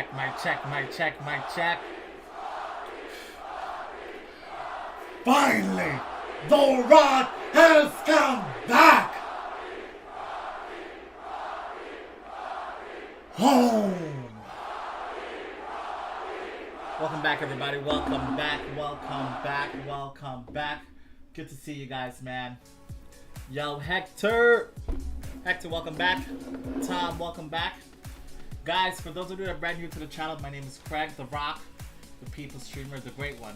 check, mic check, mic check, mic check. Finally, the rod has come back home. Welcome back, everybody. Welcome back, welcome back, welcome back. Good to see you guys, man. Yo, Hector, welcome back. Tom, welcome back. Guys, for those of you that are brand new to the channel, my name is Creg, the Rock, the people streamer, the great one,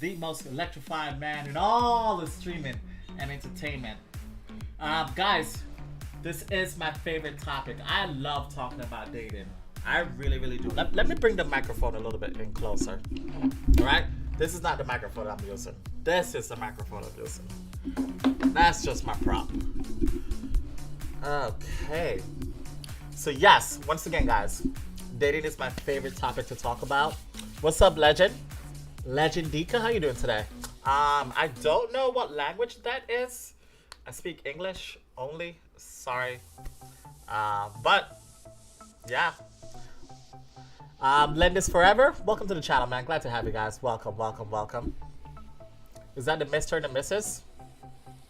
the most electrifying man in all of streaming and entertainment. Guys, this is my favorite topic. I love talking about dating. I really, really do. Let me bring the microphone a little bit in closer. All right? This is not the microphone I'm using. This is the microphone I'm using. That's just my prop. Okay. So yes, once again, guys, dating is my favorite topic to talk about. What's up, Legend? Legend Dika, how you doing today? I don't know what language that is. I speak English only. Sorry. But yeah. Lendis Forever, welcome to the channel, man. Glad to have you guys. Welcome, welcome, welcome. Is that the Mr. and the Mrs.?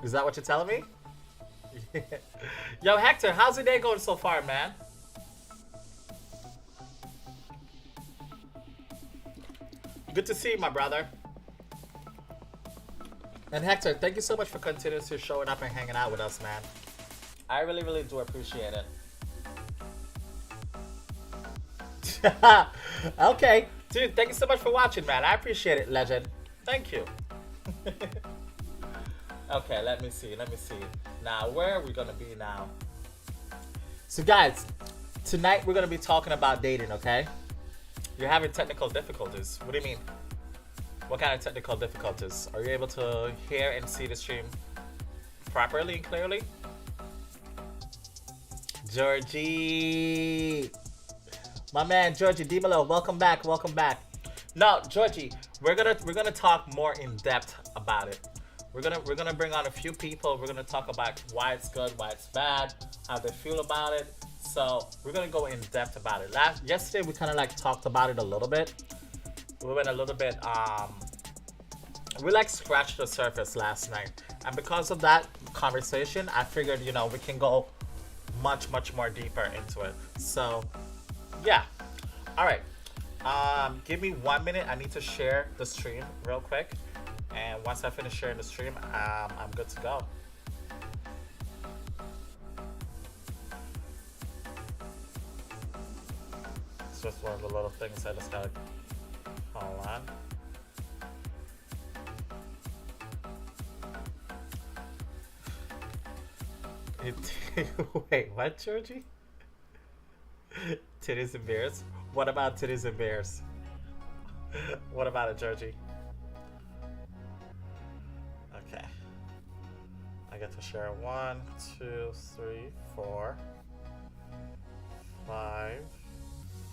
Is that what you're telling me? Yo, Hector, how's your day going so far, man? Good to see you, my brother. And Hector, thank you so much for continuously showing up and hanging out with us, man. I really, really do appreciate it. Okay, dude, thank you so much for watching, man. I appreciate it, Legend. Thank you. Okay, let me see. Now, where are we gonna be now? So, guys, tonight we're gonna be talking about dating, okay? You're having technical difficulties. What do you mean? What kind of technical difficulties? Are you able to hear and see the stream properly and clearly? Georgie! My man, Georgie Dimelo, welcome back, welcome back. Now, Georgie, we're gonna talk more in depth about it. We're gonna bring on a few people. We're gonna talk about why it's good, why it's bad, how they feel about it. So we're gonna go in depth about it. Yesterday we kind of like talked about it a little bit. We went a little bit. We like scratched the surface last night, and because of that conversation, I figured we can go much more deeper into it. So yeah, all right. Give me 1 minute. I need to share the stream real quick. And once I finish sharing the stream, I'm good to go. It's just one of the little things I just gotta hold on. Wait, what, Georgie? Titties and beers? What about titties and beers? What about it, Georgie? Okay. I get to share 1, 2, 3, 4, 5,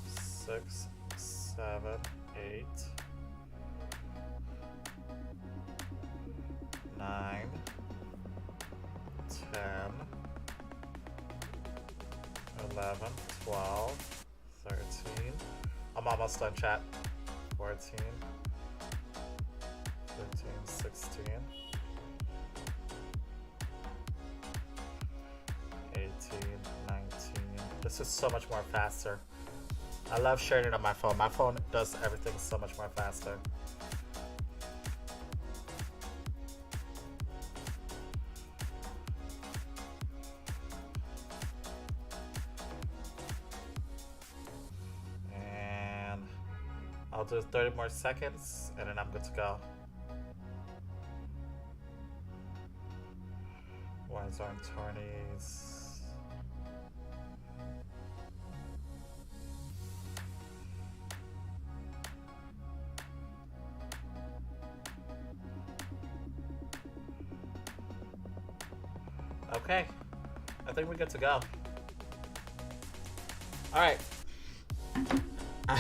6, 7, 8, 9, 10, 11, 12, 13. I'm almost done, chat. 14, 15, 16, 18, 19. This is so much more faster. I love sharing it on my phone. My phone does everything so much more faster. And I'll do 30 more seconds and then I'm good to go. Wines on tourneys. Okay, I think we're good to go. All right,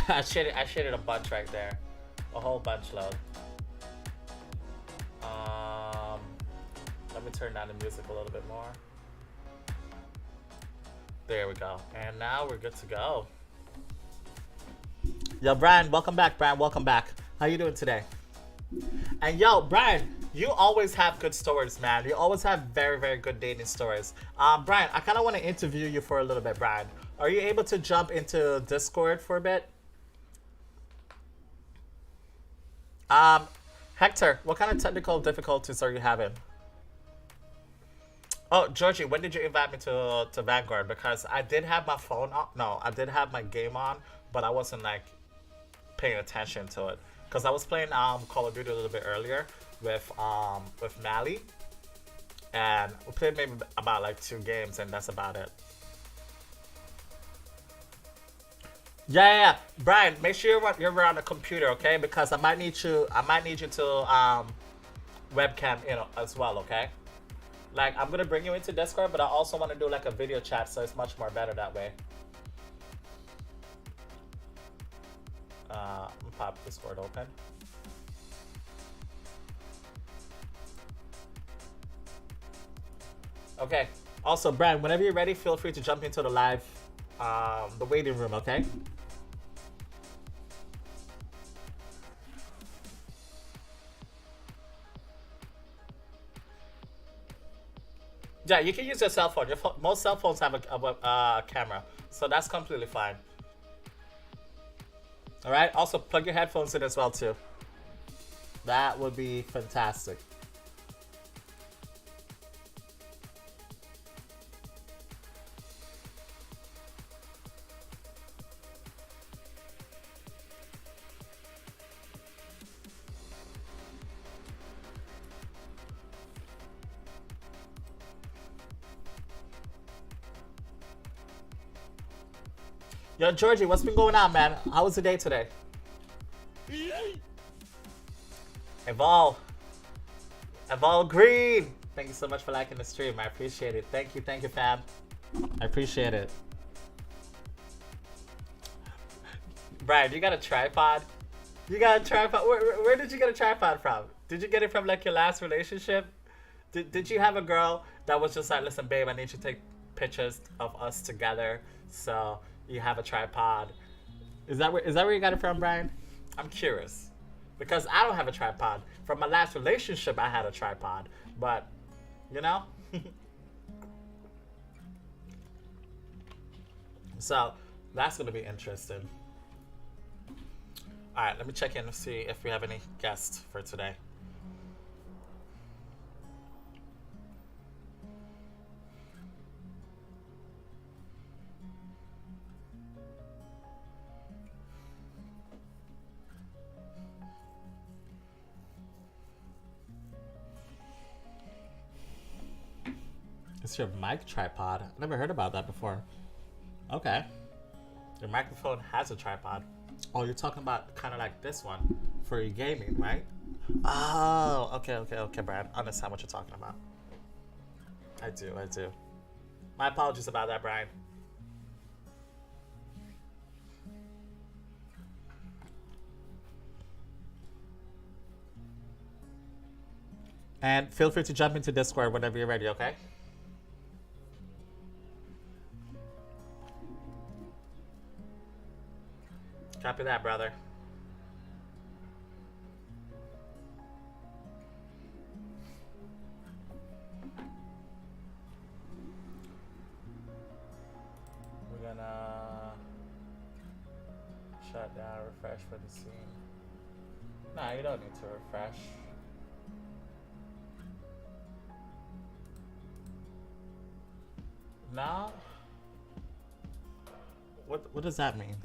I shaded a bunch right there, a whole bunch load. Let me turn down the music a little bit more. There we go, and now we're good to go. Yo, Brian, welcome back, Brian. Welcome back. How you doing today? And yo, Brian, you always have good stories, man. You always have very, very good dating stories. Brian, I kind of want to interview you for a little bit, Brian. Are you able to jump into Discord for a bit? Um, Hector, what kind of technical difficulties are you having? Oh, Georgie, when did you invite me to Vanguard? Because I did have my phone on. No, I did have my game on, but I wasn't like paying attention to it because I was playing Call of Duty a little bit earlier with Mally, and we played maybe about like 2 games, and that's about it. Yeah. Brian, make sure you're on the computer, okay? Because I might need you to webcam as well, okay? Like I'm gonna bring you into Discord, but I also want to do like a video chat, so it's much more better that way. I'm gonna pop Discord open. Okay. Also, Brian, whenever you're ready, feel free to jump into the live, the waiting room, okay? Yeah, you can use your cell phone. Most cell phones have a camera, so that's completely fine. All right. Also, plug your headphones in as well too. That would be fantastic. Yo, Georgie, what's been going on, man? How was the day today? Evolve. Evolve Green. Thank you so much for liking the stream. I appreciate it. Thank you, fam. I appreciate it. Brian, you got a tripod? You got a tripod? Where did you get a tripod from? Did you get it from like your last relationship? Did you have a girl that was just like, listen, babe, I need you to take pictures of us together, so you have a tripod? Is that where you got it from, Brian? I'm curious. Because I don't have a tripod. From my last relationship, I had a tripod. But, you know? So, that's going to be interesting. Alright, let me check in to see if we have any guests for today. It's your mic tripod. I never heard about that before. Okay. Your microphone has a tripod. Oh, you're talking about kind of like this one for your gaming, right? Oh, okay, Brad. I understand what you're talking about. I do. My apologies about that, Brian. And feel free to jump into Discord whenever you're ready, okay? Copy that, brother. We're gonna shut down, refresh for the scene. Nah, you don't need to refresh. Now, what does that mean?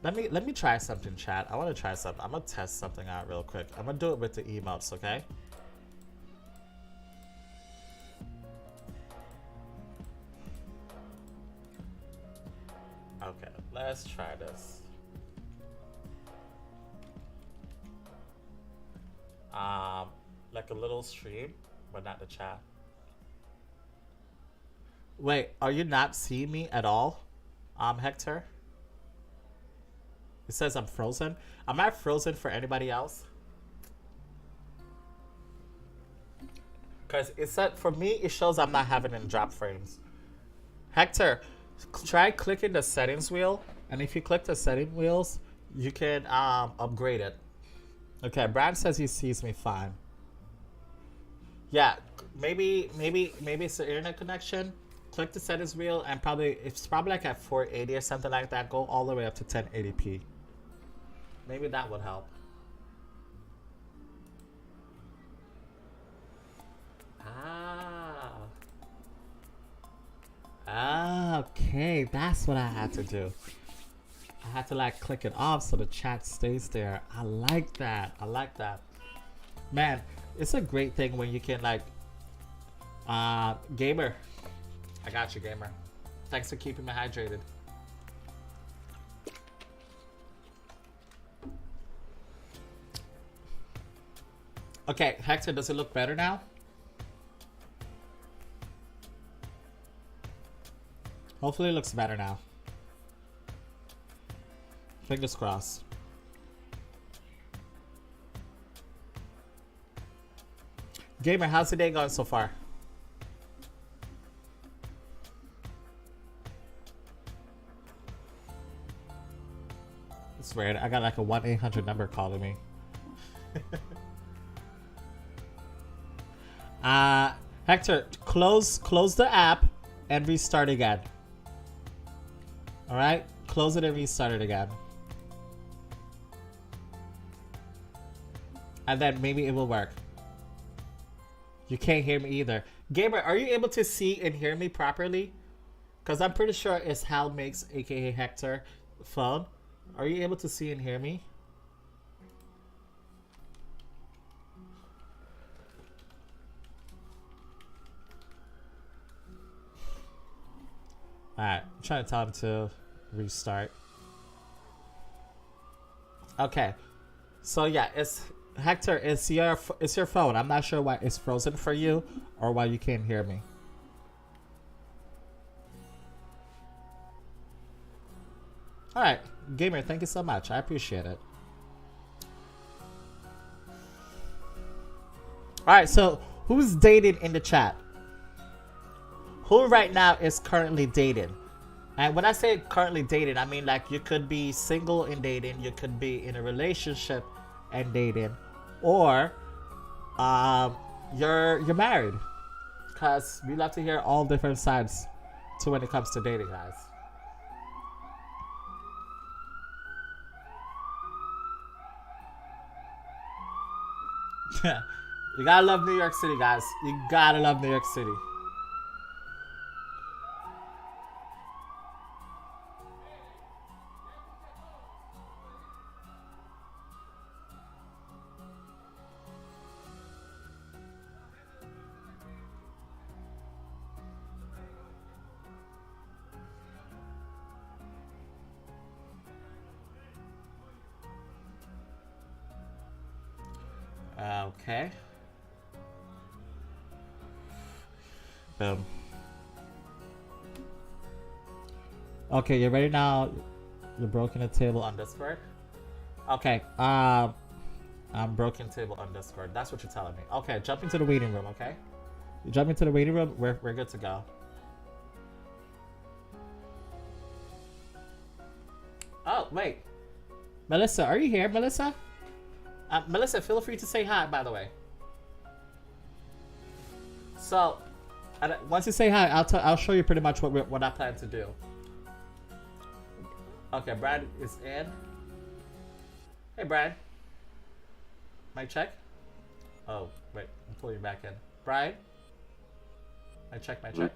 Let me try something, chat. I want to try something. I'm gonna test something out real quick. I'm gonna do it with the emotes, okay? Okay, let's try this. Like a little stream, but not the chat. Wait, are you not seeing me at all, Hector? It says I'm frozen. Am I frozen for anybody else? Because it said, for me, it shows I'm not having any drop frames. Hector, try clicking the settings wheel And if you click the setting wheels, you can upgrade it. Okay, Brad says he sees me fine. Yeah, maybe it's the internet connection. Click the settings wheel and probably it's probably like at 480 or something like that. Go all the way up to 1080p. Maybe that would help. Okay, that's what I had to do. I had to like click it off so the chat stays there. I like that. I like that. Man, it's a great thing when you can like gamer. I got you, gamer. Thanks for keeping me hydrated. Okay, Hector, does it look better now? Hopefully it looks better now. Fingers crossed. Gamer, how's the day going so far? It's weird. I got like a 1-800 number calling me. Hector, close the app and restart again. All right, close it and restart it again. And then maybe it will work. You can't hear me either. Gamer, are you able to see and hear me properly? Because I'm pretty sure it's Hal Makes, aka Hector, phone. Are you able to see and hear me? Alright, I'm trying to tell him to restart. Okay. So yeah, it's Hector, it's your phone. I'm not sure why it's frozen for you or why you can't hear me. Alright, gamer, thank you so much. I appreciate it. Alright, so who's dating in the chat? Who right now is currently dating? And when I say currently dating, I mean like you could be single and dating, you could be in a relationship and dating, or you're married. Cause we love to hear all different sides to when it comes to dating, guys. You gotta love New York City, guys. You gotta love New York City. Okay. Boom. Okay, you ready now? You're broken a table on Discord. Okay. I'm broken table on Discord. That's what you're telling me. Okay, jump into the waiting room. Okay. You jump into the waiting room. We're good to go. Oh wait, Melissa, are you here, Melissa? Melissa, feel free to say hi, by the way. So, once you say hi, I'll show you pretty much what I plan to do. Okay, Brad is in. Hey, Brad. Mic check. Oh, wait, I'm pulling you back in. Brad. Mic check. There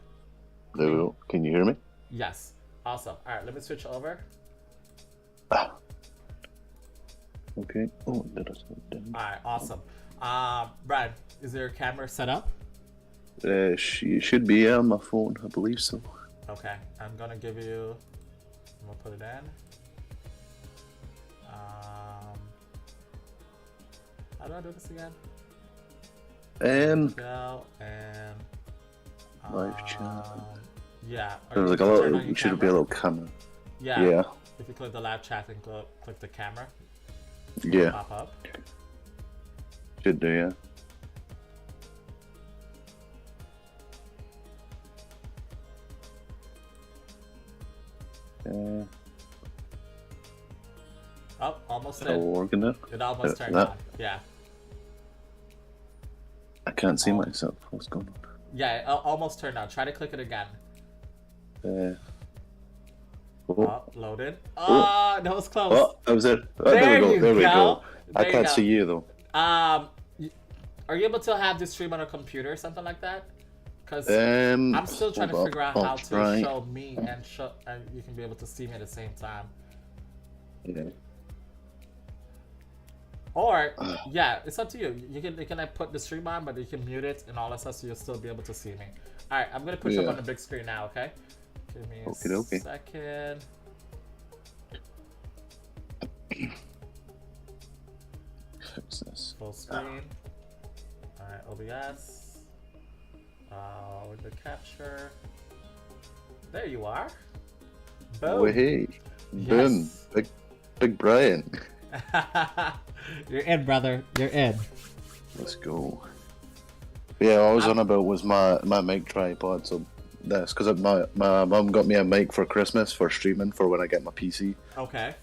we go. Can you hear me? Yes. Awesome. All right, let me switch over. Okay. Oh, that is done. All right, awesome. Brad, is your camera set up? She should be on my phone, I believe so. Okay, I'm gonna put it in. How do I do this again? Go and live chat. Yeah. There's like a little. You should be a little camera. Yeah. If you click the live chat and click the camera. Yeah. Pop up. Should do, yeah. Oh, almost Oh, did. working it. It almost turned That on. Yeah. I can't see Oh. myself. What's going Yeah, it almost turned on. Try to click it again. on? Oh, Oh, loaded. oh, Oh, that was close. oh, that was it. Oh, There there we go. you There we go. go. I There you can't go. see you though. Y- Are you able to have this stream on a computer or something like that? Because I'm still trying to Hold figure out up. how I'll to try. show me and you can be able to see me at the same time. Yeah. Or yeah, it's up to you. You can like put the stream on, but you can mute it and all that stuff, so you'll still be able to see me. All right, I'm gonna push up Yeah. on the big screen now. Okay, give me a Okey-dokey. second. Fix this. Full screen. All right, OBS. With the capture. There you are. Boom. Oh, hey. Boom. Yes. Big Brian. You're in, brother. You're in. Let's go. Yeah, all I was on about was my mic tripod. So that's because my mum got me a mic for Christmas for streaming for when I get my PC. Okay.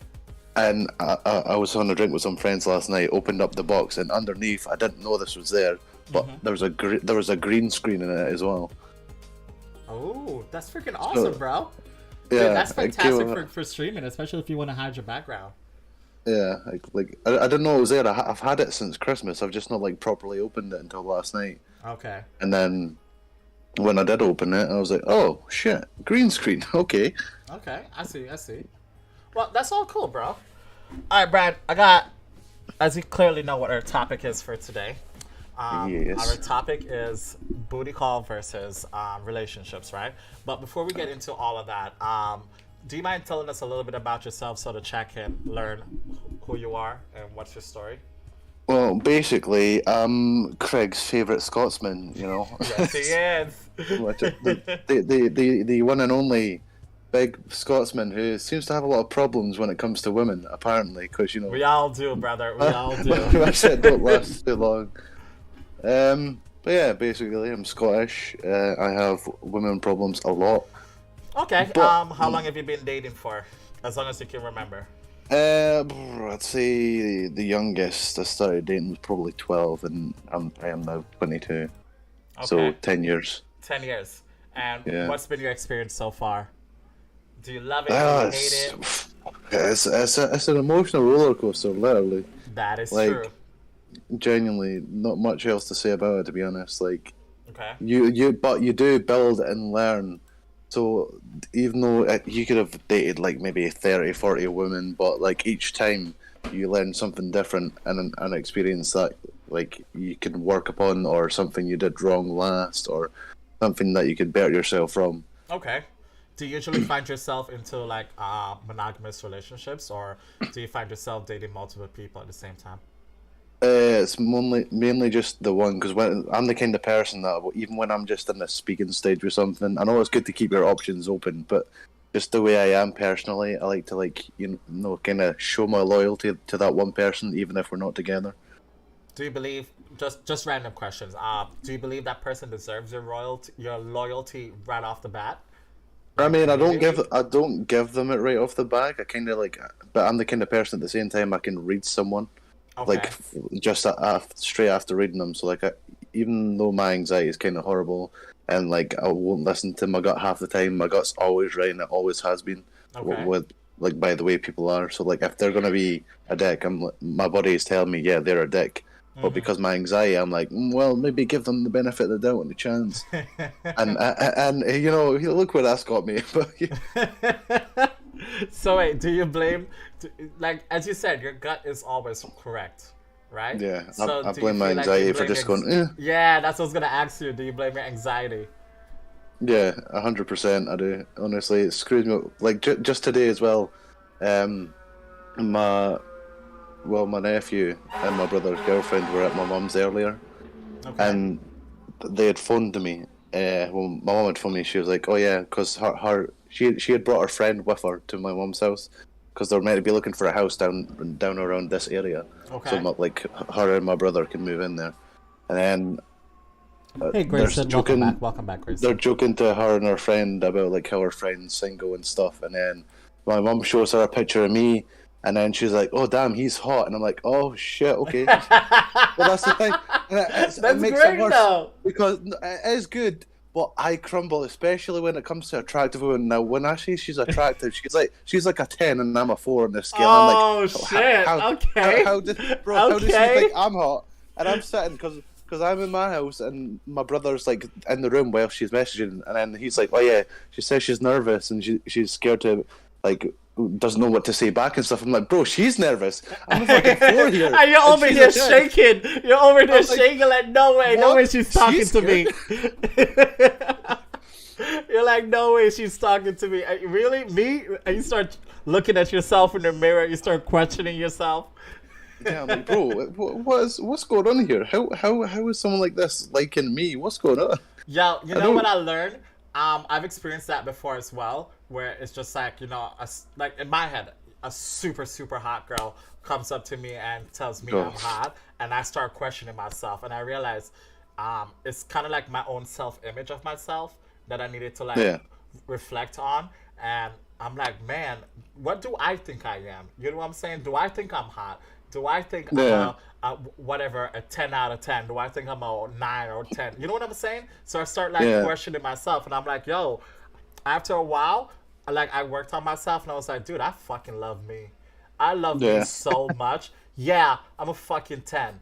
And I was on a drink with some friends last night. Opened up the box, and underneath, I didn't know this was there, but there was a green screen in it as well. Oh, that's freaking awesome, bro. Yeah, Dude, that's it came fantastic with- for streaming, especially if you want to hide your background. Yeah, I didn't know it was there. I've had it since Christmas. I've just not like properly opened it until last night. Okay. And then when I did open it, I was like, oh shit, green screen. Okay. Okay, I see. Well, that's all cool, bro. All right, Brad, as you clearly know what our topic is for today. Yes. Our topic is booty call versus relationships, right? But before we get into all of that, do you mind telling us a little bit about yourself so the chat can learn who you are and what's your story? Well, basically, I'm Craig's favourite Scotsman. You know. Yes, he is. the one and only big Scotsman who seems to have a lot of problems when it comes to women, apparently, because you know. We all do, brother. We all do. My shit don't last too long. But yeah, basically, I'm Scottish. I have women problems a lot. Okay. But- How long have you been dating for? As long as you can remember. I'd say the youngest I started dating was probably 12, and I am now 22. So Okay. 10 years. 10 years. And Yeah. what's been your experience so far? Do you love it? Do you hate it? It's an emotional roller coaster, literally. That is like- true. Genuinely, not much else to say about it, to be honest. Like, Okay. but you do build and learn. So even though you could have dated like maybe 30, 40 women, but like each time you learn something different and an experience that like you can work upon, or something you did wrong last, or something that you could better yourself from. Okay. Do you usually find yourself into like monogamous relationships, or do you find yourself dating multiple people at the same time? It's mainly just the one, because when I'm the kind of person that even when I'm just in a speaking stage with something, I know it's good to keep your options open, but just the way I am personally, I like to kind of show my loyalty to that one person, even if we're not together. Do you believe just random questions? Do you believe that person deserves your loyalty right off the bat? I mean, I don't give them it right off the back. I kind of but I'm the kind of person at the same time I can read someone. Okay. Like just straight after reading them. So like, even though my anxiety is kind of horrible, and like I won't listen to my gut half the time, my gut's always right, and it always has been. Okay. With like by the way people are. So like, if they're gonna be a dick, my body is telling me, yeah, they're a dick. But because my anxiety, I'm like, well, maybe give them the benefit of the doubt and the chance. and you know, look where that's got me. So wait, do you blame, like as you said, your gut is always correct, right? Yeah, So I do blame you my feel like anxiety you for blame just your- going, Yeah, that's what I was gonna ask you. Do you blame your anxiety? Yeah, 100% I do. Honestly, it screws me up. Like, just today as well, my nephew and my brother's girlfriend were at my mum's earlier, Okay. and they had phoned me. Well, my mum had phoned me. She was like, "Oh yeah," because she had brought her friend with her to my mum's house, because they were meant to be looking for a house down around this area. Okay. So like her and my brother can move in there, and then. Hey, Grayson, they're joking- welcome back, Grayson. They're joking to her and her friend about like how her friend's single and stuff, and then my mum shows her a picture of me And then she's like, "Oh damn, he's hot," and I'm like, "Oh shit, okay." Well, that's the thing. And it That's makes great it worse though. because it is good, but I crumble, especially when it comes to attractive women. Now, when I say she's attractive, she's like a 10 and I'm a 4 on this scale. I'm like, Oh shit. Okay. how does she Okay. think I'm hot? And I'm sitting because I'm in my house and my brother's like in the room while she's messaging, and then he's like, "Oh yeah, she says she's nervous and she's scared to like." Doesn't know what to say back and stuff. I'm like, bro, she's nervous. I'm a fucking 4 here. And you're and over she's here a 10. shaking. You're over there was like, shaking like, no way, no what? way she's talking She's to me. You're like, no way she's talking to me. Really? Me? And you start looking at yourself in the mirror. You start questioning yourself. Yeah, I'm like, bro, what's going on here? How is someone like this liking me? What's going on? Yo, you I know what don't. I learned? I've experienced that before as well, where it's just like, like in my head, a super, super hot girl comes up to me and tells me I'm Oh. hot, and I start questioning myself, and I realize it's kind of like my own self-image of myself that I needed to like Yeah, reflect on, and I'm like, man, what do I think I am? You know what I'm saying? Do I think I'm hot? Do I think I'm yeah, whatever, a 10 out of 10? Do I think I'm a 9 or 10? You know what I'm saying? So I start like yeah, questioning myself, and I'm like, yo, after a while, like I worked on myself, and I was like, dude, I fucking love me. I love me yeah. so much. Yeah, I'm a fucking 10.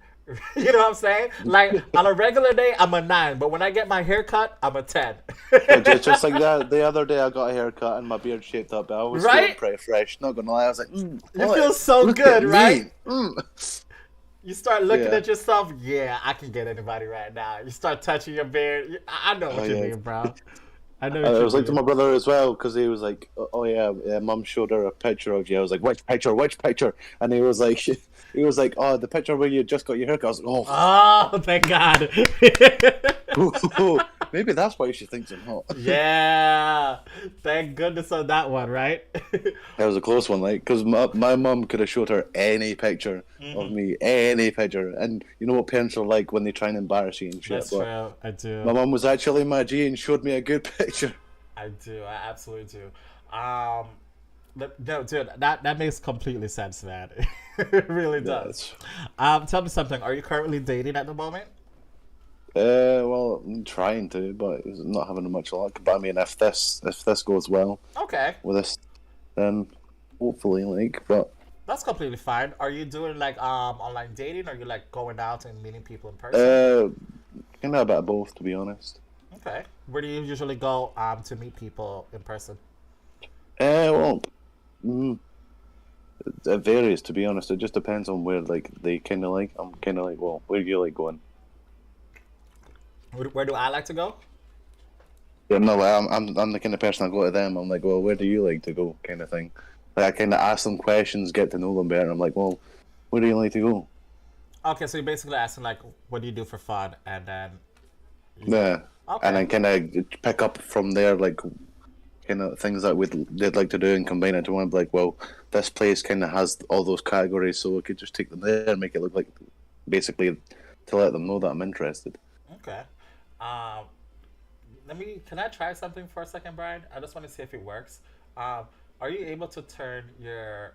You know what I'm saying? Like on a regular day, I'm a 9, but when I get my hair cut, I'm a 10. Just like that, the other day I got a haircut and my beard shaped up, but I was feeling Right? pretty fresh. Not gonna lie, I was like, You look, feel so look good, at right? me. You start looking Yeah. at yourself. Yeah, I can get anybody right now. You start touching your beard. I know Oh what you yeah. mean, bro. I know I what you was like to mean. my brother as well because he was like, "Oh yeah, Mum showed her a picture of you." I was like, "Which picture? Which picture?" And he was like, "He was like, oh, the picture where you just got your haircut." I was like, Oh, thank God. "Oh, maybe that's why she thinks I'm hot." Yeah. Thank goodness on that one, right? That was a close one, like, because my mum could have showed her any picture of me, any picture, and you know what parents are like when they try and embarrass you and shit. That's But true. I do. my mum was actually my G and showed me a good picture. I do. I absolutely do. No, dude, that makes completely sense, man. It really Yeah, does. it's, Tell me something. Are you currently dating at the moment? well, I'm trying to, but it's not having much luck. But I mean, if this goes well Okay, with this, then hopefully, like, but that's completely fine. Are you doing like online dating, or are you like going out and meeting people in person? kind of a bit of both, to be honest. Okay. Where do you usually go to meet people in person? Well, mm, it varies, to be honest. It just depends on where, like, they kind of like. I'm kind of like, well, where do you like going? Where do I like to go? Yeah, no, like, I'm the kind of person I go to them. I'm like, well, where do you like to go, kind of thing. Like, I kind of ask them questions, get to know them better. I'm like, well, where do you like to go? Okay, so you're basically asking like, what do you do for fun, and then Yeah, and okay, then kind of pick up from there, like, kind of things that they'd like to do and combine it to one. Like, well, this place kind of has all those categories, so we could just take them there and make it look like, basically, to let them know that I'm interested. okay. Um, Can I try something for a second, Brian? I just want to see if it works. Are you able to turn your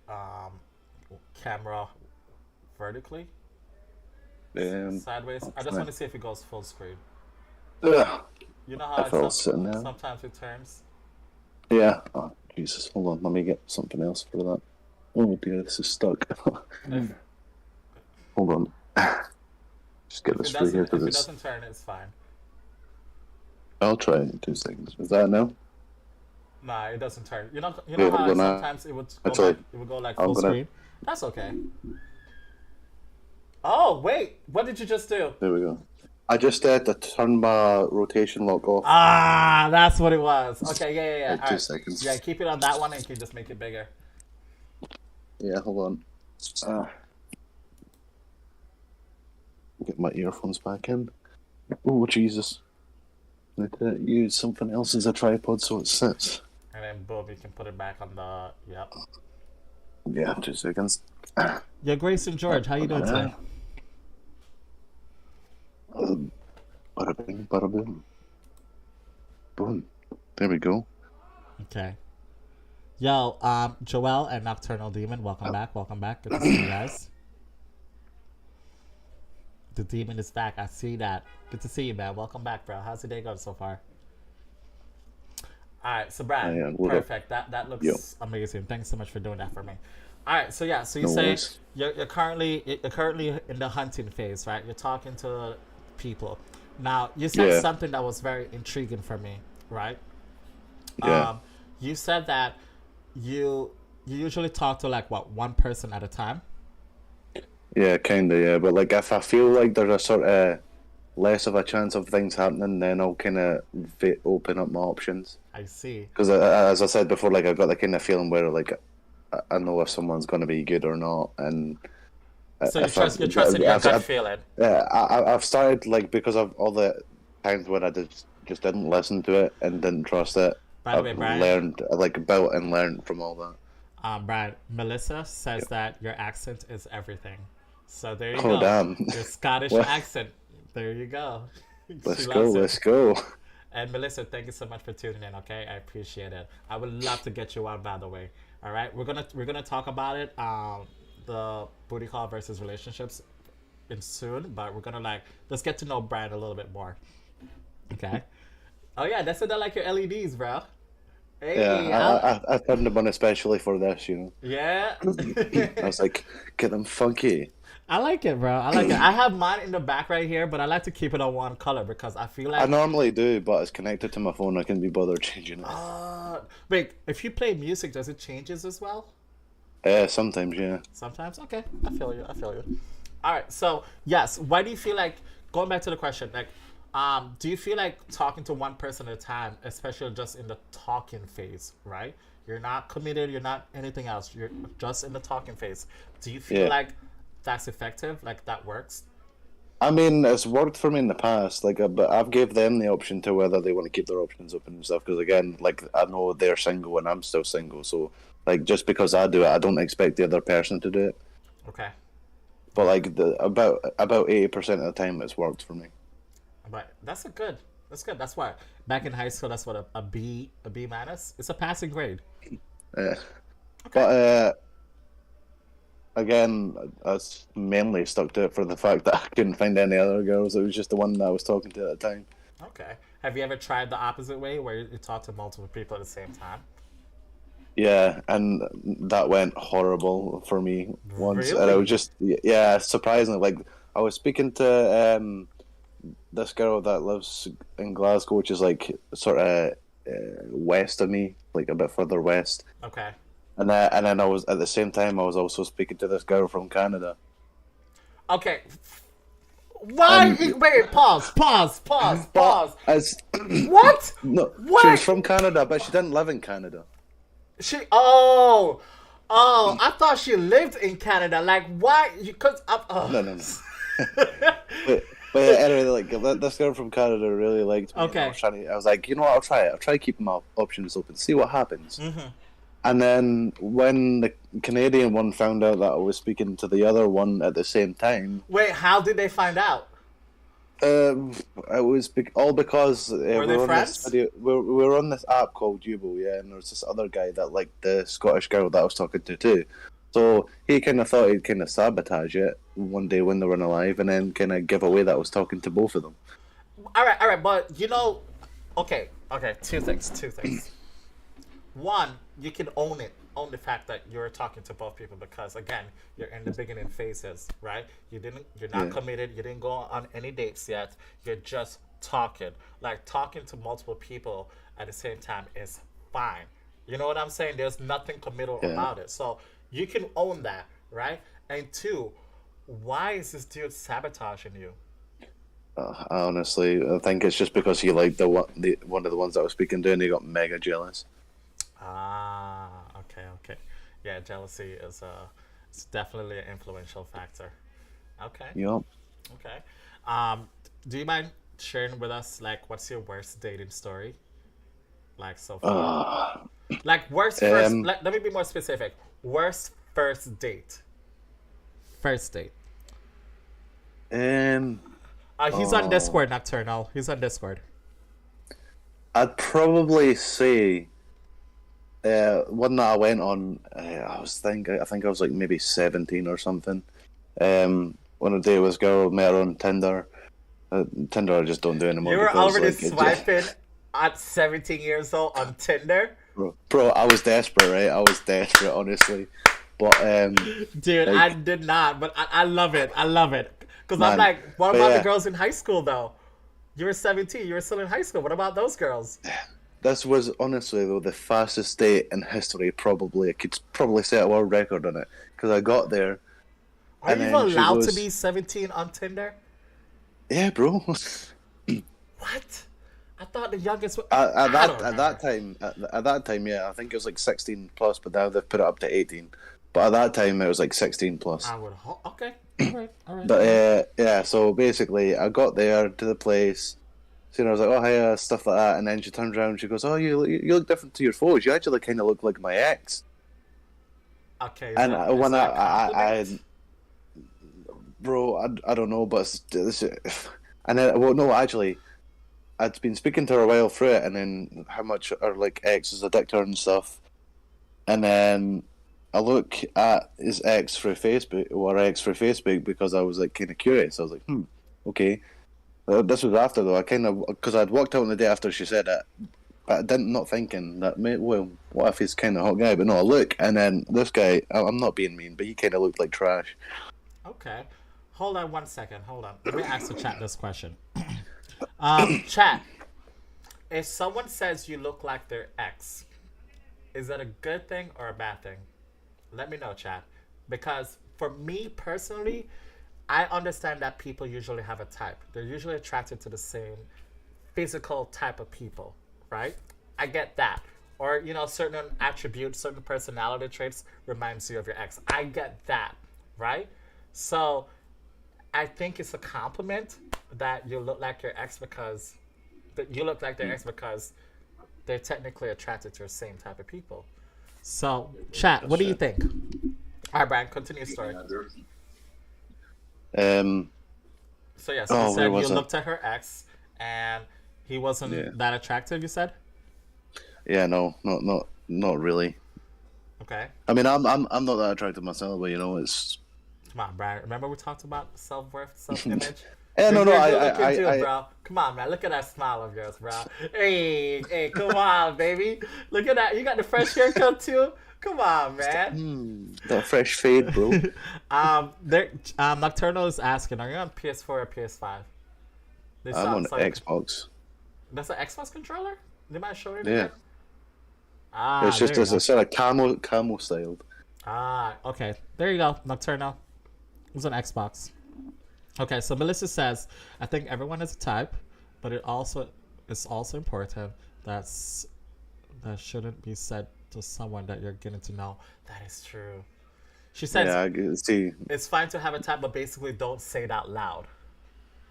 um, camera vertically, Um, sideways? I just want to see if it goes full screen. ugh, You know how I felt sitting there. sometimes it turns. Yeah. Oh, Jesus. Hold on. Let me get something else for that. Oh, dear. This is stuck. If, Hold on. Just get this through here if because it it's. doesn't turn, it's fine. I'll try it in 2 seconds. Is that now? Nah, it doesn't turn. You know Wait, hold how on. sometimes Actually, it would go like I'm full gonna. screen. That's okay. Oh wait, what did you just do? There we go. I just had to turn my rotation lock off. Ah, that's what it was. Okay, yeah. Like All 2 right. seconds. Yeah, keep it on that one, and you can just make it bigger. Yeah, hold on. Get my earphones back in. Oh, Jesus. I need to use something else as a tripod so it sits. And then boom, you can put it back on the. Yep. Yeah, 2 seconds. Yeah, Grayson George, how you doing today? Bada bing, bada boom. Boom. There we go. Okay. Yo, Joel and Nocturnal Demon, welcome back. Welcome back. Good to see you guys. The demon is back. I see that. Good to see you, man. Welcome back, bro. How's your day going so far? All right, so Brad, Yeah, what up? perfect. That looks Yo. amazing. Thanks so much for doing that for me. All right, so yeah, so you No say worries. you're currently in the hunting phase, right? You're talking to people. Now, you said Yeah. something that was very intriguing for me, right? Yeah. You said that you usually talk to like what, one person at a time. Yeah, kinda, yeah. But like, if I feel like there's a sort of less of a chance of things happening, then I'll kind of open up my options. I see. Because as I said before, like I've got the kind of feeling where like I know if someone's going to be good or not, and So you if trust you're trusting your gut feeling. yeah, I've started like because of all the times when I just didn't listen to it and didn't trust it. By the I've way, Brian, learned, like, built and learned from all that. Brian, Melissa says that your accent is everything. So there you Oh go. damn! Your Scottish Well, accent. There you go. She let's go, loves it. let's go. And Melissa, thank you so much for tuning in. Okay, I appreciate it. I would love to get you on. By the way, all right, we're gonna talk about it. The booty call versus relationships in soon, but we're gonna let's get to know Brian a little bit more. Okay. Oh yeah, that's it. I like your LEDs, bro. Hey, Yeah, I turned them on especially for this, you know. yeah. I was like, get them funky. I like it, bro. I like it. I have mine in the back right here, but I like to keep it on one color because I feel I like. normally do, but it's connected to my phone. I can be bothered changing it. Wait, if you play music, does it changes as well? Sometimes, yeah. Sometimes. Okay, I feel you. I feel you. All right. So yes, why do you feel like going back to the question? Like, do you feel like talking to one person at a time, especially just in the talking phase, right? You're not committed. You're not anything else. You're just in the talking phase. Do you feel Yeah. like that's effective? Like that works? I mean, it's worked for me in the past, like, but I've gave them the option to whether they want to keep their options open and stuff. Because again, like, I know they're single and I'm still single, so like, just because I do it, I don't expect the other person to do it. Okay. But like, about 80% of the time, it's worked for me. But that's a good. That's good. That's why back in high school, that's what a B minus. It's a passing grade. Yeah. Okay. But again, I was mainly stuck to it for the fact that I couldn't find any other girls. It was just the one that I was talking to at the time. Okay. Have you ever tried the opposite way where you talk to multiple people at the same time? Yeah, and that went horrible for me once, and it Really? was just, yeah, surprisingly. Like, I was speaking to this girl that lives in Glasgow, which is like sort of west of me, like a bit further west. Okay. And then I was at the same time I was also speaking to this girl from Canada. Okay. Why? And Wait. Pause. Pause. Pause. but Pause. as What? no, she What? was from Canada, but she didn't live in Canada. She. Oh. Oh. I thought she lived in Canada. Like why? Because. No, no, no. But yeah, anyway, like this girl from Canada really liked me. And Okay. I was like, you know what? I'll try it. I'll try keeping my options open, see what happens. Mm-hmm. And then when the Canadian one found out that I was speaking to the other one at the same time, Wait. How did they find out? it was all because Were we they were on friends? this video. We were on this app called Jubo, yeah, and there was this other guy that liked the Scottish girl that I was talking to too. So he kind of thought he'd kind of sabotage it one day when they were alive, and then kind of give away that I was talking to both of them. All right. All right. But you know. Okay. Okay. Two things. Two things. One, you can own it. Own the fact that you're talking to both people because again, you're in the beginning phases, right? You're not Yeah. committed. You didn't go on any dates yet. You're just talking. Like talking to multiple people at the same time is fine. You know what I'm saying? There's nothing committal Yeah. about it. So you can own that, right? And two, why is this dude sabotaging you? Honestly, I think it's just because he liked one of the ones that I was speaking to, and he got mega jealous. Ah, okay, okay. Yeah, jealousy is it's definitely an influential factor. Okay, Yup. okay. Do you mind sharing with us like what's your worst dating story? Like so far. Like worst first let me be more specific. Worst first date. First date. He's on Discord, Nocturnal. He's on Discord. I'd probably say One that I went on, I think I was like maybe 17 or something. On a date with this girl, met her on Tinder. Tinder I just don't do anymore You were because already like it just, swiping at 17 years old on Tinder? bro, I was desperate, right? I was desperate, honestly. But Dude, I like did not, but I love it. I love it. Because I'm man, like, what but about the yeah, girls in high school, though? You were 17. You were still in high school. What about those girls? this was honestly though the fastest date in history. Probably I could probably set a world record on it because I got there Are and you even then she allowed to goes, be 17 on Tinder? "Yeah, bro." What? I thought the youngest was... At I don't that at remember. that time at that time, yeah, I think it was like 16 plus, but now they've put it up to 18. But at that time, it was like 16 plus. I would hope. Okay. All right. All right. But All right. yeah, so basically, I got there to the place. So, I was like, "Oh, hey," stuff like that, and then she turns around and she goes, "Oh, you look different to your photos. You actually kind of look like my ex." Okay. And Is when that a compliment? bro, I don't know, but and then, well, no, actually, I'd been speaking to her a while through it, and then how much her like ex is addicted to her and stuff, and then I look at his ex through Facebook or her ex through Facebook because I was like kind of curious. I was like, okay. This was after though. I kind of because I'd walked out on the day after she said it, but I didn't not thinking that well, what if he's kind of hot guy? But no, I look, and then this guy. I'm not being mean, but he kind of looked like trash. Okay. Hold on one second. Hold on. Let me ask the chat this question. Chat. If someone says you look like their ex, is that a good thing or a bad thing? Let me know, chat. Because for me personally, I understand that people usually have a type. They're usually attracted to the same physical type of people, right? I get that. Or, certain attributes, certain personality traits reminds you of your ex. I get that, right? So I think it's a compliment that you look like your ex because that you look like their ex because they're technically attracted to the same type of people. So, chat, what do you Shit. think? All right, Brian, continue your story. Um. So yeah, so you Oh, where said you was I? looked at her ex and he Yeah. wasn't that attractive. You said, Yeah. No. Not really. okay. I mean, I'm not that attracted myself, but it's. Come on, Brian. Remember we talked about self worth, self image. Yeah. You're, No. No. you're good looking too, I bro. Come on, man. Look at that smile of yours, bro. Hey, hey, come on, baby. Look at that. You got the fresh haircut too. Come on, man. that fresh fade, bro. There. Nocturnal is asking, are you on PS4 or PS5? They I'm on sounds like Xbox. that's an Xbox controller. They might show it Yeah. again. Ah, It's just there you as go. a sort of camo styled. Ah, okay. There you go, Nocturnal. It was on Xbox. Okay, so Melissa says, I think everyone is a type, but it's also important that's that shouldn't be said to someone that you're getting to know. That is true. She says Yeah, I can see. it's fine to have a type, but basically don't say it out loud.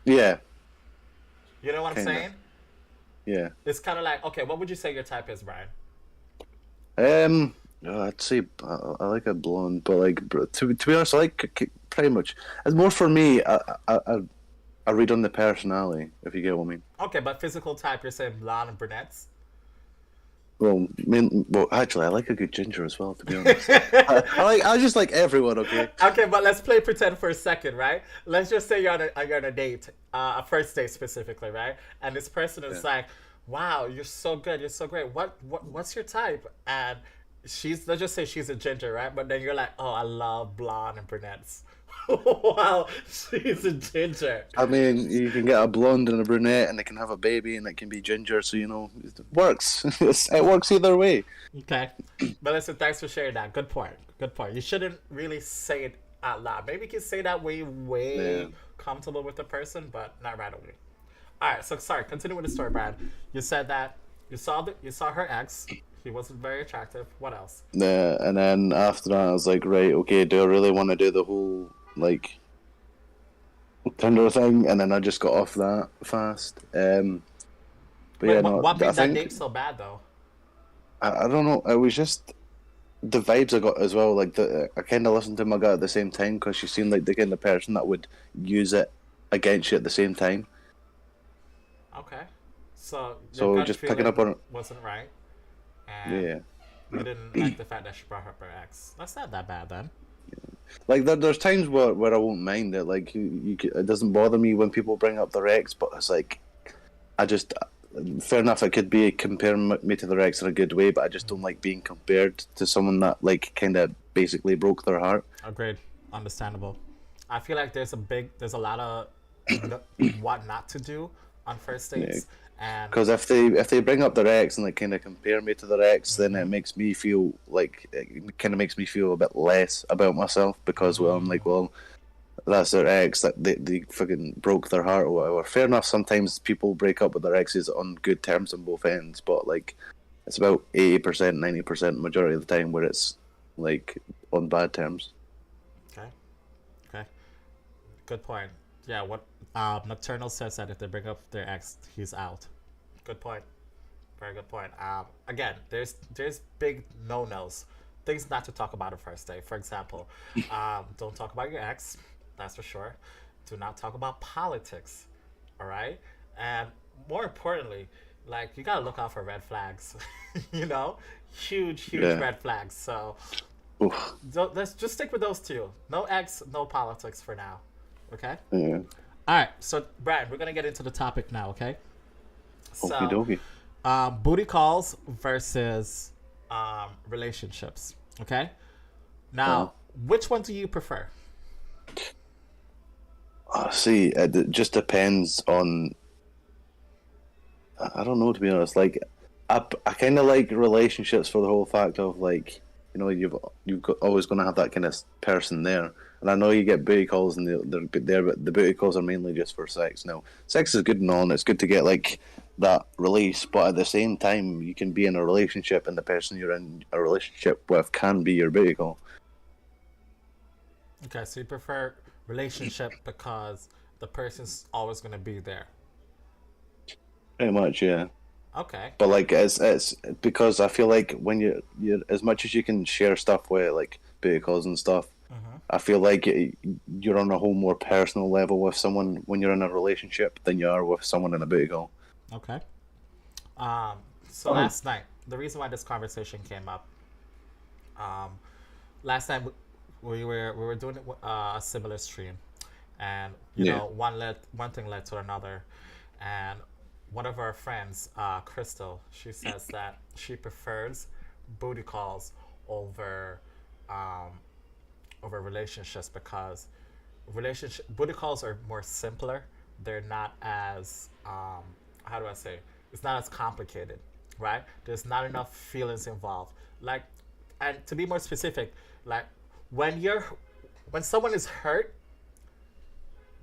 Yeah, You know what I'm kind of. saying? Yeah. It's kind of like, okay, what would you say your type is, Brian? I'd say I like a blonde, but like to be honest, I like pretty much. It's more for me. I read on the personality, if you get what I mean. Okay, but physical type, you're saying blonde and brunettes? Well, actually, I like a good ginger as well. To be honest, I just like everyone. Okay. Okay, but let's play pretend for a second, right? Let's just say you're on a date, a first date specifically, right? And this person Yeah. is like, "Wow, you're so good, you're so great. What's your type?" And let's just say she's a ginger, right? But then you're like, "Oh, I love blonde and brunettes." Wow, she's a ginger. I mean, you can get a blonde and a brunette, and they can have a baby, and it can be ginger. So it works. It works either way. Okay, but listen, thanks for sharing that. Good point. Good point. You shouldn't really say it out loud. Maybe you can say that way, Yeah. way comfortable with the person, but not right away. All right. So sorry. Continue with the story, Brad. You said that you saw her ex. He wasn't very attractive. What else? Yeah, and then after that, I was like, right, okay, do I really want to do the whole like Tinder thing? And then I just got off that fast. But Wait, yeah, what, no, what I made that think date so bad though? I don't know. It was just the vibes I got as well. Like I kind of listened to my gut at the same time because she seemed like the kind of person that would use it against you at the same time. Okay. So your So gut just picking up feeling on it. wasn't right, and Yeah. You didn't like the fact that she brought up her ex. That's not that bad then. Like there's times where I won't mind it. Like it doesn't bother me when people bring up their ex, but it's like I just fair enough. It could be comparing me to their ex in a good way, but I just don't like being compared to someone that like kind of basically broke their heart. Agreed. Understandable. I feel like there's a lot of what not to do on first dates, and Because if they bring up their ex and like kind of compare me to their ex, then it makes me feel like it kind of makes me feel a bit less about myself because well I'm like well that's their ex that they fucking broke their heart or whatever. Fair enough. Sometimes people break up with their exes on good terms on both ends, but like it's about 80%, 90% majority of the time where it's like on bad terms. okay, okay, good point. Yeah, what Nocturnal says that if they bring up their ex, he's out. Good point. Very good point. Again, there's big no-nos, things not to talk about on first date. For example, don't talk about your ex. That's for sure. Do not talk about politics. All right, and more importantly, like you gotta look out for red flags. you know, huge Yeah. red flags. So Oof. let's just stick with those two. No ex, no politics for now. Okay. Yeah. All right, so Brad, we're gonna get into the topic now, okay? Okie dokie. Booty calls versus relationships, okay? Now, which one do you prefer? See, it just depends on. I don't know, to be honest. Like, I kind of like relationships for the whole fact of like, you know, always going to have that kind of person there. And I know you get booty calls and they're good there, but the booty calls are mainly just for sex. Now, sex is good and all, and it's good to get like that release, but at the same time, you can be in a relationship and the person you're in a relationship with can be your booty call. Okay, so you prefer relationship because the person's always gonna be there. Pretty much, yeah. Okay. But like it's because I feel like when you're as much as you can share stuff with like booty calls and stuff, I feel like you're on a whole more personal level with someone when you're in a relationship than you are with someone in a booty call. Okay. So last night, the reason why this conversation came up, last night we were doing a similar stream, and you know one thing led to another, and one of our friends, Crystal, she says that she prefers booty calls over over relationships because booty calls are more simpler. They're not as how do I say? It's not as complicated, right? There's not enough feelings involved. Like, and to be more specific, like when someone is hurt,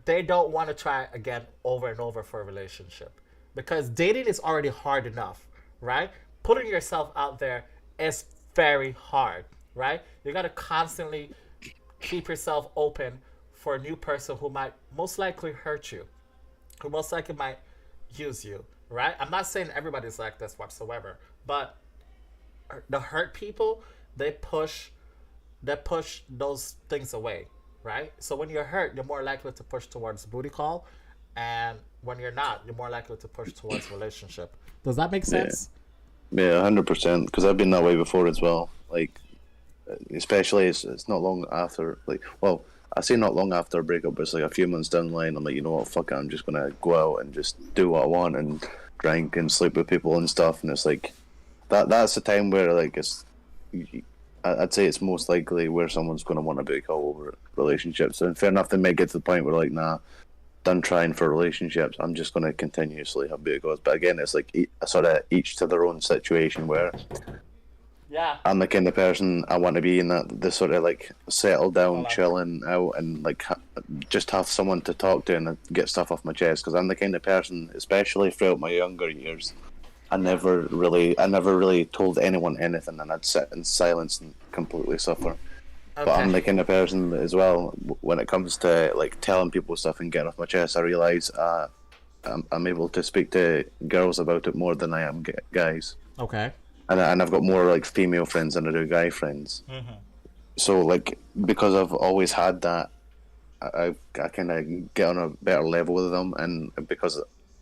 they don't want to try again over and over for a relationship because dating is already hard enough, right? Putting yourself out there is very hard, right? You got to constantly keep yourself open for a new person who might most likely hurt you, who most likely might use you, right? I'm not saying everybody's like this whatsoever, but the hurt people, they push those things away, right? So when you're hurt, you're more likely to push towards booty call, and when you're not, you're more likely to push towards relationship. Does that make sense? Yeah, 100%. Because I've been that way before as well. Like, especially it's not long after. Like, well, I say not long after a breakup, but it's like a few months down the line. I'm like, you know what, fuck it, I'm just gonna go out and just do what I want and drink and sleep with people and stuff. And it's like that's the time where like I'd say it's most likely where someone's going to want to break all over relationships. And fair enough, they may get to the point where like, nah, done trying for relationships. I'm just going to continuously have booty calls. But again, it's like sort of each to their own situation where I'm the kind of person I want to be in the sort of like settle down, chilling out, and like just have someone to talk to and get stuff off my chest. Because I'm the kind of person, especially throughout my younger years, I never really told anyone anything, and I'd sit in silence and completely suffer. Okay. But I'm the kind of person as well, when it comes to like telling people stuff and getting off my chest, I realise I'm able to speak to girls about it more than I am guys. Okay. And I've got more like female friends than I do guy friends. Mm-hmm. So like because I've always had that, I kind of get on a better level with them, and because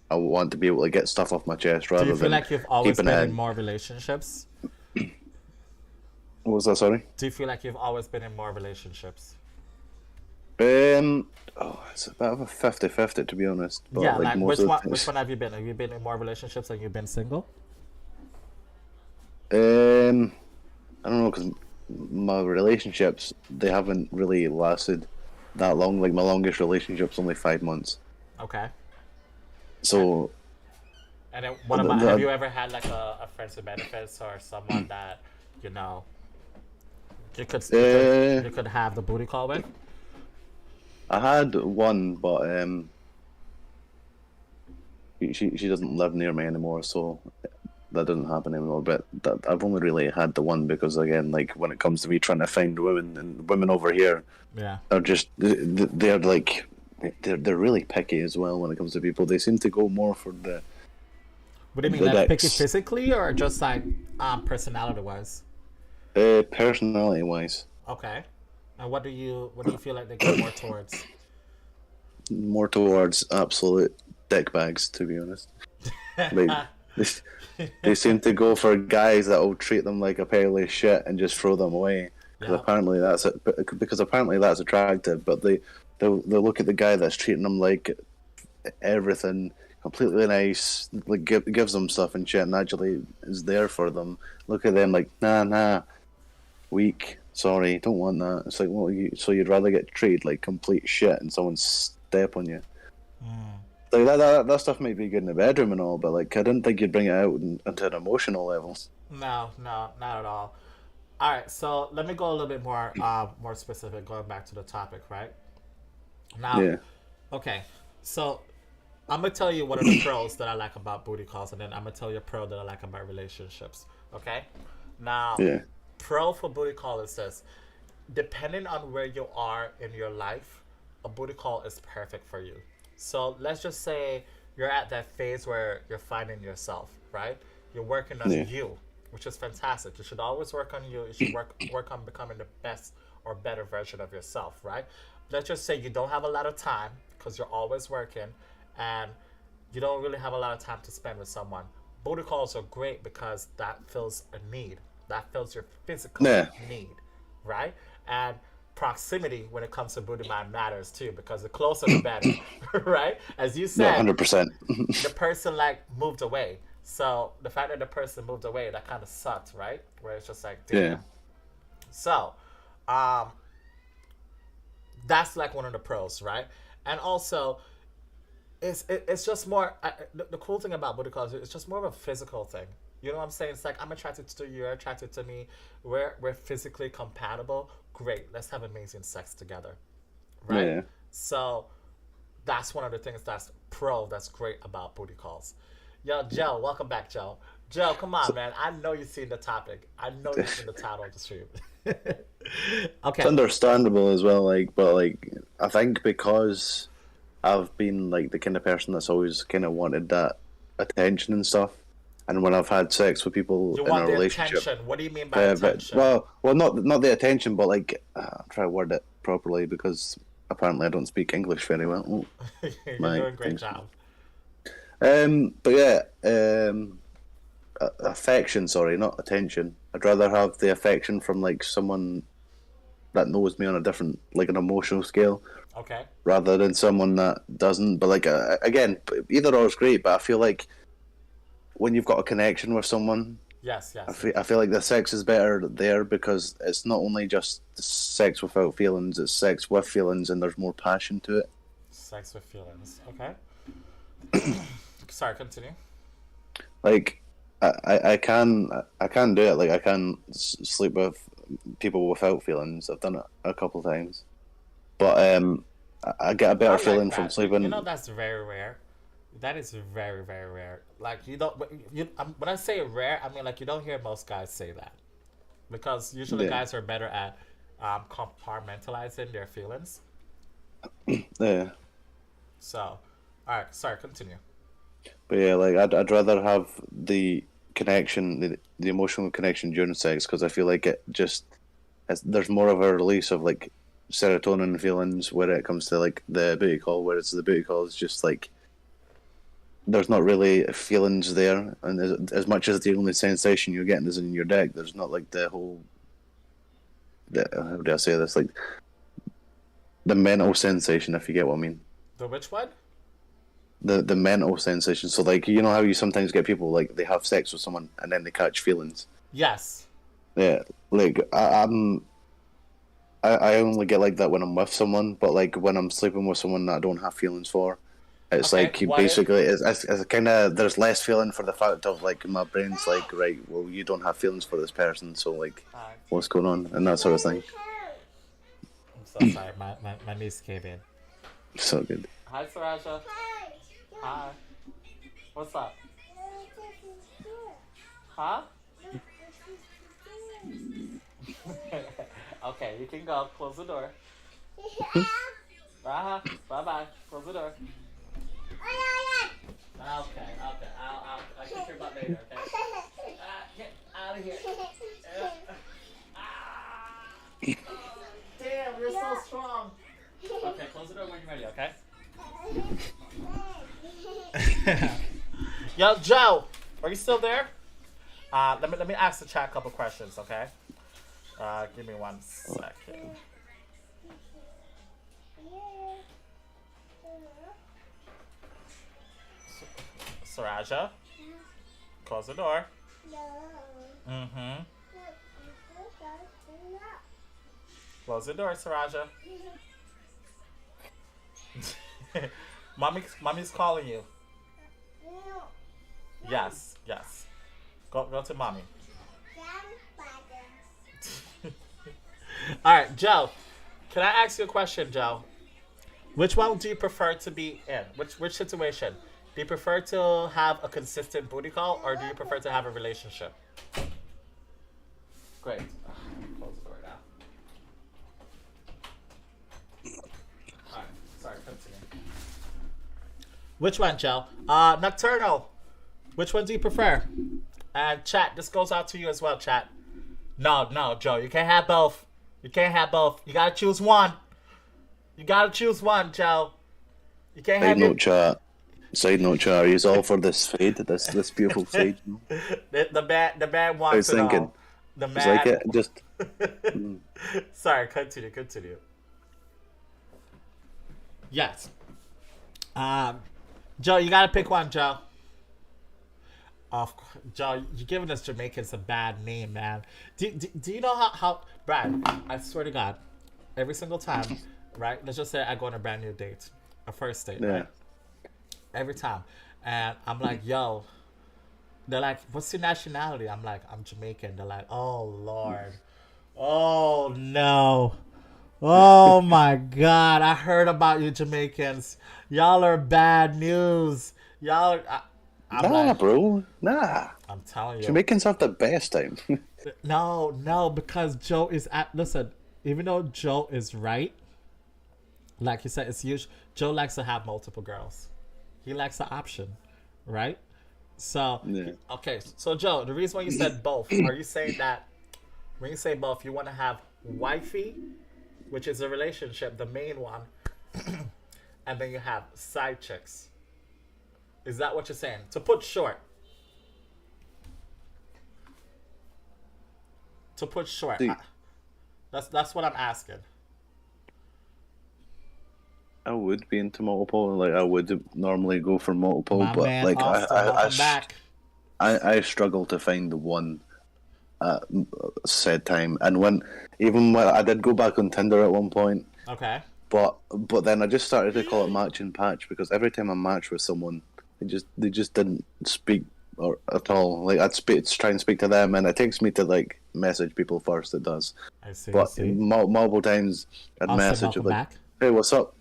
I want to be able to get stuff off my chest rather than. Do you feel like you've always been in more relationships? What was that? Sorry. Do you feel like you've always been in more relationships? It's a bit of a 50-50 to be honest, but Yeah, like like most of the which things. one have you been? Have you been in more relationships and you've been single? Um, I don't know because my relationships they haven't really lasted that long. Like my longest relationship's only 5 months. Okay. And So and then what the, about have the, you ever had like a friends with benefits or someone that, you know, you could you could uh, you could have the booty call with? I had one, but she doesn't live near me anymore, so that doesn't happen anymore. But I've only really had the one because again, like when it comes to me trying to find women and women over here Yeah. are just they're like they're really picky as well when it comes to people. They seem to go more for What do you mean, the like picky dicks, physically or just like personality wise? personality wise, Okay. And what do you feel like they go more towards? more towards absolute dick bags. To be honest, like they, they seem to go for guys that will treat them like a pile of shit and just throw them away because Yeah. apparently that's it. Because apparently that's attractive, but they look at the guy that's treating them like everything, completely nice, like gives them stuff and shit, and actually is there for them. Look at them like nah, weak. Sorry, don't want that. It's like, well, so you'd rather get treated like complete shit and someone step on you. Like that stuff might be good in the bedroom and all, but like I didn't think you'd bring it out into an emotional level. No, no, not at all. All right, so let me go a little bit more more specific, going back to the topic, right? Now, Yeah, okay, so I'm gonna tell you one of the pros that I like about booty calls, and then I'm gonna tell you a pro that I like about relationships. Okay, now, yeah, pro for booty call is this: depending on where you are in your life, a booty call is perfect for you. So let's just say you're at that phase where you're finding yourself, right? You're working on yeah, you, which is fantastic. You should always work on you. You should work on becoming the best or better version of yourself, right? Let's just say you don't have a lot of time because you're always working and you don't really have a lot of time to spend with someone. Booty calls are great because that fills a need. That fills your physical yeah. need, right? And proximity when it comes to booty mind matters too because the closer the better, right? As you No, said, 100%. the person like moved away. So the fact that the person moved away, that kind of sucked, right? Where it's just like, damn. Yeah, So, um, that's like one of the pros, right? And also, it's just more. The cool thing about booty calls is it's just more of a physical thing. You know what I'm saying? It's like I'm attracted to you, you're attracted to me. We're physically compatible. Great, let's have amazing sex together, right? yeah. So that's one of the things that's great about booty calls. Yo, Joe, welcome back, Joe. Joe, come on, So, man. I know you've seen the topic. I know you've seen the title of the stream. it's Okay. understandable as well, like, but like I think because I've been like the kind of person that's always kind of wanted that attention and stuff, and when I've had sex with people You in want a the relationship, attention. What do you mean by attention? well, not the attention, but like I'm trying to word it properly because apparently I don't speak English very well. Oh, You're my doing a great things. job. But yeah, affection. Sorry, not attention. I'd rather have the affection from like someone that knows me on a different, like an emotional scale, Okay. rather than someone that doesn't. But like again, either or is great. But I feel like when you've got a connection with someone, Yes, yes, yes. I feel like the sex is better there because it's not only just sex without feelings; it's sex with feelings, and there's more passion to it. Sex with feelings. Okay. Sorry, continue. Like I can do it. Like I can sleep with people without feelings. I've done it a couple of times, but I get a I better like feeling from that. You know, sleeping. that's very rare. That is very, very rare. Like you don't. When I say rare, I mean like you don't hear most guys say that because usually Yeah, guys are better at compartmentalizing their feelings. yeah. So, all right. Sorry, continue. But yeah, like I'd rather have the connection, the emotional connection during sex because I feel like there's more of a release of like serotonin feelings when it comes to like the booty call, whereas the booty call is just like there's not really feelings there, and as much as the only sensation you're getting is in your dick, there's not like the whole how do I say this? Like the mental sensation, if you get what I mean. The which one? The mental sensation. So like you know how you sometimes get people like they have sex with someone and then they catch feelings. Yes. Yeah, like I only get like that when I'm with someone, but like when I'm sleeping with someone that I don't have feelings for, it's Okay. like you What if? basically it's kind of there's less feeling for the fact of like my brain's like right, well you don't have feelings for this person, so like what's going on and that sort of thing. I'm so sorry. My niece came in. So good. Hi, Saraja. Hi. What's up? Huh? Okay, you can go. Close the door. Bye bye. Close the door. Okay. I'll kick your butt later. Okay. Get out of here. Damn, you're so strong. Okay, close the door when you're ready. Okay. Yo, Joe, are you still there? Let me ask the chat a couple questions. Okay. Give me 1 second. Saraja, close the door. Mm-hmm. Close the door, Saraja. Mommy's calling you. Yes. Go to mommy. All right, Joe. Can I ask you a question, Joe? Which one do you prefer to be in? Which situation? Do you prefer to have a consistent booty call, or do you prefer to have a relationship? Great. Close the door now. All right. Sorry, continue. Which one, Joe? Nocturnal. Which one do you prefer? And chat, this goes out to you as well, chat. No, Joe, you can't have both. You gotta choose one. Joe. You can't have your... Side note, chat. He's all for this fade, this beautiful fade. the man wants I was it thinking, all. The it's man. like it just. Sorry, continue. Yes. Joe, you gotta pick one, Joe. Joe, you're giving us Jamaicans a bad name, man. Do you know how Brad, I swear to God, every single time, right? Let's just say I go on a brand new date, a first date, right? Every time. And I'm like, yo, they're like, what's your nationality? I'm like, I'm Jamaican. They're like, oh, Lord. Oh, no. Oh, my God. I heard about you Jamaicans. Y'all are bad news. Y'all are... Bro. Nah. I'm telling you. Jamaicans have the best time. No, because Joe is listen, even though Joe is right, like you said, it's usually Joe likes to have multiple girls. He likes the option, right? So okay, so Joe, the reason why you said both, are you saying that when you say both, you want to have wifey, which is a relationship, the main one, and then you have side chicks? Is that what you're saying? To put short. That's what I'm asking. I would be into multiple, like I would normally go for multiple, My but man, like Austin, welcome back. I struggle to find the one at said time, and when I did go back on Tinder at one point, Okay. but then I just started to call it match and patch because every time I match with someone, they just didn't speak or at all. Like I'd try and speak to them, and it takes me to like message people first. It does, I see. but multiple times I'd Austin, message welcome like, back. "Hey, what's up?"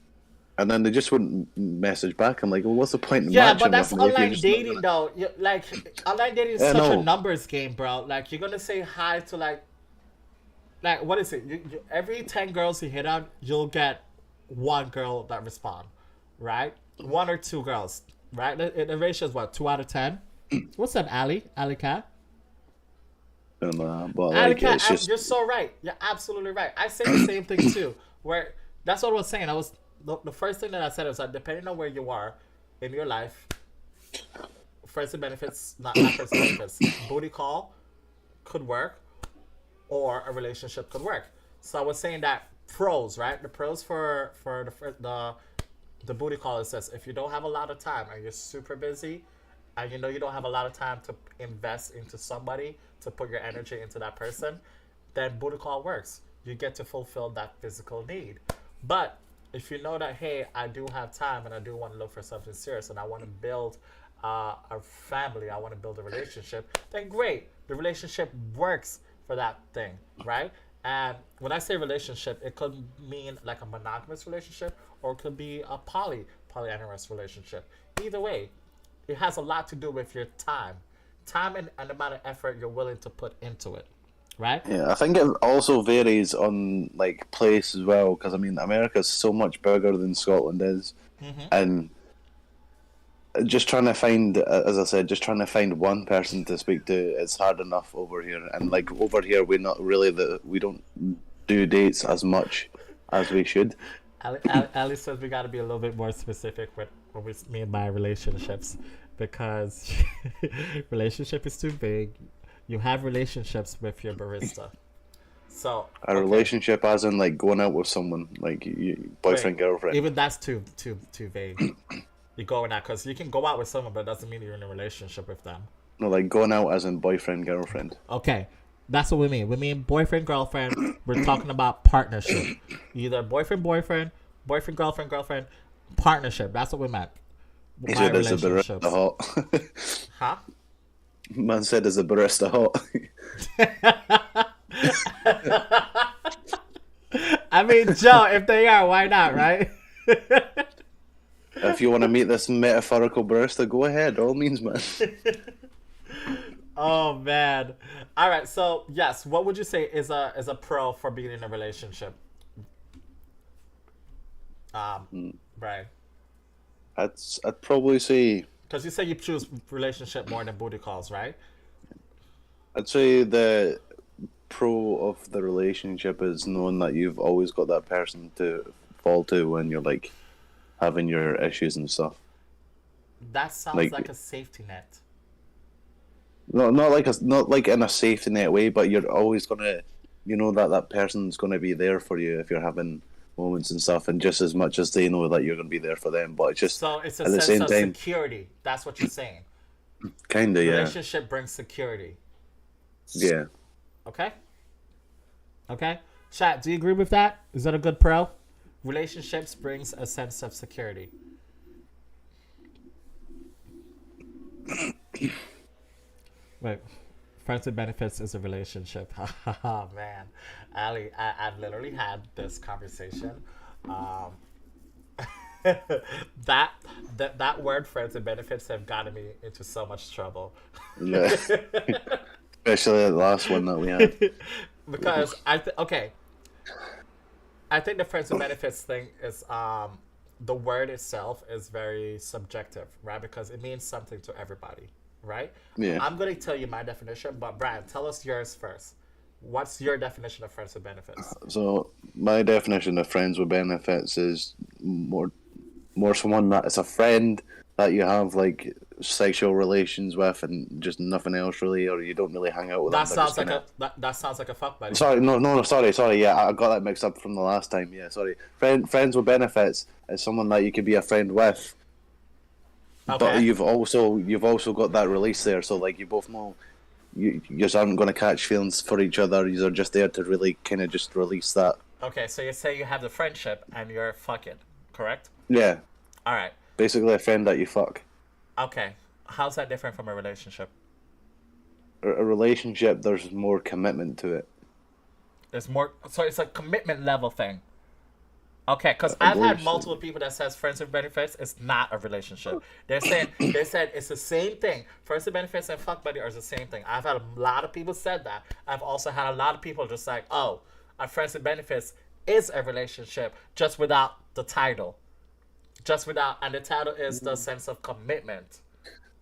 And then they just wouldn't message back. I'm like, well, what's the point in Yeah, matching but that's with me if you're online just not dating, gonna... though. Like, online dating is Yeah, such a no. numbers game, bro. Like, you're gonna say hi to like what is it? Every 10 girls you hit on, you'll get one girl that respond, right? One or two girls, right? The ratio is what, 2 out of 10? What's up, Ali Cat? But Ali like, Cat, it's just you're so right. You're absolutely right. I say the same thing too. Where that's what I was saying. The first thing that I said was that depending on where you are in your life, friends and benefits, not friends and benefits, booty call could work, or a relationship could work. So I was saying that pros, right? The pros for the booty call is this: if you don't have a lot of time and you're super busy, and you know you don't have a lot of time to invest into somebody to put your energy into that person, then booty call works. You get to fulfill that physical need. But if you know that, hey, I do have time and I do want to look for something serious and I want to build a family, I want to build a relationship, then great. The relationship works for that thing, right? And when I say relationship, it could mean like a monogamous relationship or it could be a polyamorous relationship. Either way, it has a lot to do with your time and the amount of effort you're willing to put into it, right? Yeah, I think it also varies on like place as well, because I mean America's so much bigger than Scotland is, and just trying to find, as I said, just trying to find one person to speak to is hard enough over here. And like over here, we don't do dates as much as we should. Ali says we got to be a little bit more specific with what we mean by relationships, because relationship is too big. You have relationships with your barista. So A relationship, as in like going out with someone, like boyfriend, girlfriend. Even that's too vague. You going out because you can go out with someone, but it doesn't mean you're in a relationship with them. No, like going out as in boyfriend, girlfriend. Okay, that's what we mean. We mean boyfriend, girlfriend. We're talking about partnership. Either boyfriend, girlfriend, partnership. That's what we meant. He said, "Is the barista hot?" Huh? Man said, "Is the barista hot?" I mean, Joe, if they are, why not, right? If you want to meet this metaphorical barista, go ahead. All means, man. Oh man! All right, so yes, what would you say is a pro for being in a relationship? Brian, I'd probably say, because you say you choose relationship more than booty calls, right? I'd say the pro of the relationship is knowing that you've always got that person to fall to when you're like having your issues and stuff. That sounds like a safety net. No, not like in a safety net way, but you're always gonna, that person's gonna be there for you if you're having moments and stuff, and just as much as they know that you're gonna be there for them. But it's just So it's a at the sense same of time, security. That's what you're saying. kinda, yeah, Relationship brings security. yeah. Okay. Okay. Chat, do you agree with that? Is that a good pro? Relationships brings a sense of security. Wait, friends with benefits is a relationship. Man, Ali, I've literally had this conversation. That word friends with benefits have gotten me into so much trouble. Yeah. Especially the last one that we had. Because I think the friends with benefits thing is the word itself is very subjective, right? Because it means something to everybody, right? Yeah. I'm going to tell you my definition, but Brian, tell us yours first. What's your definition of friends with benefits? So my definition of friends with benefits is more someone that is a friend that you have like sexual relations with and just nothing else really, or you don't really hang out with That them. sounds like a fuck buddy. Sorry, no, sorry. Yeah, I got that mixed up from the last time. Yeah, sorry. Friends with benefits is someone that you could be a friend with, but you've also got that release there. So like you both know you just aren't going to catch feelings for each other. You're just there to really kind of just release that. Okay, so you say you have the friendship and you're fucking, correct? Yeah. All right. Basically, a friend that you fuck. Okay. How's that different from a relationship? A relationship, there's more commitment to it. There's more, so it's a commitment level thing. Okay, because I've had multiple people that says friends with benefits is not a relationship. They said it's the same thing. Friends with benefits and fuck buddy are the same thing. I've had a lot of people said that. I've also had a lot of people just like, oh, a friends with benefits is a relationship just without the title. And the title is the sense of commitment.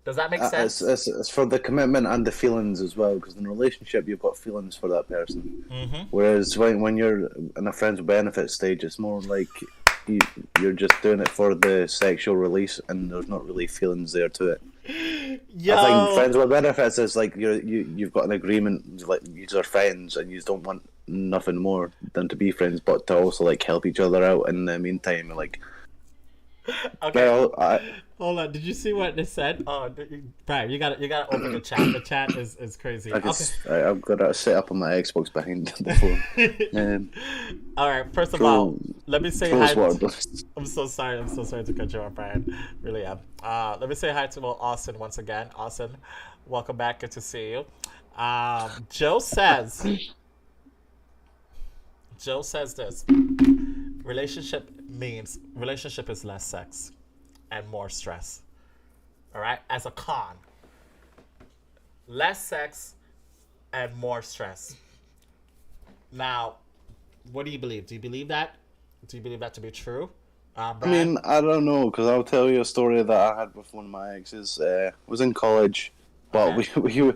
Does that make sense? It's for the commitment and the feelings as well, because in a relationship you've got feelings for that person. Mm-hmm. Whereas when you're in a friends with benefits stage, it's more like you're just doing it for the sexual release, and there's not really feelings there to it. Yo. I think friends with benefits is like you've got an agreement, like you are friends, and you don't want nothing more than to be friends, but to also like help each other out in the meantime. Like, Okay. well, Hold on. Did you see what they said? Oh, Brian, you gotta open the chat. The chat is crazy. I could, Okay. I've got to set up on my Xbox behind the phone. All right. First of Troll- all, let me say hi. Trolls I'm so sorry. I'm so sorry to cut you off, Brian. Really am. Let me say hi to Austin once again. Austin, welcome back. Good to see you. Joe says. Joe says this. Relationship is less sex and more stress. All right, as a con, less sex and more stress. Now, what do you believe? Do you believe that? Do you believe that to be true? I Brian? mean, I don't know, because I'll tell you a story that I had with one of my exes. Was in college, but Okay. we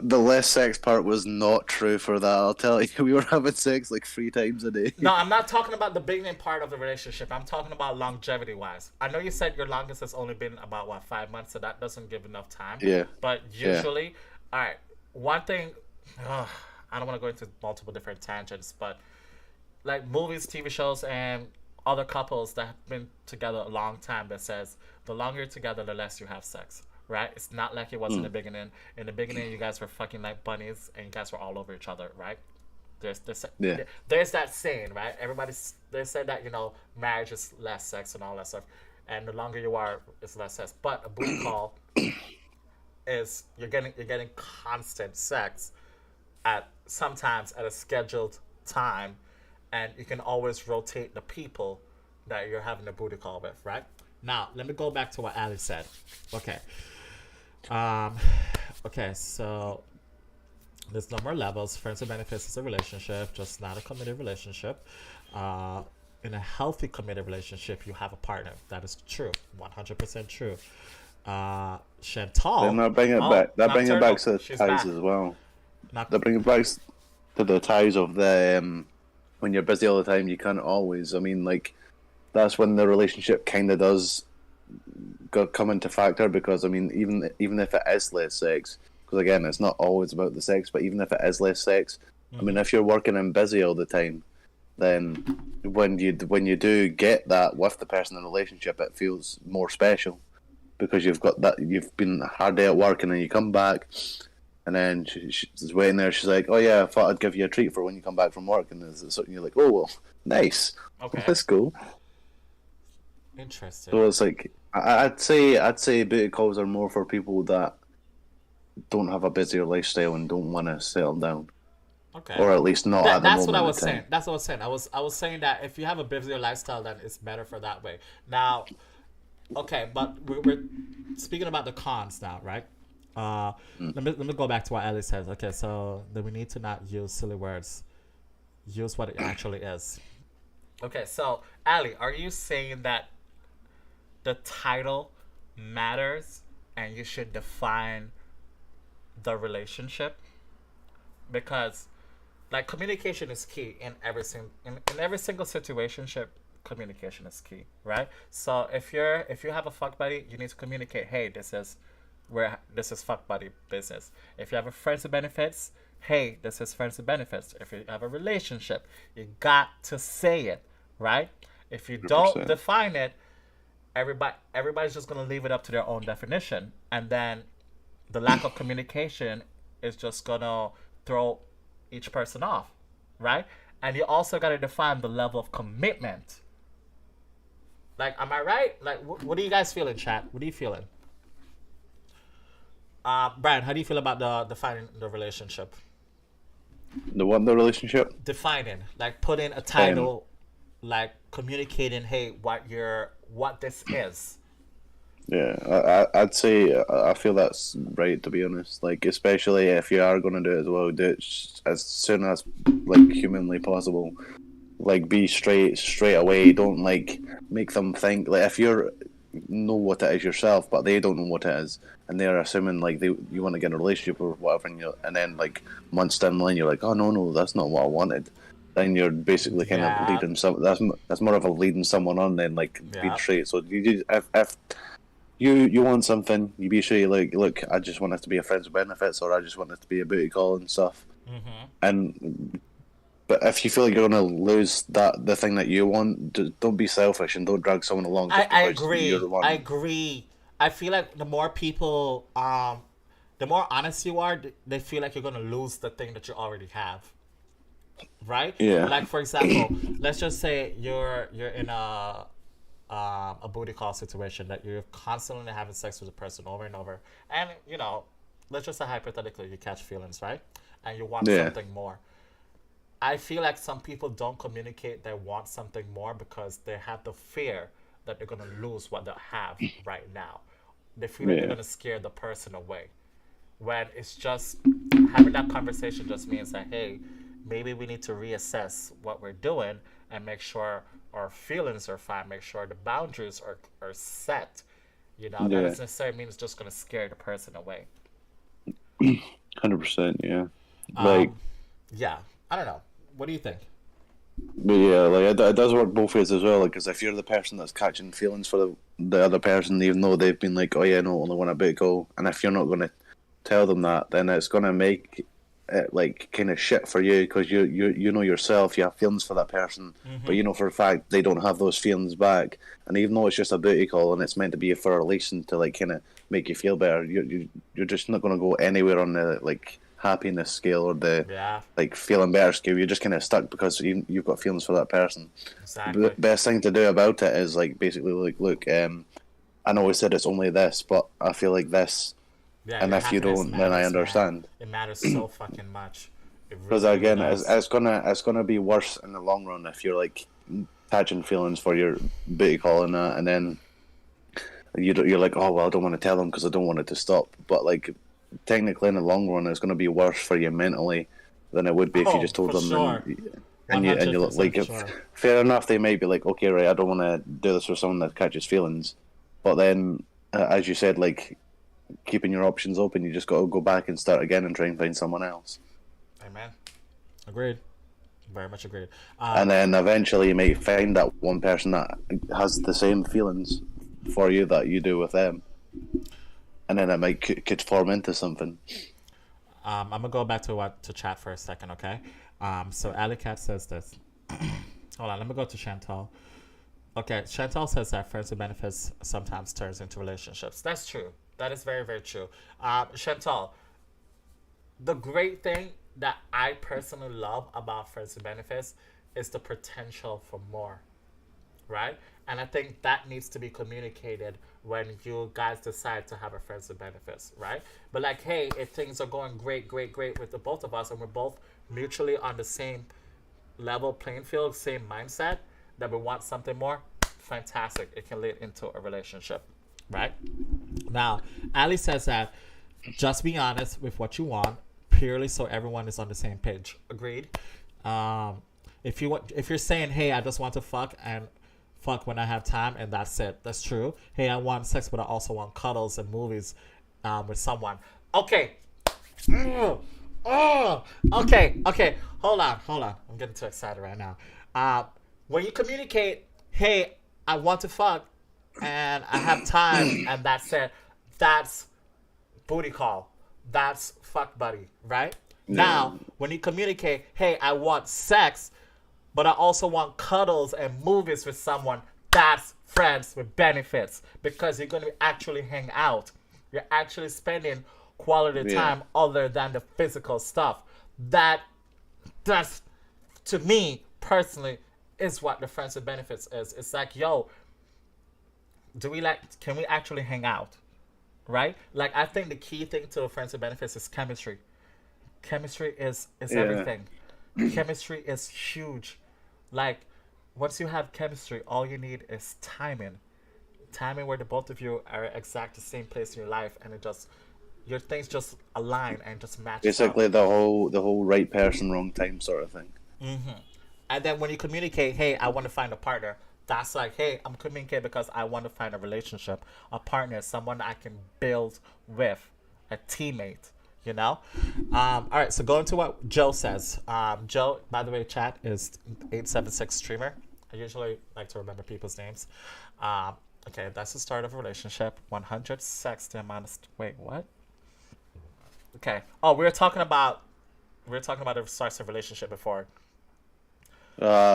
the less sex part was not true for that. I'll tell you, we were having sex like 3 times a day. No, I'm not talking about the beginning part of the relationship. I'm talking about longevity wise. I know you said your longest has only been about 5 months, so that doesn't give enough time. Yeah, But yeah. usually, all right. One thing, I don't want to go into multiple different tangents, but like movies, TV shows, and other couples that have been together a long time that says the longer you're together, the less you have sex. Right? It's not like it was in the beginning. In the beginning, you guys were fucking like bunnies, and you guys were all over each other, right? Yeah. There's that saying, right? They said that marriage is less sex and all that stuff, and the longer you are, it's less sex. But a booty call is you're getting constant sex at sometimes at a scheduled time, and you can always rotate the people that you're having a booty call with, right? Now, let me go back to what Ali said. Okay. Um, okay, so there's no more levels. Friends with benefits is a relationship, just not a committed relationship. In a healthy committed relationship, you have a partner. That is true, 100% true. Chantal. Then that bring it back. That bring it Nocturnal, back to the she's ties back. as well. Not, That bring it back to the ties of the when you're busy all the time, you can't always. I mean, like that's when the relationship kind of does come into factor because I mean, even if it is less sex, because again, it's not always about the sex, but even if it is less sex, I mean, if you're working and busy all the time, then when you do get that with the person in the relationship, it feels more special because you've got that you've been a hard day at work and then you come back and then she's waiting there. She's like, "Oh yeah, I thought I'd give you a treat for when you come back from work," and there's something you're like, "Oh well, nice, okay. that's cool." Interesting. So it's like I'd say booty calls are more for people that don't have a busier lifestyle and don't want to settle down, Okay. or at least not at the That's what I moment was in time. saying. That's what I was saying. I was saying that if you have a busier lifestyle, then it's better for that way. Now, okay, but we're speaking about the cons now, right? Let me go back to what Ellie says. Okay, so then we need to not use silly words. Use what it actually is. Okay, so Ali, are you saying that the title matters and you should define the relationship? Because like communication is key in every single situationship. Communication is key, right? So if you have a fuck buddy, you need to communicate, hey, this is fuck buddy business. If you have a friends with benefits, hey, this is friends with benefits. If you have a relationship, you got to say it, right? If you don't 100%. define it, everybody's just gonna leave it up to their own definition, and then the lack of communication is just gonna throw each person off, right? And you also got to define the level of commitment. Like, am I right? Like, what do you guys feel in chat? What are you feeling? Brian, how do you feel about the defining the relationship? The relationship. Defining, like putting a title, like communicating, hey, what this is. Yeah, I'd say I feel that's right, to be honest. Like, especially if you are going to do it as well, do it as soon as like humanly possible. Like, be straight away. Don't like make them think like if you know what it is yourself, but they don't know what it is, and they're assuming like you want to get in a relationship or whatever, and then like months down the line you're like, oh no, that's not what I wanted. Then you're basically kind of leading some. That's more of a leading someone on than like being Yeah. straight. So if you want something, you be sure you look. I just want it to be a friends with benefits, or I just want it to be a booty call and stuff. And but if you feel like you're gonna lose the thing that you want, don't be selfish and don't drag someone along just I because you're agree. the I one. agree. I feel like the more people, the more honest you are, they feel like you're gonna lose the thing that you already have, right? Yeah, Like for example, let's just say you're in a booty call situation that you're constantly having sex with a person over and over, and let's just say hypothetically you catch feelings, right? And you want yeah, something more. I feel like some people don't communicate they want something more because they have the fear that they're gonna lose what they have right now. They feel like they're yeah, gonna scare the person away. When it's just having that conversation just means that hey, maybe we need to reassess what we're doing and make sure our feelings are fine, make sure the boundaries are set. That yeah. doesn't necessarily mean it's just gonna scare the person away. 100%. Yeah, like Um, yeah, I don't know. What do you think? but yeah, like it does work both ways as well. Like, because if you're the person that's catching feelings for the other person, even though they've been like, oh yeah, no, only want a bit go, and if you're not going to tell them that, then it's going to make it like kind of shit for you because you know yourself, you have feelings for that person, but you know for a fact they don't have those feelings back, and even though it's just a booty call and it's meant to be for a relation to like kind of make you feel better, you're just not going to go anywhere on the like happiness scale or the Yeah, like feeling better scale. You're just kind of stuck because you've got feelings for that person. The exactly. best thing to do about it is like basically like look, I know we said it's only this, but I feel like this, Yeah, and your if you happiness don't, then I matters, man. understand. It matters so fucking much. It Because really, really again, does. it's gonna be worse in the long run if you're like catching feelings for your booty call and that, and then you're like, oh well, I don't want to tell them because I don't want it to stop. But like technically, in the long run, it's gonna be worse for you mentally than it would be if you Oh, just told for them sure. and you look 100% like for if sure. fair enough, they might be like, okay, right, I don't want to do this for someone that catches feelings, but then as you said, like keeping your options open, you just got to go back and start again and try and find someone else. Amen. Agreed. Very much agreed. And then eventually you might find that one person that has the same feelings for you that you do with them, and then it might could form into something. I'm gonna go back to chat for a second, okay? So Alley Cat says this. Hold on, let me go to Chantal. Okay, Chantal says that friends with benefits sometimes turns into relationships. That's true. That is very, very true. Chantal, the great thing that I personally love about friends with benefits is the potential for more, right? And I think that needs to be communicated when you guys decide to have a friends with benefits, right? But like, hey, if things are going great, great, great with the both of us, and we're both mutually on the same level playing field, same mindset, that we want something more, fantastic. It can lead into a relationship, right? Now, Ali says that just be honest with what you want, purely so everyone is on the same page. Agreed. Um, if you're saying, hey, I just want to fuck and fuck when I have time, and that's it. That's true. Hey, I want sex, but I also want cuddles and movies with someone. Okay. Mm. Oh, okay, okay. Hold on. I'm getting too excited right now. Uh, when you communicate, hey, I want to fuck, and I have time, and that's it. That's booty call. That's fuck buddy, right? Yeah, Now, when you communicate, hey, I want sex, but I also want cuddles and movies with someone, that's friends with benefits because you're going to actually hang out. You're actually spending quality yeah, time other than the physical stuff. That that's to me personally is what the friends with benefits is. It's like, yo, can we actually hang out? Right? Like I think the key thing to friends with benefits is chemistry. Chemistry is yeah. everything. Chemistry is huge. Like once you have chemistry, all you need is timing. Timing where the both of you are exact the same place in your life, and it just your things just align and just matches up. Basically, the whole right person, wrong time sort of thing. And then when you communicate, hey, I want to find a partner, that's like, hey, I'm communicating because I want to find a relationship, a partner, someone I can build with, a teammate, you know? All right, so going to what Joe says. Joe, by the way, chat is 876 streamer. I usually like to remember people's names. Okay, that's the start of a relationship. 100 sex, the amount of. Wait, what? Okay. Oh, we were talking about the starts of relationship before.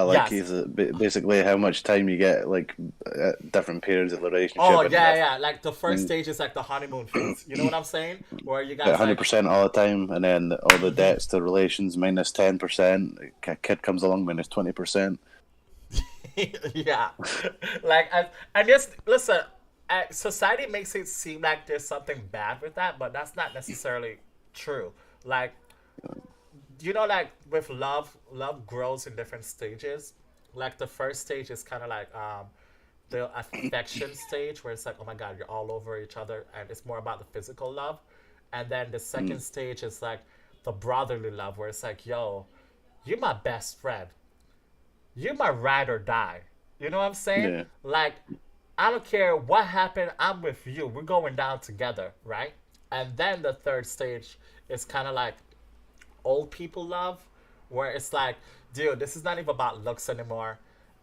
Like Yes. he's basically how much time you get like at different periods of the Oh relationship, and yeah, if yeah. Like the first mm, stage is like the honeymoon phase. You know what I'm saying? Where you guys like, 100% all the time, and then all the debts to relations minus 10%. A kid comes along minus 20%. yeah, like and just listen. Society makes it seem like there's something bad with that, but that's not necessarily true. Like like with love, love grows in different stages. Like the first stage is kind of like the affection stage where it's like, oh my god, you're all over each other, and it's more about the physical love. And then the second Mm, stage is like the brotherly love, where it's like, yo, you're my best friend, you're my ride or die. You know what I'm saying? yeah, Like, I don't care what happened, I'm with you. We're going down together, right? And then the third stage is kind of like old people love, where it's like, dude, this is not even about looks anymore,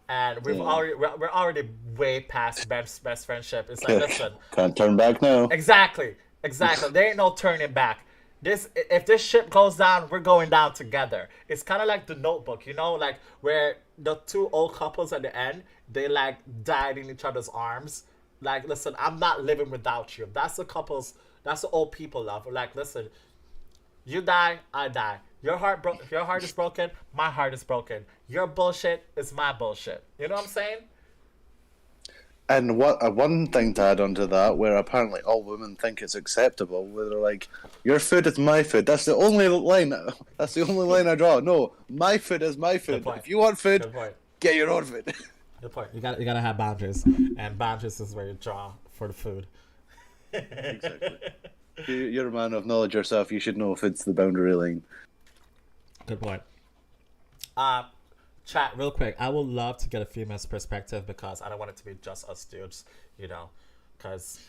and yeah. we're already way past best friendship. It's like, listen, Can't turn back now. exactly, exactly. There ain't no turning back. This if this ship goes down, we're going down together. It's kind of like the Notebook, like where the two old couples at the end, they like died in each other's arms. Like, listen, I'm not living without you. That's the couples. That's the old people love. Like, listen, you die, I die. Your heart is broken. My heart is broken. Your bullshit is my bullshit. You know what I'm saying? And what one thing to add on to that, where apparently all women think it's acceptable, where they're like, "Your food is my food." That's the only line. That's the only line I draw. No, my food is my Good food. point. If you want food, Good point. get your own food. Good point. You gotta have boundaries, and boundaries is where you draw for the food. Exactly. You're a man of knowledge yourself. You should know if it's the boundary line. Good point. Uh, Chat real quick. I would love to get a female's perspective because I don't want it to be just us dudes. Because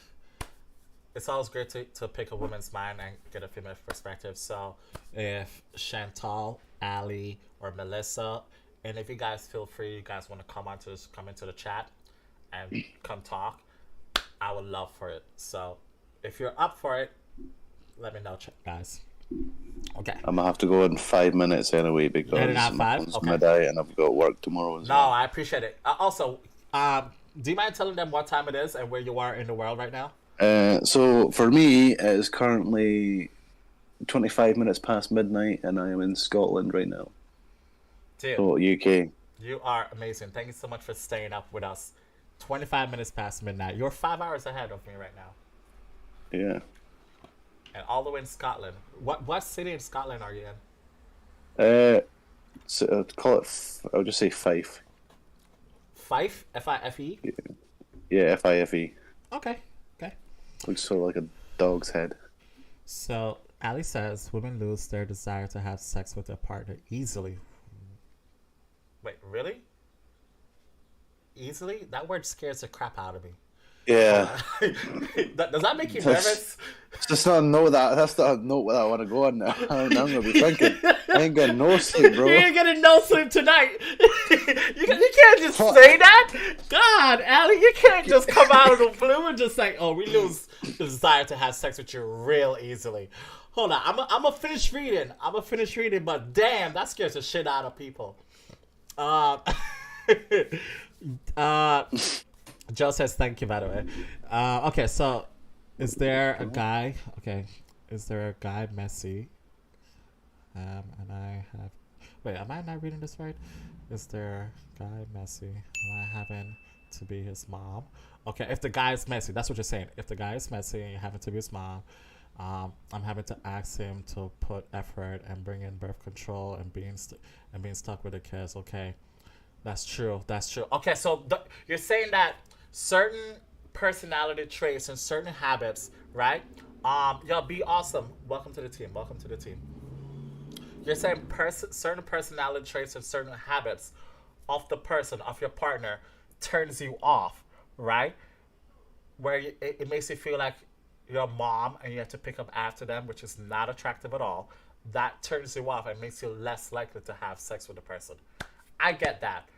it's always great to pick a woman's mind and get a female perspective. So if Chantal, Ali, or Melissa, and if you guys feel free, you guys want to come into the chat and come talk, I would love for it. So if you're up for it, let me know, guys. Okay. I'm gonna have to go in 5 minutes anyway Heading because out five? it's Okay. midday and I've got work tomorrow as No, well. I appreciate it. Also, do you mind telling them what time it is and where you are in the world right now? So for me, it is currently 25 minutes past midnight, and I am in Scotland right now. Dude, So UK. you are amazing. Thank you so much for staying up with us. 25 minutes past midnight. You're 5 hours ahead of me right now. Yeah. And all the way in Scotland. What city in Scotland are you in? So I'd call it. I'll just say Fife. Fife? Fife? Yeah, Fife. Okay. Okay. Looks sort of like a dog's head. So, Ali says women lose their desire to have sex with their partner easily. Wait, really? Easily? That word scares the crap out of me. Yeah. Does that make you nervous? It's just not a note that. That's not a note that I want to go on now. I'm gonna be thinking. I ain't getting no sleep, bro. You ain't getting no sleep tonight. You can't just say that. God, Allie, you can't just come out of the blue and just say, "Oh, we lose the desire to have sex with you real easily." Hold on, I'm gonna finish reading. But damn, that scares the shit out of people. Uh, uh, Joe says thank you, by the way. Okay, so is there a guy? Okay, is there a guy messy? And I have. Wait, am I not reading this right? Is there a guy messy? Am I having to be his mom? Okay, if the guy is messy, that's what you're saying. If the guy is messy and you're having to be his mom, I'm having to ask him to put effort and bring in birth control and being stuck with the kids. Okay, that's true. That's true. Okay, so you're saying that certain personality traits and certain habits, right? Yo, be awesome. Welcome to the team. Welcome to the team. You're saying certain personality traits and certain habits of the person, of your partner, turns you off, right? Where it makes you feel like you're a mom and you have to pick up after them, which is not attractive at all. That turns you off and makes you less likely to have sex with the person. I get that.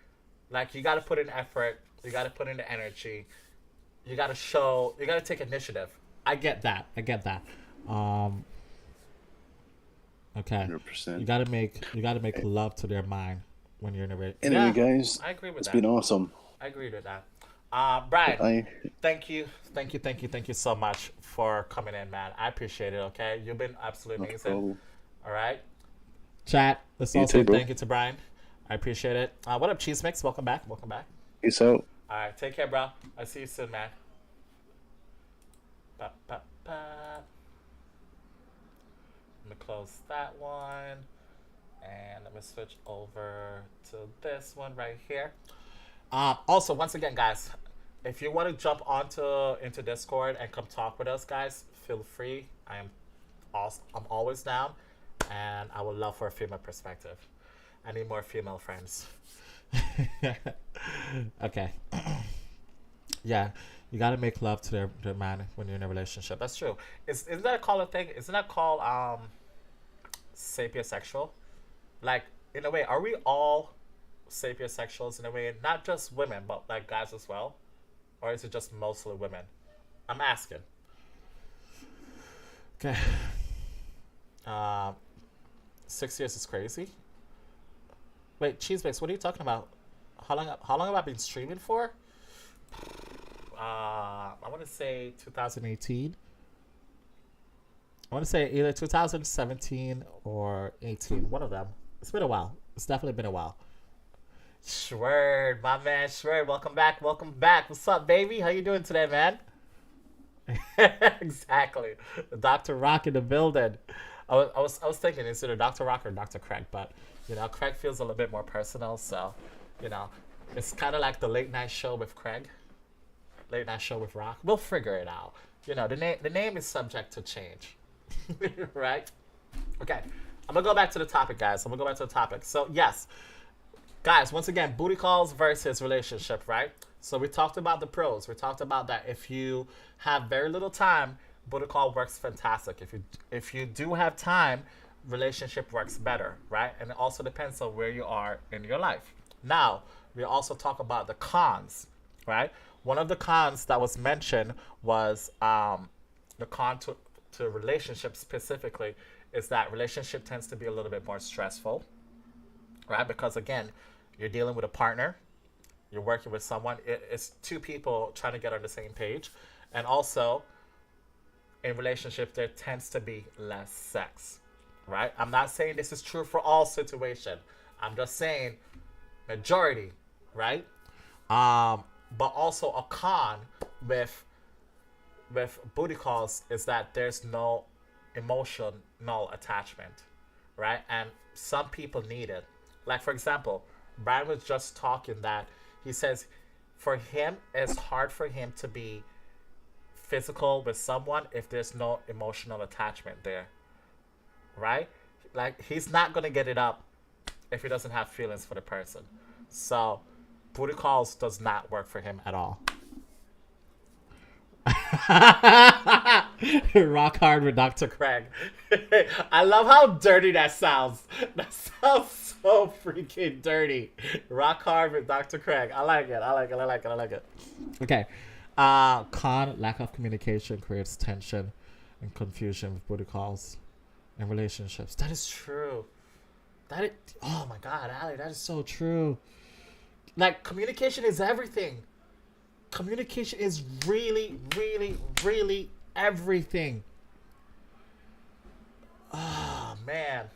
Like, you got to put in effort. You got to put in the energy. you gotta show, you gotta take initiative. I get that. I get that. Okay. 100%. You gotta make love to their mind when you're in a relationship. Anyway, Yeah, guys, I agree with it's that. been awesome. I agree with that. Brian, Aye. thank you so much for coming in, man. I appreciate it. Okay, you've been absolutely No amazing. problem. All right, chat. Let's You also too, say bro. thank you to Brian. I appreciate it. What up, Cheese Mix? Welcome back. Welcome back. Peace out. All right, take care, bro. I'll see you soon, man. Ba, ba, ba. Let me close that one. And let me switch over to this one right here. Also, once again, guys, if you want to jump into Discord and come talk with us, guys, feel free. I'm always down, and I would love for a female perspective. I need more female friends. Okay. Yeah, you gotta make love to their man when you're in a relationship. That's true. Isn't that called a thing? Isn't that called sapiosexual? Like, in a way, are we all sapiosexuals in a way? Not just women, but like guys as well? Or is it just mostly women? I'm asking. Okay. 6 years is crazy. Wait, Cheesebakes, what are you talking about? How long have I been streaming for? I want to say 2018. I want to say either 2017 or 18. One of them. It's been a while. It's definitely been a while. Schwerd, my man, Schwerd, welcome back. Welcome back. What's up, baby? How you doing today, man? Exactly. Dr. Rock in the building. I was thinking, is it a Dr. Rock or Dr. Creg? But, Creg feels a little bit more personal. So, it's kind of like the late night show with Creg. Late night show with Rock. We'll figure it out. The name is subject to change. Right? Okay. I'm going to go back to the topic, guys. So, yes. Guys, once again, booty calls versus relationship, right? So we talked about the pros. We talked about that if you have very little time, booty call works fantastic. If you do have time, relationship works better, right? And it also depends on where you are in your life. Now, we also talk about the cons, right? One of the cons that was mentioned was the con to relationship specifically is that relationship tends to be a little bit more stressful, right? Because again, you're dealing with a partner, you're working with someone. It's two people trying to get on the same page. And also, in relationship, there tends to be less sex, right? I'm not saying this is true for all situations. I'm just saying majority, right? But also a con with booty calls is that there's no emotional attachment, right? And some people need it. Like, for example, Brian was just talking that he says for him, it's hard for him to be physical with someone if there's no emotional attachment there, right? Like, he's not going to get it up if he doesn't have feelings for the person. So, booty calls does not work for him at all. Rock hard with Dr. Creg. I love how dirty that sounds. That sounds so freaking dirty. Rock hard with Dr. Creg. I like it. Okay. Con, lack of communication creates tension and confusion with booty calls and relationships. That is true. Oh my God, Ali, that is so true. Like, communication is everything. Communication is really, really, really everything. Oh, man.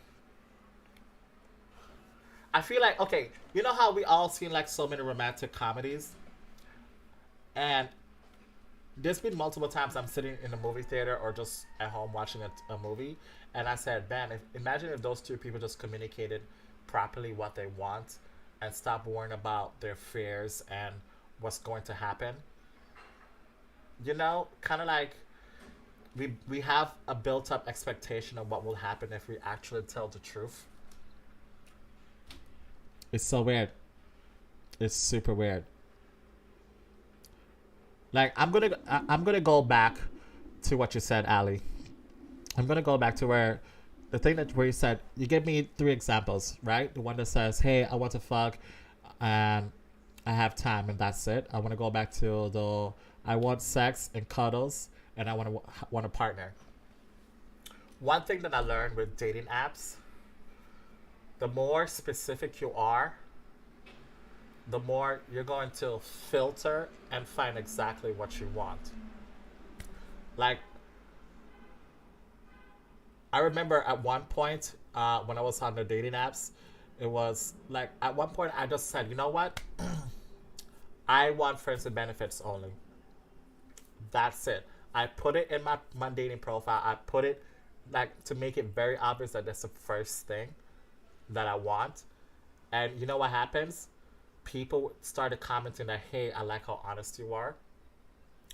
I feel like, okay, you know how we all seen like so many romantic comedies? And there's been multiple times I'm sitting in a movie theater or just at home watching a movie, and I said, man, imagine if those two people just communicated properly what they want and stop worrying about their fears and what's going to happen. Kind of like we have a built-up expectation of what will happen if we actually tell the truth. It's so weird. It's super weird. Like, I'm gonna go back to what you said, Ali. I'm gonna go back to where you said, you gave me 3 examples, right? The one that says, hey, I want to fuck and I have time and that's it. I want to go back to the I want sex and cuddles, and I want a partner. One thing that I learned with dating apps, the more specific you are, the more you're going to filter and find exactly what you want. Like, I remember at one point when I was on the dating apps, it was like at one point I just said, you know what? I want friends with benefits only. That's it. I put it in my dating profile. I put it like to make it very obvious that that's the first thing that I want. And you know what happens? People started commenting that, hey, I like how honest you are.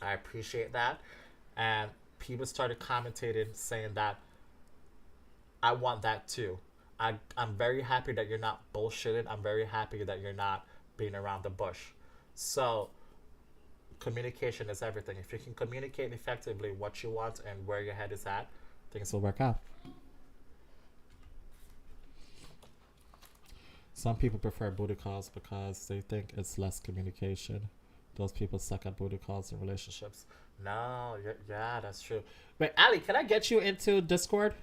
I appreciate that. And people started commentating saying that I want that too. I'm very happy that you're not bullshitting. I'm very happy that you're not being around the bush. So communication is everything. If you can communicate effectively what you want and where your head is at, things will work out. Some people prefer booty calls because they think it's less communication. Those people suck at booty calls in relationships. No, yeah, that's true. Wait, Ali, can I get you into Discord?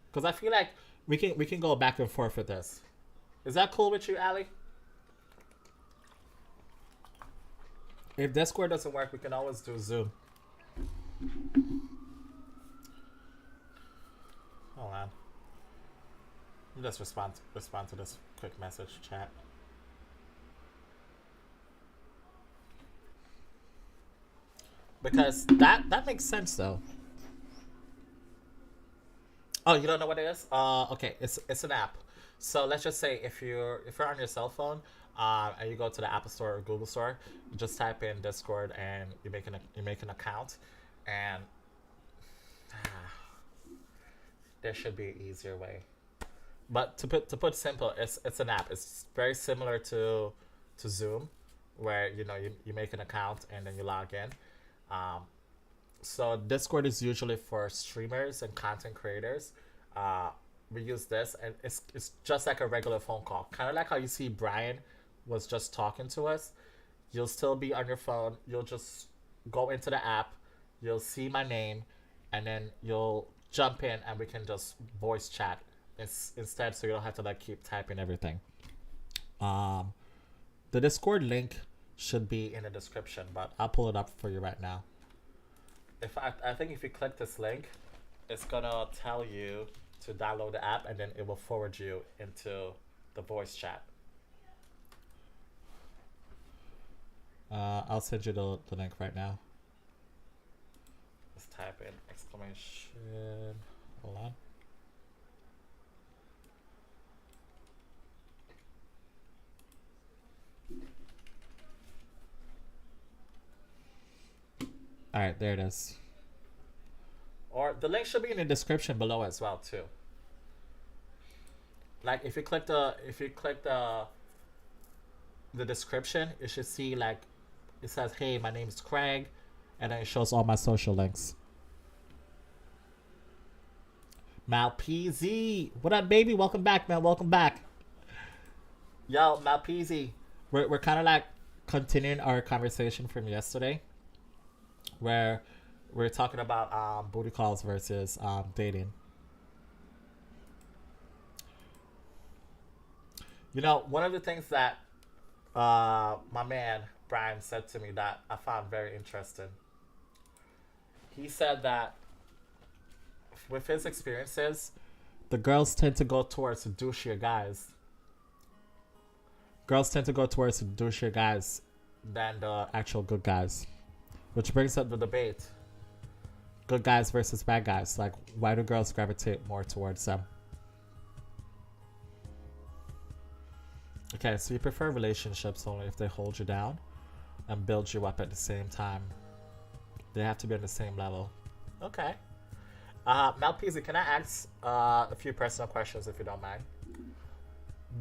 Because I feel like we can go back and forth with this. Is that cool with you, Ali? If Discord doesn't work, we can always do Zoom. Hold on. Let me just respond to this quick message chat. Because that makes sense though. Oh, you don't know what it is? Okay, it's an app. So let's just say if you're on your cell phone, and you go to the Apple Store or Google Store, you just type in Discord and you make an account, and there should be an easier way. But to put simple, it's an app. It's very similar to Zoom, where you make an account and then you log in. So Discord is usually for streamers and content creators. We use this, and it's just like a regular phone call, kind of like how you see Brian was just talking to us. You'll still be on your phone. You'll just go into the app. You'll see my name, and then you'll jump in, and we can just voice chat instead, so you don't have to like keep typing everything. The Discord link should be in the description, but I'll pull it up for you right now. I think if you click this link, it's gonna tell you to download the app, and then it will forward you into the voice chat. I'll send you the link right now. Let's type in exclamation. Hold on. All right, there it is. Or the link should be in the description below as well too. Like if you click the description, you should see like it says, "Hey, my name is Creg," and then it shows all my social links. Malpeasy, what up, baby? Welcome back, man. Welcome back. Yo, Malpeasy, we're kind of like continuing our conversation from yesterday, where we're talking about booty calls versus dating. You know, one of the things that my man Brian said to me that I found very interesting. He said that with his experiences, the girls tend to go towards the douchier guys. Girls tend to go towards the douchier guys than the actual good guys. Which brings up the debate. Good guys versus bad guys. Like, why do girls gravitate more towards them? Okay, so you prefer relationships only if they hold you down and build you up at the same time. They have to be on the same level. Okay. Malpeasy, can I ask a few personal questions if you don't mind?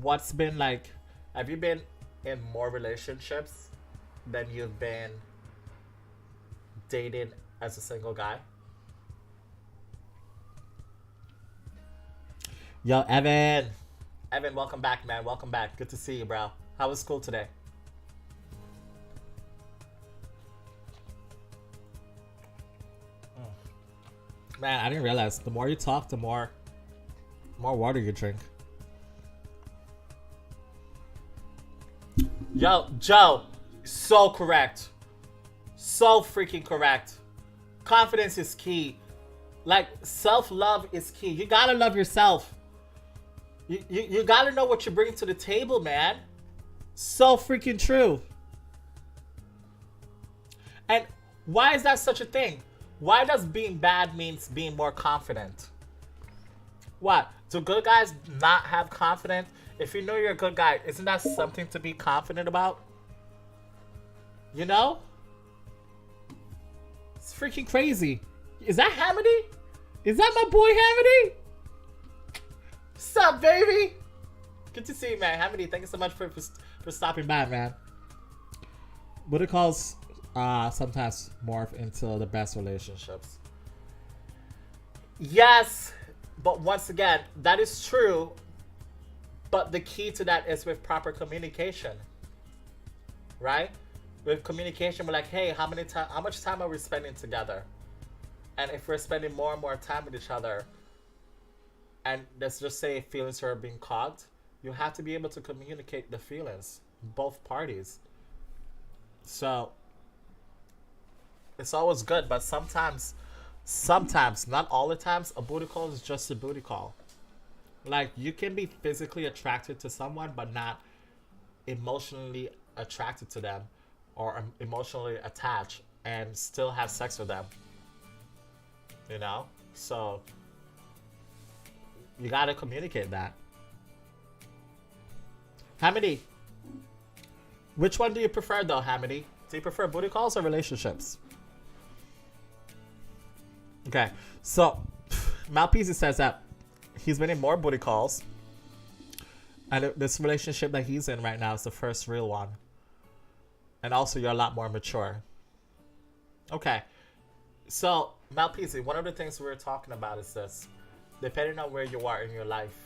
What's been like, have you been in more relationships than you've been dating as a single guy? Yo, Evan, welcome back, man. Welcome back. Good to see you, bro. How was school today? Man, I didn't realize the more you talk, the more water you drink. Yo, Joe, so correct. So freaking correct. Confidence is key. Like, self-love is key. You gotta love yourself. You gotta know what you bring to the table, man. So freaking true. And why is that such a thing? Why does being bad means being more confident? What? Do good guys not have confidence? If you know you're a good guy, isn't that something to be confident about? You know? It's freaking crazy. Is that Hamady? Is that my boy Hamady? What's up, baby? Good to see you, man. Hamady, thank you so much for stopping by, man. What it calls sometimes morph into the best relationships. Yes, but once again, that is true. But the key to that is with proper communication, right? With communication, we're like, hey, how much time are we spending together? And if we're spending more and more time with each other, and let's just say feelings are being caught, you have to be able to communicate the feelings, both parties. So it's always good, but sometimes, not all the times, a booty call is just a booty call. Like, you can be physically attracted to someone, but not emotionally attracted to them or emotionally attached and still have sex with them. You know? So, you gotta communicate that. Hamady, which one do you prefer though, Hamady? Do you prefer booty calls or relationships? Okay, so Malpezi says that he's been in more booty calls, and this relationship that he's in right now is the first real one. And also, you're a lot more mature. Okay, so Malpezi, one of the things we were talking about is this: depending on where you are in your life,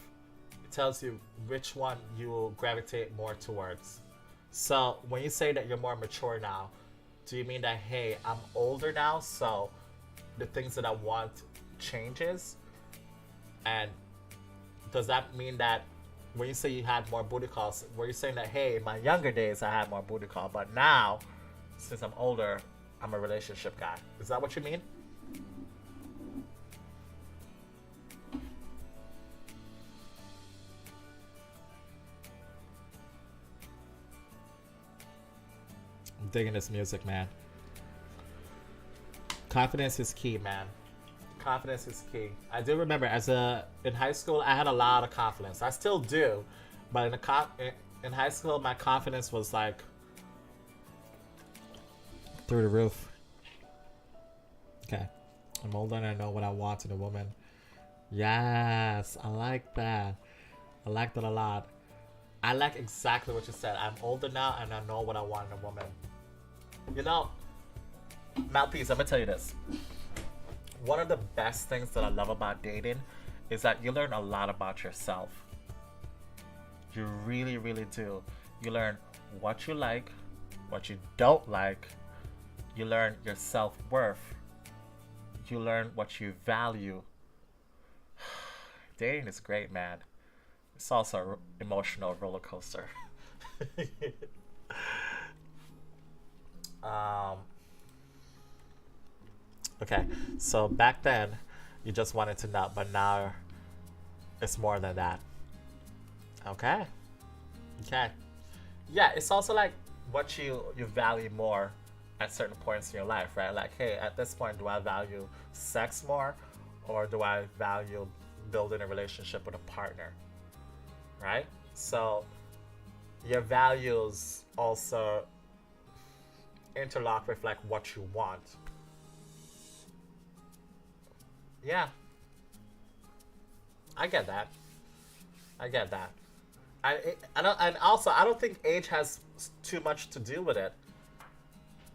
it tells you which one you will gravitate more towards. So when you say that you're more mature now, do you mean that, hey, I'm older now, so the things that I want changes? And does that mean that when you say you had more booty calls, were you saying that, hey, in my younger days I had more booty calls, but now, since I'm older, I'm a relationship guy? Is that what you mean? I'm digging this music, man. Confidence is key, man. Confidence is key. I do remember in high school, I had a lot of confidence. I still do, but in high school, my confidence was like through the roof. Okay, I'm older and I know what I want in a woman. Yes, I like that. I like that a lot. I like exactly what you said. I'm older now and I know what I want in a woman. You know, Malpezi, I'm gonna tell you this. One of the best things that I love about dating is that you learn a lot about yourself. You really, really do. You learn what you like, what you don't like. You learn your self-worth. You learn what you value. Dating is great, man. It's also an emotional roller coaster. Okay, so back then, you just wanted to know, but now it's more than that. Okay. Okay. Yeah, it's also like what you value more at certain points in your life, right? Like, hey, at this point, do I value sex more, or do I value building a relationship with a partner, right? So your values also interlock with like what you want. Yeah, I get that. I get that. I don't, and also I don't think age has too much to do with it.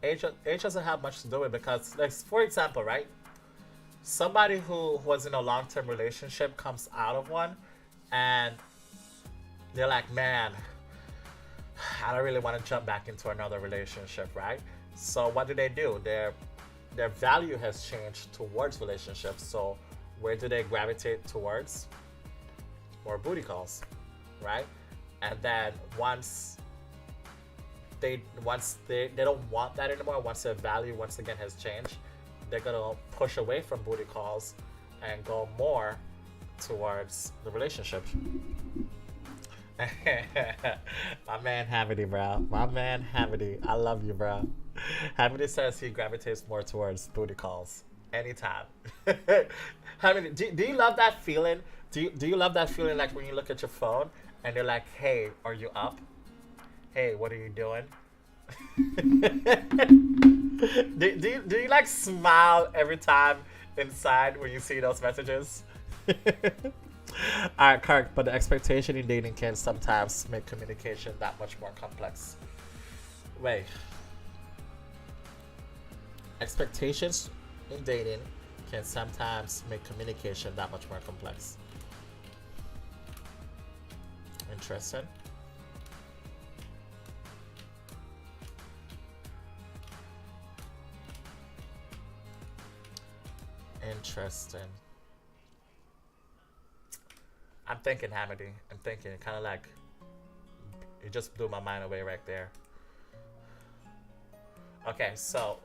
Age doesn't have much to do with it because, like, for example, right? Somebody who was in a long-term relationship comes out of one, and they're like, man, I don't really want to jump back into another relationship, right? So what do? They're their value has changed towards relationships. So where do they gravitate towards? More booty calls, right? And then once they don't want that anymore, once their value once again has changed, they're gonna push away from booty calls and go more towards the relationship. My man Hamidi, bro. My man Hamidi. I love you, bro. Hamidi says he gravitates more towards booty calls anytime. Hamidi, do you love that feeling? Do you love that feeling like when you look at your phone and they're like, hey, are you up? Hey, what are you doing? do you like smile every time inside when you see those messages? Alright, Kirk, but the expectation in dating can sometimes make communication that much more complex. Wait. Expectations in dating can sometimes make communication that much more complex. Interesting. Interesting. I'm thinking, Hamidi. I'm thinking, kind of like, you just blew my mind away right there. Okay, so,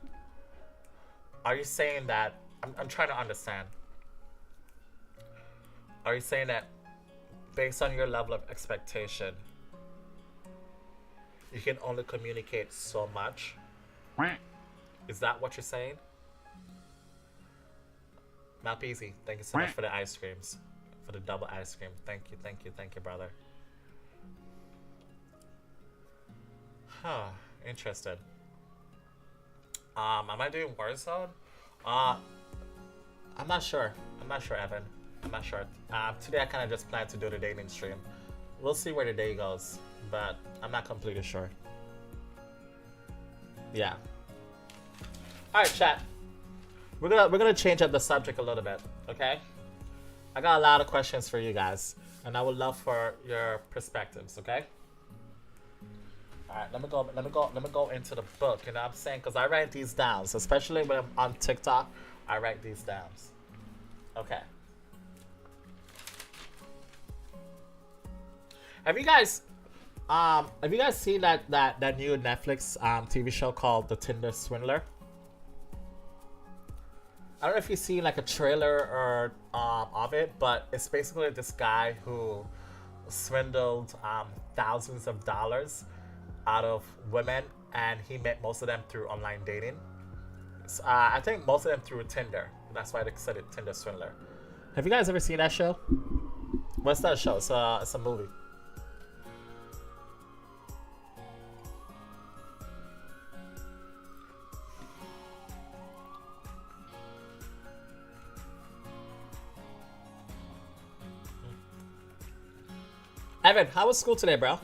are you saying that, I'm trying to understand. Are you saying that, based on your level of expectation, you can only communicate so much? Is that what you're saying? Malpeasy, thank you so much for the ice creams. For the double ice cream. Thank you, brother. Huh, interesting. Am I doing Warzone? I'm not sure. Evan. I'm not sure. Today I kind of just plan to do the dating stream. We'll see where the day goes, but I'm not completely sure. Yeah. All right, chat. We're gonna change up the subject a little bit, okay? I got a lot of questions for you guys, and I would love for your perspectives, okay? All right, let me go into the book. You know what I'm saying? Because I write these down, so especially when I'm on TikTok, I write these down. Okay. Have you guys seen that new Netflix TV show called The Tinder Swindler? I don't know if you've seen like a trailer or of it, but it's basically this guy who swindled thousands of dollars out of women, and he met most of them through online dating. I think most of them through Tinder. That's why they said it Tinder Swindler. Have you guys ever seen that show? What's that show? It's a movie. Evan, how was school today, bro?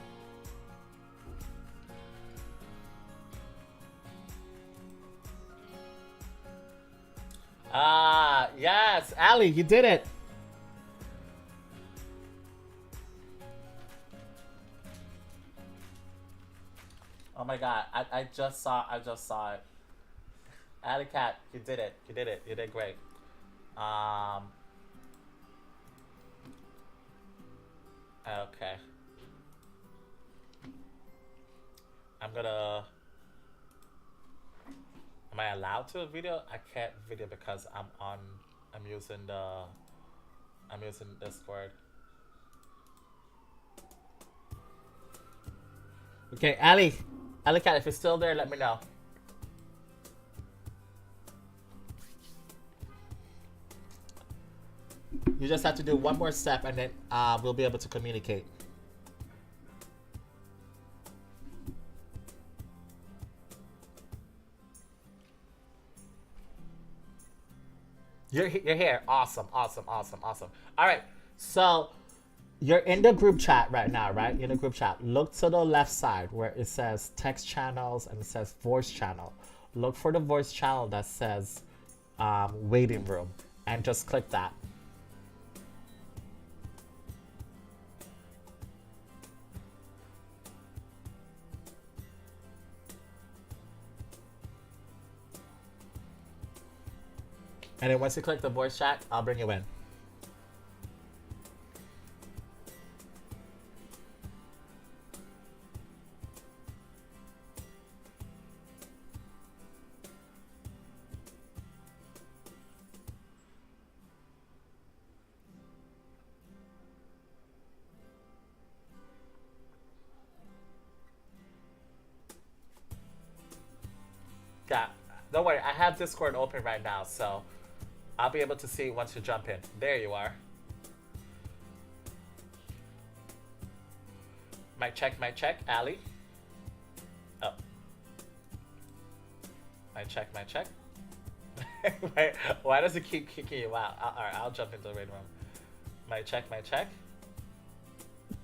Yes, Ali, you did it. Oh my god, I just saw it. Ali Cat, you did it. You did great. Okay. Am I allowed to video? I can't video because I'm using Discord. Okay, Ali Cat, if you're still there, let me know. You just have to do one more step and then we'll be able to communicate. You're here. Awesome. All right. So you're in the group chat right now, right? In the group chat. Look to the left side where it says text channels and it says voice channel. Look for the voice channel that says waiting room and just click that. And then once you click the voice chat, I'll bring you in. Yeah, don't worry. I have Discord open right now, so I'll be able to see once you jump in. There you are. Mic check, Ali. Oh. Mic check. Wait, why does it keep kicking you out? Alright, I'll jump into the raid room. Mic check.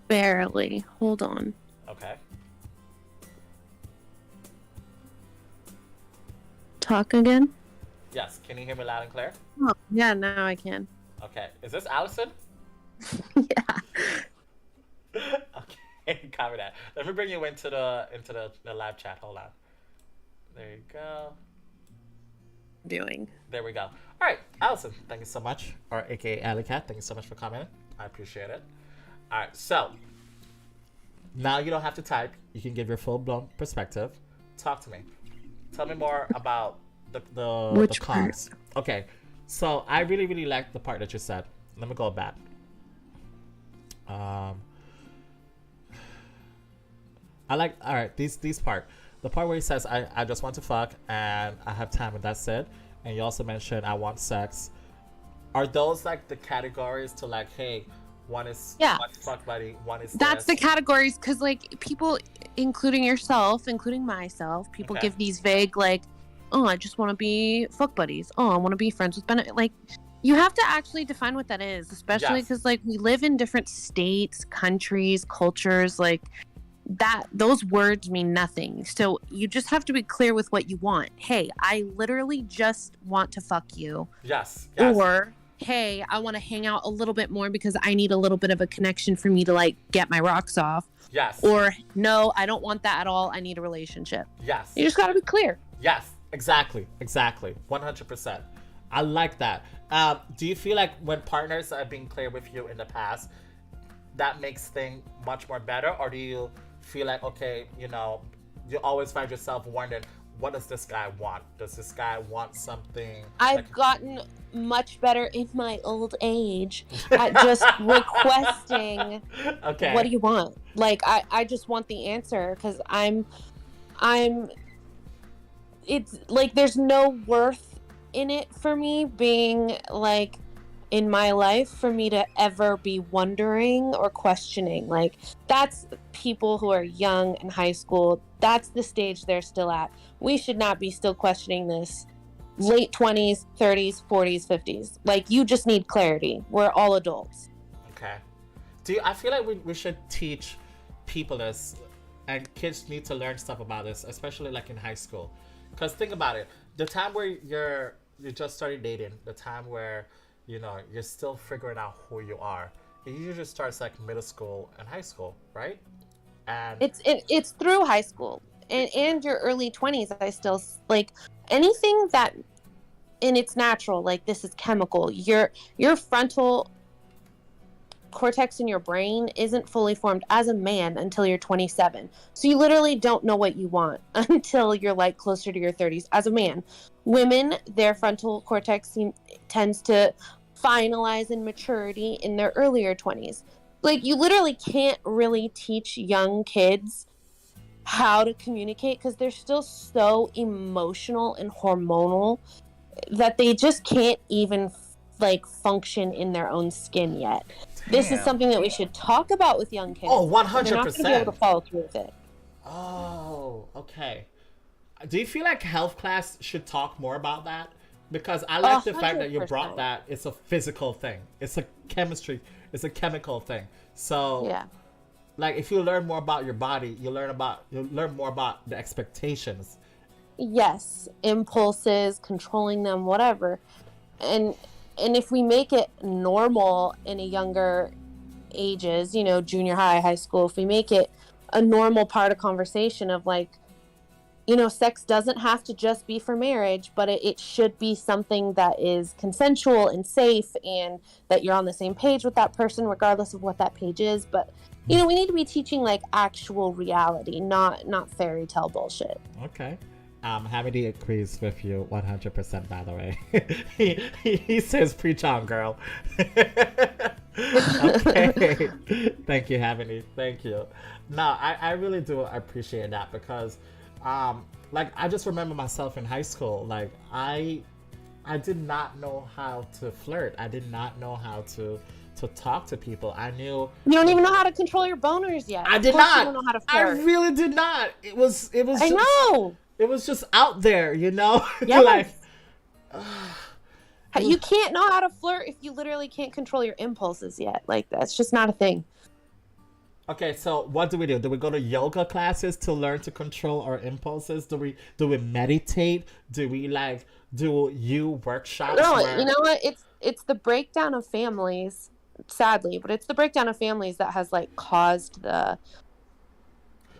Barely. Hold on. Okay. Talk again? Yes, can you hear me loud and clear? Oh, yeah, now I can. Okay, is this Allison? Yeah. Okay, cover that. Let me bring you into the live chat. Hold on. There you go. Doing. There we go. All right, Allison, thank you so much. Or AKA Alley Cat, thank you so much for commenting. I appreciate it. All right, so now you don't have to type. You can give your full-blown perspective. Talk to me. Tell me more about the cons. Okay, so I really like the part that you said. Let me go back. I like, all right, these part. The part where he says, I just want to fuck and I have time and that's it. And you also mentioned I want sex. Are those like the categories to like, hey, one is one fuck buddy, one is that's this. the categories, because like people, including yourself, including myself, people give these vague like, oh, I just want to be fuck buddies. Oh, I want to be friends with benefit. Like, you have to actually define what that is, especially because like we live in different states, countries, cultures. Like that, those words mean nothing. So you just have to be clear with what you want. Hey, I literally just want to fuck you. Yes. Or hey, I want to hang out a little bit more because I need a little bit of a connection for me to like get my rocks off. Yes. Or no, I don't want that at all. I need a relationship. Yes. You just got to be clear. Yes. Exactly. 100%. I like that. Do you feel like when partners are being clear with you in the past, that makes things much more better? Or do you feel like, okay, you know, you always find yourself wondering, what does this guy want? Does this guy want something? I've gotten much better in my old age at just requesting, okay, what do you want? Like, I just want the answer because I'm, it's like there's no worth in it for me being like in my life for me to ever be wondering or questioning. Like, that's people who are young in high school. That's the stage they're still at. We should not be still questioning this. Late 20s, 30s, 40s, 50s. Like, you just need clarity. We're all adults. Okay. I feel like we should teach people this, and kids need to learn stuff about this, especially like in high school. Because think about it. The time where you just started dating, the time where, you know, you're still figuring out who you are. It usually starts like middle school and high school, right? And it's through high school and your early 20s. I still like anything that, and it's natural. Like, this is chemical. Your frontal cortex in your brain isn't fully formed as a man until you're 27. So you literally don't know what you want until you're like closer to your 30s. As a man, women, their frontal cortex tends to finalize in maturity in their earlier 20s. Like, you literally can't really teach young kids how to communicate because they're still so emotional and hormonal that they just can't even like function in their own skin yet. Damn. This is something that we should talk about with young kids. Oh, 100%. They're not going to be able to follow through with it. Oh, okay. Do you feel like health class should talk more about that? Because I like 100%. The fact that you brought that. It's a physical thing. It's a chemistry. It's a chemical thing. So, yeah. Like, if you learn more about your body, you learn more about the expectations. Yes, impulses, controlling them, whatever. And if we make it normal in a younger ages, you know, junior high, high school, if we make it a normal part of conversation of like, sex doesn't have to just be for marriage, but it should be something that is consensual and safe, and that you're on the same page with that person, regardless of what that page is. But, we need to be teaching like actual reality, not fairy tale bullshit. Okay. Hamidi agrees with you 100%, by the way. he says, preach on, girl. Okay. Thank you, Hamidi. Thank you. No, I really do appreciate that because, I just remember myself in high school. Like, I did not know how to flirt. I did not know how to talk to people. I knew you don't even know how to control your boners yet. I did not. You don't know how to flirt. I really did not. It was. I just, know. It was just out there, Yeah. You can't know how to flirt if you literally can't control your impulses yet. Like, that's just not a thing. Okay, so what do we do? Do we go to yoga classes to learn to control our impulses? Do we meditate? Do we do you workshops? No, you know what? It's the breakdown of families, sadly, but it's the breakdown of families that has caused the.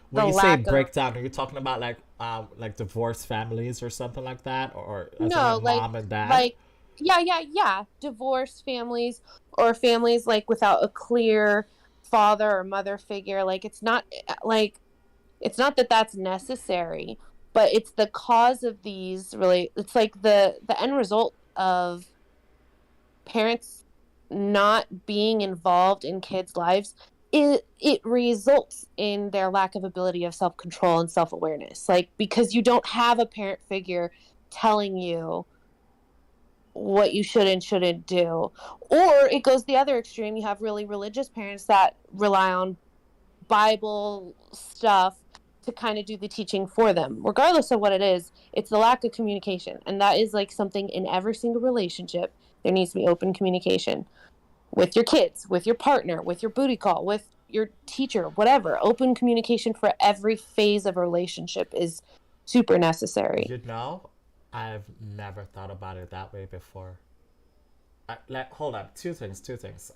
When you say breakdown, are you talking about like divorced families or something like that, or no, mom and dad? Yeah, divorced families or families without a clear father or mother figure. It's not that that's necessary, but it's the cause of these. Really, it's the end result of parents not being involved in kids' lives. It results in their lack of ability of self-control and self-awareness. Because you don't have a parent figure telling you what you should and shouldn't do. Or it goes the other extreme. You have really religious parents that rely on Bible stuff to kind of do the teaching for them. Regardless of what it is, it's the lack of communication. And that is something in every single relationship. There needs to be open communication. With your kids, with your partner, with your booty call, with your teacher, whatever. Open communication for every phase of a relationship is super necessary. I've never thought about it that way before. Hold on, two things.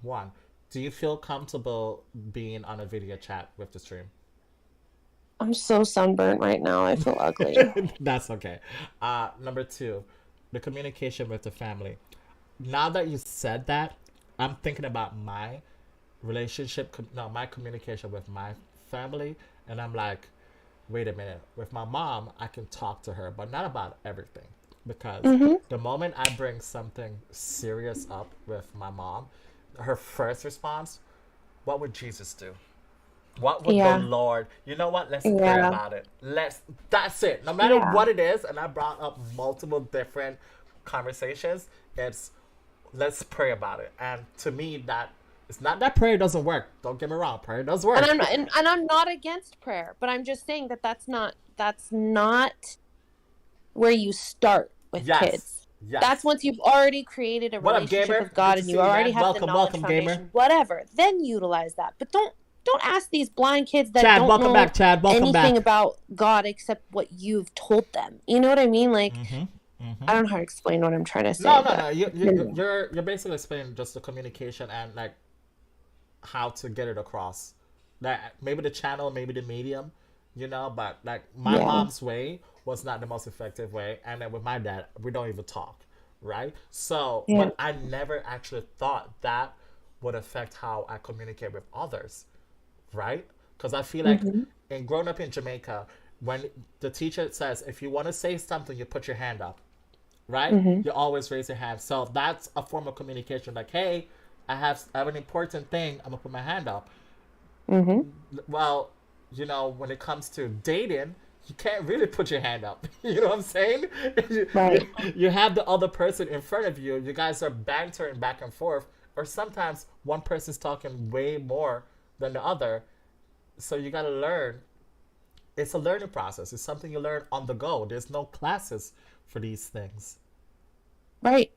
One, do you feel comfortable being on a video chat with the stream? I'm so sunburnt right now. I feel ugly. That's okay. Number two, the communication with the family. Now that you said that, I'm thinking about my my communication with my family, and I'm like, wait a minute. With my mom, I can talk to her, but not about everything. Because the moment I bring something serious up with my mom, her first response, what would Jesus do? What would the Lord? You know what? Let's pray about it. That's it. No matter what it is, and I brought up multiple different conversations, it's let's pray about it. And to me, that it's not that prayer doesn't work. Don't get me wrong, prayer does work. And I'm not against prayer, but I'm just saying that's not where you start with kids. Yes. That's once you've already created a relationship with God and you already have the knowledge foundation. Gamer. Whatever, then utilize that. But don't ask these blind kids that don't know anything about God except what you've told them. You know what I mean? I don't know how to explain what I'm trying to say. No. You're basically explaining just the communication and how to get it across. That maybe the channel, maybe the medium, but my mom's way was not the most effective way, and then with my dad, we don't even talk, right? So, but I never actually thought that would affect how I communicate with others, right? Because I feel in growing up in Jamaica, when the teacher says, if you want to say something, you put your hand up, right? You always raise your hand. So that's a form of communication. Hey, I have an important thing. I'm gonna put my hand up. Well, when it comes to dating, you can't really put your hand up. You know what I'm saying? Right. You have the other person in front of you. You guys are bantering back and forth, or sometimes one person's talking way more than the other. So you gotta learn. It's a learning process. It's something you learn on the go. There's no classes for these things. Right.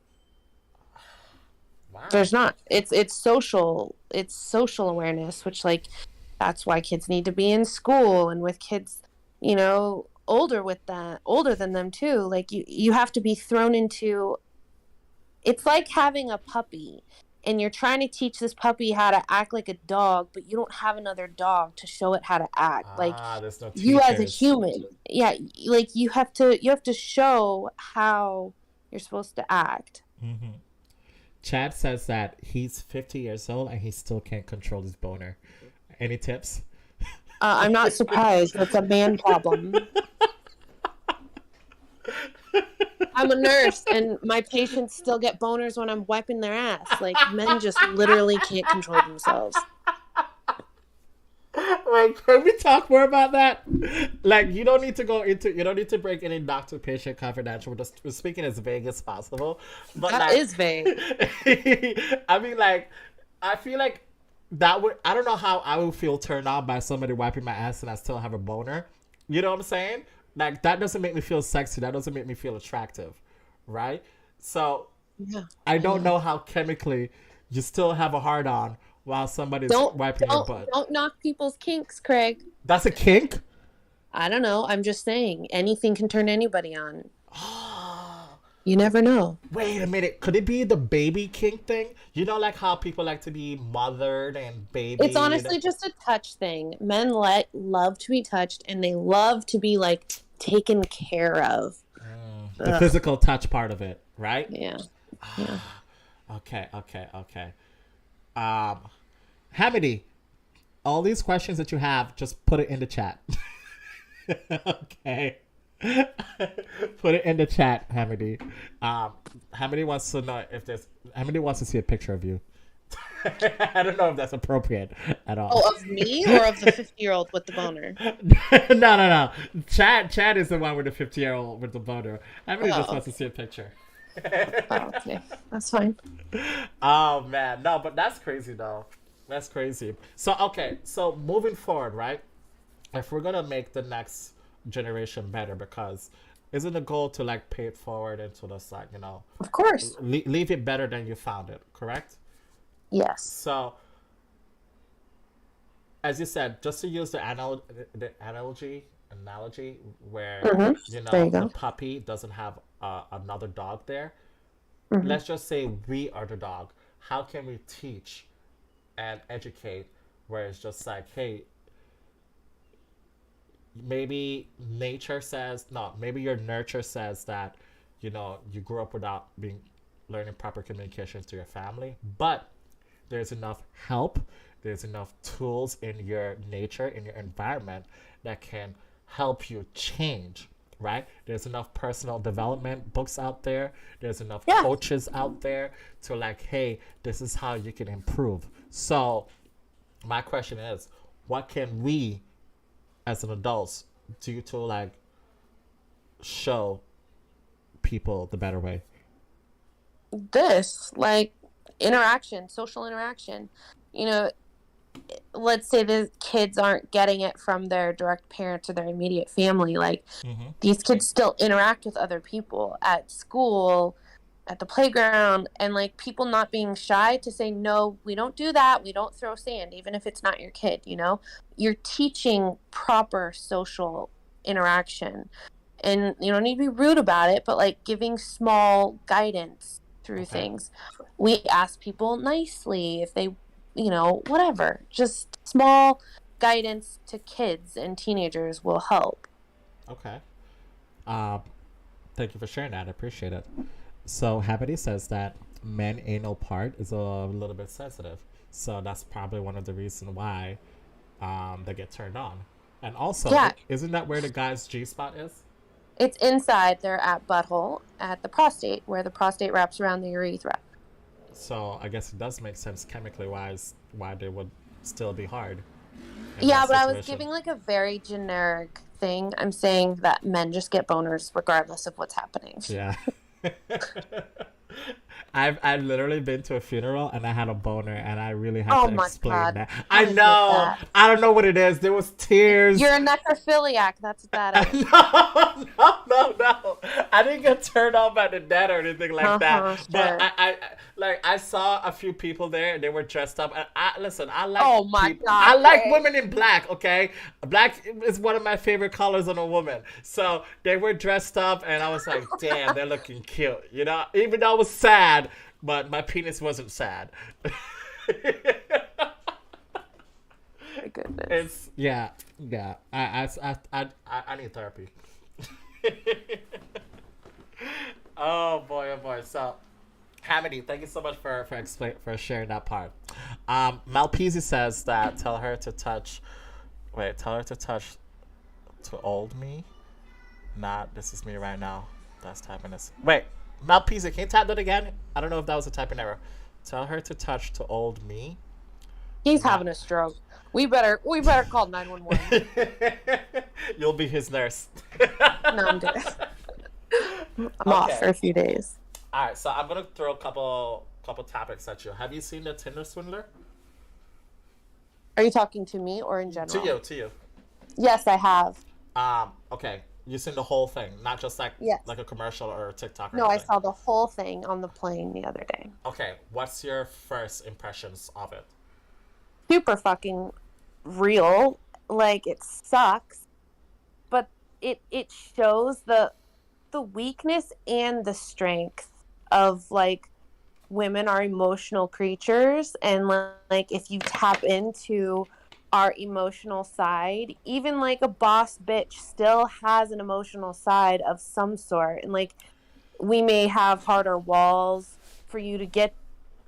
Wow. There's not. It's social awareness, which that's why kids need to be in school, and with kids, older than them too. You have to be thrown into. It's like having a puppy and you're trying to teach this puppy how to act like a dog, but you don't have another dog to show it how to act. Like There's no you as a teachers. human, like you have to show how you're supposed to act. Mm-hmm. Chad says that he's 50 years old and he still can't control his boner. Any tips? I'm not surprised. That's a man problem. I'm a nurse, and my patients still get boners when I'm wiping their ass. Like, men just literally can't control themselves. Wait, can we talk more about that? Like, you don't need to break any doctor-patient confidential. We're speaking as vague as possible. But That is vague. I mean, like, I feel like I don't know how I would feel turned on by somebody wiping my ass and I still have a boner. You know what I'm saying? Like, that doesn't make me feel sexy. That doesn't make me feel attractive, right? So, I don't know how chemically you still have a hard-on while somebody's wiping your butt. Don't knock people's kinks, Craig. That's a kink? I don't know. I'm just saying. Anything can turn anybody on. You never know. Wait a minute. Could it be the baby kink thing? You know, like how people like to be mothered and babied? It's honestly just a touch thing. Men love to be touched, and they love to be, like, taken care of. The physical touch part of it, right? Yeah. Okay. Hamidi, all these questions that you have, just put it in the chat. Okay. Put it in the chat, Hamidi. Hamidi wants to know Hamidi wants to see a picture of you. I don't know if that's appropriate at all. Oh, of me or of the 50-year-old with the boner? No. Chad is the one with the 50-year-old with the boner. Hamidi just wants to see a picture. Oh, okay. That's fine. Oh, man. No, but that's crazy, though. That's crazy. So moving forward, right? If we're going to make the next generation better, because isn't the goal to, like, pay it forward into the side, you know? Of course. Leave it better than you found it, correct? Yes. So, as you said, just to use the analogy where, you know, the puppy doesn't have another dog there. Let's just say we are the dog. How can we teach and educate where it's just like, hey, maybe maybe your nurture says that, you know, you grew up without learning proper communication to your family, but there's enough help, there's enough tools in your nature, in your environment that can help you change, right? There's enough personal development books out there. There's enough coaches out there to, like, hey, this is how you can improve. So my question is, what can we as an adults do to, like, show people the better way? This, like, social interaction. You know, let's say the kids aren't getting it from their direct parents or their immediate family. Like, these kids still interact with other people at school, at the playground, and, like, people not being shy to say, no, we don't do that. We don't throw sand, even if it's not your kid, you know? You're teaching proper social interaction. And you don't need to be rude about it, but, like, giving small guidance through things. We ask people nicely if they, you know, whatever. Just small guidance to kids and teenagers will help. Okay. Thank you for sharing that. I appreciate it. So Habity says that men anal part is a little bit sensitive. So that's probably one of the reasons why they get turned on. And also, isn't that where the guy's G-spot is? It's inside. They're at butthole, at the prostate, where the prostate wraps around the urethra. So I guess it does make sense chemically wise why they would still be hard. Yeah, but I was giving, like, a very generic thing. I'm saying that men just get boners regardless of what's happening. Yeah. I've literally been to a funeral and I had a boner and I really had to explain that. I know. I don't know what it is. There was tears. You're a necrophiliac. That's what that is. No. I didn't get turned on by the dead or anything like that. Sure. But I saw a few people there and they were dressed up. And I like God. I like women in black, okay? Black is one of my favorite colors on a woman. So they were dressed up and I was like, damn, they're looking cute. You know, even though I was sad, but my penis wasn't sad. My goodness. It's yeah. I need therapy. Oh boy. So, Hamidi, thank you so much for sharing that part. Malpezi says that tell her to touch to old me. Not this is me right now. That's typing this. Wait, Malpezi, can you type that again? I don't know if that was a typing error. Tell her to touch to old me. He's having a stroke. We better call 911. You'll be his nurse. No, I'm good. I'm off for a few days. All right, so I'm gonna throw a couple topics at you. Have you seen the Tinder swindler? Are you talking to me or in general? To you. Yes, I have. Okay. You seen the whole thing, not just like a commercial or a TikTok. Or no, anything. I saw the whole thing on the plane the other day. Okay, what's your first impressions of it? Super fucking real. Like, it sucks, but it shows the weakness and the strength of, like, women are emotional creatures, and like if you tap into our emotional side, even like a boss bitch still has an emotional side of some sort, and like we may have harder walls for you to get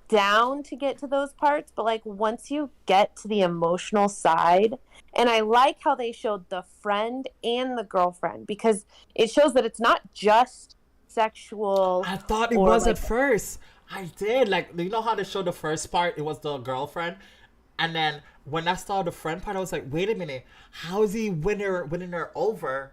down to get to those parts, but like once you get to the emotional side, and I like how they showed the friend and the girlfriend, because it shows that it's not just sexual. I thought it was at first. I did. Like, you know how they showed the first part? It was the girlfriend. And then when I saw the friend part, I was like, wait a minute. How is he winning her over?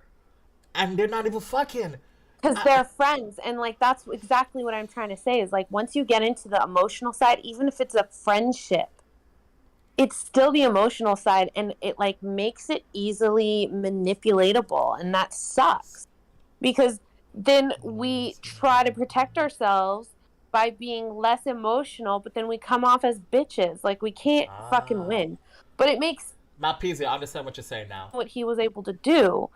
And they're not even fucking. Because they're friends. And, like, that's exactly what I'm trying to say is, like, once you get into the emotional side, even if it's a friendship, it's still the emotional side. And it, like, makes it easily manipulatable. And that sucks. Because then we try to protect ourselves by being less emotional, but then we come off as bitches. Like, we can't fucking win. But it makes... Malpezi, I understand what you're saying now. What he was able to do.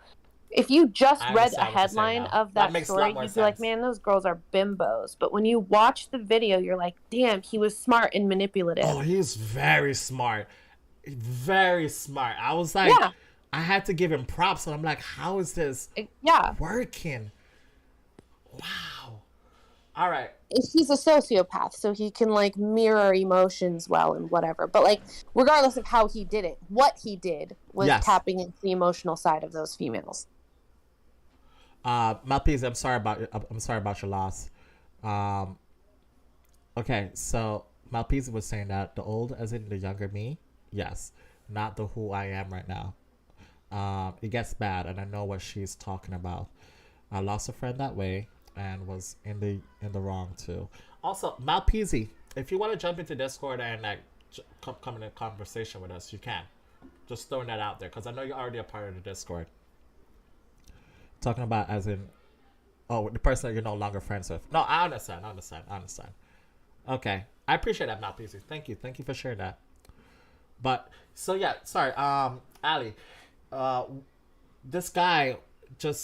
If you just read a headline of that story, you'd be like, man, those girls are bimbos. But when you watch the video, you're like, damn, he was smart and manipulative. Oh, he's very smart. Very smart. I was like, I had to give him props. And I'm like, how is this working? Wow. All right. He's a sociopath, so he can, like, mirror emotions well and whatever. But, like, regardless of how he did it, what he did was tapping into the emotional side of those females. Malpezi, I'm sorry about your loss. Okay, so Malpezi was saying that the old, as in the younger me, yes, not the who I am right now. It gets bad, and I know what she's talking about. I lost a friend that way. And was in the wrong too. Also, Malpezi, if you want to jump into Discord and like come in a conversation with us, you can. Just throwing that out there because I know you're already a part of the Discord. Talking about as in, the person that you're no longer friends with. No, I understand. Okay, I appreciate that, Malpezi. Thank you for sharing that. But so yeah, sorry, Ali, this guy. So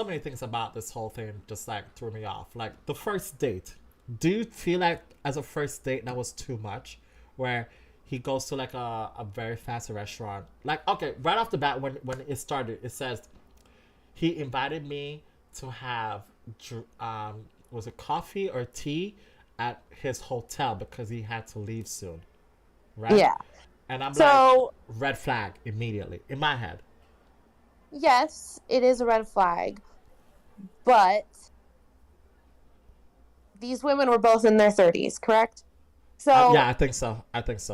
many things about this whole thing just like threw me off. Like the first date, do you feel like as a first date that was too much, where he goes to like a very fancy restaurant? Like, okay, right off the bat when it started, it says he invited me to have was it coffee or tea at his hotel because he had to leave soon, right? Yeah. And I'm like, red flag immediately in my head. Yes, it is a red flag, but these women were both in their 30s, correct? So yeah, I think so.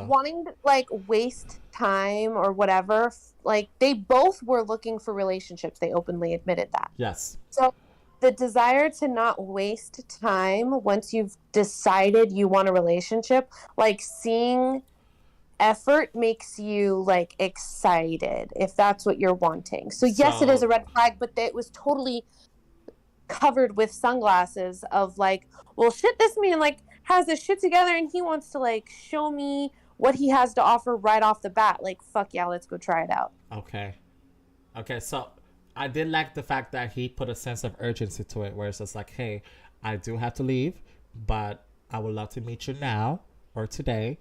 Wanting to, like, waste time or whatever, like, they both were looking for relationships. They openly admitted that. Yes. So the desire to not waste time once you've decided you want a relationship, like, seeing effort makes you, like, excited if that's what you're wanting. So yes, it is a red flag, but it was totally covered with sunglasses of like, well, shit, this man like has this shit together and he wants to like show me what he has to offer right off the bat. Like, fuck yeah, let's go try it out. Okay, so I did like the fact that he put a sense of urgency to it, where it's just like, hey, I do have to leave, but I would love to meet you now or today.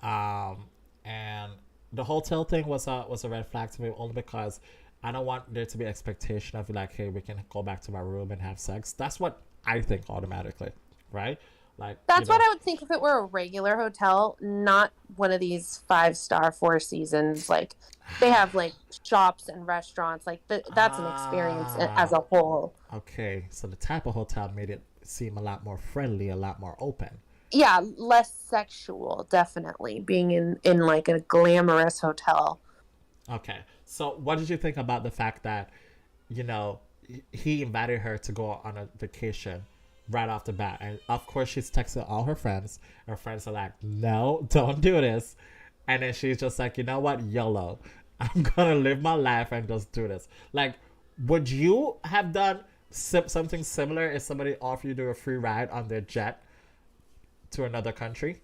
And the hotel thing was a red flag to me only because I don't want there to be expectation of like, hey, we can go back to my room and have sex. That's what I think automatically, right? Like That's what I would think if it were a regular hotel, not one of these 5-star Four Seasons. Like they have like shops and restaurants. Like that's an experience as a whole. Okay, so the type of hotel made it seem a lot more friendly, a lot more open. Yeah, less sexual, definitely. Being in like a glamorous hotel. Okay, so what did you think about the fact that, he invited her to go on a vacation right off the bat, and of course she's texting all her friends. Her friends are like, "No, don't do this," and then she's just like, "You know what, YOLO, I'm gonna live my life and just do this." Like, would you have done something similar if somebody offered you a free ride on their jet to another country?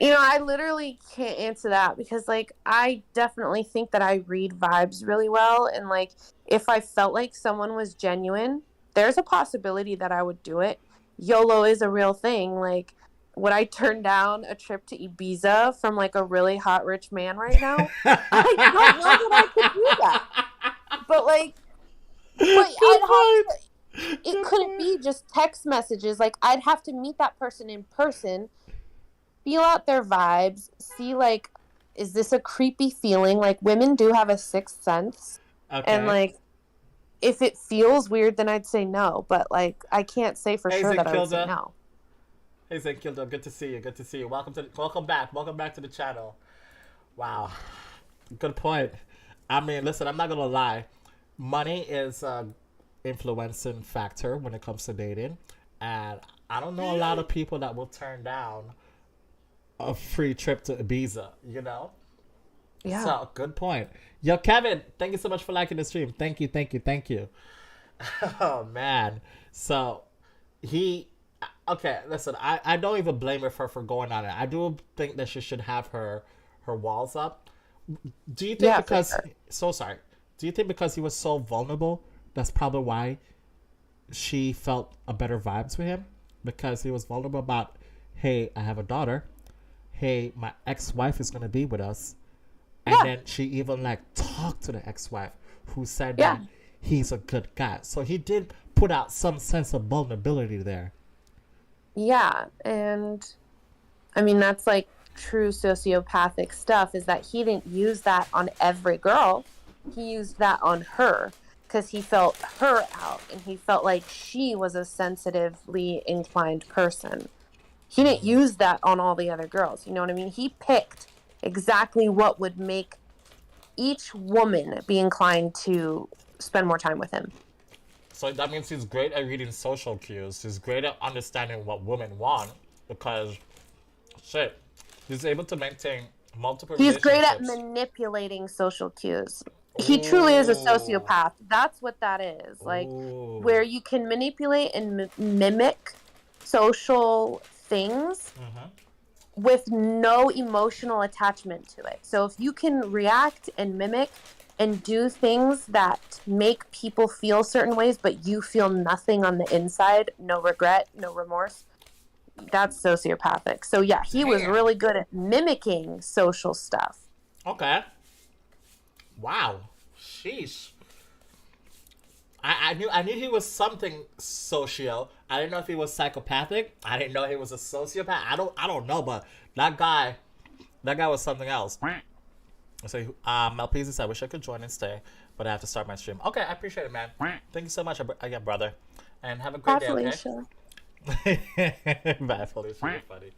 I literally can't answer that because, like, I definitely think that I read vibes really well. And, like, if I felt like someone was genuine, there's a possibility that I would do it. YOLO is a real thing. Like, would I turn down a trip to Ibiza from, like, a really hot rich man right now? I don't know that I could do that. But, like, it couldn't be just text messages. Like, I'd have to meet that person in person, feel out their vibes, see, like, is this a creepy feeling? Like, women do have a sixth sense. Okay. And, like, if it feels weird, then I'd say no. But, like, I can't say for sure that I would say no. Hey, Kilda, good to see you. Good to see you. Welcome back. Welcome back to the channel. Wow. Good point. I mean, listen, I'm not going to lie. Money is an influencing factor when it comes to dating. And I don't know a lot of people that will turn down a free trip to Ibiza, Yeah. So, good point. Yo, Kevin, thank you so much for liking the stream. Thank you. Oh, man. So, okay, listen, I don't even blame her for going on it. I do think that she should have her walls up. Do you think do you think because he was so vulnerable, that's probably why she felt a better vibes with him? Because he was vulnerable about, hey, I have a daughter. Hey, my ex-wife is going to be with us. And then she even, like, talked to the ex-wife who said that he's a good guy. So he did put out some sense of vulnerability there. Yeah, and, I mean, that's, like, true sociopathic stuff, is that he didn't use that on every girl. He used that on her because he felt her out, and he felt like she was a sensitively inclined person. He didn't use that on all the other girls. You know what I mean? He picked exactly what would make each woman be inclined to spend more time with him. So that means he's great at reading social cues. He's great at understanding what women want because, he's able to maintain multiple relationships. He's great at manipulating social cues. He truly is a sociopath. That's what that is. Like, where you can manipulate and mimic social things with no emotional attachment to it. So if you can react and mimic and do things that make people feel certain ways, but you feel nothing on the inside, no regret, no remorse, that's sociopathic. So yeah, he was really good at mimicking social stuff. Okay. Wow. Sheesh. I knew he was something socio. I didn't know if he was psychopathic. I didn't know he was a sociopath. I don't know, but that guy was something else. So Malpizzi said, I wish I could join and stay, but I have to start my stream. Okay, I appreciate it, man. Thank you so much again, brother. And have a great day, okay? Bye, Felicia. You're funny.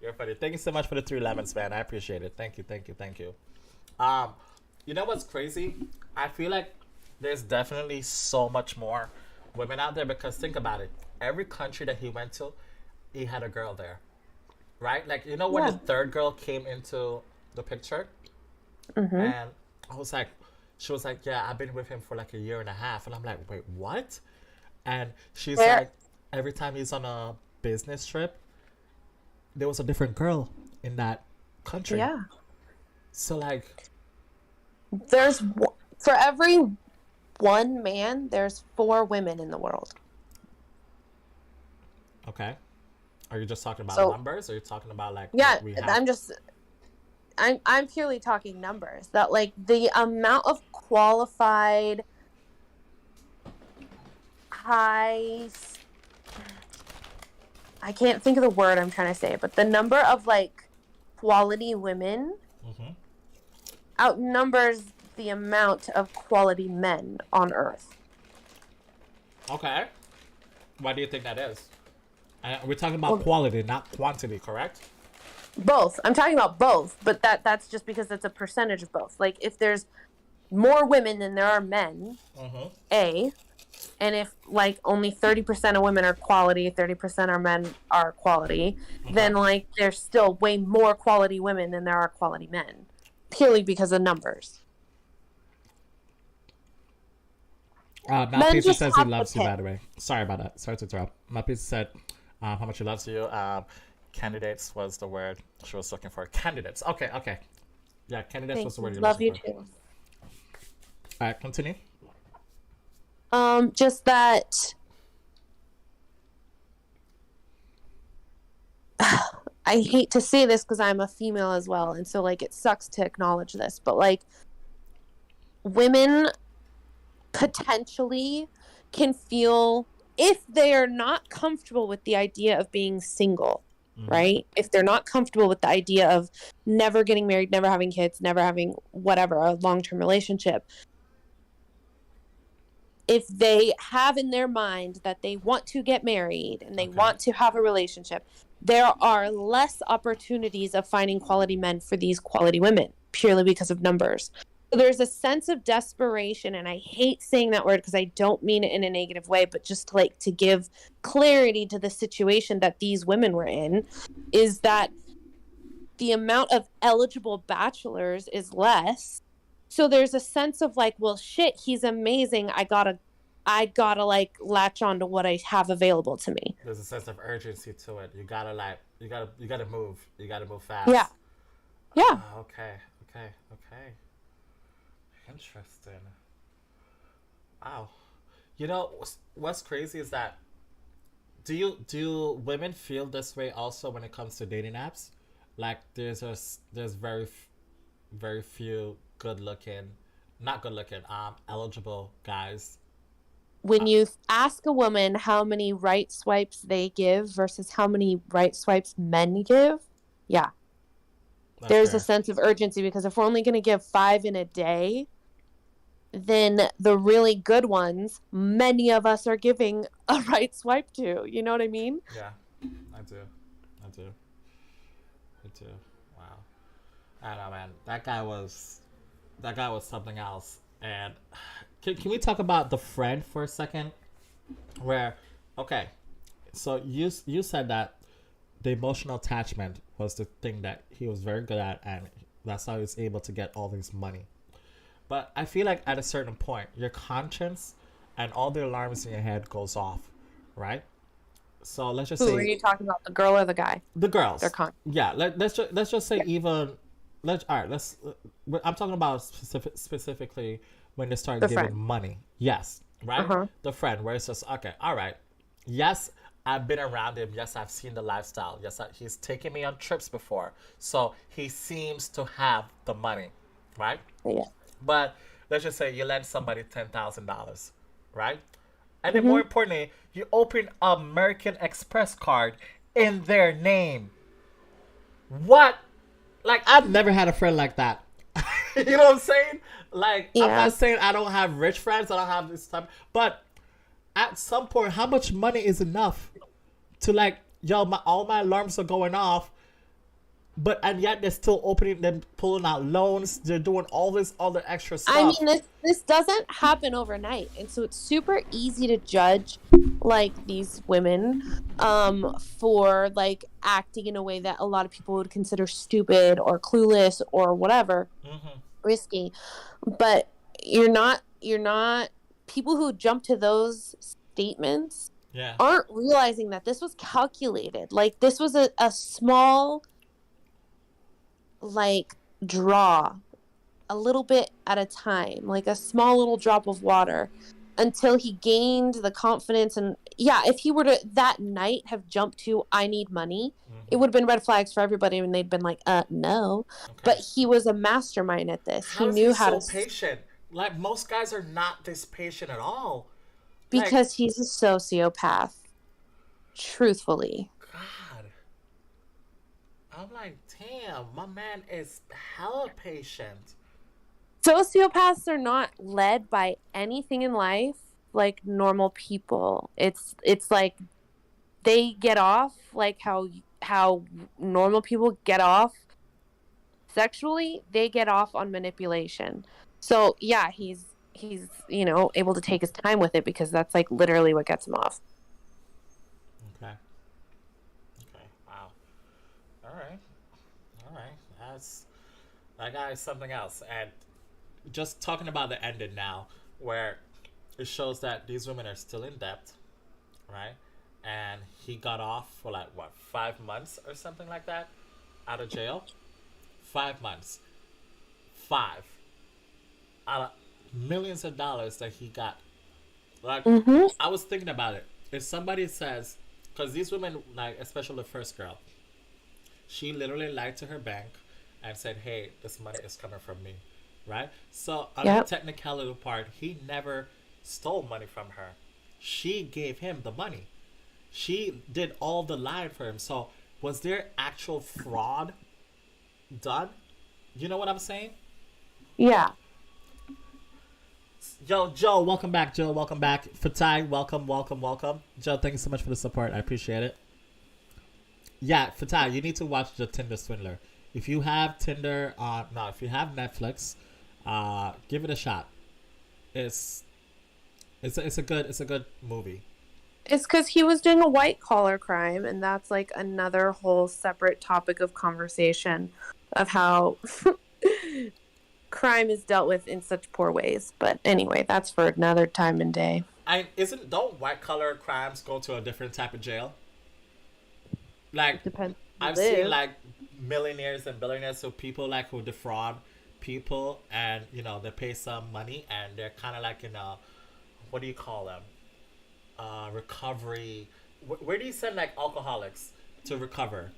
You're funny. Thank you so much for the 311s, man. I appreciate it. Thank you. You know what's crazy? I feel like there's definitely so much more women out there because think about it. Every country that he went to, he had a girl there, right? Like, when the third girl came into the picture, and she was like, yeah, I've been with him for like a year and a half. And I'm like, wait, what? And she's like, every time he's on a business trip, there was a different girl in that country. Yeah. So, like, for every one man, there's 4 women in the world. Okay. Are you just talking about So numbers, or are you talking about like yeah, what we have? I'm purely talking numbers. That like the amount of qualified high, I can't think of the word I'm trying to say, but the number of like quality women Mm-hmm. outnumbers the amount of quality men on Earth. Okay. Why do you think that is? We're talking about Well, quality, not quantity, correct? both. I'm talking about both, but that's just because it's a percentage of both. Like if there's more women than there are men, Mm-hmm. A, and if like only 30% of women are quality, 30% of men are quality, Okay. then like there's still way more quality women than there are quality men, purely because of numbers. Men Malpisa just says he have to loves you, pick. by the way. Sorry about that. Sorry to interrupt. Malpisa said how much he loves you. Candidates was the word she was looking for. Candidates. Okay, okay. Yeah, candidates Thank was the you. word you're Love looking you for. too. All right, continue. Just that I hate to say this because I'm a female as well, and so like it sucks to acknowledge this, but like women potentially can feel, if they are not comfortable with the idea of being single, Mm-hmm. right? If they're not comfortable with the idea of never getting married, never having kids, never having whatever, a long-term relationship, if they have in their mind that they want to get married and they Okay. want to have a relationship, there are less opportunities of finding quality men for these quality women purely because of numbers. So there's a sense of desperation, and I hate saying that word because I don't mean it in a negative way, but just like to give clarity to the situation that these women were in, is that the amount of eligible bachelors is less. So there's a sense of like, well, shit, he's amazing. I gotta like latch on to what I have available to me. There's a sense of urgency to it. You gotta like, you gotta move. You gotta move Yeah. fast. Yeah. Okay. Okay. Okay. Interesting. Wow. You know what's crazy is that do women feel this way also when it comes to dating apps? Like there's very few good looking, not good looking, eligible guys. When you ask a woman how many right swipes they give versus how many right swipes men give, yeah, That's there's a fair. sense of urgency because if we're only going to give 5 in a day, then the really good ones, many of us are giving a right swipe to. You know what I mean? Yeah, I do. I do. I do. Wow. I don't know, man. That guy was something else. And can we talk about the friend for a second? Where, okay, so you said that the emotional attachment was the thing that he was very good at, and that's how he was able to get all this money. But I feel like at a certain point, your conscience and all the alarms in your head goes off, right? So let's just Who are say you talking about, the girl or the guy? the They're girls. con. Yeah, let's just say Yeah. even let's all right. I'm talking about specifically when they start The giving friend. money. Yes, right. Uh-huh. The friend where it's just okay. All right. Yes, I've been around him. Yes, I've seen the lifestyle. Yes, he's taken me on trips before. So he seems to have the money, right? Yeah. But let's just say you lend somebody $10,000, right? And then more Hmm. importantly, you open American Express card in their name. What? Like I've never had a friend like that. You know what I'm saying? Like I'm Yeah. not saying I don't have rich friends. I don't have this type, but at some point, how much money is enough to like, yo, all my alarms are going off, but and yet they're still opening them, pulling out loans. They're doing all this other extra I stuff. mean, this doesn't happen overnight, and so it's super easy to judge like these women for like acting in a way that a lot of people would consider stupid or clueless or whatever, Hmm. risky. But you're not people who jump to those statements Yeah. aren't realizing that this was calculated. Like this was a small like draw, a little bit at a time, like a small little drop of water until he gained the confidence. And yeah, if he were to that night have jumped to I need money, it would have been red flags for everybody, and they'd been like, no. Okay. But he was a mastermind at this. How He is knew he how so to patient? Like most guys are not this patient at all. because he's a sociopath. Truthfully. God. I'm like, damn, my man is hella patient. Sociopaths are not led by anything in life like normal people. It's like they get off like how normal people get off sexually, they get off on manipulation. So yeah, he's able to take his time with it because that's like literally what gets him off. Okay. Wow. All right. That guy is something else. And just talking about the ending now, where it shows that these women are still in debt, right? And he got off for like what, 5 months or something like that, out of jail. 5 months. 5 out of millions of dollars that he got. Like, I was thinking about it. If somebody says, because these women, like especially the first girl, she literally lied to her bank and said, "Hey, this money is coming from me," right? So on the technicality part, he never stole money from her. She gave him the money. She did all the lying for him. So was there actual fraud done? You know what I'm saying? Yeah. Yo, Joe, welcome back. Joe, welcome back. Fatai, welcome. Joe, thank you so much for the support. I appreciate it. Yeah, Fatai, you need to watch the Tinder Swindler. If you have Tinder, if you have Netflix, give it a shot. It's a good movie. It's because he was doing a white collar crime, and that's like another whole separate topic of conversation of how crime is dealt with in such poor ways. But anyway, that's for another time and day. Don't white collar crimes go to a different type of jail? Like, Depends. I've seen like millionaires and billionaires, so people like who defraud people, and they pay some money, and they're kind of like in a, what do you call them? Recovery. Where do you send like alcoholics to recover?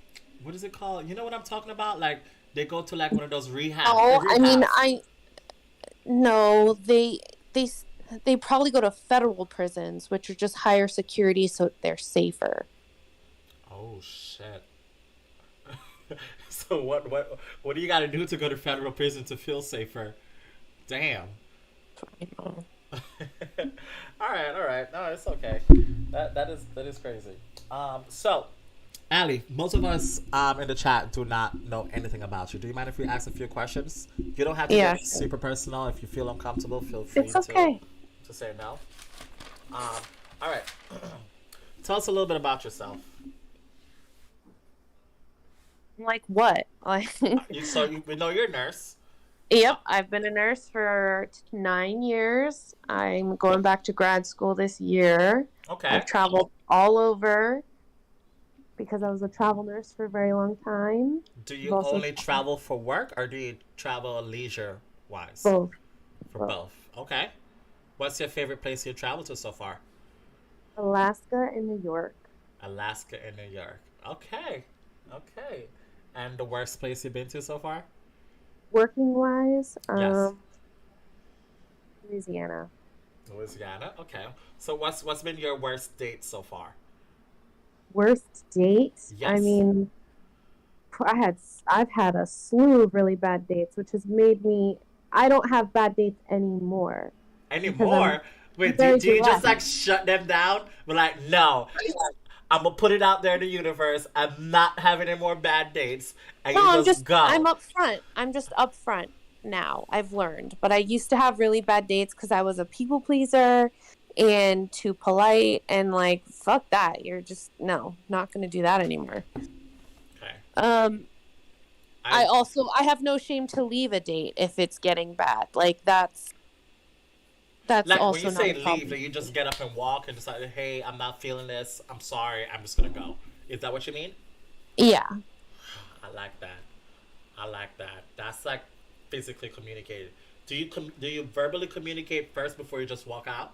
What is it called? You know what I'm talking about? Like they go to like one of those rehab. Oh, I mean, no, they probably go to federal prisons, which are just higher security, so they're safer. Oh shit. So what do you got to do to go to federal prison to feel safer? Damn. All right. No, it's okay. That is crazy. So, Ali, most of us in the chat do not know anything about you. Do you mind if we ask a few questions? You don't have to get super personal. If you feel uncomfortable, feel free to say no. All right. Tell us a little bit about yourself. Like what? We know you're a nurse. Yep, I've been a nurse for 9 years. I'm going back to grad school this year. Okay. I've traveled all over because I was a travel nurse for a very long time. Do you only travel for work, or do you travel leisure-wise? Both. For both. Okay. What's your favorite place you've traveled to so far? Alaska and New York. Alaska and New York. Okay. And the worst place you've been to so far? Working wise, yes. Louisiana. Okay. So what's been your worst date so far? Worst date? Yes. I mean, I've had a slew of really bad dates, which has made me. I don't have bad dates anymore. Wait, do you just like shut them down? We're like, no. I'm gonna put it out there in the universe. I'm not having any more bad dates, and you just go. I'm upfront. I'm just upfront now. I've learned, but I used to have really bad dates because I was a people pleaser and too polite, and like fuck that. You're just not gonna do that anymore. Okay. I have no shame to leave a date if it's getting bad. Like that's like also when you not say a problem. leave, like you just get up and walk and decide, hey, I'm not feeling this. I'm sorry. I'm just gonna go. Is that what you mean? Yeah. I like that. That's like physically communicated. Do you verbally communicate first before you just walk out?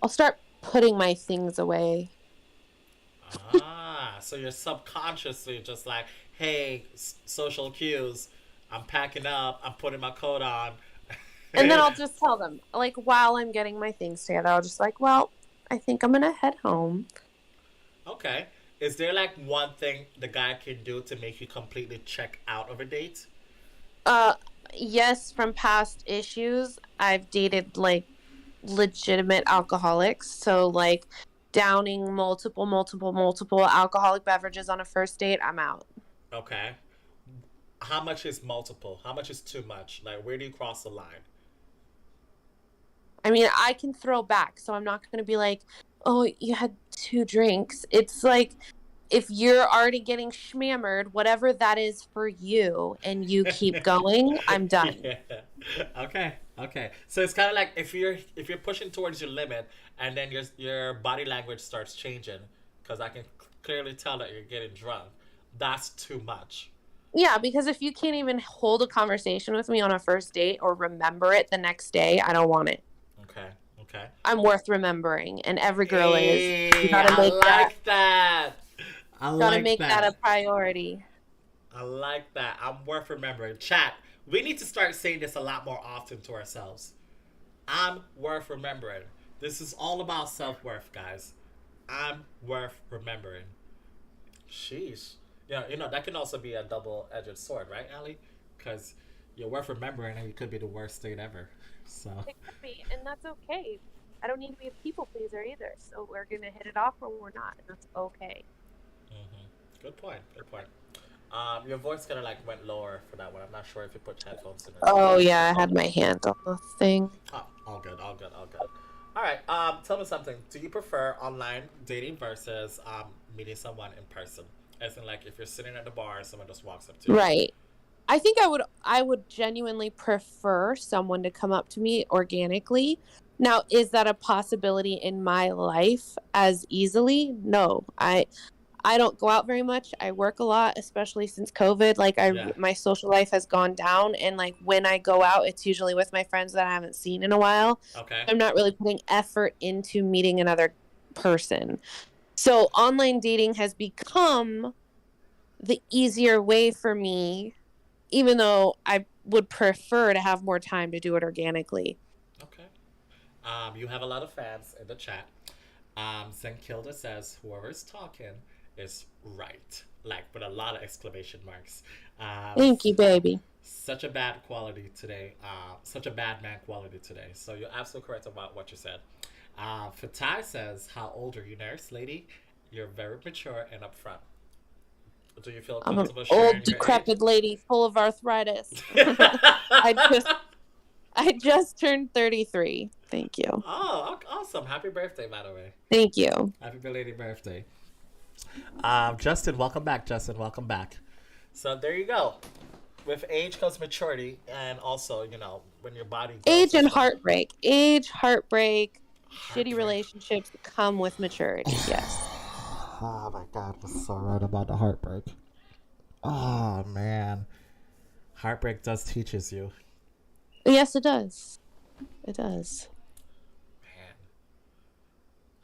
I'll start putting my things away. Ah, so you're subconsciously just like, hey, social cues. I'm packing up. I'm putting my coat on. And then I'll just tell them, like, while I'm getting my things together, I'll just like, well, I think I'm gonna head home. Okay. Is there like one thing the guy can do to make you completely check out of a date? Uh, yes, from past issues, I've dated like legitimate alcoholics. So like downing multiple alcoholic beverages on a first date, I'm out. Okay. How much is multiple? How much is too much? Like, where do you cross the line? I mean, I can throw back, so I'm not going to be like, oh, you had 2 drinks. It's like if you're already getting schmammered, whatever that is for you, and you keep going, I'm done. Yeah. Okay. Okay. So it's kind of like if you're pushing towards your limit, and then your body language starts changing, because I can clearly tell that you're getting drunk. That's too much. Yeah, because if you can't even hold a conversation with me on a first date or remember it the next day, I don't want it. Okay. Okay. I'm worth remembering, and every girl is. You Hey, gotta I make that. like that. I Gotta like make that a that. priority. I like that. I'm worth remembering. Chat, we need to start saying this a lot more often to ourselves. I'm worth remembering. This is all about self worth, guys. I'm worth remembering. Sheesh. Yeah, that can also be a double edged sword, right, Allie? Because you're worth remembering and you could be the worst date ever. So, It could be, and that's okay. I don't need to be a people pleaser either. So we're gonna hit it off or we're not, and that's okay. good point. Good point. Your voice kind of like went lower for that one. I'm not sure if you put headphones in or not. Oh yeah, I had my hand on the thing. Oh, all good, all good, all good. All right. Tell me something. Do you prefer online dating versus meeting someone in person? As in, like, if you're sitting at the bar and someone just walks up to you. Right. I would genuinely prefer someone to come up to me organically. Now, is that a possibility in my life as easily? No. I don't go out very much. I work a lot, especially since COVID. Like Yeah. my social life has gone down, and like when I go out, it's usually with my friends that I haven't seen in a while. Okay. I'm not really putting effort into meeting another person. So online dating has become the easier way for me, even though I would prefer to have more time to do it organically. Okay. You have a lot of fans in the chat. Zenkilda says whoever's talking is right, like with a lot of exclamation marks. Thank you, baby. Such a bad quality today. Such a bad man quality today. So you're absolutely correct about what you said. Fatai says, "How old are you, nurse lady? You're very mature and upfront. Do you feel I'm an comfortable old, sharing your decrepit lady full of arthritis. age?" I just turned 33. Thank you. Oh, awesome! Happy birthday, by the way. Thank you. Happy belated birthday. Justin, welcome back. Justin, welcome back. So there you go. With age comes maturity, and also, when your body grows Age as and well. heartbreak. Age, heartbreak, Heartbreak. shitty relationships come with maturity. Yes. Oh my God, I was so right about the heartbreak. Oh man, heartbreak does teaches you, Yes, it does. It does.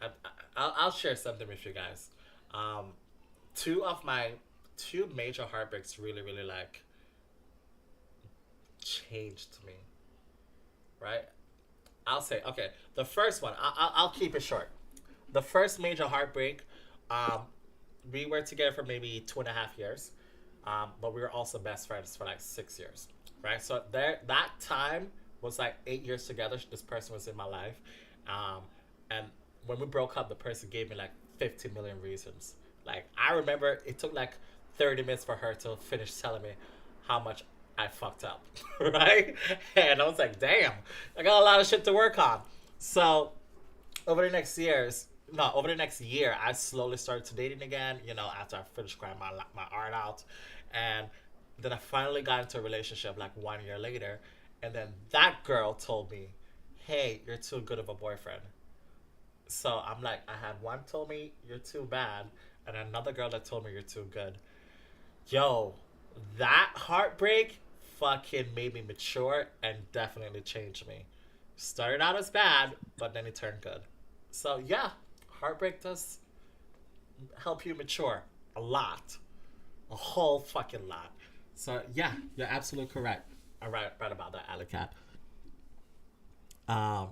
man. I'll share something with you guys. Um, two major heartbreaks really really like changed me. Right? I'll say okay. The first one, I'll keep it short. The first major heartbreak, um, we were together for maybe 2.5 years, but we were also best friends for like 6 years, right? So that time was like 8 years together. This person was in my life, and when we broke up, the person gave me like 50 million reasons. Like I remember, it took like 30 minutes for her to finish telling me how much I fucked up, right? And I was like, damn, I got a lot of shit to work on. So over the next years, no, over the next year, I slowly started to dating again, after I finished crying my art out. And then I finally got into a relationship like 1 year later. And then that girl told me, hey, you're too good of a boyfriend. So I'm like, I had one told me you're too bad, and another girl that told me you're too good. Yo, that heartbreak fucking made me mature and definitely changed me. Started out as bad, but then it turned good. So yeah, heartbreak does help you mature a lot, a whole fucking lot. So yeah, you're absolutely correct. I'm right about that, Alicat. Um,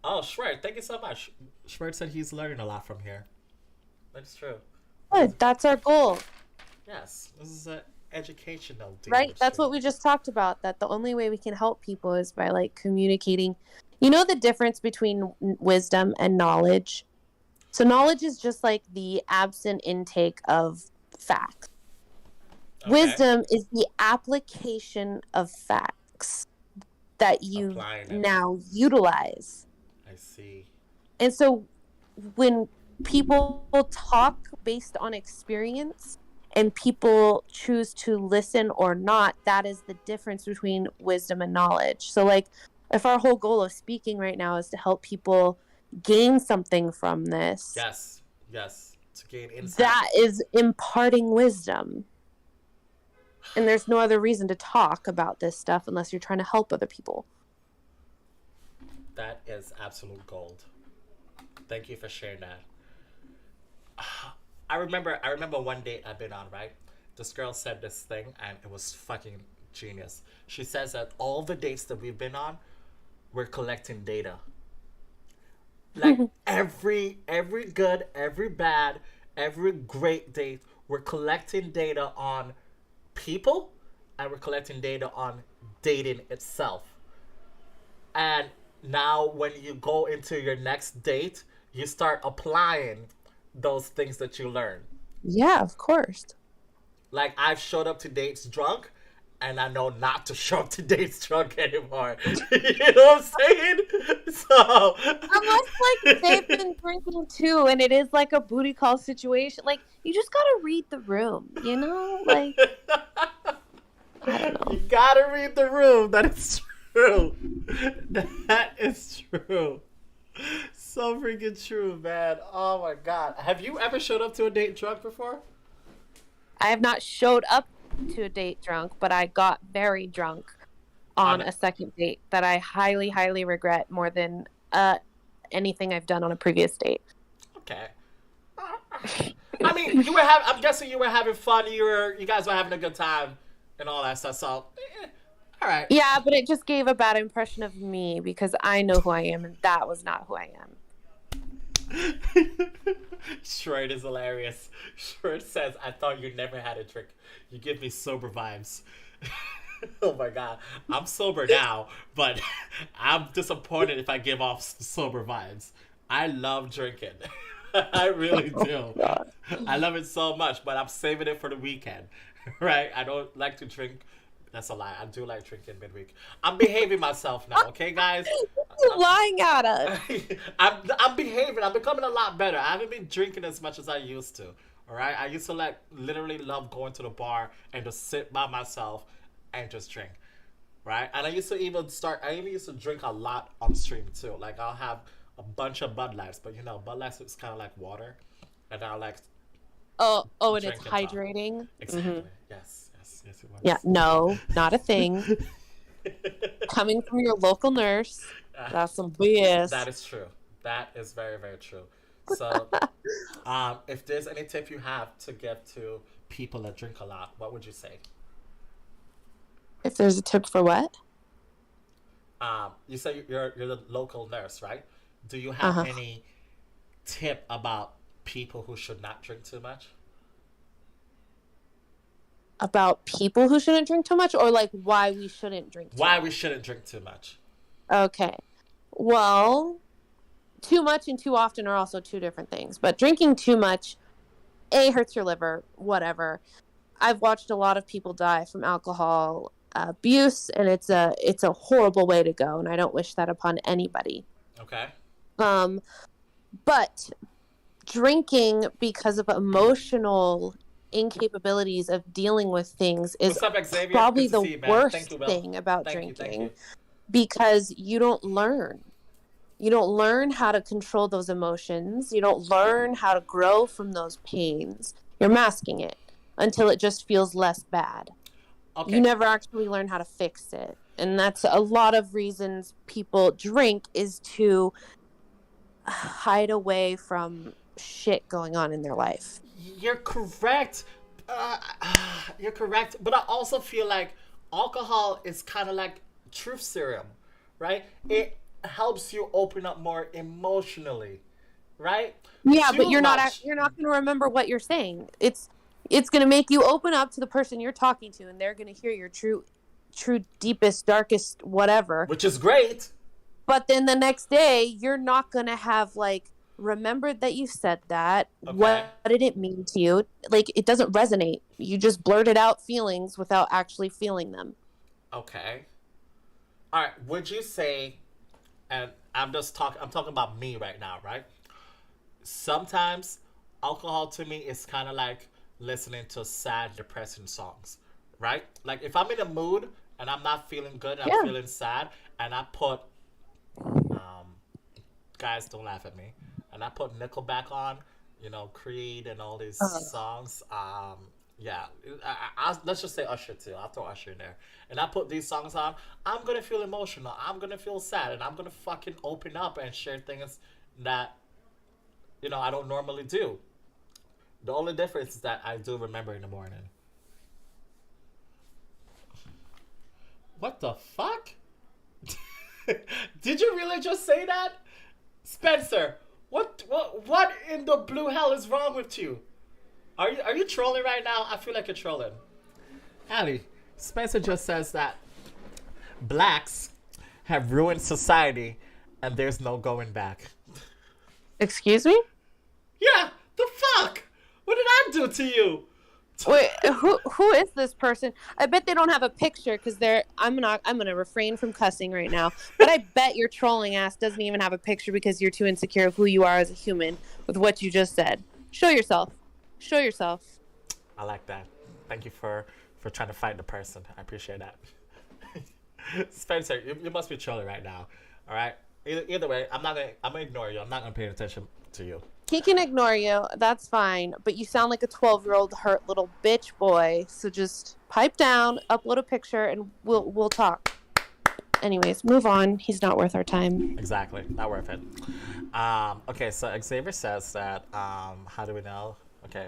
oh, Schwert, thank you so much. Schwert said he's learning a lot from here. That's true. Good. That's our goal, Yes, this is an educational right? That's what stream. we just talked about. That the only way we can help people is by like communicating. You know the difference between wisdom and knowledge? So knowledge is just like the absent intake of facts. Okay, Wisdom is the application of facts that you applying it. now utilize. I see. And so when people talk based on experience and people choose to listen or not, that is the difference between wisdom and knowledge. So like if our whole goal of speaking right now is to help people gain something from this, Yes, yes, to gain insight. that is imparting wisdom. And there's no other reason to talk about this stuff unless you're trying to help other people. That is absolute gold. Thank you for sharing that. I remember one date I've been on, right? This girl said this thing and it was fucking genius. She says that all the dates that we've been on, we're collecting data. Like every good, every bad, every great date, we're collecting data on people and we're collecting data on dating itself. And now when you go into your next date, you start applying those things that you learn. Yeah, of course. Like I've showed up to dates drunk and I know not to show up to dates drunk anymore. You know what I'm saying? So Unless like they've been drinking too and it is like a booty call situation. Like you just gotta read the room, you know? Like I don't know. you gotta read the room. That is true. That is true. So freaking true, man. Oh my god. Have you ever showed up to a date drunk before? I have not showed up to a date drunk, but I got very drunk on a second date that I highly, highly regret more than anything I've done on a previous date. Okay. I mean, you were having. I'm guessing you were having fun. You guys were having a good time, and all that stuff. So, all right. Yeah, but it just gave a bad impression of me because I know who I am, and that was not who I am. Shred is hilarious. Shred says, "I thought you never had a drink. You give me sober vibes." Oh my god, I'm sober now, but I'm disappointed if I give off sober vibes. I love drinking. I really do. I love it so much, but I'm saving it for the weekend, right? I don't like to drink. That's a lie. I do like drinking midweek. I'm behaving myself now, okay, guys? You're lying at us. I'm behaving. I'm becoming a lot better. I haven't been drinking as much as I used to. All right. I used to like literally love going to the bar and just sit by myself and just drink. Right. And I used to even used to drink a lot on stream too. Like I'll have a bunch of Bud Lights, but you know, Bud Lights is kind of like water, and I like. Oh, and it's drink and talk. hydrating. Exactly. Mhm. Yes. It was. Yeah, no, not a thing. Coming from your local nurse, that's some BS. That is true. That is very, very true. So, if there's any tip you have to give to people that drink a lot, what would you say? If there's a tip for what? You say you're the local nurse, right? Do you have any tip about people who should not drink too much? About people who shouldn't drink too much, or like why we shouldn't drink too Why much? we shouldn't drink too much? Okay. Well, too much and too often are also two different things. But drinking too much, A, hurts your liver, whatever. I've watched a lot of people die from alcohol abuse, and it's a horrible way to go, and I don't wish that upon anybody. Okay. But drinking because of emotional incapabilities of dealing with things is What's up, Xavier? probably Good to the see you, man. worst Thank you, Will. thing about Thank you, drinking thank you. because you don't learn. You don't learn how to control those emotions. You don't learn how to grow from those pains. You're masking it until it just feels less bad. Okay. You never actually learn how to fix it. And that's a lot of reasons people drink is to hide away from shit going on in their life. You're correct. Uh, you're correct. But I also feel like alcohol is kind of like truth serum, right? It helps you open up more emotionally, right? Yeah, but Too much. you're not going to remember what you're saying. It's going to make you open up to the person you're talking to, and they're going to hear your true deepest darkest whatever. Which is great. But then the next day, you're not going to have like remembered that you said that. Okay. What did it mean to you? Like, it doesn't resonate. You just blurted out feelings without actually feeling them. Okay. All right. Would you say, and I'm talking about me right now, right? Sometimes alcohol to me is kind of like listening to sad, depressing songs, right? Like if I'm in a mood and I'm not feeling good, I'm Yeah. feeling sad, and I put, guys, don't laugh at me, and I put Nickelback on, Creed and all these songs. Yeah, let's just say Usher too. I'll throw Usher in there, and I put these songs on. I'm gonna feel emotional. I'm gonna feel sad, and I'm gonna fucking open up and share things that I don't normally do. The only difference is that I do remember in the morning. What the fuck? Did you really just say that? Spencer, what in the blue hell is wrong with you? Are you trolling right now? I feel like you're trolling. Ali, Spencer just says that blacks have ruined society and there's no going back. Excuse me? Yeah, the fuck? What did I do to you? Wait, who is this person? I bet they don't have a picture because I'm gonna refrain from cussing right now. But I bet your trolling ass doesn't even have a picture because you're too insecure of who you are as a human with what you just said. Show yourself. Show yourself. I like that. Thank you for trying to fight the person. I appreciate that. Spencer, you must be trolling right now. All right. Either way, I'm gonna ignore you. I'm not gonna pay attention to you. He can ignore you. That's fine. But you sound like a 12-year-old hurt little bitch boy. So just pipe down, upload a picture, and we'll talk. Anyways, move on. He's not worth our time. Exactly. Not worth it. Okay, so Xavier says that, how do we know? Okay.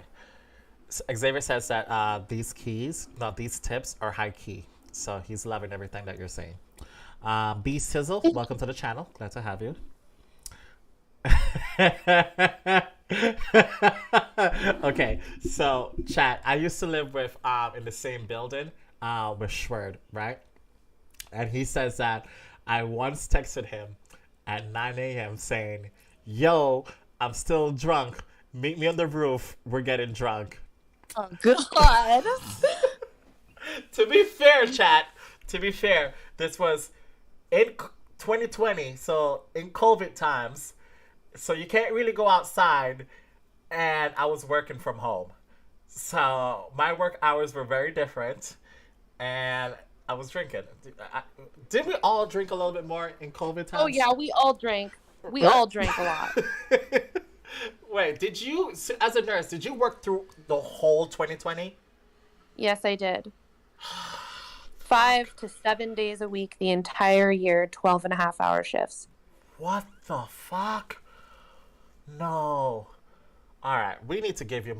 So Xavier says that these tips are high key. So he's loving everything that you're saying. B Sizzle, welcome to the channel. Glad to have you. Okay, so chat. I used to live with in the same building with Schwerd, right? And he says that I once texted him at 9 a.m. saying, "Yo, I'm still drunk. Meet me on the roof. We're getting drunk." Oh, God. To be fair, chat. To be fair, this was in 2020, so in COVID times. So you can't really go outside, and I was working from home. So my work hours were very different, and I was drinking. Did we all drink a little bit more in COVID times? Oh, yeah, we all drank. We all drank a lot. Wait, as a nurse, did you work through the whole 2020? Yes, I did. 5 to 7 days a week, the entire year, 12.5-hour shifts. What the fuck? No. All right, we need to give you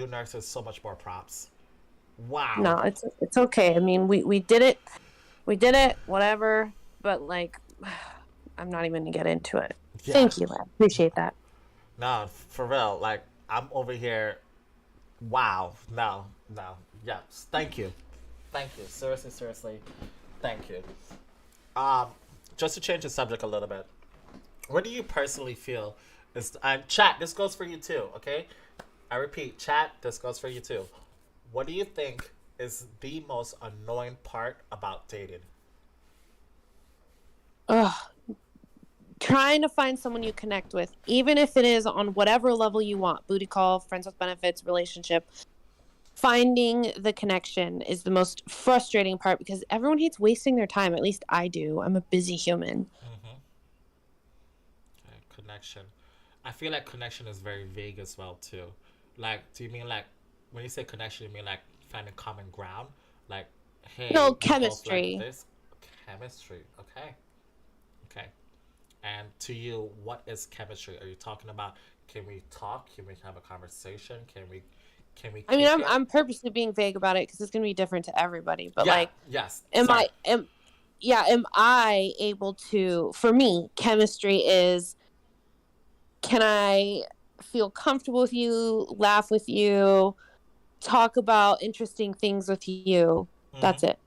nurses so much more props. Wow. No, it's okay. I mean, we did it. We did it, whatever. But, like, I'm not even going to get into it. Yeah. Thank you, I appreciate that. No, for real. Like, I'm over here. Wow. No. Yes. Thank you. Seriously. Thank you. Just to change the subject a little bit. What do you personally feel is, and chat, this goes for you too, okay? I repeat, chat, this goes for you too. What do you think is the most annoying part about dating? Ugh. Trying to find someone you connect with, even if it is on whatever level you want, booty call, friends with benefits, relationship. Finding the connection is the most frustrating part because everyone hates wasting their time. At least I do. I'm a busy human. Mm-hmm. Okay, connection. I feel like connection is very vague as well too. Like, do you mean like when you say connection, you mean like finding common ground? Like, hey, No, we both chemistry. like this? Chemistry. Okay. And to you, what is chemistry? Are you talking about, can we talk? Can we have a conversation? Can we I mean, kick I'm it? I'm purposely being vague about it because it's gonna be different to everybody. But Yeah, like, yes. am Sorry. I am yeah, am I able to? For me, chemistry is, can I feel comfortable with you, laugh with you, talk about interesting things with you. Hmm. That's it.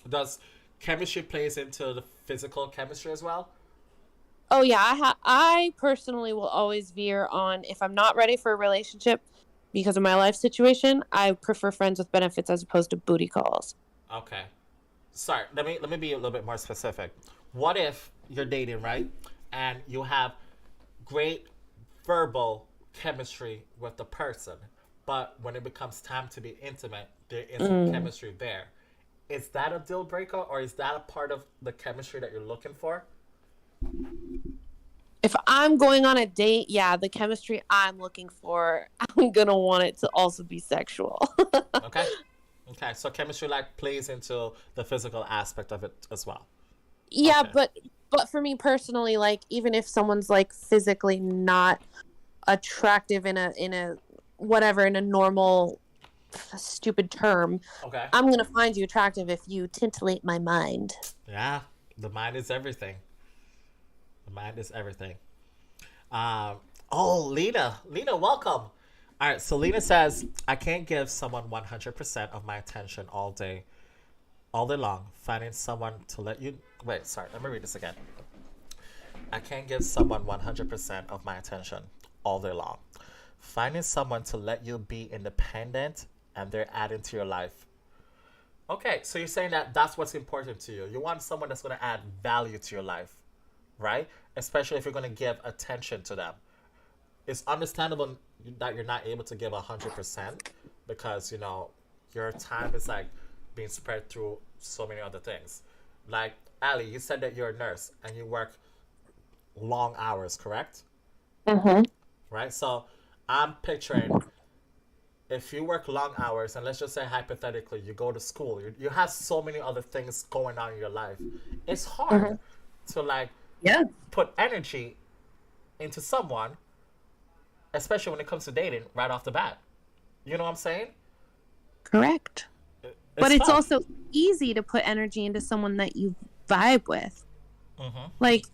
Does chemistry plays into the physical chemistry as well? Oh yeah, I personally will always veer on, if I'm not ready for a relationship because of my life situation, I prefer friends with benefits as opposed to booty calls. Okay. Sorry, let me be a little bit more specific. What if you're dating, right? And you have great verbal chemistry with the person, but when it becomes time to be intimate, there isn't Mm. chemistry there. Is that a deal breaker, or is that a part of the chemistry that you're looking for? If I'm going on a date, yeah, the chemistry I'm looking for, I'm gonna want it to also be sexual. Okay. Okay. So chemistry like plays into the physical aspect of it as well. Yeah, Okay. but for me personally, like, even if someone's like physically not attractive in a whatever, in a normal stupid term, Okay. I'm gonna find you attractive if you titillate my mind. Yeah. The mind is everything. The mind is everything. Um, oh, Lena. Lena, welcome. All right, so Lena says, I can't give someone 100% of my attention all day long. Finding someone to let you. Wait, sorry, let me read this again. I can't give someone 100% of my attention all day long. Finding someone to let you be independent and they're adding to your life. Okay, so you're saying that that's what's important to you. You want someone that's going to add value to your life, right? Especially if you're going to give attention to them. It's understandable that you're not able to give 100% because, your time is like being spread through so many other things. Like, Ali, you said that you're a nurse and you work long hours, correct? Mm-hmm. Right? So I'm picturing, if you work long hours, and let's just say hypothetically, you go to school, you have so many other things going on in your life. It's hard Mm-hmm. to like Yeah. put energy into someone, especially when it comes to dating right off the bat. You know what I'm saying? Correct. But It's it's tough. also easy to put energy into someone that you vibe with. Hmm. Like,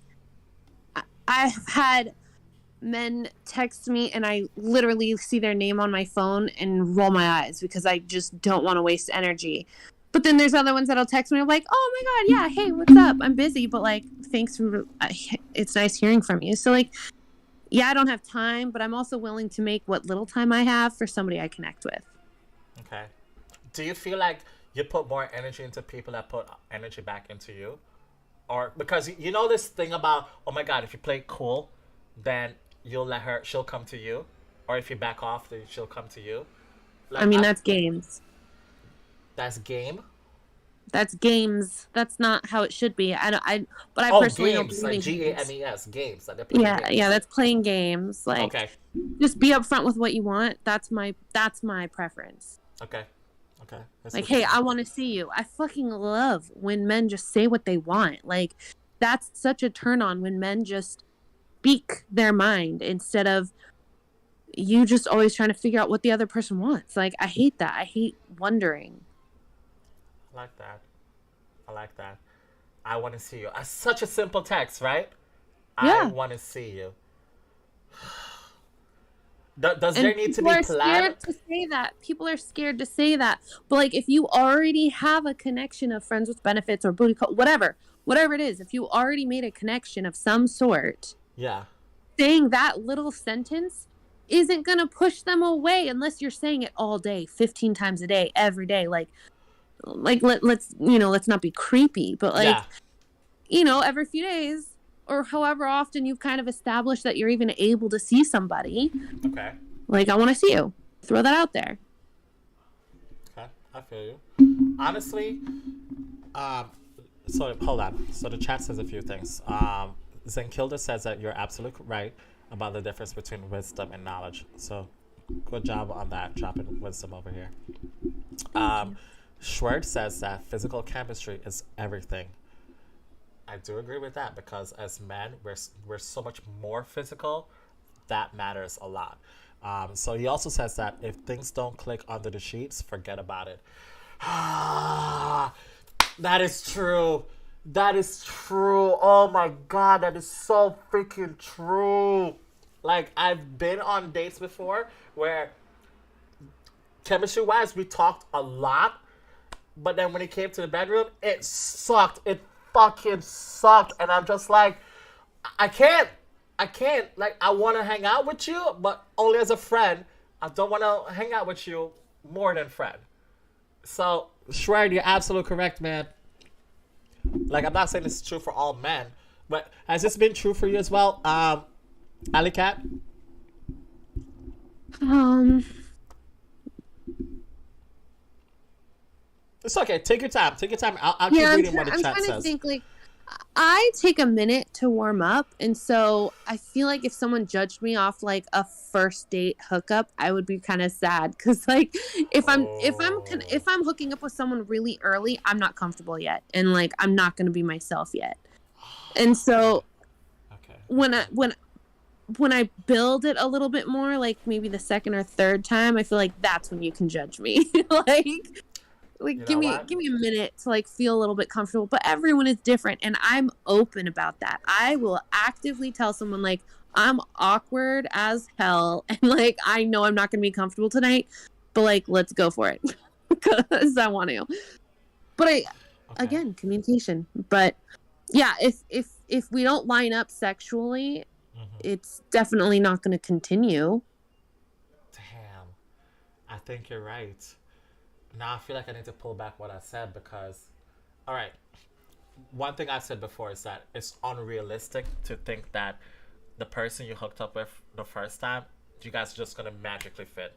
I've had men text me and I literally see their name on my phone and roll my eyes because I just don't want to waste energy. But then there's other ones that'll text me. I'm like, oh my God, yeah, hey, what's up? I'm busy, but like, thanks for, it's nice hearing from you. So, like, yeah, I don't have time, but I'm also willing to make what little time I have for somebody I connect with. Okay. Do you feel like you put more energy into people that put energy back into you? Or because you know this thing about, oh my God, if you play it cool, then she'll come to you. Or if you back off, then she'll come to you. I Like, mean, that's games. that's game. That's games. That's not how it should be. But I Oh, personally don't games, believe like in games. GAMES, games. Like they're playing Yeah, games. that's playing games. Like, Okay. just be upfront with what you want. That's my preference. Okay. Okay. That's Like, what you're hey, saying. I want to see you. I fucking love when men just say what they want. Like, that's such a turn on when men just speak their mind instead of you just always trying to figure out what the other person wants. Like, I hate that. I hate wondering. I like that. I like that. I want to see you. Such a simple text, right? I Yeah. want to see you. Does there And need to people be are plan? scared to say that. People are scared to say that. But like, if you already have a connection of friends with benefits or booty call, whatever it is, if you already made a connection of some sort, Yeah. saying that little sentence isn't gonna push them away unless you're saying it all day, 15 times a day, every day. Let's not be creepy, but like, Yeah. every few days or however often you've kind of established that you're even able to see somebody. Okay. Like, I want to see you. Throw that out there. Okay. I feel you. Honestly, so hold on. So the chat says a few things. Zenkilda says that you're absolutely right about the difference between wisdom and knowledge. So good job on that, dropping wisdom over here. Schwartz says that physical chemistry is everything. I do agree with that because as men, we're so much more physical. That matters a lot. So he also says that if things don't click under the sheets, forget about it. That is true. That is true. Oh my god, that is so freaking true. Like I've been on dates before where chemistry wise we talked a lot, but then when it came to the bedroom, it sucked. It fucking sucked. And I'm just like, I can't. Like, I want to hang out with you, but only as a friend. I don't want to hang out with you more than friend. So, Shred, you're absolutely correct, man. Like, I'm not saying this is true for all men, but has this been true for you as well, Alley Cat? It's okay. Take your time. Take your time. I'll keep reading what the chat says. I'm trying to think, like, I take a minute to warm up, and so I feel like if someone judged me off like a first date hookup, I would be kind of sad because, like, if I'm hooking up with someone really early, I'm not comfortable yet, and like I'm not going to be myself yet, and so when I build it a little bit more, like maybe the second or third time, I feel like that's when you can judge me, Like, give me a minute to like feel a little bit comfortable, but everyone is different and I'm open about that. I will actively tell someone like I'm awkward as hell and like I know I'm not going to be comfortable tonight, but like let's go for it because I want to. But again, communication. But yeah, if we don't line up sexually, it's definitely not going to continue. Damn. I think you're right. Now I feel like I need to pull back what I said because, all right, one thing I said before is that it's unrealistic to think that the person you hooked up with the first time, you guys are just going to magically fit.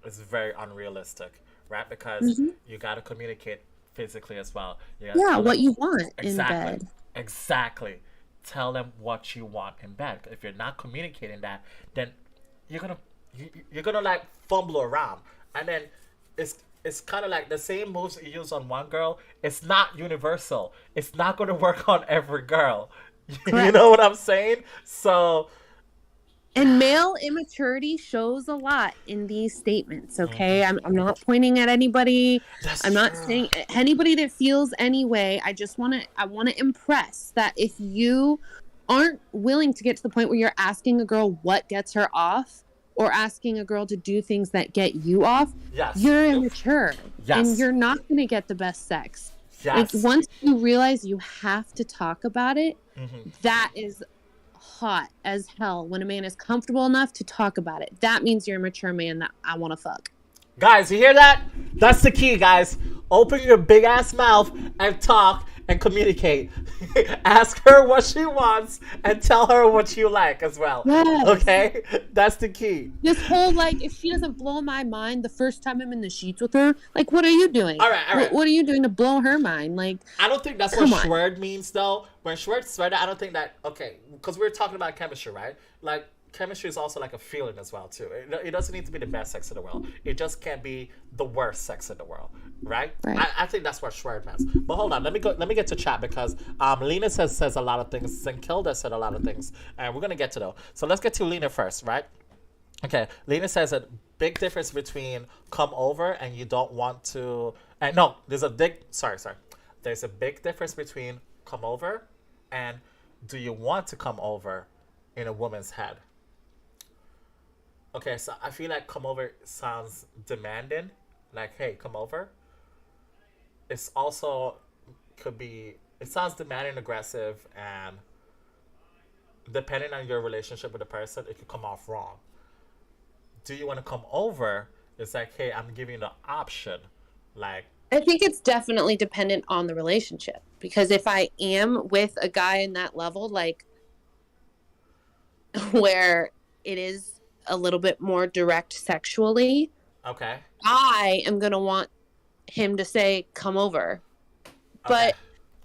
It's very unrealistic, right? Because you got to communicate physically as well. What you want in bed. Exactly. Tell them what you want in bed. If you're not communicating that, then you're gonna like fumble around, and then it's kind of like the same moves you use on one girl. It's not universal. It's not going to work on every girl. You know what I'm saying? So, and male immaturity shows a lot in these statements. Okay, I'm not pointing at anybody. I'm not saying anybody that feels any way. I want to impress that if you aren't willing to get to the point where you're asking a girl what gets her off, or asking a girl to do things that get you off, you're immature. And you're not going to get the best sex. Like, once you realize you have to talk about it, that is hot as hell when a man is comfortable enough to talk about it. That means you're a mature man that I want to fuck. Guys, you hear that? That's the key, guys. Open your big ass mouth and talk and communicate. Ask her what she wants and tell her what you like as well. Yes. Okay? That's the key. This whole, like, if she doesn't blow my mind the first time I'm in the sheets with her, like, what are you doing? All right. What are you doing to blow her mind? Like, I don't think that's what Schwerd means, though. When Schwerd said that, I don't think that, okay, because we're talking about chemistry, right? Like, chemistry is also like a feeling as well, too. It doesn't need to be the best sex in the world. It just can't be the worst sex in the world, right? I think that's what Schwerd means. But hold on, let me get to chat because Lena says a lot of things and Kilda said a lot of things, and we're gonna get to those. So let's get to Lena first, right? Okay, Lena says a big difference between come over and you don't want to. And no, there's a big There's a big difference between come over and do you want to come over in a woman's head. Okay, so I feel like come over sounds demanding, like, hey, come over. It's also it sounds demanding, aggressive, and depending on your relationship with the person, it could come off wrong. Do you want to come over? It's like, hey, I'm giving you the option. Like, I think it's definitely dependent on the relationship, because if I am with a guy in that level, like, where it is a little bit more direct sexually, okay, I am gonna want him to say come over. But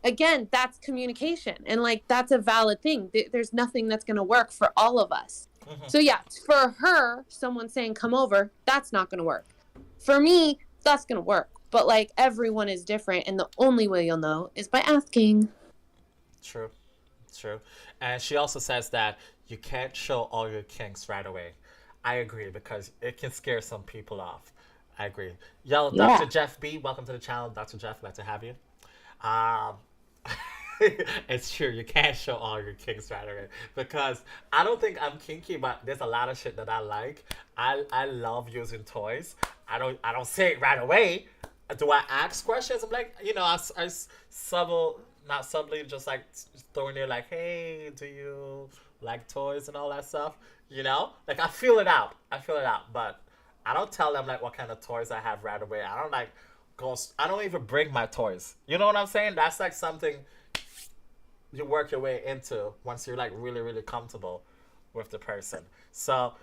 again, that's communication, and like that's a valid thing. There's nothing that's gonna work for all of us. So yeah, for her, someone saying come over, that's not gonna work. For me, that's gonna work. But like everyone is different, and the only way you'll know is by asking. True. True. And she also says that you can't show all your kinks right away. I agree because it can scare some people off. I agree. Yo, Yeah. Dr. Jeff B, welcome to the channel. Dr. Jeff, glad to have you. Um, it's true. You can't show all your kinks right away because I don't think I'm kinky, but there's a lot of shit that I like. I love using toys. I don't say it right away. Do I ask questions? I'm like, I subtle, not subtly, just like throwing there, like, hey, do you like toys and all that stuff? Like I feel it out. But I don't tell them like what kind of toys I have right away. I don't like go. I don't even bring my toys. You know what I'm saying? That's like something you work your way into once you're like really, really comfortable with the person. So,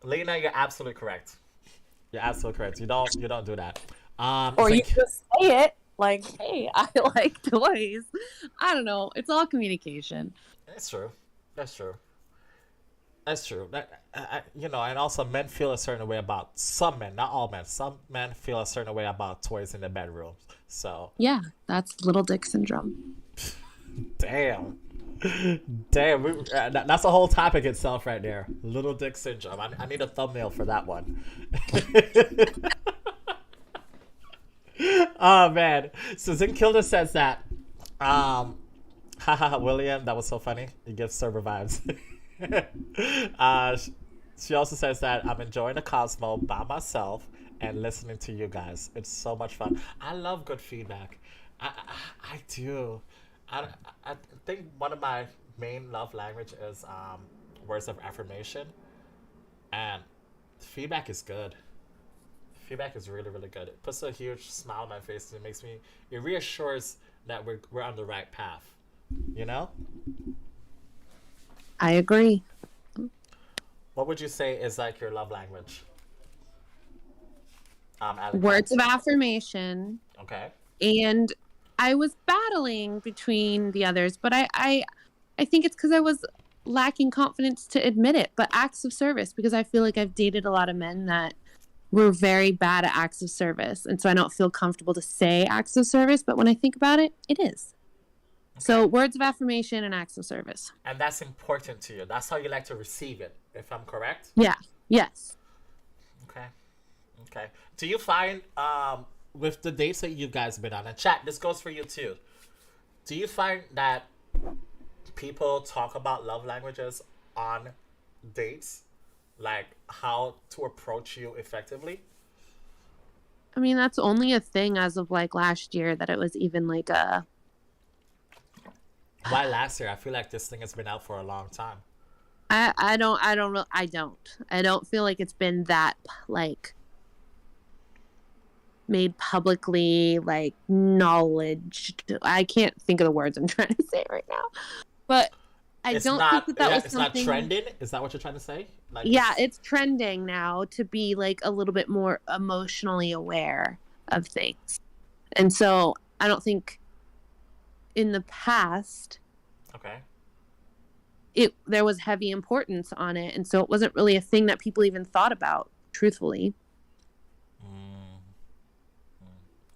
Lena, you're absolutely correct. You're absolutely correct. You don't do that. Or it's you like, just say it like, hey, I like toys. I don't know. It's all communication. it's true. That's true. That's true. And also men feel a certain way about some men, not all men. Some men feel a certain way about toys in the bedroom. So, Yeah, that's little dick syndrome. damn. Damn, that's a whole topic itself right there. Little dick syndrome. I need a thumbnail for that one. Oh man. So Zinkilda says that. Haha, William, that was so funny. You give server vibes. She also says that I'm enjoying the Cosmo by myself and listening to you guys. It's so much fun. I love good feedback. I do. I think one of my main love language is words of affirmation, and feedback is good. Feedback is really, really good. It puts a huge smile on my face and it reassures that we're on the right path. You know? I agree. What would you say is like your love language? Alex? Words of affirmation. Okay. And I was battling between the others, but I think it's because I was lacking confidence to admit it. But acts of service, because I feel like I've dated a lot of men that were very bad at acts of service. And so I don't feel comfortable to say acts of service. But when I think about it, it is. Okay. So words of affirmation and acts of service. And that's important to you. That's how you like to receive it, if I'm correct? Yeah. Yes. Okay. Okay. Do you find with the dates that you guys have been on, and chat, this goes for you too. Do you find that people talk about love languages on dates? Like how to approach you effectively? I mean, that's only a thing as of like last year that it was even like a... Why last year? I feel like this thing has been out for a long time. I don't feel like it's been that like made publicly like knowledge. I can't think of the words I'm trying to say right now, but I don't think that was something. It's not trending. Is that what you're trying to say? Like, yeah, it's trending now to be like a little bit more emotionally aware of things, and so I don't think in the past. Okay. There was heavy importance on it, and so it wasn't really a thing that people even thought about, truthfully.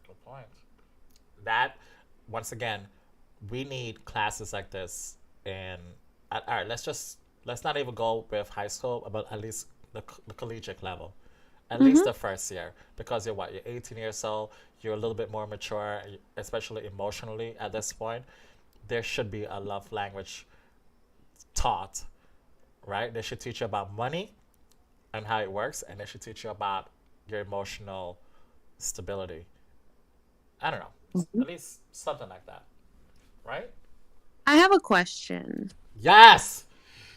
Good point. That, once again, we need classes like this. And all right, let's not even go with high school, but at least the collegiate level, at least the first year, because you're 18 years old, you're a little bit more mature, especially emotionally at this point. There should be a love language taught, right? They should teach you about money and how it works, and they should teach you about your emotional stability. I don't know, at least something like that, right? I have a question. Yes.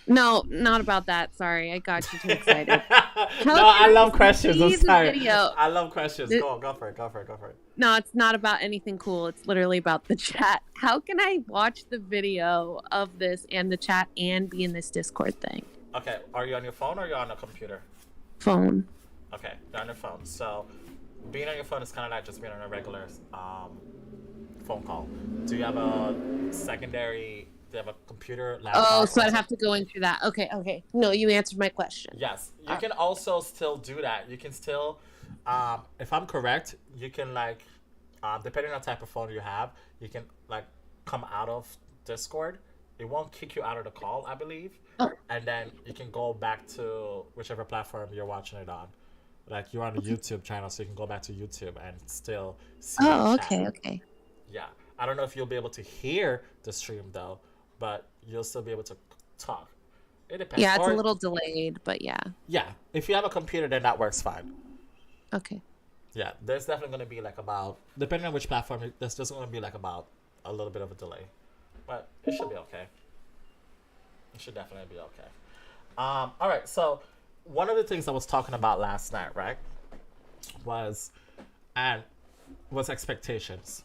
No, not about that. Sorry, I got you too excited. I love questions. I'm sorry. Video? I love questions. Go for it. No, it's not about anything cool. It's literally about the chat. How can I watch the video of this and the chat and be in this Discord thing? Okay, are you on your phone or are you on a computer? Phone. Okay, you're on your phone. So being on your phone is kind of like just being on a regular phone call. Do you have a secondary? Do you have a computer, laptop? Oh, so I'd have to go into that. Okay. No, you answered my question. Yes, you can also still do that. You can still, if I'm correct, you can like, depending on the type of phone you have, you can like come out of Discord, it won't kick you out of the call, I believe. Oh. And then you can go back to whichever platform you're watching it on. Like you're on the YouTube channel, so you can go back to YouTube and still see Oh, the chat. okay, okay. Yeah. I don't know if you'll be able to hear the stream though, but you'll still be able to talk. It depends. Yeah, it's Or, a little delayed, but yeah. yeah. If you have a computer, then that works fine. Okay. Yeah, there's definitely going to be like about, depending on which platform, there's just going to be like about a little bit of a delay. But it should be okay. It should definitely be okay. All right, so one of the things I was talking about last night, right, was expectations.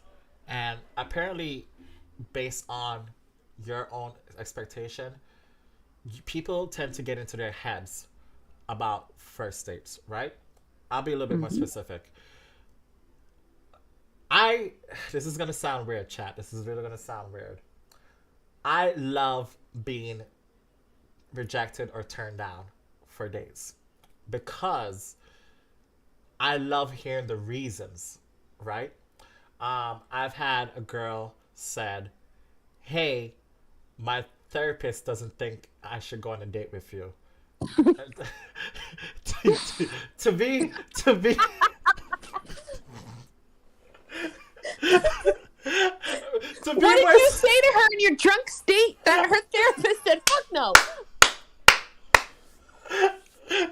And apparently, based on your own expectation, people tend to get into their heads about first dates, right? I'll be a little bit more specific. This is gonna sound weird, chat. This is really gonna sound weird. I love being rejected or turned down for dates because I love hearing the reasons, right? I've had a girl said, "Hey, my therapist doesn't think I should go on a date with you." to be What did you say to her in your drunk state that her therapist said, "Fuck no"?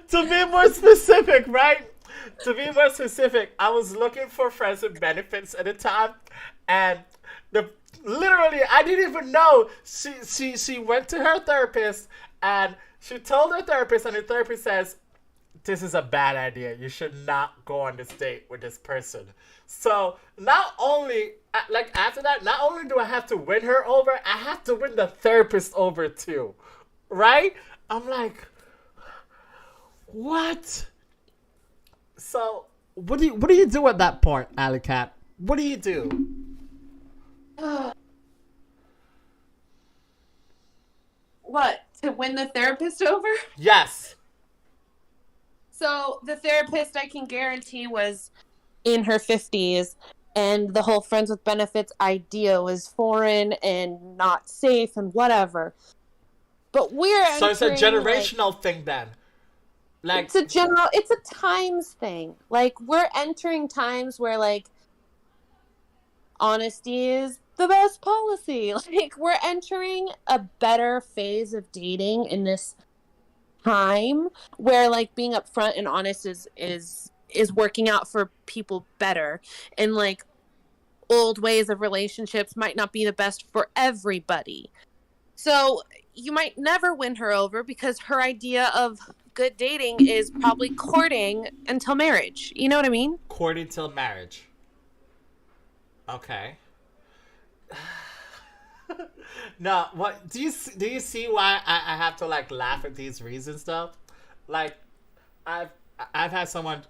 To be more specific, right? To be more specific, I was looking for friends with benefits at the time, and literally I didn't even know she went to her therapist and she told her therapist, and the therapist says, "This is a bad idea. You should not go on this date with this person." So not only, like after that, not only do I have to win her over, I have to win the therapist over too, right? I'm like, what? So what do you do at that point, Alley Cat? What do you do? What? To win the therapist over? Yes. So the therapist, I can guarantee, was in her 50s, and the whole friends with benefits idea was foreign and not safe and whatever. But So it's a entering, generational thing then. Like it's a times thing. Like, we're entering times where, like, honesty is the best policy. Like, we're entering a better phase of dating in this time where, like, being upfront and honest is working out for people better, and like old ways of relationships might not be the best for everybody. So you might never win her over because her idea of good dating is probably courting until marriage. You know what I mean? Courting till marriage. Okay. No, what do you see why I have to like laugh at these reasons though? Like, I've had someone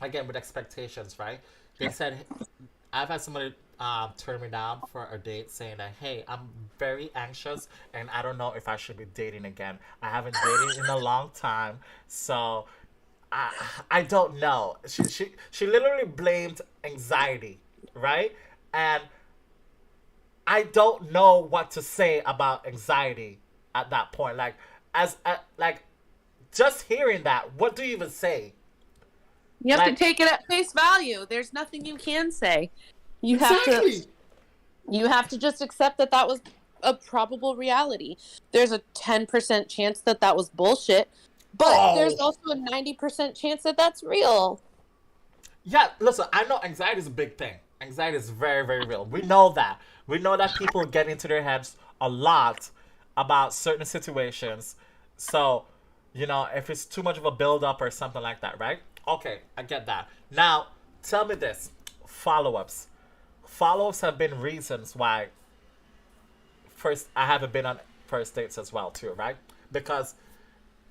again with expectations, right? They said I've had somebody turn me down for a date saying that, "Hey, I'm very anxious and I don't know if I should be dating again. I haven't dated in a long time, so I don't know." She literally blamed anxiety, right? And I don't know what to say about anxiety at that point. Like, like, just hearing that, what do you even say? You have to take it at face value. There's nothing you can say. You have to just accept that was a probable reality. There's a 10% chance that was bullshit, but there's also a 90% chance that that's real. Yeah, listen, I know anxiety is a big thing. Anxiety is very, very real. We know that. We know that people get into their heads a lot about certain situations. So, you know, if it's too much of a build-up or something like that, right? Okay, I get that. Now, tell me this. Follow-ups. Follow-ups have been reasons why I haven't been on first dates as well, too, right? Because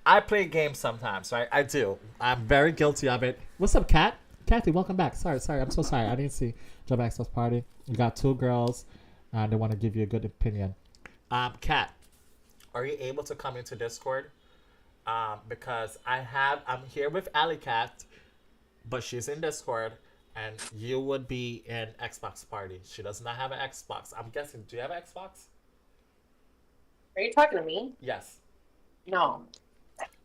I play games sometimes, right? I do. I'm very guilty of it. What's up, Kat? Kathy, welcome back. Sorry. I'm so sorry. I didn't see Job Access Party. You got two girls, and they want to give you a good opinion. Kat, are you able to come into Discord? Because I'm here with Alley Cat, but she's in Discord, and you would be in Xbox Party. She does not have an Xbox. I'm guessing, do you have an Xbox? Are you talking to me? Yes. No.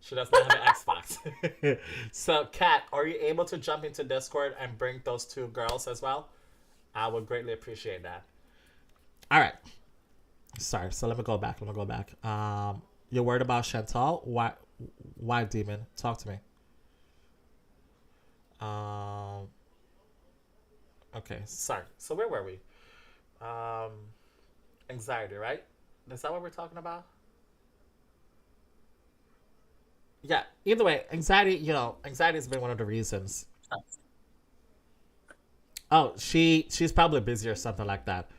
She does not have an Xbox. So, Kat, are you able to jump into Discord and bring those two girls as well? I would greatly appreciate that. All right. Sorry. So let me go back. You're worried about Chantal? Why? Why, Demon? Talk to me. Okay. Sorry. So where were we? Um, Anxiety, right? Is that what we're talking about? Yeah. Either way, anxiety. Anxiety has been one of the reasons. Oh, she's probably busy or something like that.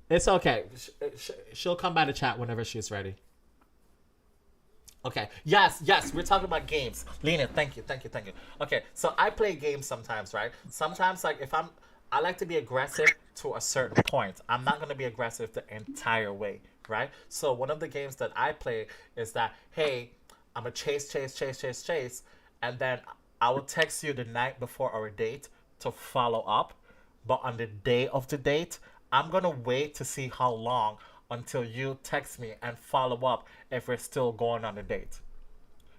It's okay. She'll come by the chat whenever she's ready. Okay. Yes. We're talking about games. Lena, thank you. Okay, so I play games sometimes, right? Sometimes, like, I like to be aggressive to a certain point. I'm not gonna be aggressive the entire way, right? So one of the games that I play is that, hey, I'm gonna chase, and then I will text you the night before our date to follow up. But on the day of the date, I'm gonna wait to see how long until you text me and follow up if we're still going on a date.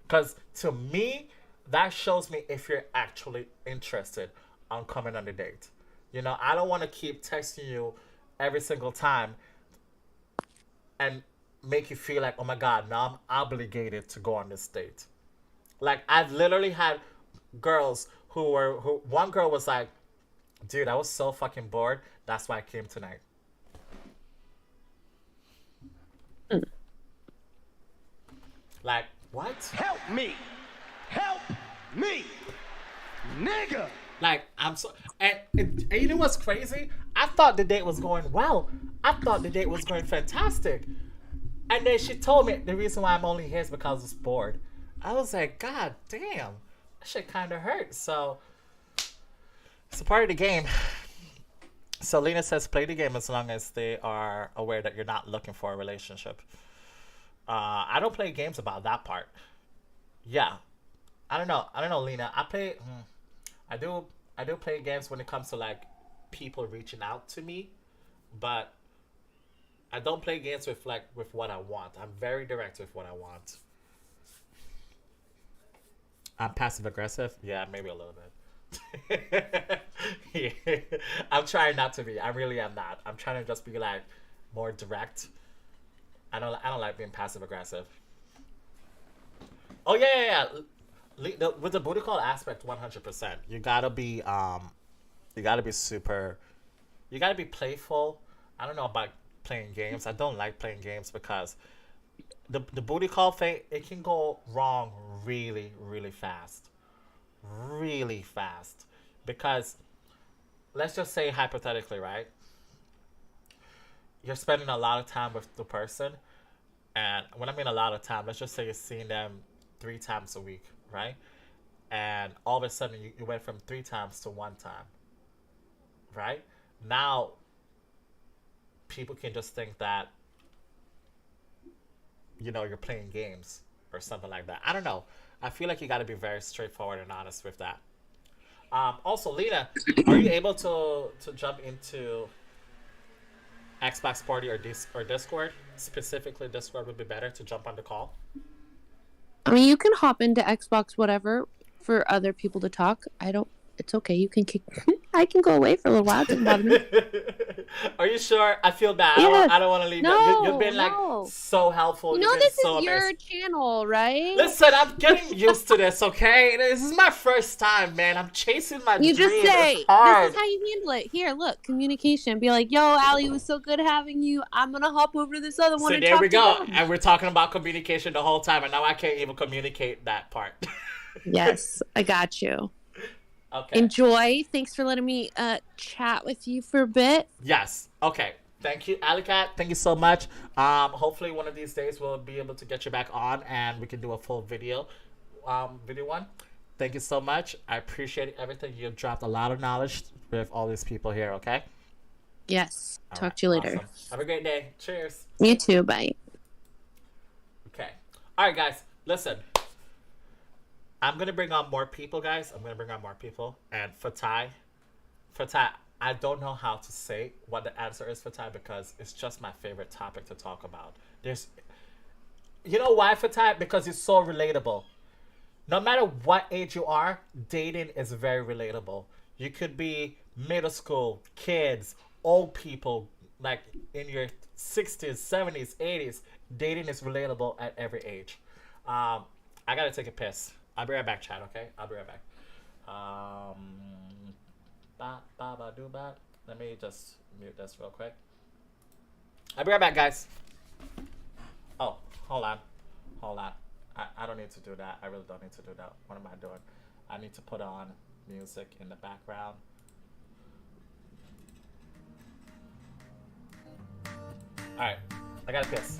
Because to me, that shows me if you're actually interested on coming on the date. I don't want to keep texting you every single time and make you feel like, oh my God, now I'm obligated to go on this date. Like, I've literally had girls who one girl was like, dude, I was so fucking bored. That's why I came tonight. Like, what? Help me! Help me! Nigga! Like, I'm so... And you know what's crazy? I thought the date was going well. I thought the date was going fantastic. And then she told me the reason why I'm only here is because I was bored. I was like, God damn. That shit kind of hurt. So, it's a part of the game. So, Lena says, play the game as long as they are aware that you're not looking for a relationship. I don't play games about that part. Yeah. I don't know, Lena. I do play games when it comes to, like, people reaching out to me, but I don't play games with what I want. I'm very direct with what I want. I'm passive aggressive. Yeah, maybe a little bit. Yeah. I'm trying not to be. I really am not. I'm trying to just be like more direct. I don't like being passive aggressive. Oh yeah. With the booty call aspect, 100%. You gotta be super. You gotta be playful. I don't know about playing games. I don't like playing games because the booty call thing, it can go wrong really, really fast. Really fast. Because let's just say hypothetically, right? You're spending a lot of time with the person, and when I mean a lot of time, let's just say you're seeing them 3 times a week, right? And all of a sudden you went from 3 times to 1 time, right? Now people can just think that you're playing games or something like that. I don't know. I feel like you got to be very straightforward and honest with that. Also, Lena, are you able to jump into Xbox Party or Discord? Specifically, Discord would be better to jump on the call. I mean, you can hop into Xbox, whatever, for other people to talk. It's okay. You can kick. I can go away for a little while. It doesn't bother me. Are you sure? I feel bad. Yes. I don't want to leave. No, You've been like so helpful. This so is your amazing. channel, right? Listen, I'm getting used to this, okay? This is my first time, man. I'm chasing my You dream. just say, It's hard. this is how you handle it. Here, look, communication. Be like, yo, Allie, it was so good having you. I'm going to hop over to this other one So and there talk we to go. them. And we're talking about communication the whole time, and now I can't even communicate that part. Yes, I got you. Okay. Enjoy. Thanks for letting me chat with you for a bit. Yes. Okay. Thank you, Alicat. Thank you so much. Hopefully one of these days we'll be able to get you back on and we can do a full video one. Thank you so much. I appreciate everything. You've dropped a lot of knowledge with all these people here, okay? Yes. All Talk right, to you later. awesome. Have a great day. Cheers. You too. Bye. Okay. All right, guys. Listen. I'm going to bring on more people, guys. I'm going to bring on more people. And Fatai, I don't know how to say what the answer is, Fatai, because it's just my favorite topic to talk about. You know why for type? Because it's so relatable. No matter what age you are, dating is very relatable. You could be middle school, kids, old people, like in your 60s, 70s, 80s. Dating is relatable at every age. I gotta take a piss. I'll be right back, Chad, okay? I'll be right back. Let me just mute this real quick. I'll be right back, guys. Oh, hold on. Hold on. I don't need to do that. I really don't need to do that. What am I doing? I need to put on music in the background. Alright. I gotta piss.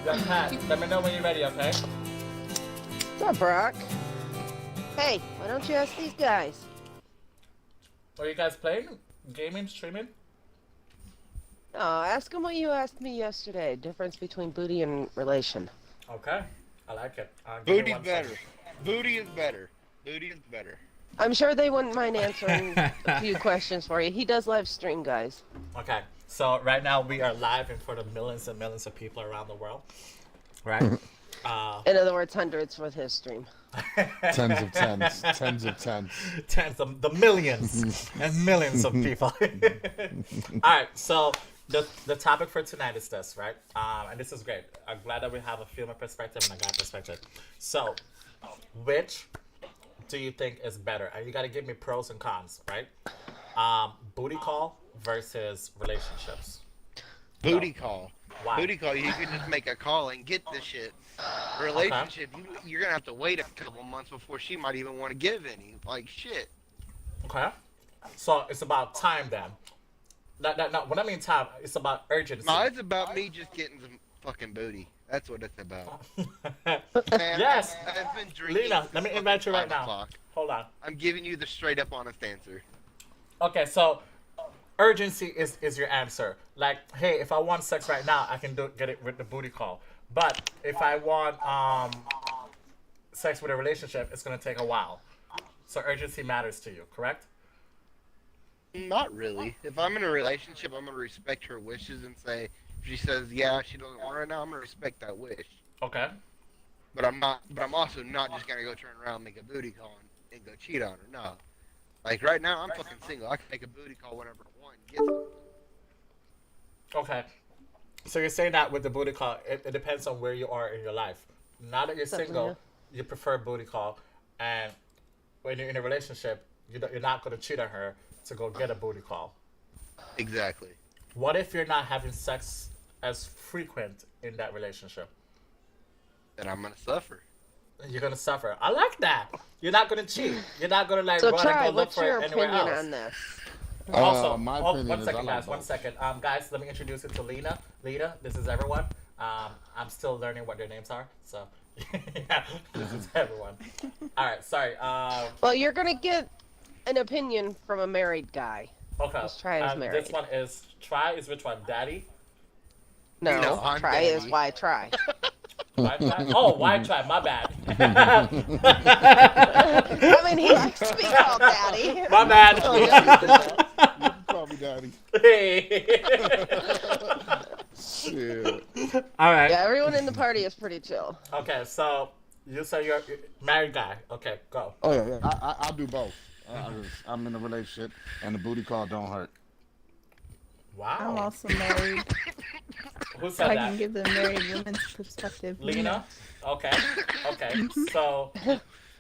Yeah, Pat, let me know when you're ready, okay? What's up, Brock? Hey, why don't you ask these guys? Are you guys playing? Gaming? Streaming? Oh, ask them what you asked me yesterday. Difference between booty and relation. Okay. I like it. Give me Booty's one better. second. Booty is better. Booty is better. I'm sure they wouldn't mind answering a few questions for you. He does live stream, guys. Okay. So right now we are live in front of millions and millions of people around the world. Right? In other words, hundreds with his stream. Tens of tens. Tens of tens. Tens of the millions and millions of people. All right, so the topic for tonight is this, right? And this is great. I'm glad that we have a female perspective and a guy perspective. So, which do you think is better? And you got to give me pros and cons, right? Booty call versus relationships. Booty call. Why? Booty call, you can just make a call and get the shit. Relationship, you're going to have to wait a couple months before she might even want to give any. Like, shit. Okay. So it's about time then. No, when I mean time, it's about urgency. No, it's about me just getting some fucking booty. That's what it's about. Man, Yes. I've been drinking. Lena, let me since invite you right fucking 5 now. o'clock. Hold on. I'm giving you the straight up honest answer. Okay, so urgency is your answer. Like, hey, if I want sex right now, I can get it with the booty call. But if I want sex with a relationship, it's gonna take a while. So urgency matters to you, correct? Not really. If I'm in a relationship, I'm gonna respect her wishes and say, if she says yeah, she doesn't want it right now, I'm gonna respect that wish. Okay. But I'm not. But I'm also not just gonna go turn around and make a booty call and go cheat on her. No. Like right now, I'm fucking single. I can make a booty call whenever I want. And get Okay. So you're saying that with the booty call, it depends on where you are in your life. Now that you're single, you prefer booty call, and when you're in a relationship, you're not going to cheat on her to go get a booty call. Exactly. What if you're not having sex as frequent in that relationship? Then I'm gonna suffer. You're going to suffer. I like that. You're not going to cheat. You're not going to like So run try. and go look What's for your it anywhere opinion else. on this? Also, my oh, opinion one is second, I like guys. One both. second, guys. Let me introduce you to Lena. Lena, this is everyone. I'm still learning what their names are, so yeah, this is everyone. All right, sorry. Well, you're gonna get an opinion from a married guy. Okay. Let's try as married. This one is try is which one? Daddy. No, No, I'm try is daddy. why try. Why try? Oh, why try? My bad. I mean, he likes to be called daddy. My bad. You can call me daddy. Hey. Shit. All right. Yeah, everyone in the party is pretty chill. Okay, so you say you're a married guy. Okay, go. Oh yeah, yeah. I'll do both. I'm in a relationship, and the booty call don't hurt. Wow. I'm also married. Who So said I that? can give the married woman's perspective. Lena? Okay. Okay. So,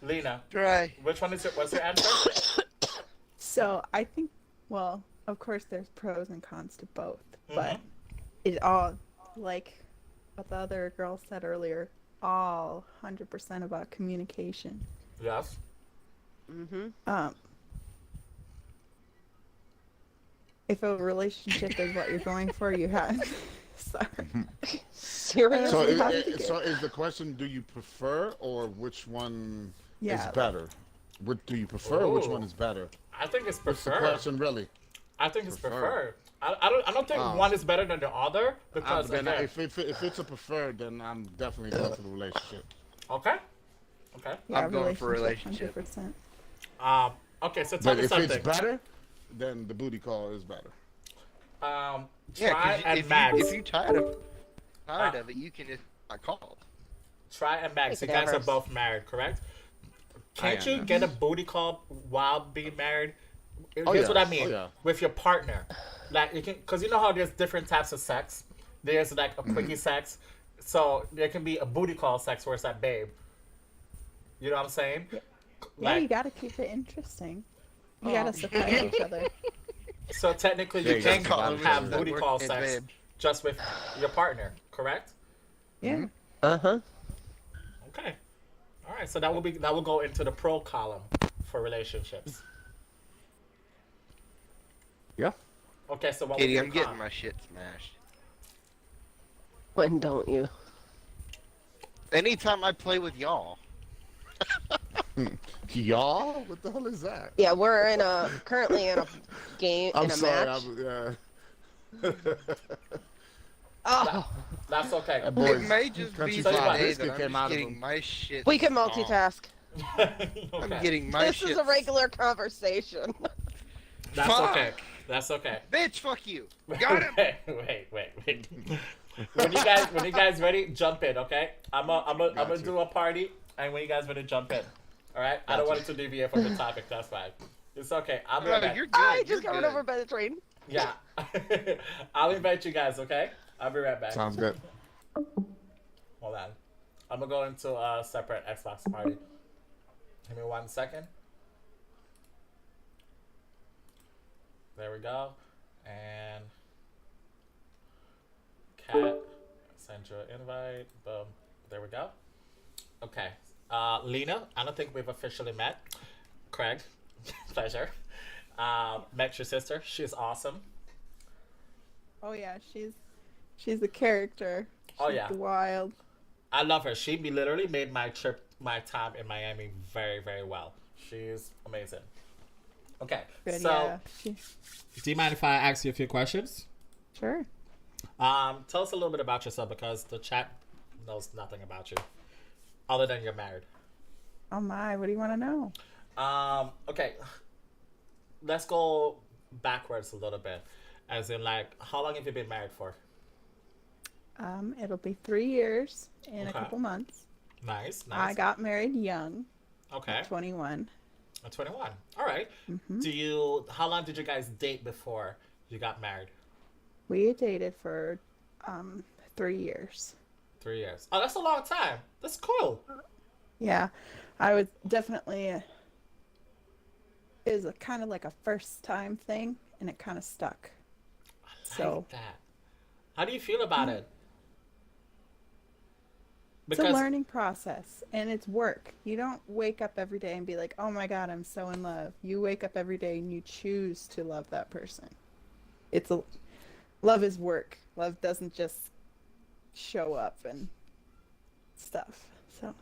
Lena, Try. which one is it? What's your answer? So I think, well, of course, there's pros and cons to both, but Mhm. it all, like what the other girl said earlier, all 100% about communication. Yes. If a relationship is what you're going for, you have. Sorry. Seriously? So, You have to get- so is the question: do you prefer, or which one Yeah, is better? What do you prefer? Or which Ooh. one is better? I think it's What's the preferred. question really? I think it's Preferred. preferred. I don't think Oh. one is better than the other because Then again, if it's a preferred, then I'm definitely going for the relationship. okay. Okay. Yeah, I'm going for relationship. 100%. Okay, so tell But me if something. it's better, then the booty call is better. Try Yeah, and if Max. you tired of it, you can just not call. Try and Max. You Take it guys are first. both married, correct? Can't I am, you yes. get a booty call while being married? Oh, Here's yeah. what I mean. Oh, yeah. With your partner, like you can, because you know how there's different types of sex. There's like a Mm-hmm. quickie sex, so there can be a booty call sex where it's like, babe. You know what I'm saying? Yeah, Like, you gotta keep it interesting. You gotta surprise each other. so technically, There you you go. can Call have it booty call working, sex babe. just with your partner, correct? Yeah. Uh-huh. Okay. All right. So that will go into the pro column for relationships. Yeah. Okay. So what Katie, would I'm be the getting con? my shit smashed. When don't you? Anytime I play with y'all. Y'all? What the hell is that? Yeah, we're currently in a game, I'm in a sorry. match. Oh, That's okay. That It boy's may just country be fried today biscuit that I'm came just out of getting him. my shit. we can stomped. multitask. I'm Okay. getting my This shit. is a regular conversation. That's Fuck. okay. That's okay. Bitch, fuck you. Got him. Wait. When you guys ready, jump in, okay? I'm gonna Gotcha. do a party, and when you guys ready, jump in. All right? I don't want it to deviate from the topic. That's fine. It's okay. I'll be right No, back. you're good. I you're just got run good. over by the train. Yeah. I'll invite you guys, okay? I'll be right back. Sounds good. Hold on. I'm gonna go into a separate Xbox party. Give me 1 second. There we go. And Cat, send you an invite. Boom. There we go. Okay. Lena, I don't think we've officially met. Creg, pleasure. Met your sister. She's awesome. Oh yeah, she's a character. Oh, She's yeah. wild. I love her. She literally made my time in Miami very, very well. She's amazing. Okay. Good, So, yeah. do you mind if I ask you a few questions? Sure. Tell us a little bit about yourself because the chat knows nothing about you other than you're married. Oh my, what do you want to know? Okay. Let's go backwards a little bit. As in, like, how long have you been married for? It'll be 3 years in a Okay. couple months. Nice, I nice. got married young, Okay. 21. 21. All right. How long did you guys date before you got married? We dated for 3 years. 3 years. Oh, that's a long time. That's cool. Yeah, I was definitely. It was kind of like a first time thing, and it kind of stuck. So Like that. How do you feel about it? it's a learning process, and it's work. You don't wake up every day and be like, "Oh my God, I'm so in love." You wake up every day and you choose to love that person. Love is work. Love doesn't just show up and stuff. So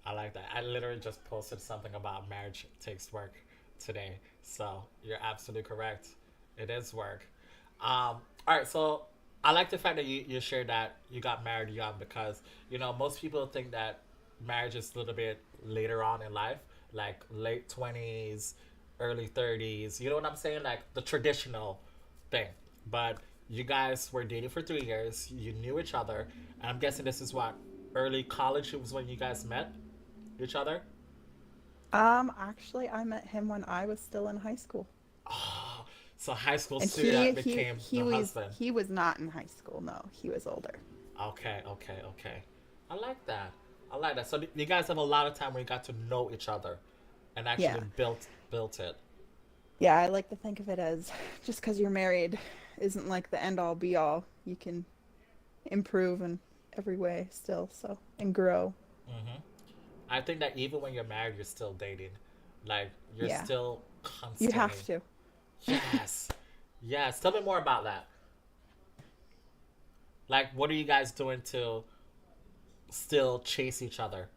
I like that. I literally just posted something about marriage takes work today. So you're absolutely correct. It is work. All right. So I like the fact that you shared that you got married young because, most people think that marriage is a little bit later on in life, like late 20s, early 30s. You know what I'm saying? Like the traditional thing. But you guys were dating for 3 years. You knew each other. And I'm guessing this is what? Early college was when you guys met each other? actually, I met him when I was still in high school. Oh, so high school And student became the husband. he was not in high school. No, he was older. Okay. I like that. So you guys have a lot of time where you got to know each other and actually Yeah. built it. Yeah, I like to think of it as just because you're married isn't like the end all be all. You can improve in every way still, and grow. I think that even when you're married, you're still dating. Like, you're Yeah. still You constantly. have to. Yes. Yes. Tell me more about that. Like, what are you guys doing to still chase each other?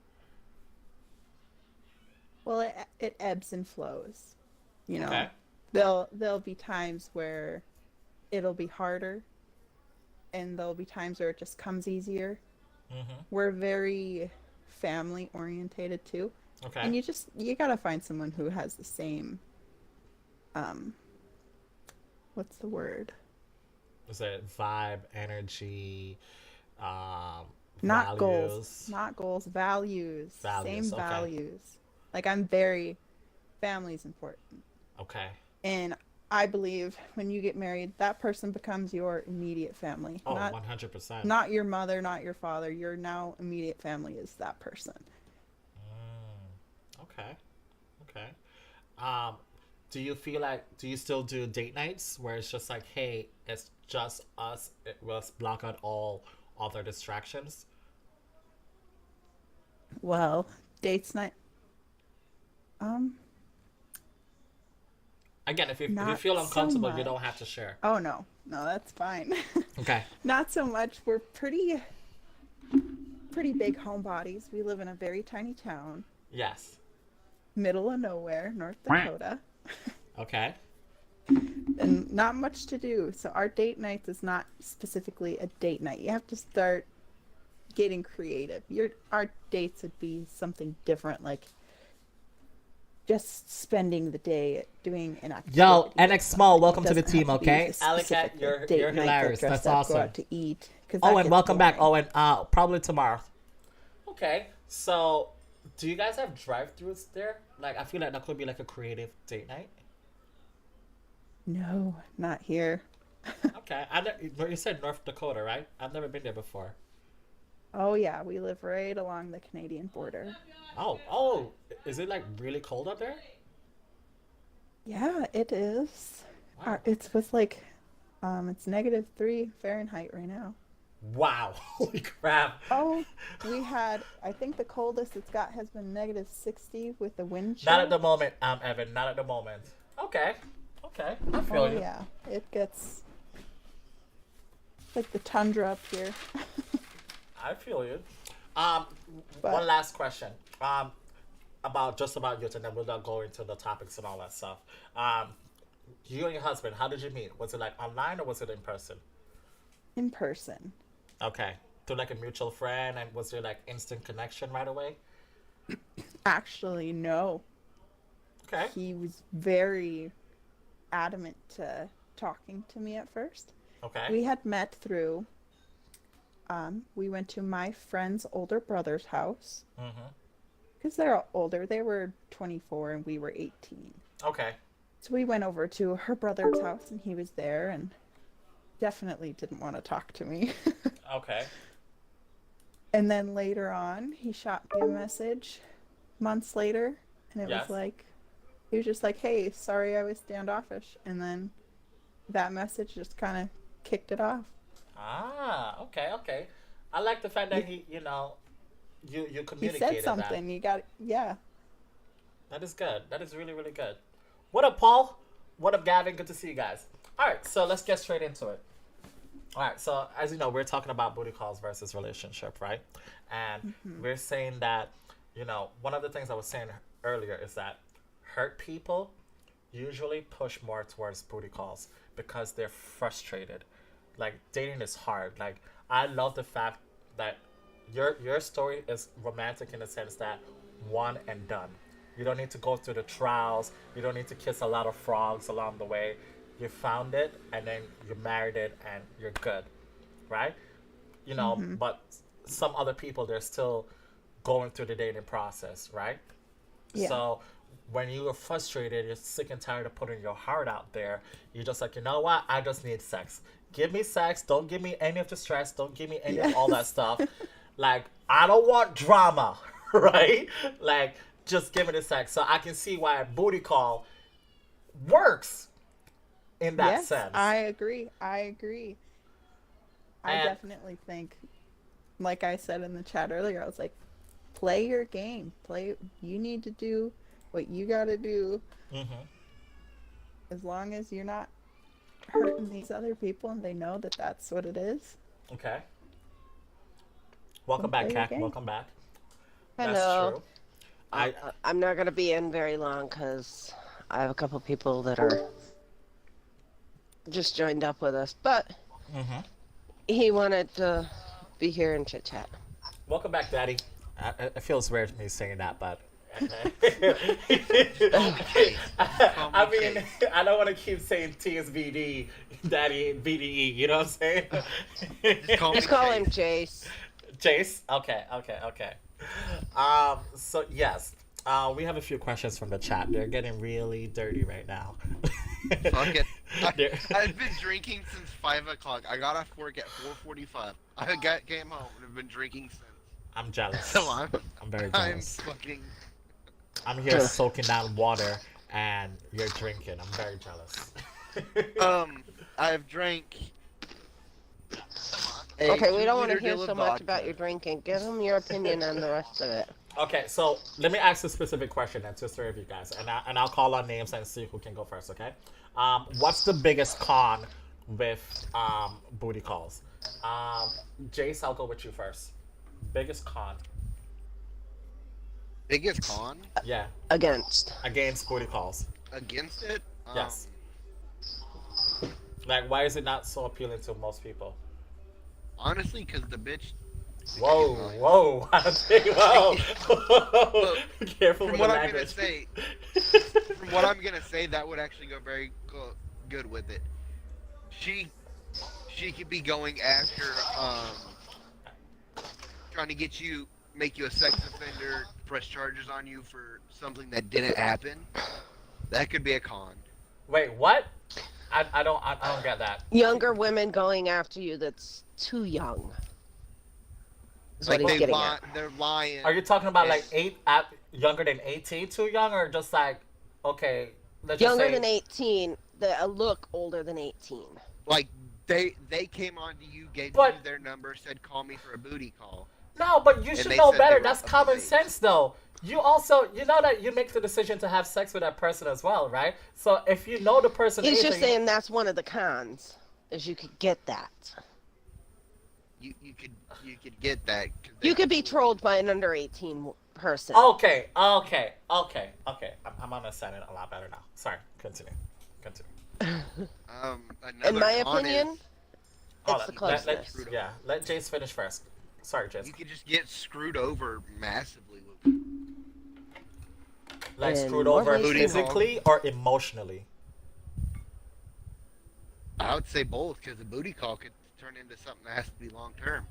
Well, it ebbs and flows. Okay. There'll be times where it'll be harder, and there'll be times where it just comes easier. We're very family orientated too, Okay. and you gotta find someone who has the same. What's the word? Is it vibe, energy, Not values? goals, not goals, values. Values, Same okay. values. Like I'm very, family's important. Okay. And I believe when you get married, that person becomes your immediate family. Oh, Not 100%. not your mother, not your father. Your now immediate family is that person. Okay. Do you feel like, do you still do date nights where it's just like, hey, it's just us, let's block out all other distractions? Well, dates night. Again, if you Not feel so uncomfortable, you much. don't have to share. Oh no, that's fine. Okay. Not so much. We're pretty big homebodies. We live in a very tiny town, Yes. middle of nowhere, North Dakota, Okay. and not much to do. So our date nights is not specifically a date night. You have to start getting creative. Our dates would be something different, like just spending the day doing an activity. Yo, or NX Small, something. welcome It to the doesn't have team, to be okay? the specific, Alicat, you're like, date night, get hilarious. dressed That's up, awesome. Go out to eat. 'Cause Oh, that and gets welcome back. boring. Oh, and probably tomorrow. Okay, so do you guys have drive-throughs there? Like, I feel like that could be like a creative date night. No, not here. Okay, you said North Dakota, right? I've never been there before. Oh yeah, we live right along the Canadian border. Oh, is it like really cold up there? Yeah, it is. Wow. It's with like, it's -3 Fahrenheit right now. Wow, holy crap. Oh, I think the coldest it's got has been -60 with the wind chill. Not at the moment, Evan. Not at the moment. Okay. I feel Oh you. yeah, it gets like the tundra up here. I feel you. But- One last question. about just about you, and then we'll not go into the topics and all that stuff. You and your husband, how did you meet? Was it like online or was it in person? In person. Okay, through like a mutual friend, and was there like instant connection right away? Actually, no. Okay. He was very adamant to talking to me at first. Okay. We had met through, we went to my friend's older brother's house. Mm-hmm. Because they're older. They were 24 and we were 18. Okay. So we went over to her brother's house and he was there and definitely didn't want to talk to me. Okay. And then later on, he shot me a message months later, and it Yes. was like, he was just like, hey, sorry I was standoffish. And then that message just kind of kicked it off. Ah, okay. I like the fact that he, you He communicated said something. that. You got, yeah. That is good. That is really, really good. What up, Paul? What up, Gavin? Good to see you guys. All right, so let's get straight into it. All right, so as you know, we're talking about booty calls versus relationship, right? And we're saying that, one of the things I was saying earlier is that hurt people usually push more towards booty calls because they're frustrated. Like, dating is hard. Like, I love the fact that your story is romantic in the sense that one and done. You don't need to go through the trials. You don't need to kiss a lot of frogs along the way. You found it, and then you married it, and you're good, right? But some other people, they're still going through the dating process, right? Yeah. So when you are frustrated, you're sick and tired of putting your heart out there, you're just like, you know what? I just need sex. Give me sex. Don't give me any of the stress. Don't give me any of all that stuff. Like, I don't want drama, right? Like, just give me the sex. So I can see why a booty call works in that Yes, sense. I agree. I And- definitely think, like I said in the chat earlier, I was like, play your game. You need to do what you got to do. As long as you're not hurting these other people and they know that that's what it is. Okay. Welcome back, Play your Kat. game. Welcome back. Hello. That's true. I'm not going to be in very long because I have a couple people that are just joined up with us. But he wanted to be here and chit chat. Welcome back, Daddy. It feels weird to me saying that, but. I mean, I don't want to keep saying TSVD, Daddy, VDE. You know what I'm saying? Just call him Chase. Chase. Okay. So yes, we have a few questions from the chat. They're getting really dirty right now. Fuck it. They're- I've been drinking since 5 o'clock. I got off work at 4:45. Came home and have been drinking since. I'm jealous. So I'm very I'm jealous. fucking. I'm here soaking down water, and you're drinking. I'm very jealous. I've drank. Okay, we don't want to 2-liter hear deal so of much vodka. about your drinking. Give him your opinion on the rest of it. Okay, so let me ask a specific question then to three of you guys, and I'll call on names and see who can go first. Okay, what's the biggest con with booty calls? Jace, I'll go with you first. Biggest con? Biggest con Yeah, Against. against booty calls. against it. Yes. Like, why is it not so appealing to most people? Honestly, because the bitch. Whoa! I don't think. Whoa! Careful From with what the I'm gonna language. say, from what I'm gonna say, that would actually go very good with it. She could be going after trying to make you a sex offender, press charges on you for something that didn't happen. That could be a con. Wait, what? I don't get that. Younger women going after you that's too young. Is what he's getting at. They're lying. Are you talking about like younger than 18, too young, or just like, okay, let's just Younger say, than 18, that look older than 18. Like they came on to you, gave But- you their number, said call me for a booty call. No, but you should they know said better. they were That's common underage. sense, though. You also, you know that you make the decision to have sex with that person as well, right? So if you know the person, He's age just and you- saying that's one of the cons, is you could get that. You could get that. 'cause You they- could be trolled by an under 18 person. Okay. I'm understanding a lot better now. Sorry. Continue. Another In my con opinion, is Hold it's the on. closeness. Let Jace finish first. Sorry, Jace. you can just get screwed over massively with Like In screwed more over ways than physically or emotionally? I would say both, because the booty call could turn into something that has to be long term.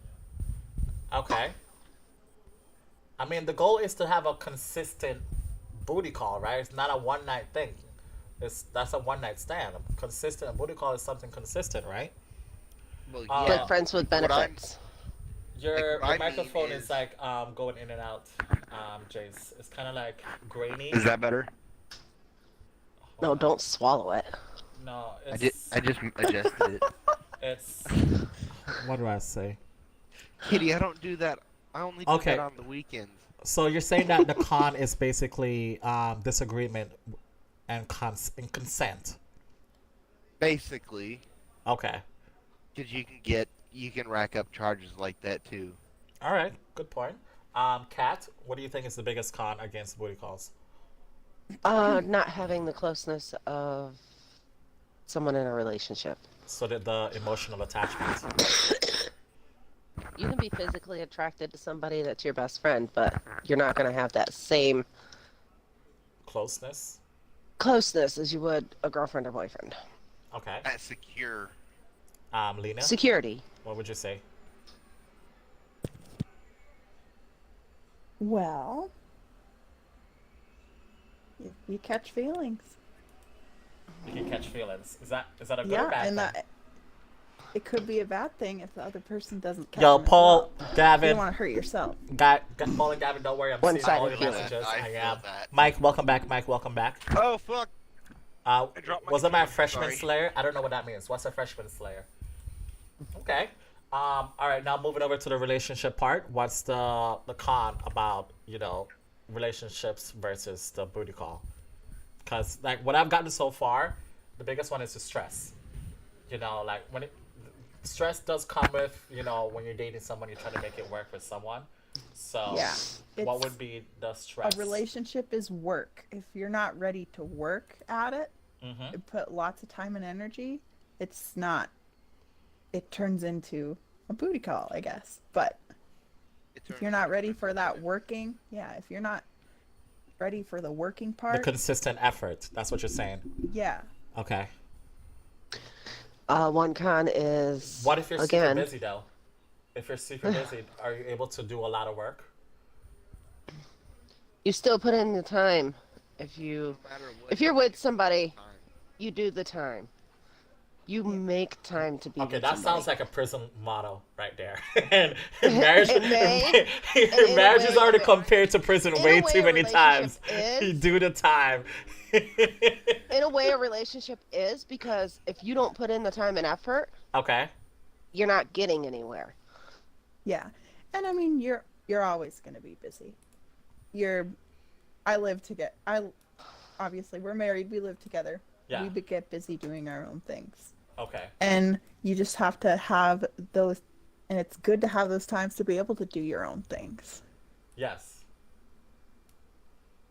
Okay. I mean, the goal is to have a consistent booty call, right? It's not a one night thing. That's a one night stand. A booty call is something consistent, right? Well, Like friends with What I'm- benefits. Your Like, what I microphone mean is is- like going in and out, Jace. It's kind of like grainy. Is that better? No, don't swallow it. No, I it's just adjusted it. it's. What do I say? Kitty, I don't do that. I only do Okay. that on the weekends. So you're saying that the con is basically disagreement and consent. Basically, Okay. because you can rack up charges like that too. All right. Good point. Kat, what do you think is the biggest con against booty calls? Not having the closeness of someone in a relationship. So the emotional attachment. You can be physically attracted to somebody that's your best friend, but you're not going to have that same Closeness. closeness as you would a girlfriend or boyfriend. Okay. That's secure. Lena, Security. what would you say? Well, if you catch feelings. You can catch feelings. Is that a good Yeah, or bad and thing? it could be a bad thing if the other person doesn't catch Yo, them as Paul, well. You Gavin, don't want to hurt yourself. Paul and Gavin, don't worry. I'm seeing One-sided all your feelings. messages. I I feel am. that. Mike, welcome back. Oh fuck! dropped my Was it my phone, freshman sorry. slayer? I don't know what that means. What's a freshman slayer? Okay. All right. Now moving over to the relationship part. What's the con about relationships versus the booty call? Because like what I've gotten so far, the biggest one is the stress. Like when stress does come with when you're dating someone, you're trying to make it work with someone. So Yeah, what it's- would be the stress? A relationship is work. If you're not ready to work at it, Mm-hmm. and put lots of time and energy, it's not. It turns into a booty call, I guess. But if you're not ready for that working, if you're not ready for the working The part, consistent effort. That's what you're saying. yeah, Okay. One con is What if you're super again. busy though? If you're super busy, are you able to do a lot of work? You still put in the time. If No matter what, you're with somebody, time. you do the time. You make time to be Okay, with that somebody. sounds like a prison motto right there. and marriage, It may. In a marriages way, are to it- compare to prison in a way way, too a many times. relationship You is. do the time. In a way, a relationship is, because if you don't put in the time and effort, Okay. you're not getting anywhere. yeah. And I mean, you're always gonna be busy. I live together. Obviously we're married. We live together. Yeah. We get busy doing our own things. Okay. And you just have to have those, and it's good to have those times to be able to do your own things. Yes.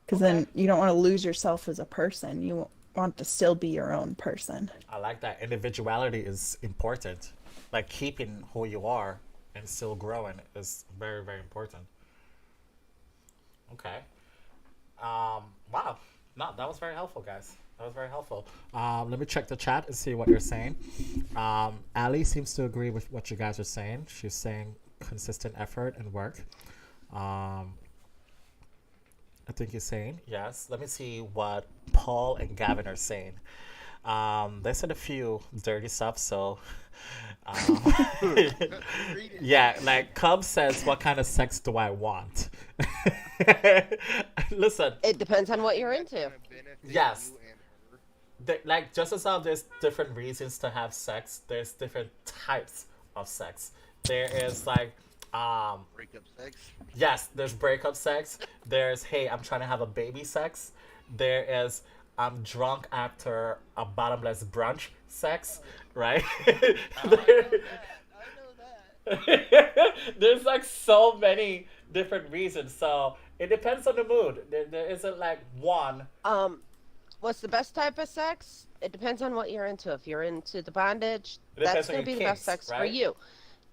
Because then you don't want to lose yourself as a person. You want to still be your own person. I like that. Individuality is important. Like keeping who you are and still growing is very, very important. Okay. Wow. No, that was very helpful, guys. That was very helpful. Let me check the chat and see what you're saying. Ali seems to agree with what you guys are saying. She's saying consistent effort and work. I think you're saying yes. Let me see what Paul and Gavin are saying. They said a few dirty stuff, so yeah, like Cub says, what kind of sex do I want? Listen, It depends on what you're into. Benefit Yes. you and her. like just as how there's different reasons to have sex, there's different types of sex. There is like Breakup sex. yes, there's breakup sex. There's hey, I'm trying to have a baby sex. There is I'm drunk after a bottomless brunch sex, right? There's like so many different reasons. So It depends on the mood. There isn't like one. What's the best type of sex? It depends on what you're into. If you're into the bondage, It depends that's on going to your be the kinks, best sex for right? you.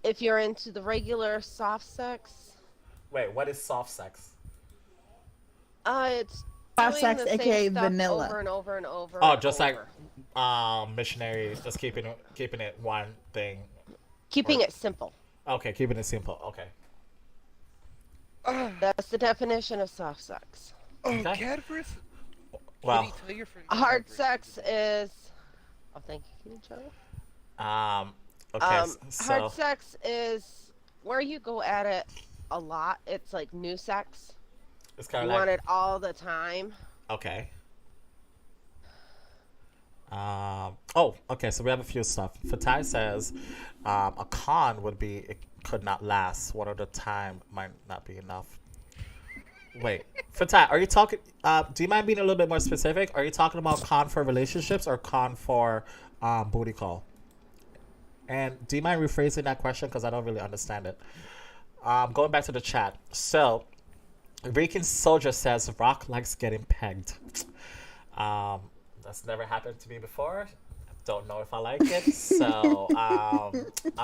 If you're into the regular soft sex, Wait, what is soft sex? it's Soft doing sex, the same aka stuff vanilla. over and over and over. Oh, and just like over. missionary, just keeping it one thing. Keeping it simple. Okay, keeping it simple. Okay. That's the definition of soft sex. Okay. Cadbury's? Well, Kitty, tell your friend Hard Cadbury's. sex is. Oh, thank you, Joe. okay. So Hard sex is where you go at it a lot. It's like new sex. it's kind You of like want it all the time. okay. Oh, okay. So we have a few stuff. Fatai says, a con would be it could not last. One at a time might not be enough. Wait, Fatai, are you talking? Do you mind being a little bit more specific? Are you talking about con for relationships or con for booty call? And do you mind rephrasing that question because I don't really understand it? Going back to the chat. So, Rican Soldier says Rock likes getting pegged. That's never happened to me before. Don't know if I like it, so I'll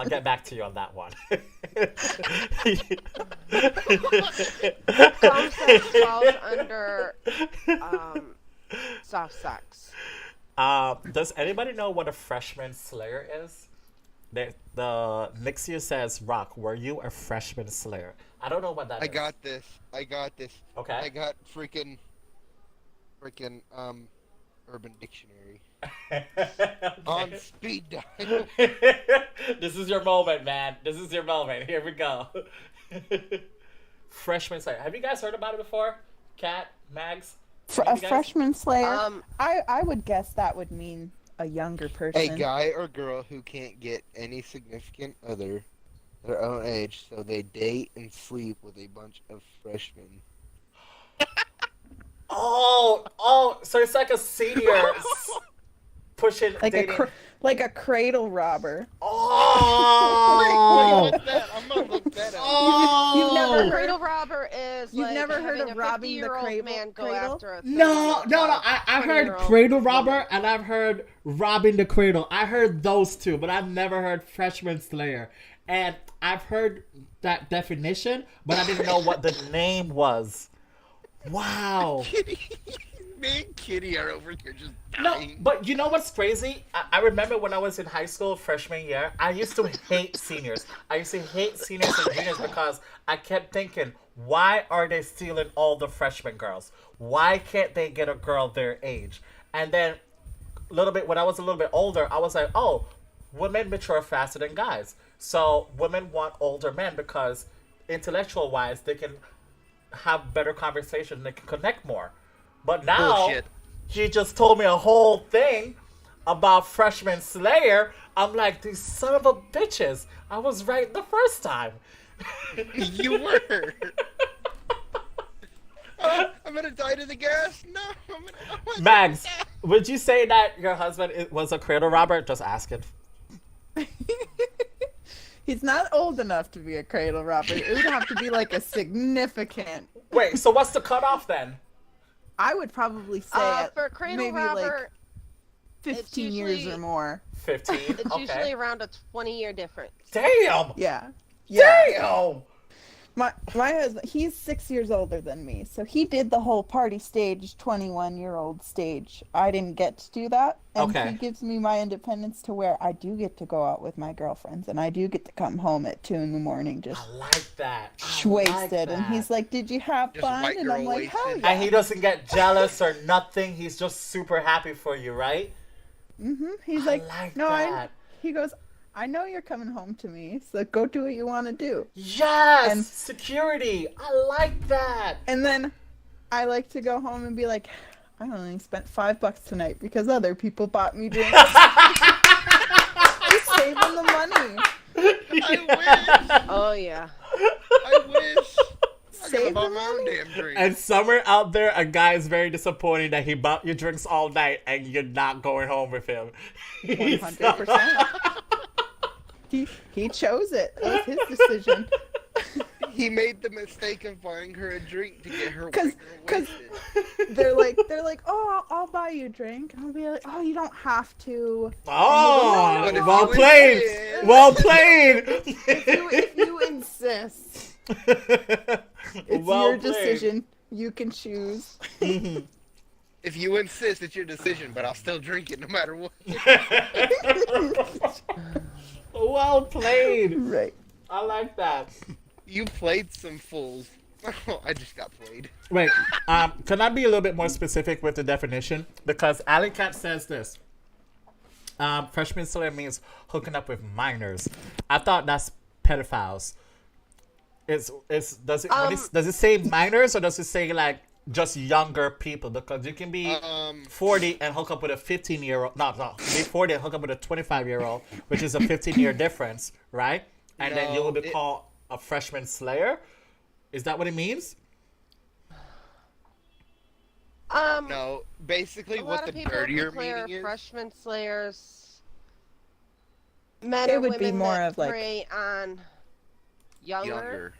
get back to you on that one. Some sex falls under soft sex. Does anybody know what a freshman slayer is? The Nixia says, Rock, were you a freshman slayer? I don't know what that is. I got this. Okay. I got freaking Urban Dictionary on speed dial. This is your moment, man. This is your moment. Here we go. Freshman slayer. Have you guys heard about it before? Kat, Mags? A You guys- freshman slayer. Um, I would guess that would mean a younger person. A guy or girl who can't get any significant other their own age, so they date and sleep with a bunch of freshmen. Oh, so it's like a senior pushing like dating. like a cradle robber. Oh, What's that? I'm gonna look that up. oh. You've never heard. cradle robber is You've like never heard having of a robbing the 50-year-old man go cradle? after a No. 30-year-old I've heard 20-year-old cradle woman. robber and I've heard robbing the cradle. I heard those two, but I've never heard freshman slayer. And I've heard that definition, but I didn't know what the name was. Wow. Me and Kitty are over here just No, dying. but you know what's crazy? I remember when I was in high school, freshman year, I used to hate seniors. I used to hate seniors and juniors because I kept thinking, why are they stealing all the freshman girls? Why can't they get a girl their age? And then when I was a little bit older, I was like, oh, women mature faster than guys. So women want older men because intellectual wise, they can have better conversation, they can connect more. But now, Bullshit. she just told me a whole thing about freshman slayer. I'm like, these son of a bitches. I was right the first time. You were. I'm gonna die to the gas. No, I'm gonna Mags, would you say that your husband was a cradle robber? Just asking. He's not old enough to be a cradle robber. It would have to be like a significant. Wait, so what's the cutoff then? I would probably say at For cradle maybe robber, like 15 years usually- or more. 15. it's Okay. usually around a 20-year difference. Damn. Yeah. Damn. My husband, he's 6 years older than me, so he did the whole party stage, 21-year-old stage. I didn't get to do that, and Okay. he gives me my independence to where I do get to go out with my girlfriends, and I do get to come home at 2 a.m. just I like that. wasted. And he's like, "Did you have Just fun?" white And I'm girl like, "Hell wasted. yeah!" And he doesn't get jealous or nothing. He's just super happy for you, right? He's I like, like "No, that. He goes, "I know you're coming home to me, so go do what you want to do." Yes, And- security. I like that. And then I like to go home and be like, "I only spent $5 tonight because other people bought me drinks." Just saving the money. I Oh yeah. wish. I Save could the buy my own money. damn drink. And somewhere out there, a guy is very disappointed that he bought you drinks all night and you're not going home with him. 100%. He chose it. It was his decision. He made the mistake of buying her a drink to get her Cause- wasted. They're like, oh, I'll buy you a drink. And I'll be like, oh, you don't have to. Oh, But if well you played. insist- Well played. If you insist, it's Well your played. decision. You can choose. If you insist, it's your decision, but I'll still drink it no matter what. Well played. Right. I like that. You played some fools. Oh, I just got played. Wait, can I be a little bit more specific with the definition? Because Alley Cat says this. Freshman slayer means hooking up with minors. I thought that's pedophiles. Does it say minors or does it say like just younger people? Because you can be 40 and hook up with a 15-year-old. No, be 40 and hook up with a 25-year-old, which is a 15-year difference, right? And then you will be called a freshman slayer. Is that what it means? No, basically a what lot the of people dirtier declare meaning is. freshmen slayers men It or would be women more that of, like, prey on younger.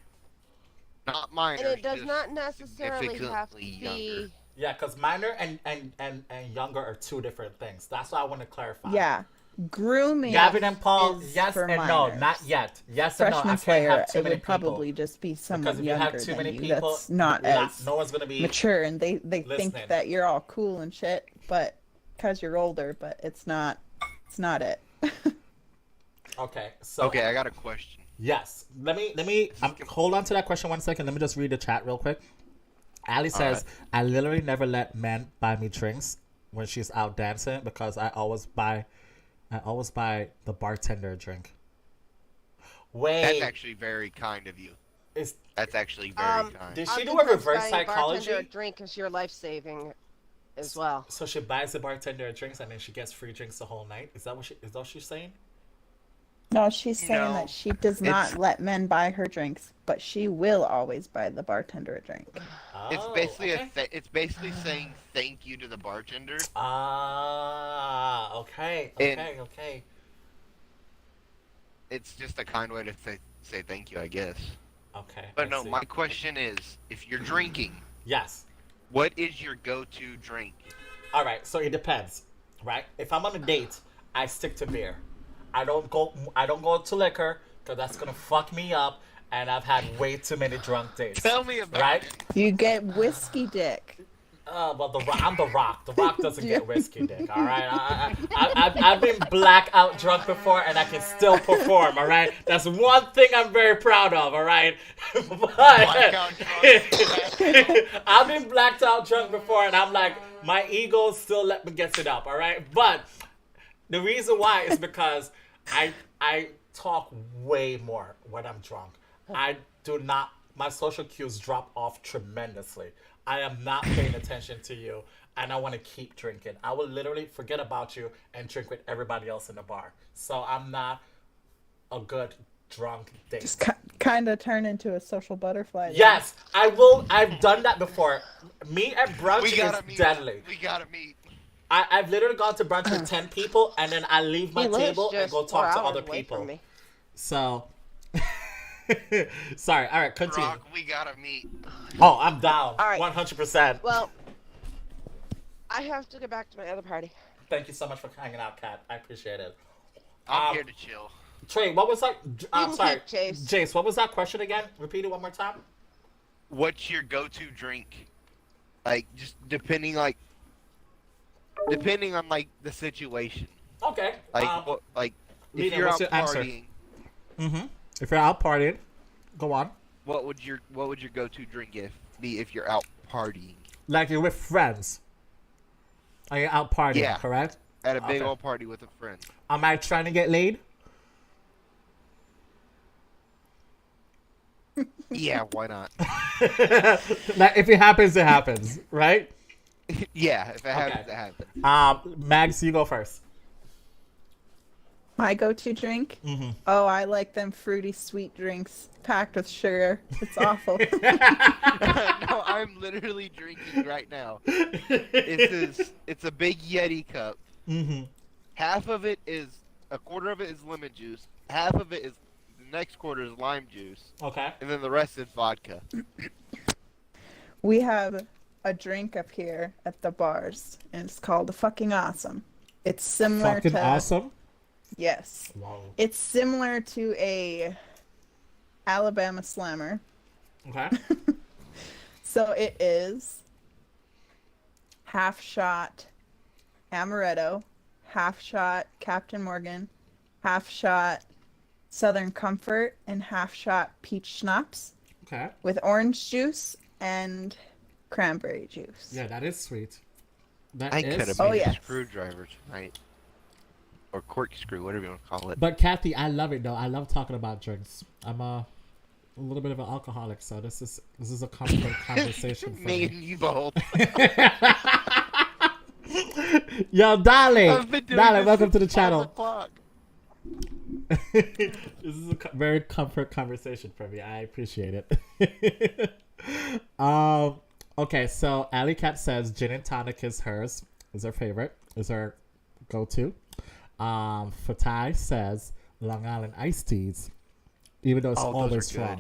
Not minors. And it does just not necessarily have to significantly be. younger. Yeah, because minor and younger are two different things. That's what I want to clarify. Yeah. Grooming. Gavin and Paul, is yes for and no, minors. not yet. Yes and no. I Freshman can't slayer, have too it many would people. probably just be someone Because if you younger have too than many you. people, That's not as no one's gonna be mature, and they listening. think that you're all cool and shit, but because you're older, but it's not it. Okay. So Okay, I got a question. yes, let me hold on to that question 1 second. Let me just read the chat real quick. Ali says, "I literally never let men buy me drinks when she's out dancing because I always buy the bartender a drink." Wait, That's actually very kind of you. is That's actually very kind. did I'm she do a convinced reverse buying a bartender psychology? a drink is your life saving as well. So she buys the bartender drinks and then she gets free drinks the whole night. Is that what she's saying? No, she's saying No, that she does not let men buy her drinks, but she will always buy the bartender a drink. It's Oh, basically okay. it's basically saying thank you to the bartender. Ah, okay, And- okay. It's just a kind way to say thank you, I guess. Okay. But I no, see. my question is, if you're drinking, Yes. what is your go-to drink? All right. So it depends, right? If I'm on a date, I stick to beer. I don't go to liquor because that's gonna fuck me up, and I've had way too many drunk dates. Tell me about Right? it. You get whiskey dick. Well, I'm the Rock. The Rock doesn't get whiskey dick. All right. I've been blackout drunk before, and I can still perform. All right. That's one thing I'm very proud of. All right. But Blackout drunk. I've been blacked out drunk before, and I'm like, my ego still let me get it up. All right. But the reason why is because I talk way more when I'm drunk. I do not. My social cues drop off tremendously. I am not paying attention to you, and I want to keep drinking. I will literally forget about you and drink with everybody else in the bar. So I'm not a good drunk date. Just kind of turn into a social butterfly. then. Yes, I will. I've done that before. Me at brunch We gotta is meet. deadly. We gotta meet. I've literally gone to brunch with 10 people, and then I leave my He lives table and just go 4 talk to hours other away people. from me. So, sorry. All right, continue. Rock, we gotta meet. Oh, I'm down. All right. 100%. Well, I have to get back to my other party. Thank you so much for hanging out, Kat. I appreciate it. I'm here to chill. Trey, what was that? I'm can sorry. keep Chase. Jace, what was that question again? Repeat it one more time. What's your go-to drink? Like, just depending on like the situation. Okay. Like, if Lena, you're what's out your answer? partying, If you're out partying, go on. what would your go-to drink be if you're out partying Like you're with friends. Are you out partying, Yeah. correct? at a big Okay. old party with a friend? Am I trying to get laid? Yeah, why not? Like, if it happens, it happens, right? Yeah, if it happens, Okay. it happens. Mags, you go first. My go-to drink? Mm-hmm. Oh, I like them fruity sweet drinks packed with sugar. It's awful. No, I'm literally drinking right now. It's a big Yeti cup. Mm-hmm. A quarter of it is lemon juice. Half of it is next quarter is lime juice, Okay. and then the rest is vodka. We have a drink up here at the bars, and it's called the Fucking Awesome. It's similar Fucking to awesome. Yes. Wow. It's similar to a Alabama Slammer. Okay. So it is half shot Amaretto, half shot Captain Morgan, half shot Southern Comfort, and half shot peach schnapps Okay. with orange juice and cranberry juice. Yeah, that is sweet. That I is could have sweet. made yes. a screwdriver tonight. Or corkscrew, whatever you want to call it. But Kathy, I love it though. I love talking about drinks. I'm a little bit of an alcoholic, so this is a comfort conversation for Me me. and you both. Yo, Dolly, I've been doing Dolly, this welcome to the since 5 channel. o'clock. This is a very comfort conversation for me. I appreciate it. Okay, so Alley Cat says gin and tonic is hers. Is her favorite. Is her go-to. Fatai says Long Island iced teas, even though it's Oh, those always are strong.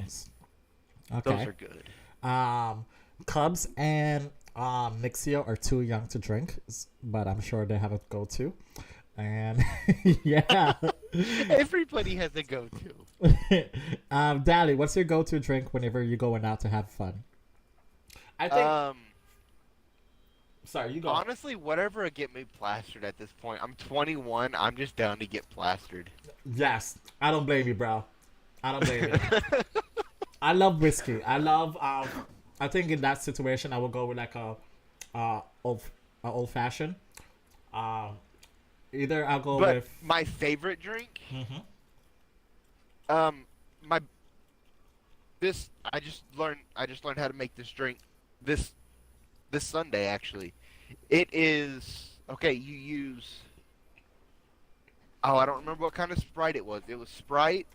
good. Okay. Those are good. Cubs and Nixio are too young to drink, but I'm sure they have a go-to. And yeah. Everybody has a go-to. Dally, what's your go-to drink whenever you're going out to have fun? I think. Sorry, you go. Honestly, whatever would get me plastered at this point. I'm 21. I'm just down to get plastered. Yes, I don't blame you, bro. I don't blame you. I love whiskey. I love. I think in that situation, I would go with like a old fashioned. Either I'll go But with. my favorite drink. Mhm. I just learned how to make this drink this Sunday actually. It is okay. You use. Oh, I don't remember what kind of Sprite it was. It was Sprite,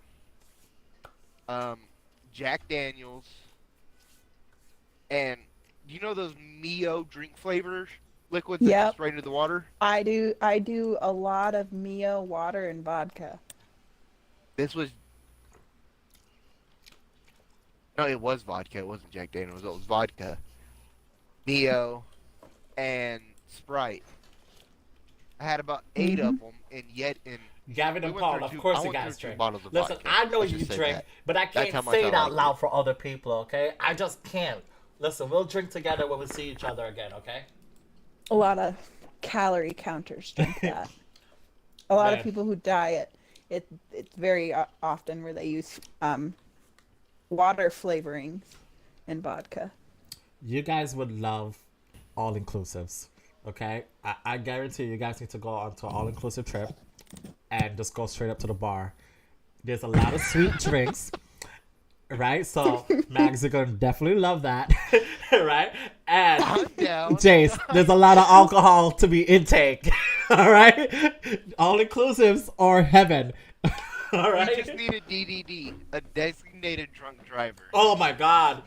Jack Daniels, and you know those Mio drink flavors liquids that Yep. go straight into the water. I do a lot of Mio water and vodka. This was. No, it was vodka. It wasn't Jack Daniels. It was vodka, Mio, and Sprite. I had about 8 of them, and Gavin and we went Paul, through of two- course I you went guys through 2 drink. bottles of Listen, vodka. I know Let's you just say drink, that. but I That's can't how much say I it out like loud it. for other people, okay? I just can't. Listen, we'll drink together when we see each other again, okay? A lot of calorie counters drink that. A lot Man. of people who diet, it's very often where they use water flavorings in vodka. You guys would love all-inclusives, okay? I guarantee you guys need to go on to an all-inclusive trip and just go straight up to the bar. There's a lot of sweet drinks, right? So Mags are going to definitely love that, right? And I'm down. Jace, there's a lot of alcohol to be intake, all right? All-inclusives or heaven, all We right? just need a DDD, a designated drunk driver. Oh my God.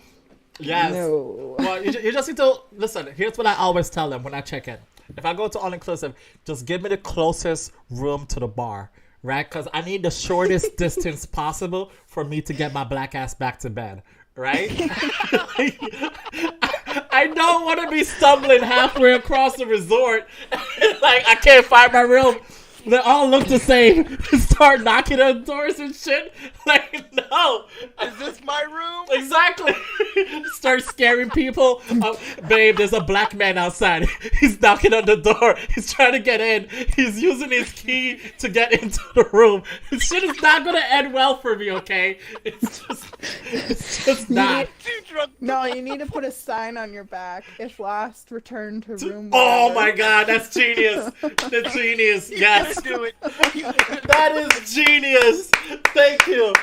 Yes. No. Well, you just need to listen. Here's what I always tell them when I check in. If I go to all inclusive, just give me the closest room to the bar, right? Because I need the shortest distance possible for me to get my black ass back to bed, right? I don't want to be stumbling halfway across the resort, like I can't find my room. They all look the same. Start knocking on doors and shit. Like, no. Is this my room? Exactly. Start scaring people. Babe, there's a black man outside. He's knocking on the door. He's trying to get in. He's using his key to get into the room. This shit is not going to end well for me, okay? It's just not. Too drunk. No, you need to put a sign on your back. If lost, return to room. Oh whatever. my God, that's genius. That's genius. Yes. Do it. That is genius. Thank you.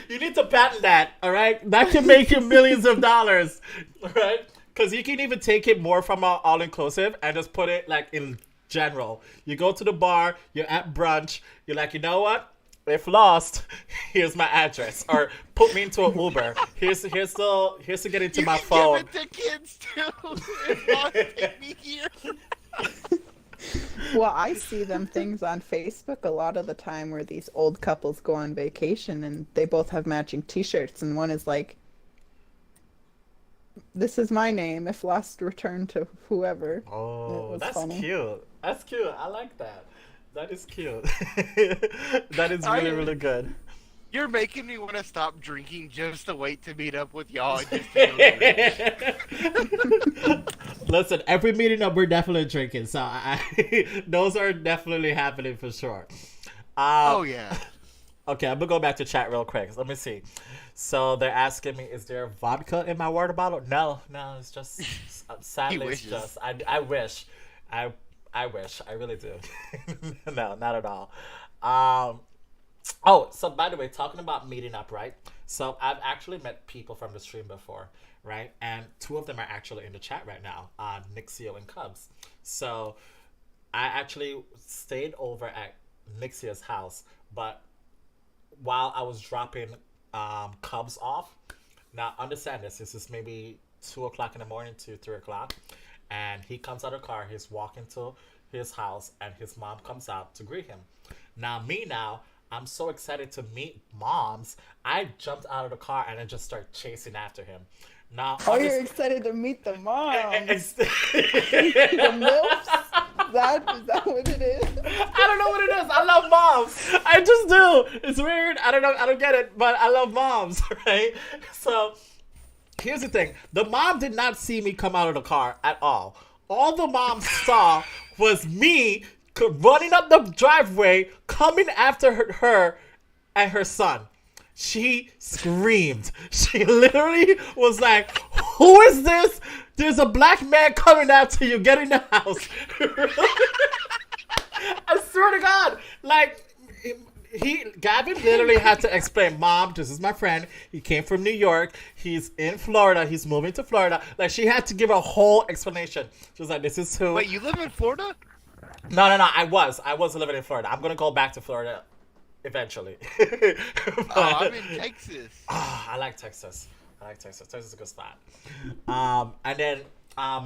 You need to patent that, all right? That can make you millions of dollars, all right? Because you can even take it more from an all-inclusive and just put it, like, in general. You go to the bar, you're at brunch, you're like, you know what? If lost, here's my address. Or put me into an Uber. Here's to get into You my can phone. give it to kids too. If lost, take me here. Well, I see them things on Facebook a lot of the time where these old couples go on vacation and they both have matching T-shirts, and one is like, "This is my name. If lost, return to whoever." Oh, was that's funny. cute. That's cute. I like that. That is cute. That is really, really good. You're making me want to stop drinking just to wait to meet up with y'all. And just to go drink. Listen, every meeting up, we're definitely drinking. So those are definitely happening for sure. Oh yeah. Okay, I'm gonna go back to chat real quick. Let me see. So they're asking me, is there vodka in my water bottle? No, it's just sadly, it's wishes. just I wish, I wish, I really do. No, not at all. Oh, so by the way, talking about meeting up, right? So I've actually met people from the stream before, right? And two of them are actually in the chat right now, Nixio and Cubs. So I actually stayed over at Nixia's house, but while I was dropping Cubs off, now understand this is maybe 2 o'clock in the morning to 3 o'clock, and he comes out of the car, he's walking to his house, and his mom comes out to greet him. Now I'm so excited to meet moms. I jumped out of the car and I just started chasing after him. Now, Oh, you're excited to meet the mom. it's, The MILFs? Is that what it is? I don't know what it is. I love moms. I just do. It's weird. I don't know. I don't get it, but I love moms, right? So here's the thing. The mom did not see me come out of the car at all. All the mom saw was me running up the driveway, coming after her and her son. She screamed. She literally was like, "Who is this? There's a black man coming after you. Get in the house." I swear to God. Like, Gavin literally had to explain, "Mom, this is my friend. He came from New York. He's in Florida. He's moving to Florida." Like, she had to give a whole explanation. She was like, "This is who." Wait, you live in Florida? No. I was living in Florida. I'm gonna go back to Florida eventually. I'm in Texas. I like Texas. Texas is a good spot. And then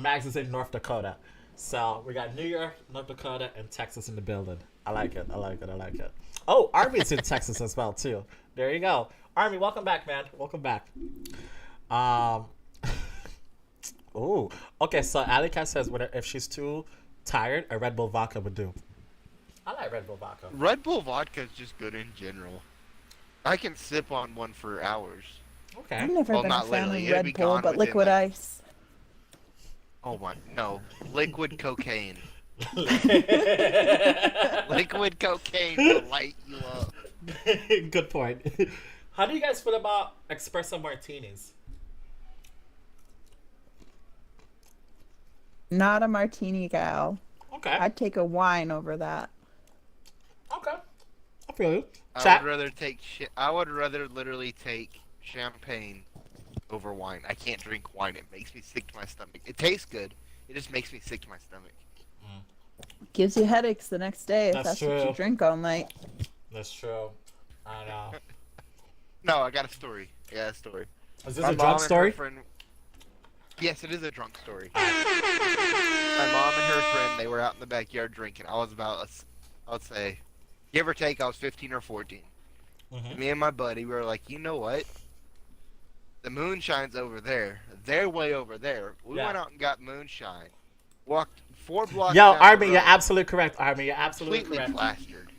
Max is in North Dakota. So we got New York, North Dakota, and Texas in the building. I like it. Oh, Army's in Texas as well too. There you go. Army, welcome back, man. Welcome back. Oh, okay. So Alley Cat says, if she's too tired, a Red Bull vodka would do. I like Red Bull vodka. Red Bull vodka is just good in general. I can sip on one for hours. Okay. I've never Well, been a not fan literally. of It'd be Red Bull, gone but within, liquid like- ice. Oh my, no. Liquid cocaine. Liquid cocaine will light you up. Good point. How do you guys feel about espresso martinis? Not a martini gal. Okay. I'd take a wine over that. Okay. I feel you. I Chat. would rather literally take champagne over wine. I can't drink wine. It makes me sick to my stomach. It tastes good. It just makes me sick to my stomach. Gives you headaches the next day if That's that's what true. you drink all night. That's true. I know. No, I got a story. Is this My a mom drunk and her story? friend- Yes, it is a drunk story. My mom and her friend, they were out in the backyard drinking. I was about, I would say, give or take, I was 15 or 14. Mhm. Me and my buddy, we were like, you know what? The moonshine's over there. They're way over there. We Yeah. went out and got moonshine. Walked 4 blocks Yo, down the Army, you're road, absolutely correct. Army, you're absolutely completely correct. plastered.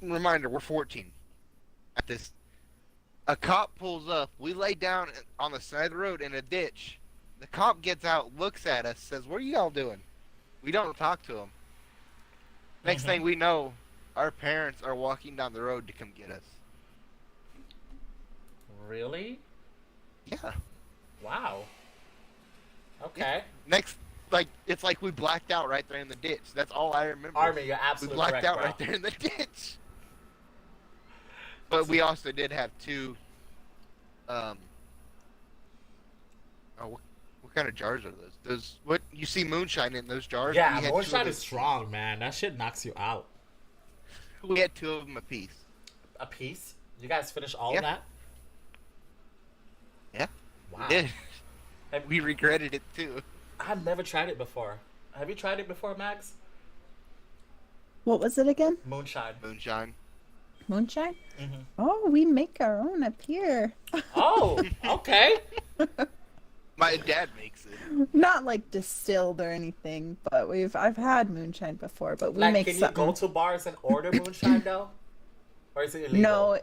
Reminder, we're 14. At this, a cop pulls up. We lay down on the side of the road in a ditch. The cop gets out, looks at us, says, "What are y'all doing?" We don't talk to him. Next thing we know, our parents are walking down the road to come get us. Really? Yeah. Wow. Okay. Next, it's like we blacked out right there in the ditch. That's all I remember. Army, you're We absolutely blacked correct, out bro. right there in the ditch. But we also did have 2. What kind of jars are those? What you see moonshine in those jars? Yeah, we had moonshine 2 of is strong, man. That shit knocks you out. We had 2 of them apiece. A piece? You guys finish all Yeah. of that? Yeah. Wow. We did. And we regretted it too. I've never tried it before. Have you tried it before, Max? What was it again? Moonshine. Moonshine. Moonshine? Hmm. Oh, we make our own up here. Oh, okay. My dad makes it. Not like distilled or anything, but I've had moonshine before, but we Like, make can you something. go to bars and order moonshine though, or is it illegal?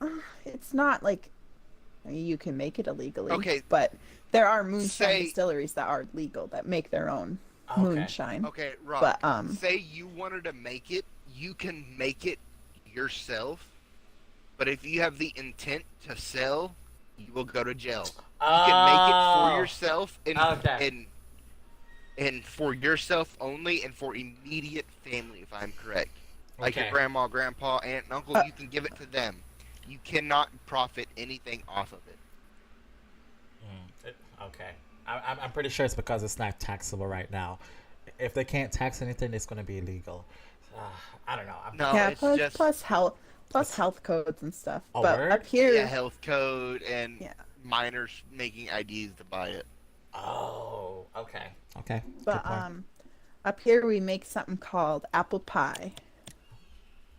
No, it's not like you can make it illegally. Okay. But there are moonshine Say- distilleries that are legal that make their own Okay. moonshine. Okay, Rob. But, say you wanted to make it, you can make it yourself. But if you have the intent to sell, you will go to jail. You can make it for yourself Okay. and for yourself only and for immediate family, if I'm correct. Like Okay. your grandma, grandpa, aunt, and uncle, you can give it to them. You cannot profit anything off of it. Okay. I'm pretty sure it's because it's not taxable right now. If they can't tax anything, it's going to be illegal. I don't know. No, yeah, it's plus, just plus health codes and stuff. Oh, but word? up here, yeah, health code and Yeah. minors making IDs to buy it. Oh, okay. Okay. but Good point. up here we make something called apple pie.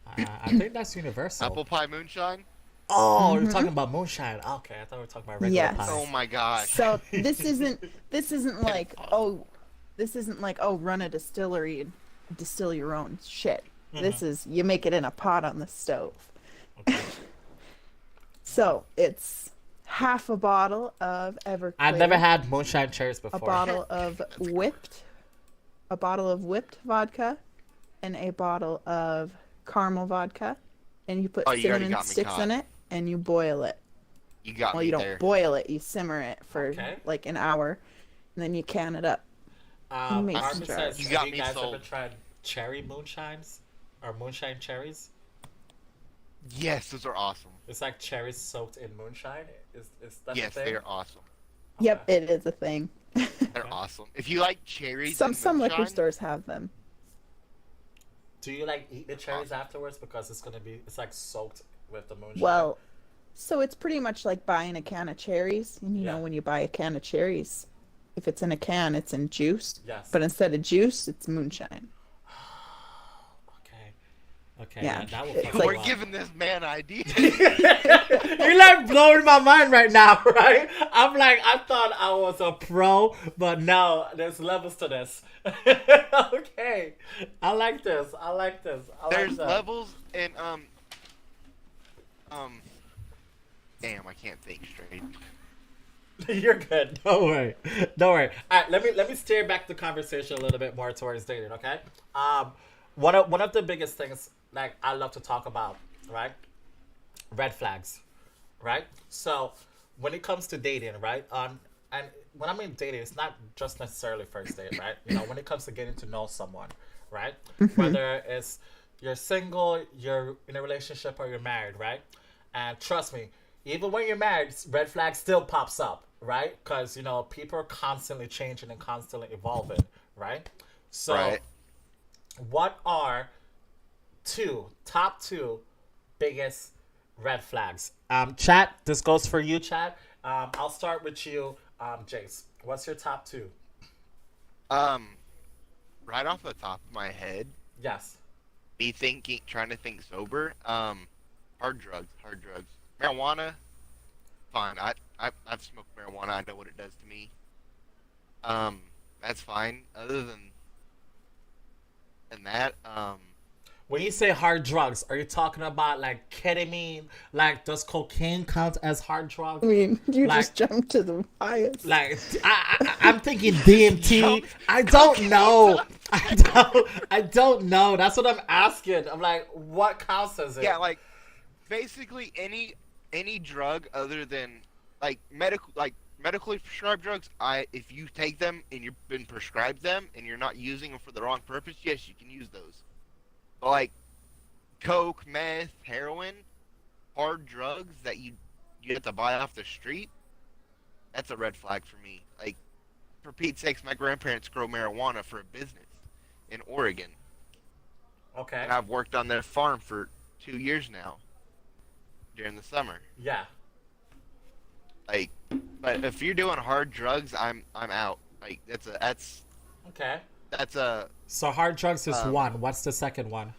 I think that's universal. Apple pie moonshine? Oh, you're talking about moonshine. Okay, I thought we were talking about regular Yes. pie. Oh my gosh. So this isn't like run a distillery and distill your own shit. This is you make it in a pot on the stove. Okay. So it's half a bottle of Everclear. I've never had moonshine cherries a before. bottle of whipped vodka, and a bottle of caramel vodka, and you put Oh, you already cinnamon got me sticks caught. in it, and you boil it. You got Well, me you don't there. boil it; you simmer it for Okay. like an hour, and then you can it up. Make Armin some says, jars. You have got you me guys sold. ever tried cherry moonshines? Or moonshine cherries? Yes, those are awesome. It's like cherries soaked in moonshine? Is that Yes, the thing? they are awesome. Yep, it is a thing. They're awesome. If you like cherries, Some and liquor moonshine, stores have them. Do you like eat the cherries afterwards because it's like soaked with the moonshine? Well, so it's pretty much like buying a can of cherries. And you Yeah. know, when you buy a can of cherries, if it's in a can, it's in juice. Yes. But instead of juice, it's moonshine. Okay, Yeah. that will It's fuck like- you we're up. giving this man ideas. You're like blowing my mind right now, right? I'm like, I thought I was a pro, but no, there's levels to this. Okay, I like this. There's that. levels and damn, I can't think straight. You're good. Don't worry. All right, let me steer back the conversation a little bit more towards dating. Okay. One of the biggest things like I love to talk about, right? Red flags, right? So when it comes to dating, right? And when I mean dating, it's not just necessarily first date, right? You know, when it comes to getting to know someone, right? Whether it's you're single, you're in a relationship, or you're married, right? And trust me, even when you're married, red flag still pops up, right? Because, you know, people are constantly changing and constantly evolving, right? So, Right. what are top two biggest red flags? Chat, this goes for you, chat. I'll start with you, Jace. What's your top two? Right off the top of my head, Yes. trying to think sober. Hard drugs. Marijuana, fine. I've smoked marijuana. I know what it does to me. That's fine. Other than that, When you say hard drugs, are you talking about like ketamine? Like, does cocaine count as hard drug? I mean, you Like- just jumped to the highest. Like, I'm thinking DMT. I don't know. I don't know. That's what I'm asking. I'm like, what counts as it? yeah, like basically any drug other than like medically prescribed drugs. If you take them and you've been prescribed them and you're not using them for the wrong purpose, yes, you can use those. But like coke, meth, heroin, hard drugs that you have to buy off the street, that's a red flag for me. Like, for Pete's sakes, my grandparents grow marijuana for a business in Oregon, Okay. and I've worked on their farm for 2 years now during the summer. Yeah. Like, but if you're doing hard drugs, I'm out. Like, that's Okay. That's a So hard drugs is Um, one. What's the second one?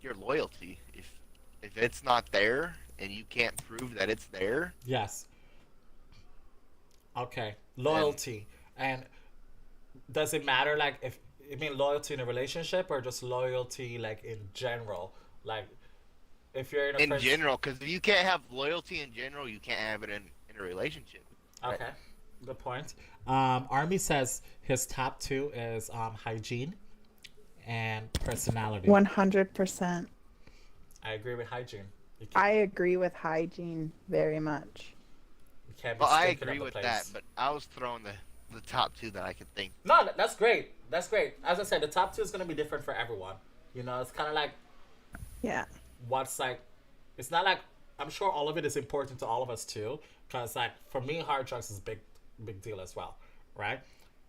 your loyalty. If it's not there and you can't prove that it's there, Yes. Okay. Loyalty. And does it matter like if you mean loyalty in a relationship or just loyalty like in general? Like if you're in a in friendship- general, because if you can't have loyalty in general, you can't have it in a relationship. Okay. Good point. Army says his top two is hygiene and personality. 100%. I agree with hygiene. You I agree with hygiene very much. you can't be Well, I stinking agree up the with place. that, but I was throwing the top two that I could think. No, that's great. That's great. As I said, the top two is going to be different for everyone. You know, it's kind of like Yeah. what's like, it's not like, I'm sure all of it is important to all of us too. Because like, for me, hard drugs is big deal as well. Right?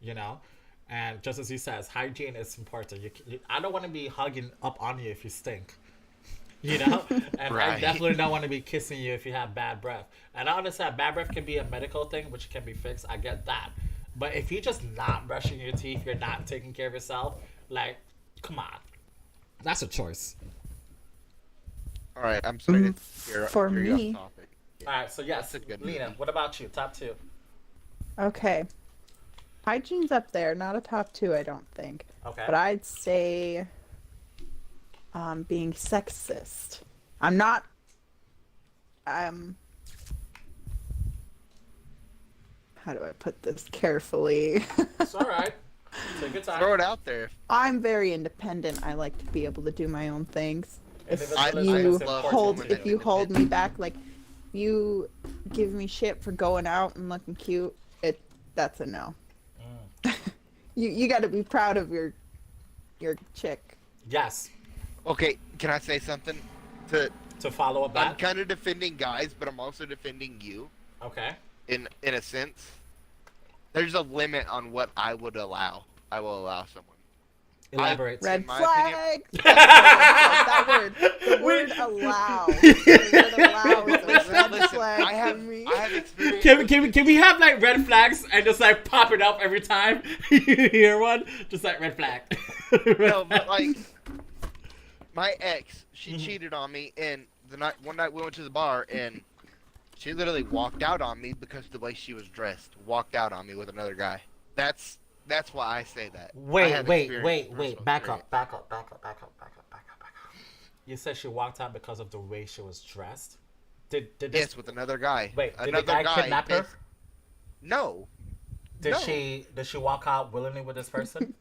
You know? And just as he says, hygiene is important. I don't want to be hugging up on you if you stink. You know? And I Right. definitely don't want to be kissing you if you have bad breath. And I understand bad breath can be a medical thing, which can be fixed. I get that. But if you're just not brushing your teeth, you're not taking care of yourself, like, come on. That's a choice. All right, I'm sorry to for steer you off me- topic. All right, so yes, That's a good Lena, movie. what about you? Top two. Okay. Hygiene's up there, not a top two, I don't think. Okay. But I'd say being sexist. I'm not how do I put this carefully? It's all right. Take your time. Throw it out there. I'm very independent. I like to be able to do my own things. If Individualism you is important. hold women if you that are hold me back, like you give me shit for going out and looking cute, that's a no. You got to be proud of your chick. Yes. Okay, can I say something? To follow up I'm that. kind of defending guys, but I'm also defending you Okay. in a sense. There's a limit on what I would allow. I will allow someone. Elaborate. Red my flag. That word. The word allow. The word allow is a red Listen, flag I have for me. experience. Can we have like red flags and just like pop it up every time you hear one? Just like red flag. No, but like my ex, she cheated on me, and one night we went to the bar, and she literally walked out on me because the way she was dressed. Walked out on me with another guy. That's why I say that. I Wait. have experience, personal Back experience. up. You said she walked out because of the way she was dressed. Did this? Yes, with another guy. Wait, did another the guy kidnap her? No. Did No. she walk out willingly with this person?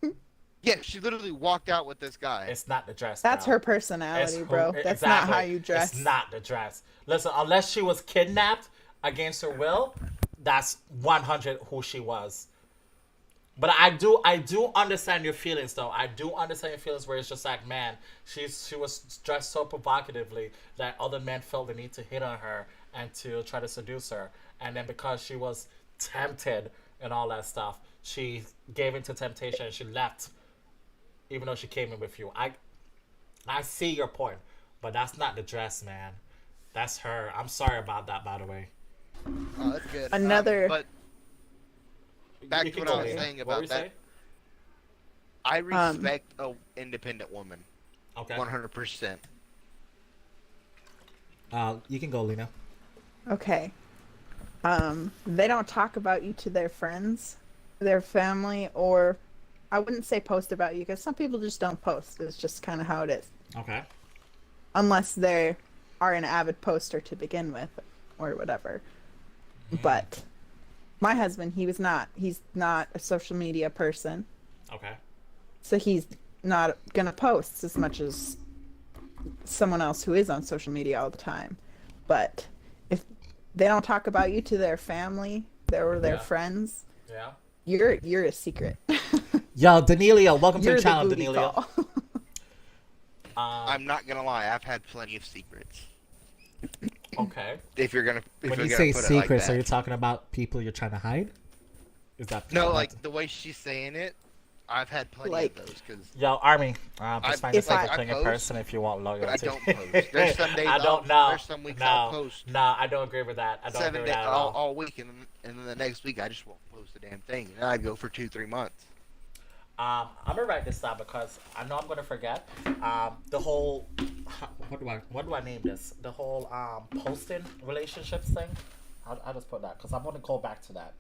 Yeah, she literally walked out with this guy. It's not the dress. That's bro. her personality, It's bro. who- That's not exactly. how you dress. It's not the dress. Listen, unless she was kidnapped against her will, that's 100 who she was. But I do understand your feelings, though. I do understand your feelings where it's just like, man, she was dressed so provocatively that other men felt the need to hit on her and to try to seduce her. And then because she was tempted and all that stuff, she gave into temptation and she left, even though she came in with you. I see your point, but that's not the dress, man. That's her. I'm sorry about that, by the way. Oh, that's good. Another- But back You to can what go I was in. saying What were about you that. saying? I respect a independent woman. Okay. 100%. You can go, Lena. Okay. They don't talk about you to their friends, their family, or I wouldn't say post about you because some people just don't post. It's just kind of how it is. Okay. Unless they are an avid poster to begin with or whatever. But my husband, he's not a social media person. Okay. So he's not gonna post as much as someone else who is on social media all the time. But if they don't talk about you to their family or their Yeah. friends, Yeah. you're a secret. Yo, Danilio, welcome You're to the channel, booty Danilio. call. I'm not gonna lie. I've had plenty of secrets. Okay. If you're gonna, When you're you gonna say put it like secrets, that. are you talking about people you're trying to hide? Is that No, like the way she's saying it, I've had plenty Like- of those because Yo, Army, just find if yourself I a thing in post, person if you want but I loyalty. don't post. There's some days I don't I'll- know. there's some weeks no, I'll post. No, I don't agree with that. I don't agree 7 with days that at all. all week, and then the next week I just won't post a damn thing, and I'd go for 2-3 months. I'm gonna write this down because I know I'm gonna forget. The whole what do I name this? The whole posting relationships thing. I'll just put that because I'm gonna go back to that.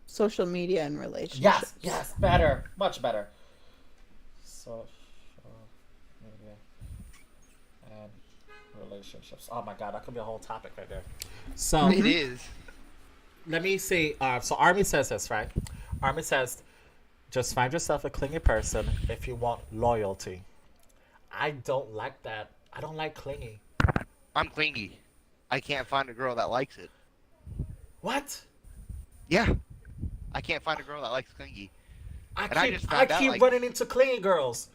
Social media and relationships. Yes, better, much better. Social media and relationships. Oh my god, that could be a whole topic right there. So It is. let me see. So Army says this, right? Army says, just find yourself a clingy person if you want loyalty. I don't like that. I don't like clingy. I'm clingy. I can't find a girl that likes it. What? Yeah. I can't find a girl that likes clingy. I And I keep just found out, keep like- running into clingy girls.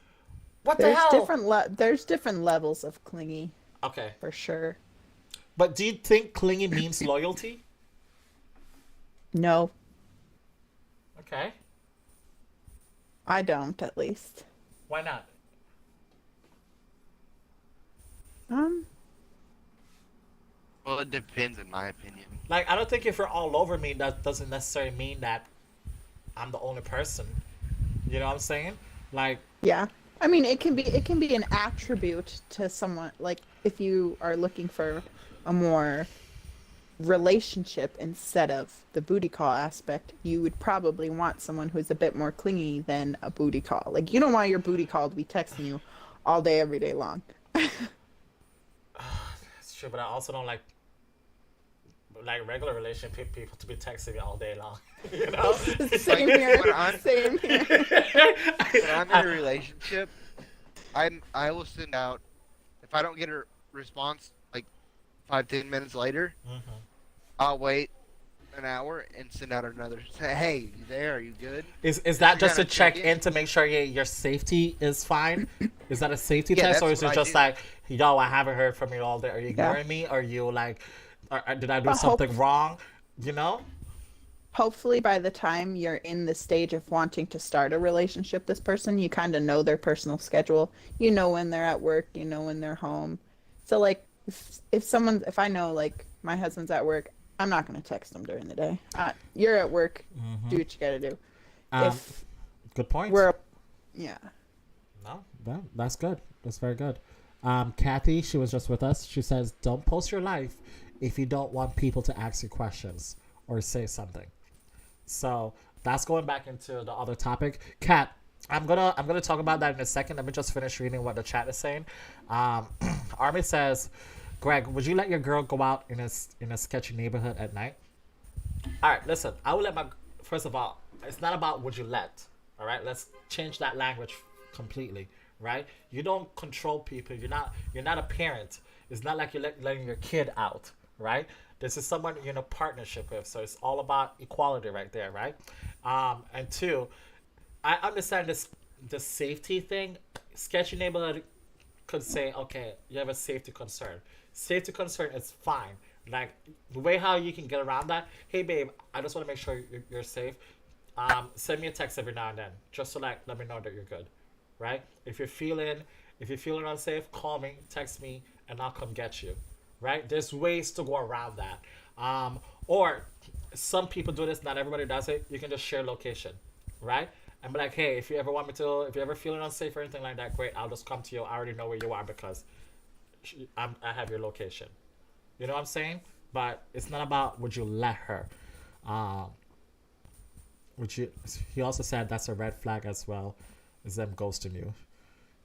What the There's hell? there's different levels of clingy Okay, for sure. but do you think clingy means loyalty? No, Okay, I don't at least. why not? Well, it depends in my opinion. Like, I don't think if you're all over me, that doesn't necessarily mean that I'm the only person. You know what I'm saying? Like, Yeah. I mean, it can be an attribute to someone, like if you are looking for a more relationship instead of the booty call aspect, you would probably want someone who's a bit more clingy than a booty call. Like you don't want your booty call to be texting you all day every day long. it's true, but I also don't like regular relationship people to be texting me all day long. You know? Same Like, here. when I'm- Same here. When I'm in a relationship, I will send out, if I don't get a response like 5-10 minutes later, I'll wait an hour and send out another. Say, hey, you there? Are you good? Is that just to Kinda check check in in. to make sure your safety is fine? Is that a safety Yeah, test, or that's is it what I just do. like, yo, I haven't heard from you all day? Are you ignoring me? Are you like, did I do Well, something wrong? You know? Hopefully by the time you're in the stage of wanting to start a relationship with this person, you kind of know their personal schedule. You know when they're at work, you know when they're home. So like if I know like my husband's at work, I'm not going to text him during the day. You're at work, do what you got to do. If Good point. yeah. No, that's good. That's very good. Kathy, she was just with us. She says, don't post your life if you don't want people to ask you questions or say something. So that's going back into the other topic. Kat, I'm gonna talk about that in a second. Let me just finish reading what the chat is saying. Army says, Greg, would you let your girl go out in a sketchy neighborhood at night? All right, listen. I will let my. First of all, it's not about would you let. All right, let's change that language completely. Right? You don't control people. You're not a parent. It's not like you're letting your kid out. Right? This is someone you're in a partnership with, so it's all about equality right there, right? And two, I understand the safety thing. Sketchy neighborhood could say, okay, you have a safety concern. Safety concern is fine. Like the way how you can get around that. Hey, babe, I just want to make sure you're safe. Send me a text every now and then, just to like let me know that you're good, right? If you're feeling unsafe, call me, text me, and I'll come get you. Right? There's ways to go around that. Or some people do this, not everybody does it. You can just share location, right? And be like, hey, if you ever if you're ever feeling unsafe or anything like that, great, I'll just come to you. I already know where you are because I have your location. You know what I'm saying? But it's not about would you let her. He also said that's a red flag as well, is them ghosting you.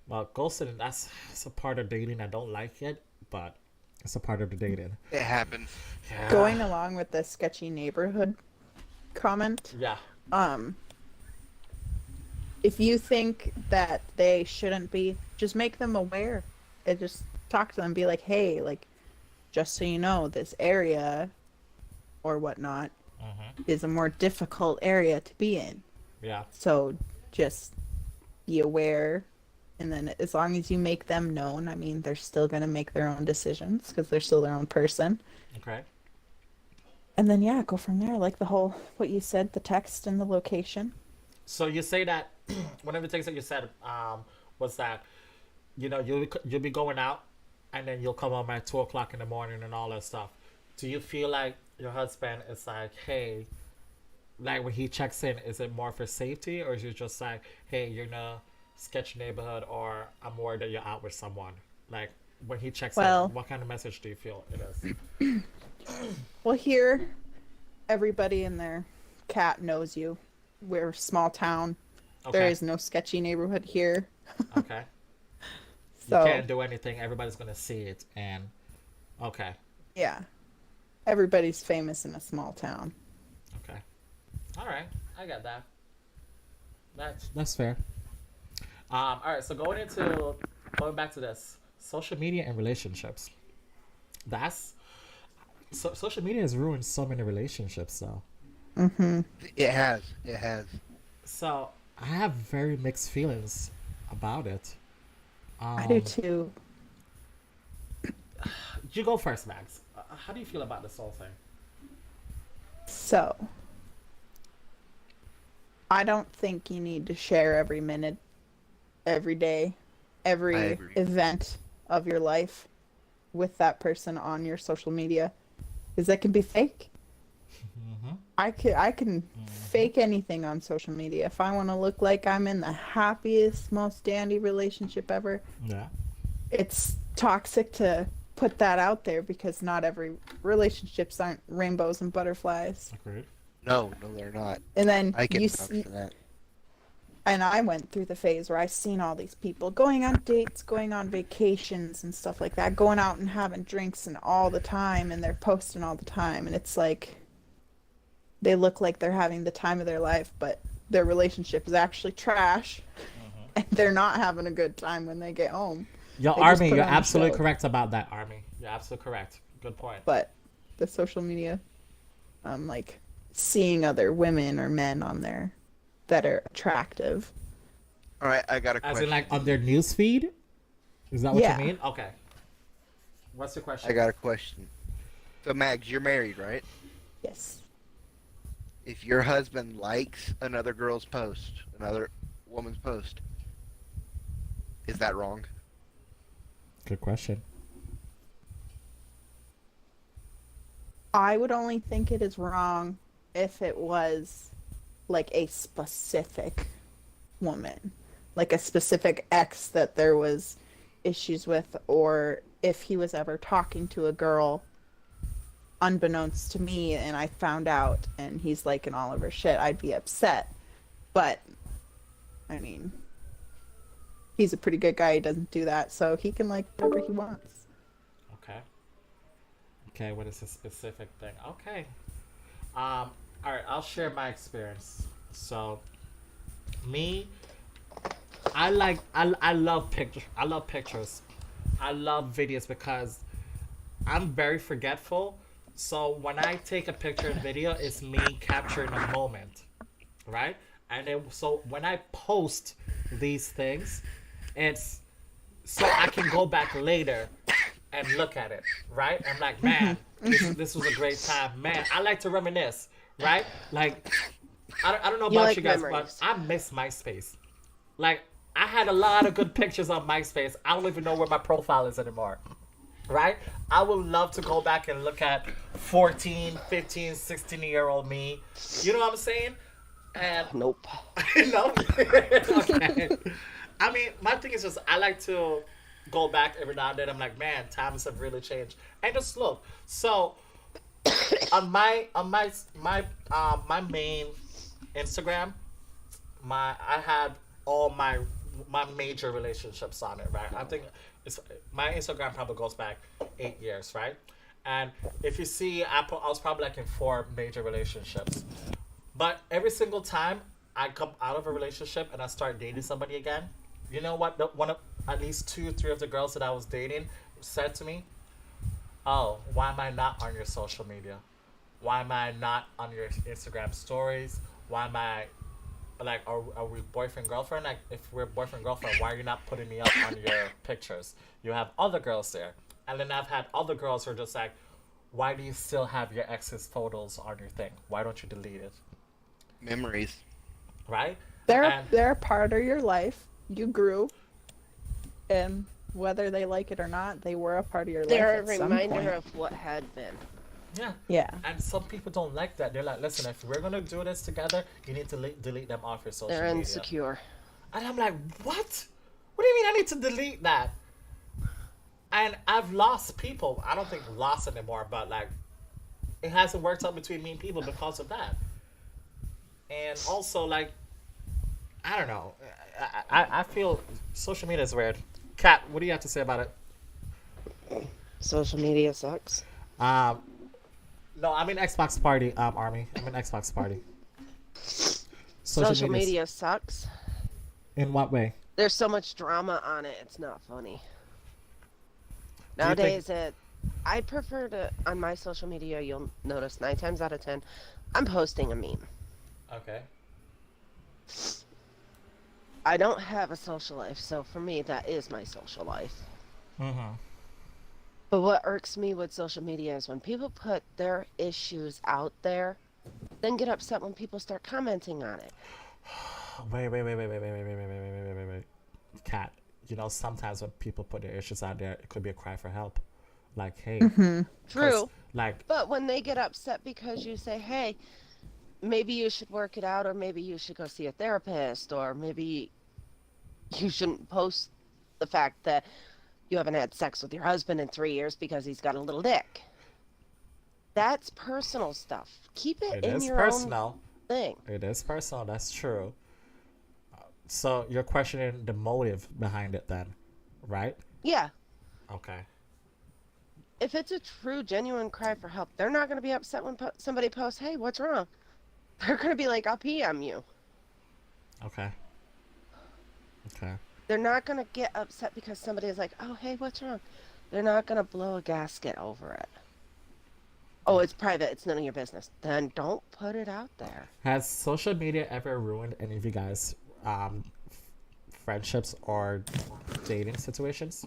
Well, ghosting, that's a part of dating. I don't like it, but it's a part of the dating. It happens. Yeah. Going along with the sketchy neighborhood comment, Yeah. if you think that they shouldn't be, just make them aware. And just talk to them, be like, hey, like, just so you know, this area or whatnot is a more difficult area to be in. Yeah. So just be aware. And then as long as you make them known, I mean, they're still going to make their own decisions because they're still their own person. Okay. And then, yeah, go from there. Like the whole, what you said, the text and the location. So you say that one of the things that you said was that, you know, you'll be going out and then you'll come home at 2:00 in the morning and all that stuff. Do you feel like your husband is like, hey, Like when he checks in, is it more for safety, or is it just like, hey, you're in a sketchy neighborhood, or I'm worried that you're out with someone? Like when he checks Well- in, what kind of message do you feel it is? Well, here, everybody and their cat knows you. We're a small town. There Okay. is no sketchy neighborhood here. Okay. So, You can't do anything. Everybody's gonna see it, and okay, yeah. Everybody's famous in a small town. okay, all right, I got that. That's fair. All right, so going back to this social media and relationships. Social media has ruined so many relationships, though. It has. It has. So I have very mixed feelings about it. I do too. You go first, Max. How do you feel about this whole thing? So, I don't think you need to share every minute, every day, I every agree. event of your life with that person on your social media, because that can be fake. I can fake anything on social media. If I want to look like I'm in the happiest, most dandy relationship ever, Yeah. it's toxic to put that out there because not every relationships aren't rainbows and butterflies. Agreed. No, they're not. And then I can you vouch see, for that. and I went through the phase where I seen all these people going on dates, going on vacations and stuff like that, going out and having drinks and all the time, and they're posting all the time, and it's like they look like they're having the time of their life, but their relationship is actually trash, and they're not having a good time when they get home. Yo, They just Army, put you're on a absolutely show. correct about that, Army. You're absolutely correct. Good point. But the social media, like seeing other women or men on there that are attractive. All right, I got a As question. in, like, on their news feed? Is that what Yeah. you mean? Okay. What's your question? I got a question. So, Mags, you're married, right? Yes. If your husband likes another girl's post, another woman's post, is that wrong? Good question. I would only think it is wrong if it was like a specific woman, like a specific ex that there was issues with, or if he was ever talking to a girl unbeknownst to me and I found out and he's liking all of her shit, I'd be upset. But I mean, he's a pretty good guy. He doesn't do that, so he can like whatever he wants. Okay. Okay, what is a specific thing? Okay. All right, I'll share my experience. So, me, I love pictures. I love pictures. I love videos because I'm very forgetful. So when I take a picture and video, it's me capturing a moment, right? And then so when I post these things, it's so I can go back later and look at it, right? I'm like, man, this was a great time. Man, I like to reminisce, right? Like, I don't know You about like you guys, memories. but I miss MySpace. Like, I had a lot of good pictures on MySpace. I don't even know where my profile is anymore, right? I would love to go back and look at 14, 15, 16-year-old me. You know what I'm saying? And Nope. no. Okay. I mean, my thing is just I like to go back every now and then. I'm like, man, times have really changed. And just look. So on my main Instagram, I had all my major relationships on it, right? I think it's my Instagram probably goes back 8 years, right? And if you see, I was probably like in 4 major relationships. But every single time I come out of a relationship and I start dating somebody again, you know what? One of at least 2, 3 of the girls that I was dating said to me, "Oh, why am I not on your social media? Why am I not on your Instagram stories? Why am I like, are we boyfriend girlfriend? Like, if we're boyfriend girlfriend, why are you not putting me up on your pictures? You have other girls there." And then I've had other girls who are just like, "Why do you still have your ex's photos on your thing? Why don't you delete it?" Memories. Right? They're And- they're a part of your life. You grew, and whether they like it or not, they were a part of your life. They're a at some reminder point. of what had been. Yeah. Yeah. And some people don't like that. They're like, listen, if we're gonna do this together, you need to delete them off your social They're media. insecure. And I'm like, what? What do you mean I need to delete that? And I've lost people. I don't think lost anymore, but like, it hasn't worked out between me and people because of that. And also, like, I don't know. I feel social media is weird. Kat, what do you have to say about it? Social media sucks. No, I'm in Xbox Party, Army. I'm in Xbox Party. Social media sucks. In what way? There's so much drama on it. It's not funny. Do you think- Nowadays, I prefer to, on my social media, you'll notice 9 times out of 10, I'm posting a meme. Okay. I don't have a social life, so for me, that is my social life. Mm-hmm. But what irks me with social media is when people put their issues out there, then get upset when people start commenting on it. Wait. Kat, you know, sometimes when people put their issues out there, it could be a cry for help. Like, hey. True. Like, But when they get upset because you say, hey, maybe you should work it out, or maybe you should go see a therapist, or maybe you shouldn't post the fact that you haven't had sex with your husband in 3 years because he's got a little dick. That's personal stuff. Keep it it in is your personal. own thing. It is personal. That's true. So you're questioning the motive behind it then, right? Yeah. Okay. If it's a true, genuine cry for help, they're not going to be upset when somebody posts, hey, what's wrong? They're going to be like, I'll PM you. Okay. Okay. They're not going to get upset because somebody is like, oh, hey, what's wrong? They're not going to blow a gasket over it. Oh, it's private. It's none of your business. Then don't put it out there. Has social media ever ruined any of you guys' friendships or dating situations?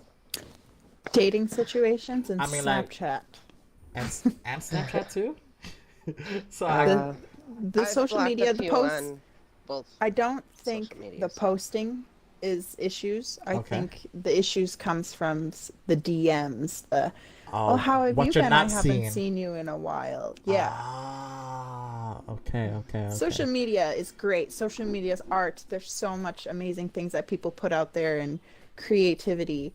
Dating situations and I mean, like- Snapchat. And Snapchat too? So The I've social blocked media, a the few posts. on both. I don't think social medias. the posting is issues. I Okay. think the issues comes from the DMs. Oh, how have what you you're been? I not haven't seeing. seen you in a while. Yeah. Ah, okay. Social media is great. Social media is art. There's so much amazing things that people put out there and creativity.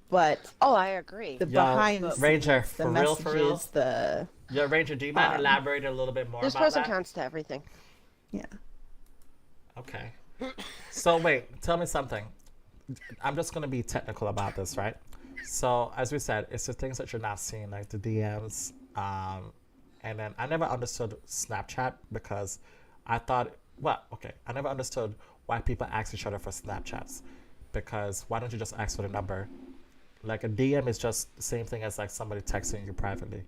But Oh, I agree. the Yo, behind the scenes, Ranger, the for real, messages, for real? the Yeah, Ranger, do you mind elaborating a little bit more There's about pros that? and cons to everything. yeah. Okay. So wait, tell me something. I'm just gonna be technical about this, right? So as we said, it's the things that you're not seeing, like the DMs. And then I never understood Snapchat because I thought, I never understood why people ask each other for Snapchats. Because why don't you just ask for the number? Like a DM is just the same thing as like somebody texting you privately,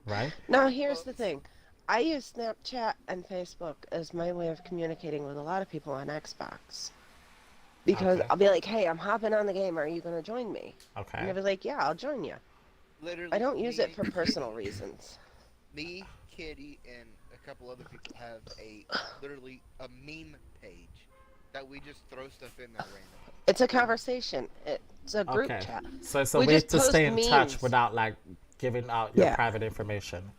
right? Now, here's the thing. I use Snapchat and Facebook as my way of communicating with a lot of people on Xbox. Because Okay. I'll be like, hey, I'm hopping on the game. Are you going to join me? And Okay. they'll be like, yeah, I'll join you. Literally, I don't use me- it for personal reasons. Me, Kitty, and a couple other people have literally a meme page that we just throw stuff in there random. It's a conversation. It's a group Okay. chat. So it's a We way just to stay in post touch memes. without like giving out your Yeah. private information.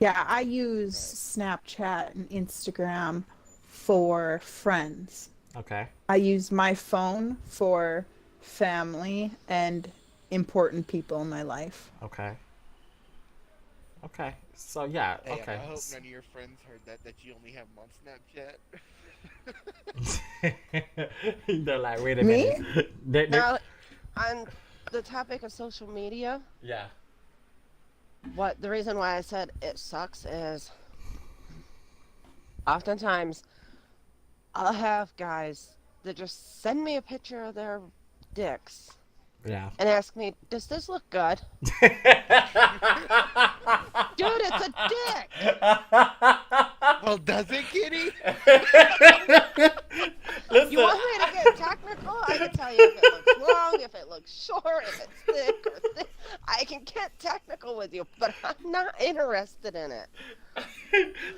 Yeah, I use Snapchat and Instagram for friends. Okay. I use my phone for family and important people in my life. Okay. Okay. So yeah. Hey, Okay. I hope none of your friends heard that you only have them on Snapchat. They're like, wait a Me? minute. They're- Now, on the topic of social media, yeah. the reason why I said it sucks is oftentimes I'll have guys that just send me a picture of their dicks Yeah. and ask me, does this look good? Dude, it's a dick! Well, does it, Kitty? Listen, You want me to get technical? I can tell you if it looks long, if it looks short, if it's thick or thin. I can get technical with you, but I'm not interested in it.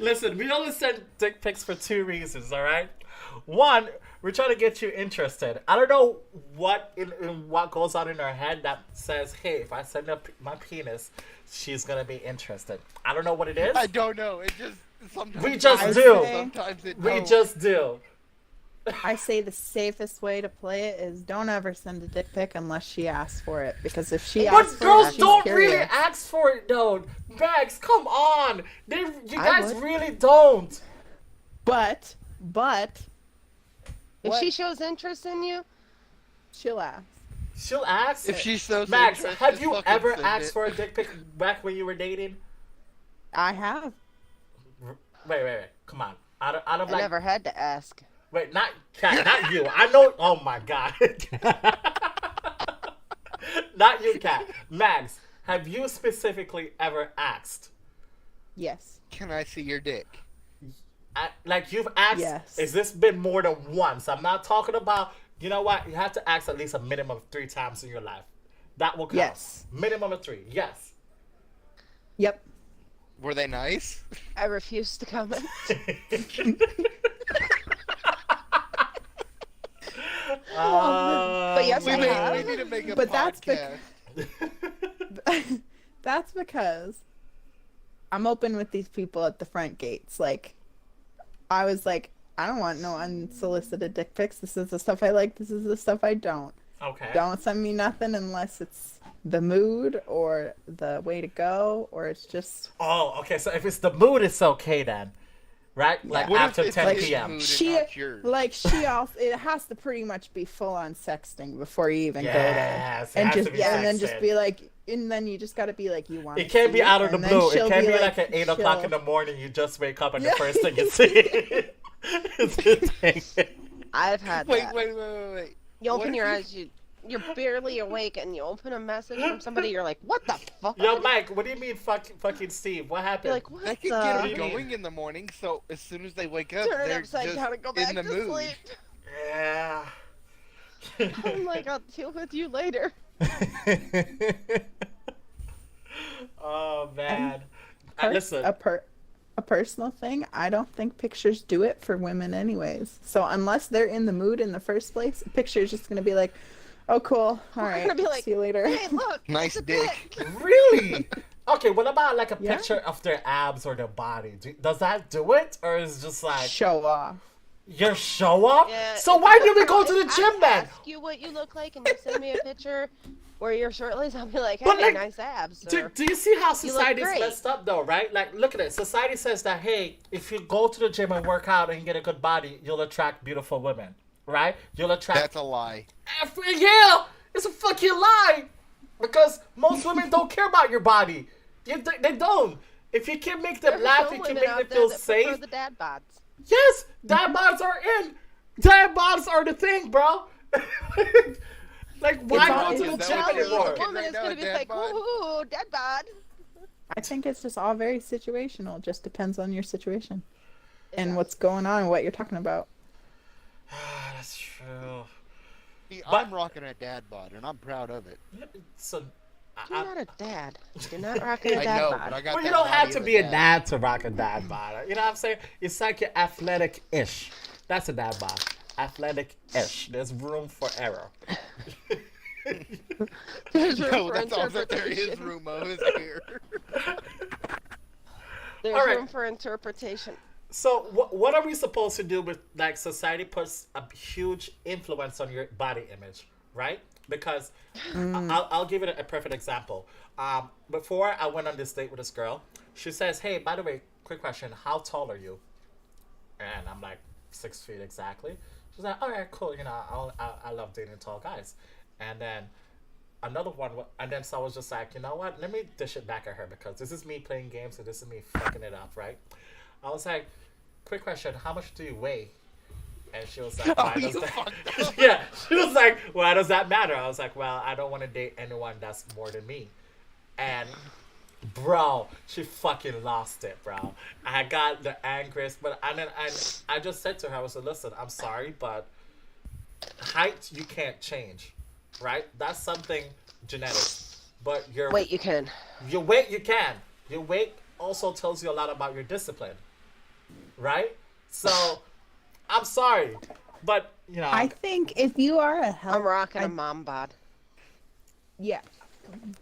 Listen, we only send dick pics for 2 reasons, all right? One, we're trying to get you interested. I don't know what in what goes on in our head that says, hey, if I send up my penis, she's gonna be interested. I don't know what it is. I don't know. It just sometimes We just it do. does, Sometimes it We don't. just do. I say the safest way to play it is don't ever send a dick pic unless she asks for it. Because if she asks But for girls it, she's don't curious. really ask for it, though. Max, come on. You I guys would. really don't. But If What? she shows interest in you, she'll ask. She'll ask. If she's so Max, interested, have just you fucking ever send asked it. for a dick pic back when you were dating? I have. Wait. Come on. Out of I like, never had to ask. wait, not Kat, not you. I know. Oh my god. Not you, Kat. Max, have you specifically ever asked? Yes. Can I see your dick? Like you've asked? Yes. Has this been more than once? I'm not talking about. You know what? You have to ask at least a minimum of 3 times in your life. That will count. Yes. Minimum of 3. Yes. Yep. Were they nice? I refuse to comment. But yes, We, I may, have. we need to make a But that's podcast. That's because I'm open with these people at the front gates. Like, I was like, I don't want no unsolicited dick pics. This is the stuff I like. This is the stuff I don't. Okay. Don't send me nothing unless it's the mood or the way to go or it's just Oh, okay. So if it's the mood, it's okay then, right? Like What if after it's 10 his p.m. mood and she not yours? like she also it has to pretty much be full on sexting before you even go there. Yes, it And has just to be yeah, and then just sexted. be like and then you just gotta be like you want It can't be out of the blue. It can't be like at 8 o'clock in the morning. You just wake up and the Yeah. first thing you see is this thing. I've had Wait, that. wait. You What open if your you- eyes, you're barely awake, and you open a message from somebody. You're like, "What the fuck?" Yo, Mike, what do you mean, fucking Steve? What happened? You're like, "What They can the?" get do you them mean? going in the morning, so as soon as they wake up, Turn it they're upside just down and go back in the to mood. sleep. Yeah. I'm like, I'll deal with you later. Oh man. Listen. A personal thing, I don't think pictures do it for women anyways. So unless they're in the mood in the first place, a picture is just gonna be like, oh cool, all We're right, gonna be like, see you later. "Hey, look, Nice it's a dick. Really? Okay, what about like a Yeah. picture of their abs or their body? Does that do it? Or is it just like Show off. your show up? Yeah, So if why it's do we a- go to if the gym I then? ask you what you look like, and you send me a picture where you're shirtless, I'll be like, "Hey, But, like, nice abs." Do, Or, do you see how look society's great. messed up though, right? Like, look at it. Society says that, hey, if you go to the gym and work out and get a good body, you'll attract beautiful women, right? You'll attract. That's a lie. Yeah, it's a fucking lie. Because most women don't care about your body. They don't. If you can make them There are laugh, some you can women make out them there feel that prefer safe. the dad bods. Yes, dad bods are in. Dad bods are the thing, bro. Like, why all- go to the it's gym all- Tell me anymore? the woman Right is now, gonna be dad like, bod. "Ooh, dad bod." I think it's just all very situational. Just depends on your situation and what's going on and what you're talking about. That's true. See, But- I'm rocking a dad bod, and I'm proud of it. So, You're not a dad. You're not rocking a I dad know, bod. but I got well, you that don't have body to of be a dad to rock a dad bod. You know what I'm saying? It's like you're athletic-ish. That's a dad bod. Athletic-ish. There's room for error. There's room No, for that's all that there is, interpretation. Rumo, is here. There's All right. room for interpretation. So, what are we supposed to do with, like, society puts a huge influence on your body image, right? Because I'll give it a perfect example. Before I went on this date with this girl, she says, hey, by the way, quick question, how tall are you? And I'm like, 6 feet exactly. She's like, all right, cool. You know, I love dating tall guys. And then another one, and then so I was just like, you know what? Let me dish it back at her because this is me playing games and this is me fucking it up, right? I was like, quick question, how much do you weigh? And she was like, why does you that... fucked up. Yeah, she was like, why does that matter? I was like, well, I don't want to date anyone that's more than me. And bro, she fucking lost it, bro. I got the angriest, but I just said to her, I was like, listen, I'm sorry, but height you can't change, right? That's something genetic. But your Wait, you can. weight you can. Your weight also tells you a lot about your discipline, right? So, I'm sorry, but you know, I think if you are a I'm rocking a mom bod. yeah,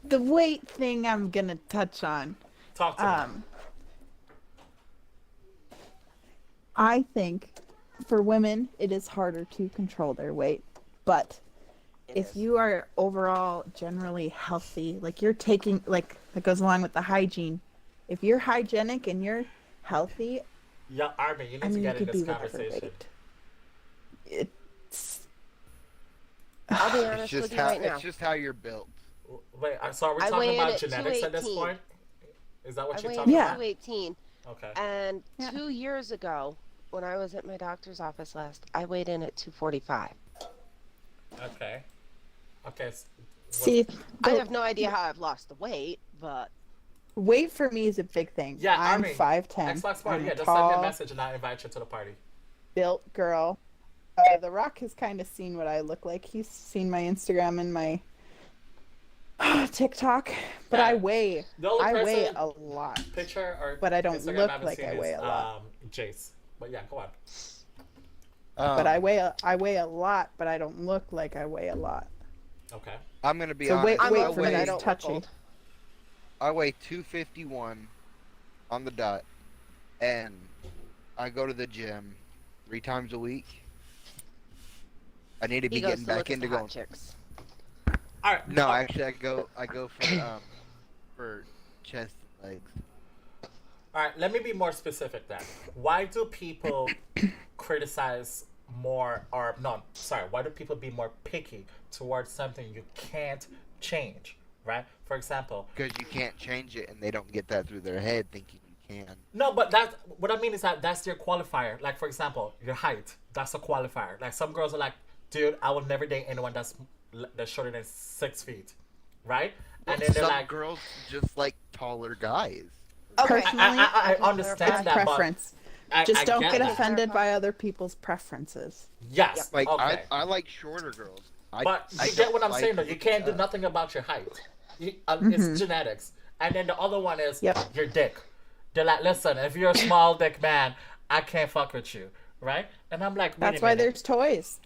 the weight thing I'm gonna touch on. talk to me. I think for women it is harder to control their weight, but if you are overall generally healthy, like you're taking, like that goes along with the hygiene. If you're hygienic and you're healthy, Yeah, Armin, you need I to mean, you get in could this be whatever conversation. weight. It's I'll be It's honest just with you how right now. it's just how you're built. Wait, so are we I talking weigh in about at genetics at this 218. point? Is that what I you're weigh talking in Yeah. at about? 218, Okay. and Yeah. 2 years ago, when I was at my doctor's office last, I weighed in at 245. Okay. Okay. see, I the have no idea how I've lost the weight, but weight for me is a big thing. Yeah, I'm Armin, 5'10". Xbox party. I'm Yeah, a just send me a tall, message and I'll invite you to the party. built girl. The Rock has kind of seen what I look like. He's seen my Instagram and my TikTok, but Yeah. I weigh. The only I weigh person- a lot. Picture or But I don't Instagram look haven't like seen I is, weigh a lot. Jace. But yeah, go on. But I weigh a lot, but I don't look like I weigh a lot. Okay. I'm gonna be So honest. I'm weight old, for but me I is don't look touchy. old. I weigh 251 on the dot, and I go to the gym 3 times a week. I need to He be goes getting to back look at into the hot going. chicks. All right. No, actually, I go for chest and legs. All right. Let me be more specific then. Why do people criticize more, or no? Sorry. Why do people be more picky towards something you can't change? Right. For example. Because you can't change it, and they don't get that through their head thinking you can. No, but that what I mean is that that's their qualifier. Like for example, your height. That's a qualifier. Like some girls are like, dude, I will never date anyone that's shorter than 6 feet, right? And then they're Some like, girls just like taller guys. Okay. Personally, I can understand it's that, preference. but I Just don't get that. offended by other people's preferences. Yes, Like okay. I like shorter girls. But I you get don't what I'm like saying though. You can't do uh, nothing about your height. It's genetics. And then the other one is Yep. your dick. They're like, listen, if you're a small dick man, I can't fuck with you, right? And I'm like, wait That's a why minute. there's toys.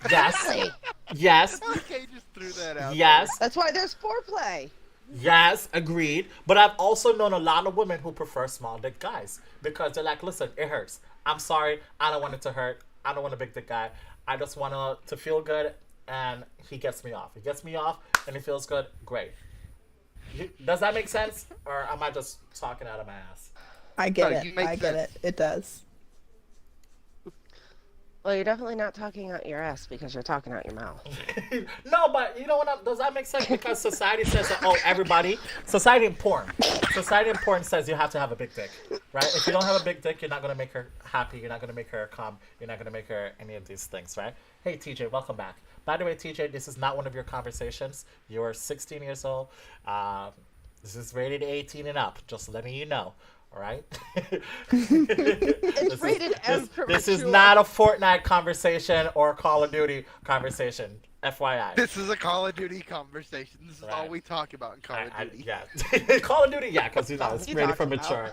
Yes, yes, Okay, just threw that out. yes. That's why there's foreplay. Yes, agreed. But I've also known a lot of women who prefer small dick guys because they're like, listen, it hurts. I'm sorry. I don't want it to hurt. I don't want a big dick guy. I just want to feel good, and he gets me off. He gets me off, and he feels good. Great. Does that make sense? Or am I just talking out of my ass? I get No, it. you make I get sense. it. It does. Well, you're definitely not talking out your ass because you're talking out your mouth. No, but you know what? Does that make sense? Because society says that, oh, everybody. Society and porn. Society and porn says you have to have a big dick, right? If you don't have a big dick, you're not going to make her happy. You're not going to make her calm. You're not going to make her any of these things, right? Hey, TJ, welcome back. By the way, TJ, this is not one of your conversations. You're 16 years old. This is rated 18 and up. Just letting you know. All right. It's rated M for This is mature. not a Fortnite conversation or Call of Duty conversation. FYI. This is a Call of Duty conversation. This is all Right. we talk about in Call of Duty. Yeah. Call of Duty, yeah, because it's you rated for talking mature.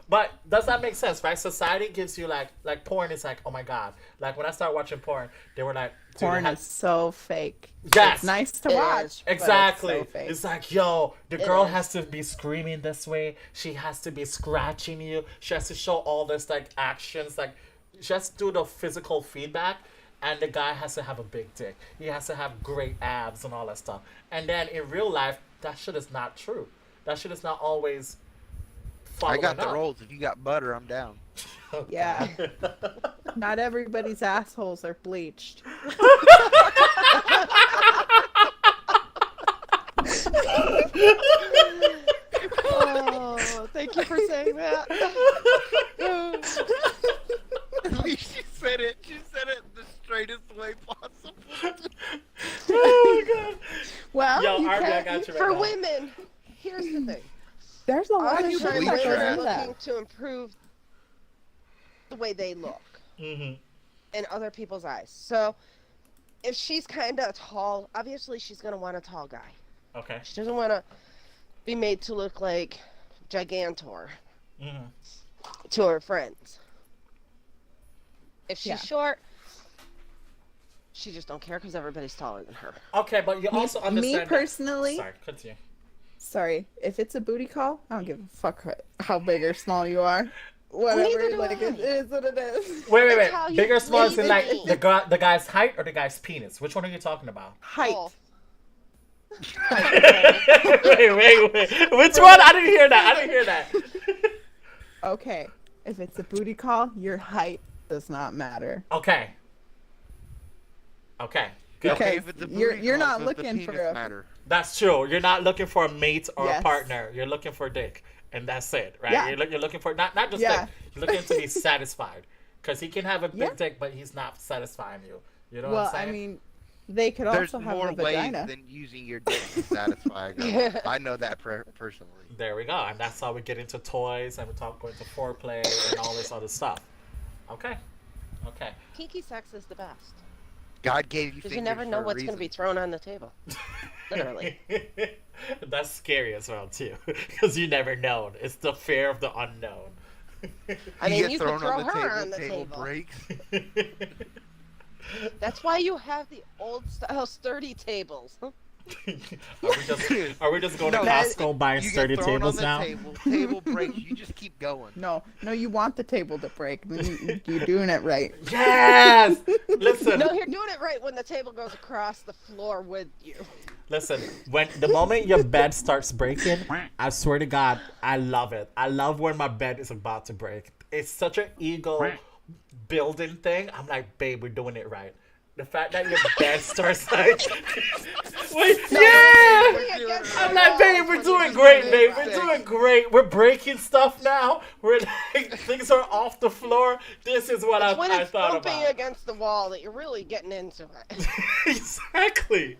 But does that make sense, right? Society gives you like porn is like, oh my god. Like when I started watching porn, they were like, dude, Porn it has- is so fake. Yes. It's nice to It watch. is. but Exactly. It's so fake. It's like, yo, the girl is. has to be screaming this way. She has to be scratching you. She has to show all this like actions, like just do the physical feedback. And the guy has to have a big dick. He has to have great abs and all that stuff. And then in real life, that shit is not true. That shit is not always I following got the up. rolls. If you got butter, I'm down. Oh, Yeah. God. Not everybody's assholes are bleached. Oh, thank you for saying that. At least you said it. You said it the straightest way possible. Oh my god. Well, Yo, you Arby, I can't, got you right For now. women, here's the thing. there's a lot of you shit bleach that your goes ass? into that. Looking to improve the way they look Mm-hmm. in other people's eyes. So, if she's kind of tall, obviously she's gonna want a tall guy. Okay. She doesn't want to be made to look like gigantor Mhm. to her friends. If she's Yeah. short, she just don't care because everybody's taller than her. Okay, but you also me understand. that- personally, Sorry, continue. sorry, if it's a booty call, I don't give a fuck how big or small you are. Whatever, Neither do like I. it is what it is. Wait. That's how you Bigger, small is in like really- the guy's height or the guy's penis? Which one are you talking about? Height. Oh. wait. Which one? I didn't hear that. Okay, if it's a booty call, your height does not matter. Okay. Good. Okay. if it's a You're- booty you're call, not does the looking for penis a- matter? That's true. You're not looking for a mate or a Yes. partner. You're looking for dick, and that's it, right? Yeah. You're looking for not just Yeah. dick. You're looking to be satisfied, because he can have a big Yeah. dick, but he's not satisfying you. You know Well, what I'm I saying? mean, they could There's also have more a ways vagina. than using your dick to satisfy a girl. I know that personally. There we go, and that's how we get into toys, and we go into foreplay and all this other stuff. Okay. Kinky sex is the best. God gave you Because fingers you never know for a what's going to reason. be thrown on the table. Literally. That's scary as well too, because you never know. It's the fear of the unknown. I mean, get you could thrown throw on the her table, on the table table. breaks. That's why you have the old style sturdy tables. Are we just going No, to that- Costco buying You sturdy get thrown tables on the now? table breaks. You just keep going. No, you want the table to break. Then you're doing it right. Yes. Listen. No, you're doing it right when the table goes across the floor with you. Listen, when the moment your bed starts breaking, I swear to God, I love it. I love when my bed is about to break. It's such an ego building thing. I'm like, babe, we're doing it right. The fact that your bed starts like, wait, yeah. I'm like, babe, we're doing great, babe. We're doing great. We're breaking stuff now. We're like, things are off the floor. This is what When I it's thought bumping about. against the wall that you're really getting into it. Exactly.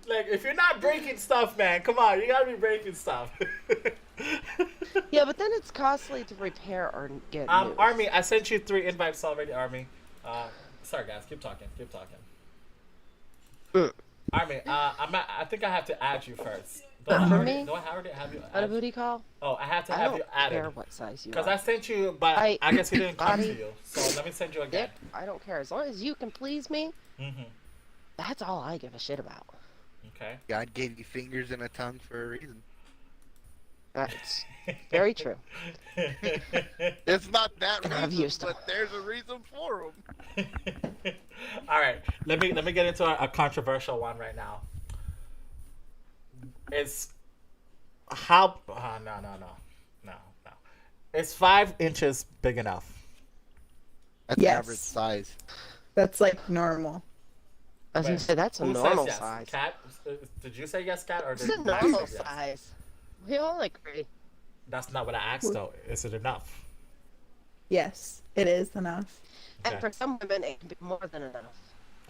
Like, if you're not breaking stuff, man, come on, you gotta be breaking stuff. Yeah, but then it's costly to repair or get new. Army, I sent you 3 invites already, Army. Sorry, guys, keep talking. Army, I think I have to add you first. Do I already have you On a added? booty call? Oh, I have to I have don't you care added. what size you Because are. I sent you, but I guess he didn't come to Body, you. So let me send you again. Dick, I don't care. As long as you can please me, Mm-hmm. that's all I give a shit about. Okay. God gave you fingers and a tongue for a reason. That's very true. It's not that I've reason, used 'em. but there's a reason for them. All right, let me get into a controversial one right now. It's how? No. Is 5 inches big enough? That's Yes. average size. That's like normal. I was going Wait, to say, that's a who normal says yes? size. Cat? Did you say yes, Cat, or It's did a Max normal say yes? size. We all agree. That's not what I asked though. Is it enough? Yes, it is enough. Okay. And for some women, it can be more than enough.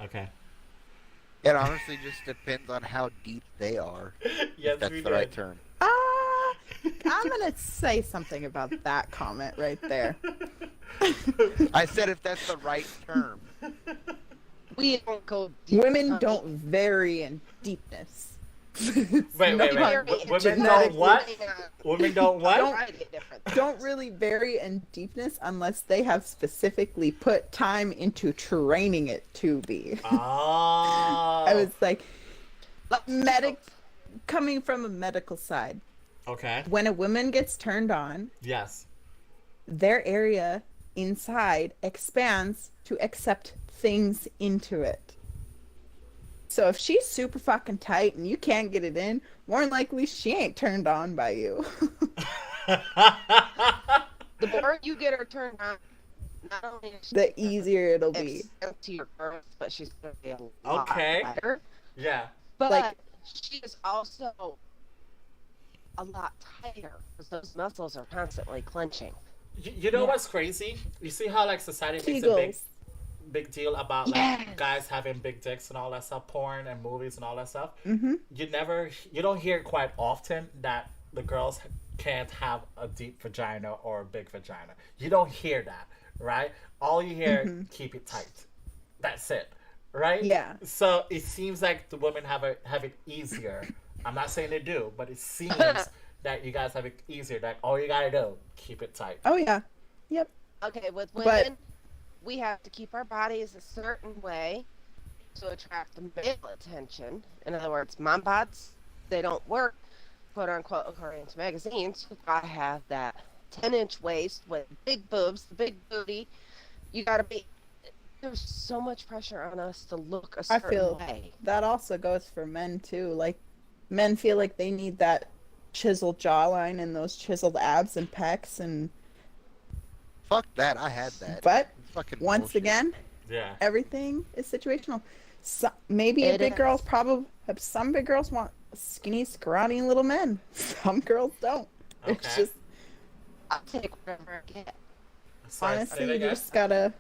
Okay. It honestly just depends on how deep they are. Yes, That's we the right did. term. I'm gonna say something about that comment right there. I said if that's the right term. We don't go deep. Women honey. don't vary in deepness. Wait. No, Women genetic- don't what? Women don't what? don't really vary in deepness unless they have specifically put time into training it to be. Oh. I was like, coming from a medical side, Okay. when a woman gets turned on, Yes. their area inside expands to accept things into it. So if she's super fucking tight and you can't get it in, more than likely she ain't turned on by you. The more you get her turned on, not only is she The easier it'll be. extend to your girth, but she's going to be a lot Okay. better. Yeah. But Like- she is also a lot tighter because those muscles are constantly clenching. You know what's crazy? You see how like society makes a Kegels. big deal about like Yes. guys having big dicks and all that stuff, porn and movies and all that stuff. Mm-hmm. You don't hear quite often that the girls can't have a deep vagina or a big vagina. You don't hear that, right? All you hear, keep it tight. That's it, right? Yeah. So it seems like the women have it easier. I'm not saying they do, but it seems that you guys have it easier? That all you gotta do, keep it tight. Oh yeah. Yep. Okay, with But- women, we have to keep our bodies a certain way to attract the male attention. In other words, mom bods, they don't work, quote unquote, according to magazines. You gotta have that 10-inch waist with big boobs, the big booty. You gotta be. There's so much pressure on us to look a I certain feel way. that also goes for men too. Like, men feel like they need that chiseled jawline and those chiseled abs and pecs, and Fuck that. I had that. but It's fucking once bullshit. again, Yeah. everything is situational. Maybe a It big is. girls probably some big girls want skinny, scrawny little men. Some girls don't. It's Okay. just I'll take whatever I get. Sorry, say honestly, that you again? just gotta.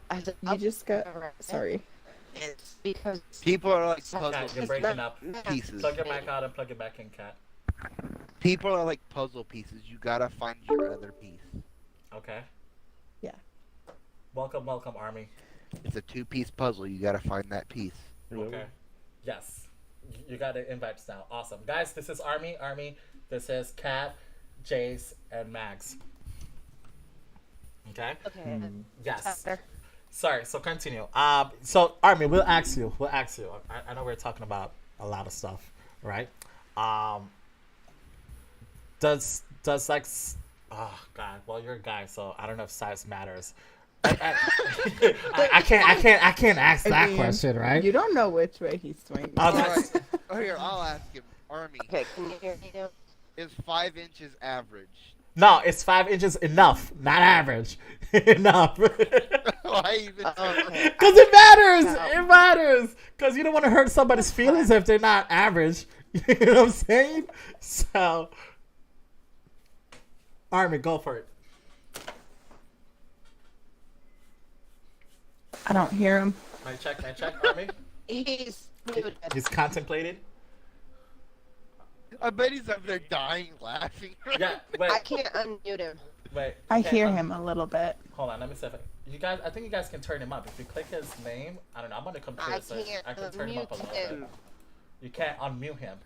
I said, You I'll just take got. whatever I get. Sorry. It's because People are like Cat, puzzle Cat, you're it's breaking not up. math pieces. Plug your to mic me. out and plug it back in, Cat. People are like puzzle pieces. You gotta find your other piece. Okay. Yeah. Welcome, Army. It's a 2-piece puzzle. You gotta find that piece. Okay. Yes. You got the invites now. Awesome. Guys, this is Army. This is Cat, Jace, and Mags. Okay? Okay. Yes. Chapter. Sorry, so continue. So Army, we'll ask you. I know we're talking about a lot of stuff, right? Does like oh god, well you're a guy, so I don't know if size matters. I can't ask that mean, question, right? You don't know which way he's swinging. I'll All just- right. Oh, here, I'll ask him. Army, Okay, can you hear me now? is 5 inches average? No, it's 5 inches enough, not average. Enough. Why even? Okay. Because it matters. No. It matters. Because you don't want to hurt somebody's feelings if they're not average. You know what I'm saying? So, Army, go for it. I don't hear him. My check, Army. He's muted. He's contemplated. I bet he's up there dying laughing. Yeah, wait, I can't unmute him. wait. I Okay, hear him a little bit. Hold on, let me see if you guys. I think you guys can turn him up. If you click his name, I don't know. I'm on the computer, I so can't I can turn him up a unmute little him. bit. You can't unmute him.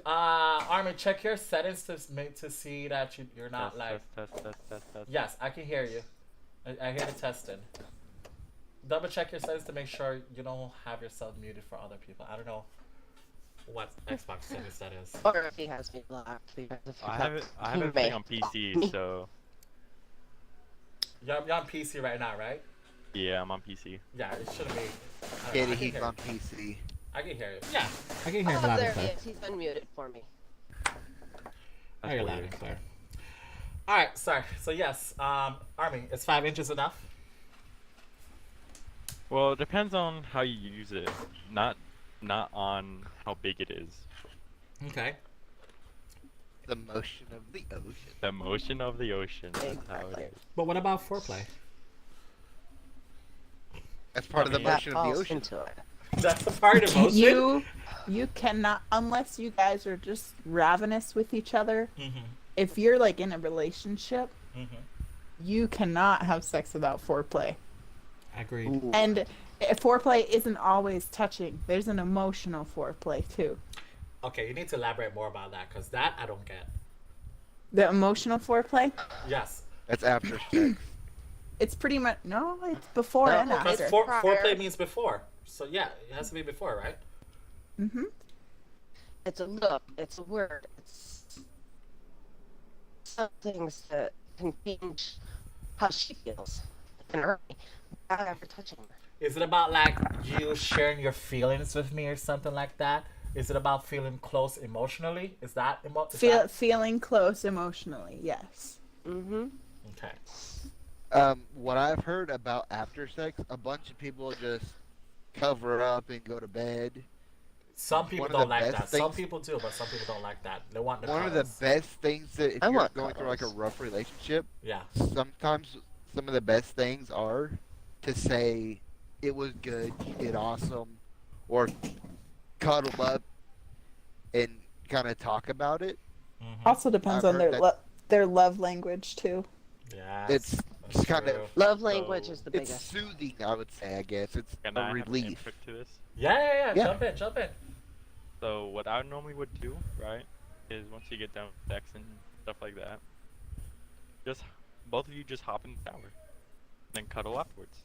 Army, check your settings to see that you're not live. Test. Yes, I can hear you. I hear the testing. Double check your settings to make sure you don't have yourself muted for other people. I don't know what Xbox settings that is. Or if he has me blocked. Because if I he have it. doesn't, I have he everything may. on PC, so You're on PC right now, right? yeah, I'm on PC. Yeah, it shouldn't be. I don't know, Kitty, I can he's hear on you. PC. I can hear you. Yeah, I can hear him Oh, loud there and he clear. is. He's unmuted for me. I hear loud and clear. All right, sorry. So yes, Army, is 5 inches enough? Well, it depends on how you use it, not on how big it is. Okay. The motion of the ocean. The motion of the ocean. That's how Exactly. it is. But what about foreplay? That's part of the mean- That motion of the falls ocean. into it. That's a part of motion. You cannot, unless you guys are just ravenous with each other. Mm-hmm. If you're like in a relationship, Mm-hmm. you cannot have sex without foreplay. Agreed. And foreplay isn't always touching. There's an emotional foreplay too. Okay, you need to elaborate more about that because that I don't get. The emotional foreplay, Yes. That's after sex. it's pretty much no, it's before No, and Because after. Prior. foreplay means before. So yeah, it has to be before, right? Mm-hmm. It's a look. It's a word. It's some things that can change how she feels and her without ever touching her. Is it about like you sharing your feelings with me or something like that? Is it about feeling close emotionally? Is that Feeling close emotionally, yes. Mm-hmm. okay? What I've heard about after sex, a bunch of people just cover up and go to bed. Some people One of don't the like best that. Some things- people do, but some people don't like that. They want the One of the cuddles. best things that if I you're want going through like a cuddles. rough relationship, Yeah. sometimes some of the best things are to say it was good, you did awesome, or cuddle up and kind of talk about it. Mm-hmm. Also depends I've on heard that- their love language too. Yes, It's that's just kind of true. Love language So- is the it's biggest. soothing, I would say. I guess it's Can a I have an relief. input to this? Yeah. Yeah. Jump in. So what I normally would do, right, is once you get done with sex and stuff like that, just both of you just hop in the shower, then cuddle afterwards.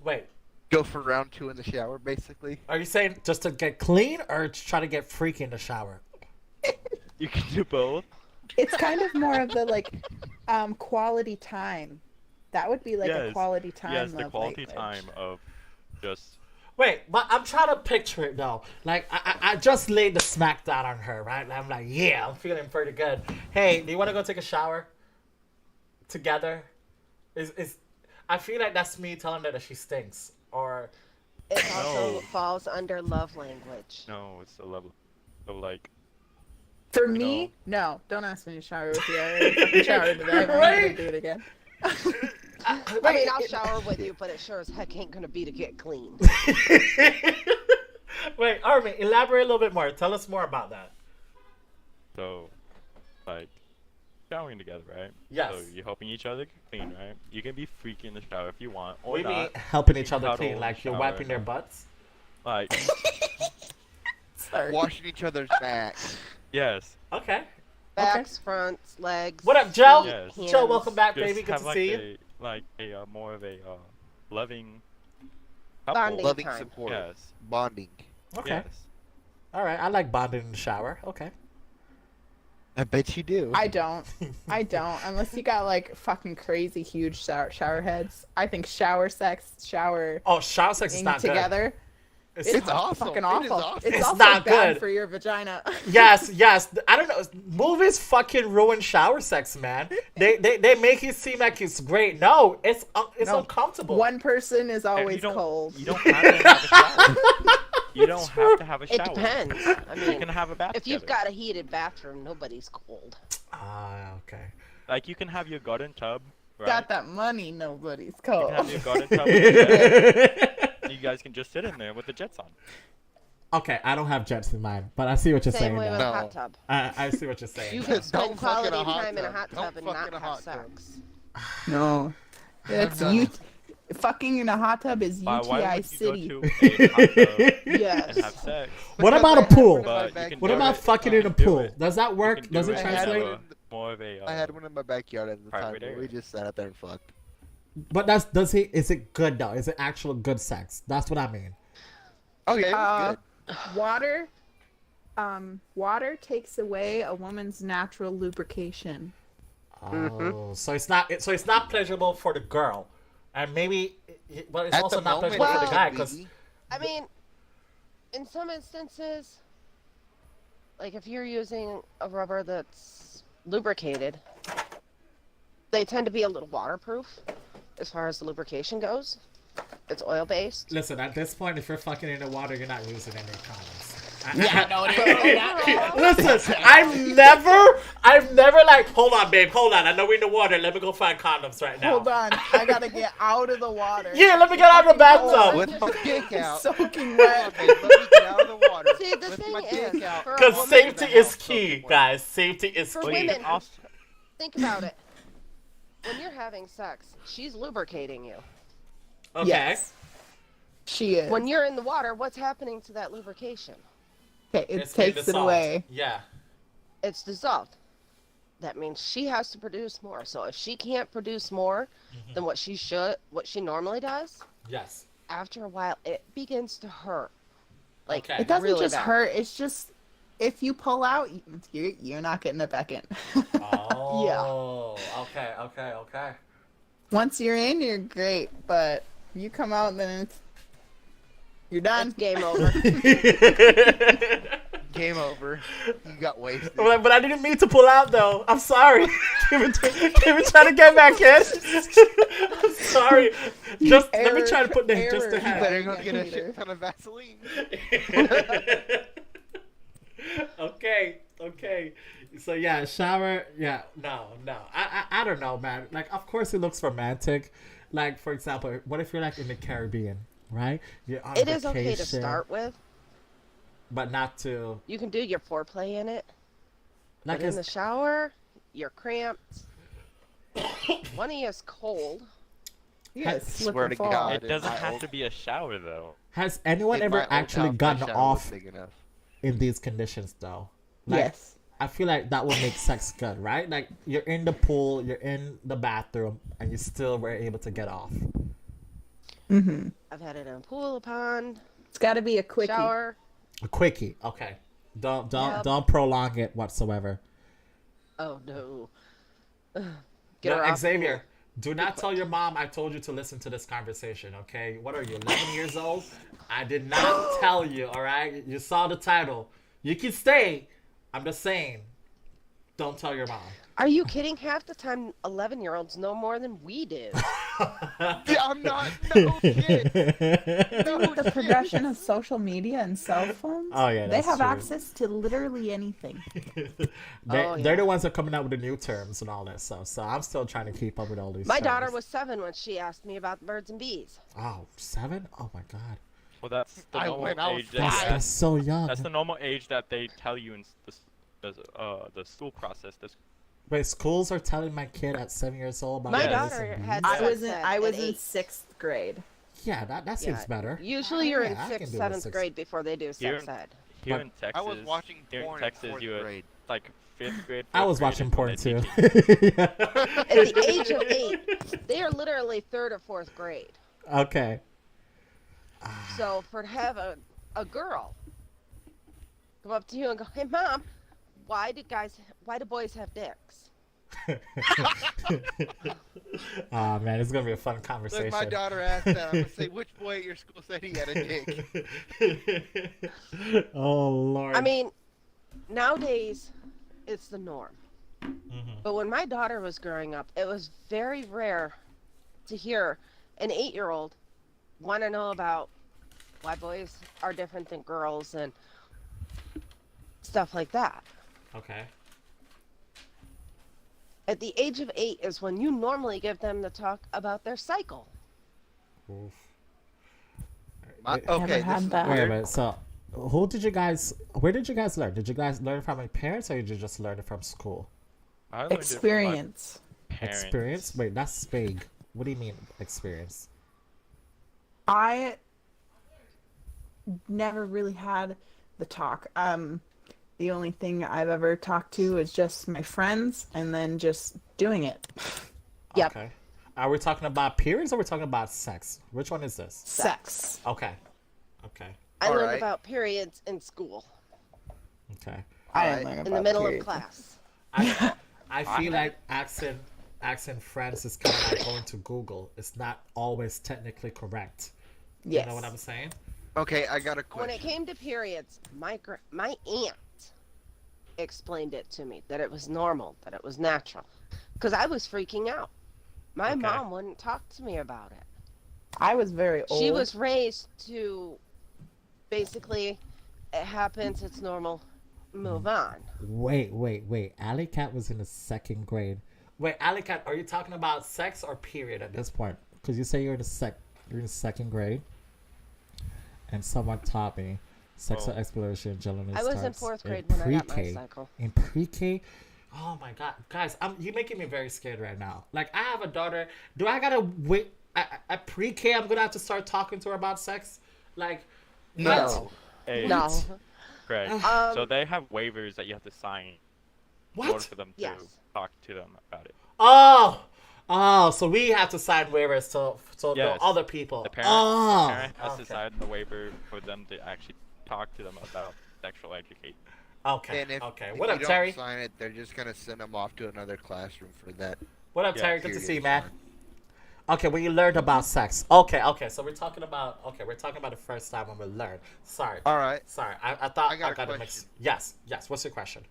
Wait, Go for round 2 in the shower, basically. are you saying just to get clean or to try to get freaky in the shower? You can do both. It's kind of more of the like quality time. That would be like a Yes. quality time. Yes, the love quality language. time of just. Wait, but I'm trying to picture it though. Like I just laid the smack down on her, right? And I'm like, yeah, I'm feeling pretty good. Hey, do you want to go take a shower together? Is I feel like that's me telling her that she stinks, or It also No. falls under love language. No, it's the level. So like, For You me, know. no. Don't ask me to shower with you. I already fucking showered today. I'm not Right? gonna do it again. I mean, I'll shower with you, but it sure as heck ain't gonna be to get clean. Wait, Armin, elaborate a little bit more. Tell us more about that. so, like, showering together, right? Yes. So you're helping each other get clean, right? You can be freaky in the shower if you want, or We not. be helping You each can other cuddle clean, in like the you're shower. wiping their butts. Like, Sorry. Washing each other's backs. yes. Okay. Backs, fronts, legs. What up, Joe? feet, Yes. hands. Joe, welcome back, Just baby. Good have to like see you. a more of a loving couple. Bonding Loving time. support. Yes. Bonding. Okay. Yes. All right. I like bonding in the shower. Okay. I bet you do. I don't. I don't. Unless you got like fucking crazy huge shower heads. I think shower sex, shower Oh, shower sex is being not together. good. It's awesome. Fucking It is awful. awesome. It's It's also not bad good. for your vagina. Yes, yes. I don't know. Movies fucking ruin shower sex, man. They make it seem like it's great. No, it's No. uncomfortable. One person is And always cold. You don't have to have a shower. You don't have to have a It shower. depends. I You mean, can have a bath if you've together. got a heated bathroom, nobody's cold. Ah, okay. Like, you can have your garden tub, right? Got that money, nobody's You can have cold. your garden tub with the jet. You guys can just sit in there with the jets on. Okay, I don't have jets in mind, but I see what you're Same saying. way with though. a hot tub. I see what you're saying. You though. can Don't spend fuck in quality a hot time in a tub. hot Don't tub and fuck not in a have hot tub. sex. No. It's you. Fucking in a hot tub is Why UTI would City. you go to a hot tub and Yes. have sex? What Because about I a had pool? one in my But you can What do about it. fucking You in a can do pool? it. Does that You work? can Does do it I had translate? one- More of a. I had one in my backyard at the time. Private Where we area. just sat out there and fucked. But is it good though? Is it actual good sex? That's what I mean. Okay, it was good. Water. Water takes away a woman's natural lubrication. Oh, so it's not pleasurable for the girl, and maybe, but it's At also the not moment, pleasurable for the it guy could because be. I mean, in some instances, like if you're using a rubber that's lubricated, they tend to be a little waterproof as far as the lubrication goes. It's oil based. listen, at this point, if you're fucking in the water, you're not using any condoms. Yeah, no, Listen, I've never like, hold on, babe, hold on. I know we're in the water. Let me go find condoms right now. Hold on, I gotta get out of the water. Yeah, let me get out of the bathtub. With my dick out. Soaking Come wet. on, babe, let me get out of the water. See, the With thing my dick is, out. for a Because woman- safety in the is house, key, soaking wet. guys. Safety is For key. women, Also, think about it. When you're having sex, she's lubricating you. Okay. Yes. She is. When you're in the water, what's happening to that lubrication? Okay, it It's getting takes it dissolved. away. Yeah. It's dissolved. That means she has to produce more. So if she can't produce more than what she normally does, Yes. after a while it begins to hurt. Like Okay. It doesn't really just bad. hurt. It's just if you pull out, you're not getting it back in. Oh. Okay. Okay. Okay. Once you're in, you're great, but you come out and then you're done. It's game over. Game over. You got wasted. But I didn't mean to pull out though. I'm sorry. Kim trying to get back in. I'm sorry. Just let me try to put the just Error. the You hat. better go get a Hater. shit ton of Vaseline. Okay. Okay. So yeah, shower. Yeah. No. I don't know, man. Like, of course it looks romantic. Like, for example, what if you're like in the Caribbean, right? You're on It is okay to vacation, start with. but not to You can do your foreplay in it. like But in the shower, you're cramped. One of you is cold. Yes, slip Swear and to fall. God. it doesn't my have old- to be a shower though. Has anyone In ever my old actually house, my gotten shower was off? big enough. in these conditions though. Like, Yes. I feel like that would make sex good, right? Like you're in the pool, you're in the bathroom, and you still were able to get off. Mm-hmm. I've had it in a pool, a pond, It's got to be a quickie. shower. A quickie, okay. Don't Yep. don't prolong it whatsoever. Oh no. Now, her off Xavier, do not tell your mom I told you to listen to this conversation, okay? What are you, 11 years old? I did not tell you, all right? You saw the title. You can stay. I'm just saying, don't tell your mom. Are you kidding? Half the time, 11-year-olds know more than we do. Yeah, I'm not. No shit. No With the shit. progression of social media and cell phones, Oh, yeah, they that's have true. access to literally anything. They're the ones that are coming out with the new terms and all that stuff. So I'm still trying to keep up with all these My terms. daughter was 7 when she asked me about birds and bees. Oh, 7? Oh my god. Well, that's the I normal went out age. That's so young. That's the normal age that they tell you in the school process. Wait, schools are telling my kid at 7 years old about My birds daughter and had bees? I was in sex I at was in 8. 6th grade. Yeah, that seems better. Usually you're in Yeah, I can 6th, do the 7th 6th. grade before they do Here- sex ed. Here in Texas, I was watching here porn in in Texas, 4th you grade. like 5th grade. I 4th was grade watching is when porn they too. teach you. At the age of 8, they are literally 3rd or 4th grade. Okay. So for to have a girl come up to you and go, "Hey, mom, why do boys have dicks?" Oh man, it's gonna be a fun Look, conversation. my daughter asked that. I'm gonna say, which boy at your school said he had a dick? Oh lord. I mean, nowadays it's the norm. Mhm. But when my daughter was growing up, it was very rare to hear an 8-year-old want to know about why boys are different than girls and stuff like that. Okay. At the age of 8 is when you normally give them the talk about their cycle. Oof. My, Wait, okay, Never had this is that. Wait a weird. minute. So, where did you guys learn? Did you guys learn from your parents, or did you just learn it from school? I learned it from my Experience. parents. Experience? Wait, that's vague. What do you mean experience? I never really had the talk. The only thing I've ever talked to is just my friends and then just doing it. Yep. Okay. Are we talking about periods or we're talking about sex? Which one is this? Sex. Okay. Okay. I All learned right. about periods in school, Okay. I Alright. didn't learn about in the middle periods. of class. I feel like asking friends is kind of like going to Google. It's not always technically correct. Yes. You know what I'm saying? Okay, I got a When it question. came to periods, my aunt explained it to me that it was normal, that it was natural, because I was freaking out. My Okay. mom wouldn't talk to me about it. I was very old. She was raised to basically, it happens, it's normal, move on. Wait. Alley Cat was in the 2nd grade. Wait, Alley Cat, are you talking about sex or period at this point? Because you say you're in the 2nd grade, and someone taught me sexual Oh. exploration generally I was in starts 4th in grade when I got my pre-K. cycle. In pre-K. Oh my god, guys, you're making me very scared right now. Like, I have a daughter. Do I gotta wait at pre-K? I'm gonna have to start talking to her about sex. Like, what? No. Hey, No. Greg. Um, So they have waivers that you have to sign in order What? for them to Yes. talk to them about it. Oh, so we have to sign waivers to Yes. the other people. The parent, Oh, the parent has okay. to sign the waiver for them to actually talk to them about sexual education. Okay. And if, Okay. if What you up, don't Terry? sign it, they're just gonna send them off to another classroom for that. What up, Yeah, Terry? Good to period see you, of man. time. Okay, when you learned about sex. Okay. So we're talking about the first time when we learned. Sorry. All right. Sorry. I thought I got a got it question. mixed. Yes. What's your question?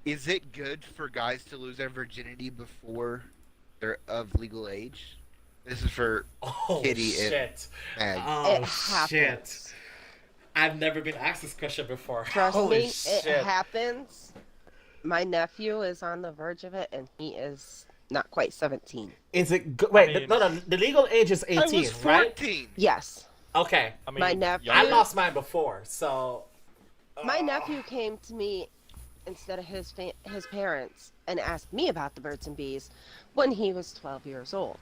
Is it good for guys to lose their virginity before they're of legal age? This is for Oh Kitty and shit. Mag. Oh It happens. shit. I've never been asked this question before. Trust Holy me, shit. it happens. My nephew is on the verge of it, and he is not quite 17. Is it good? Wait, mean- no. The legal age is 18, I was right? 14. Yes. Okay. I mean, My nephew- I younger- lost mine before, so. My nephew came to me instead of his parents and asked me about the birds and bees when he was 12 years old.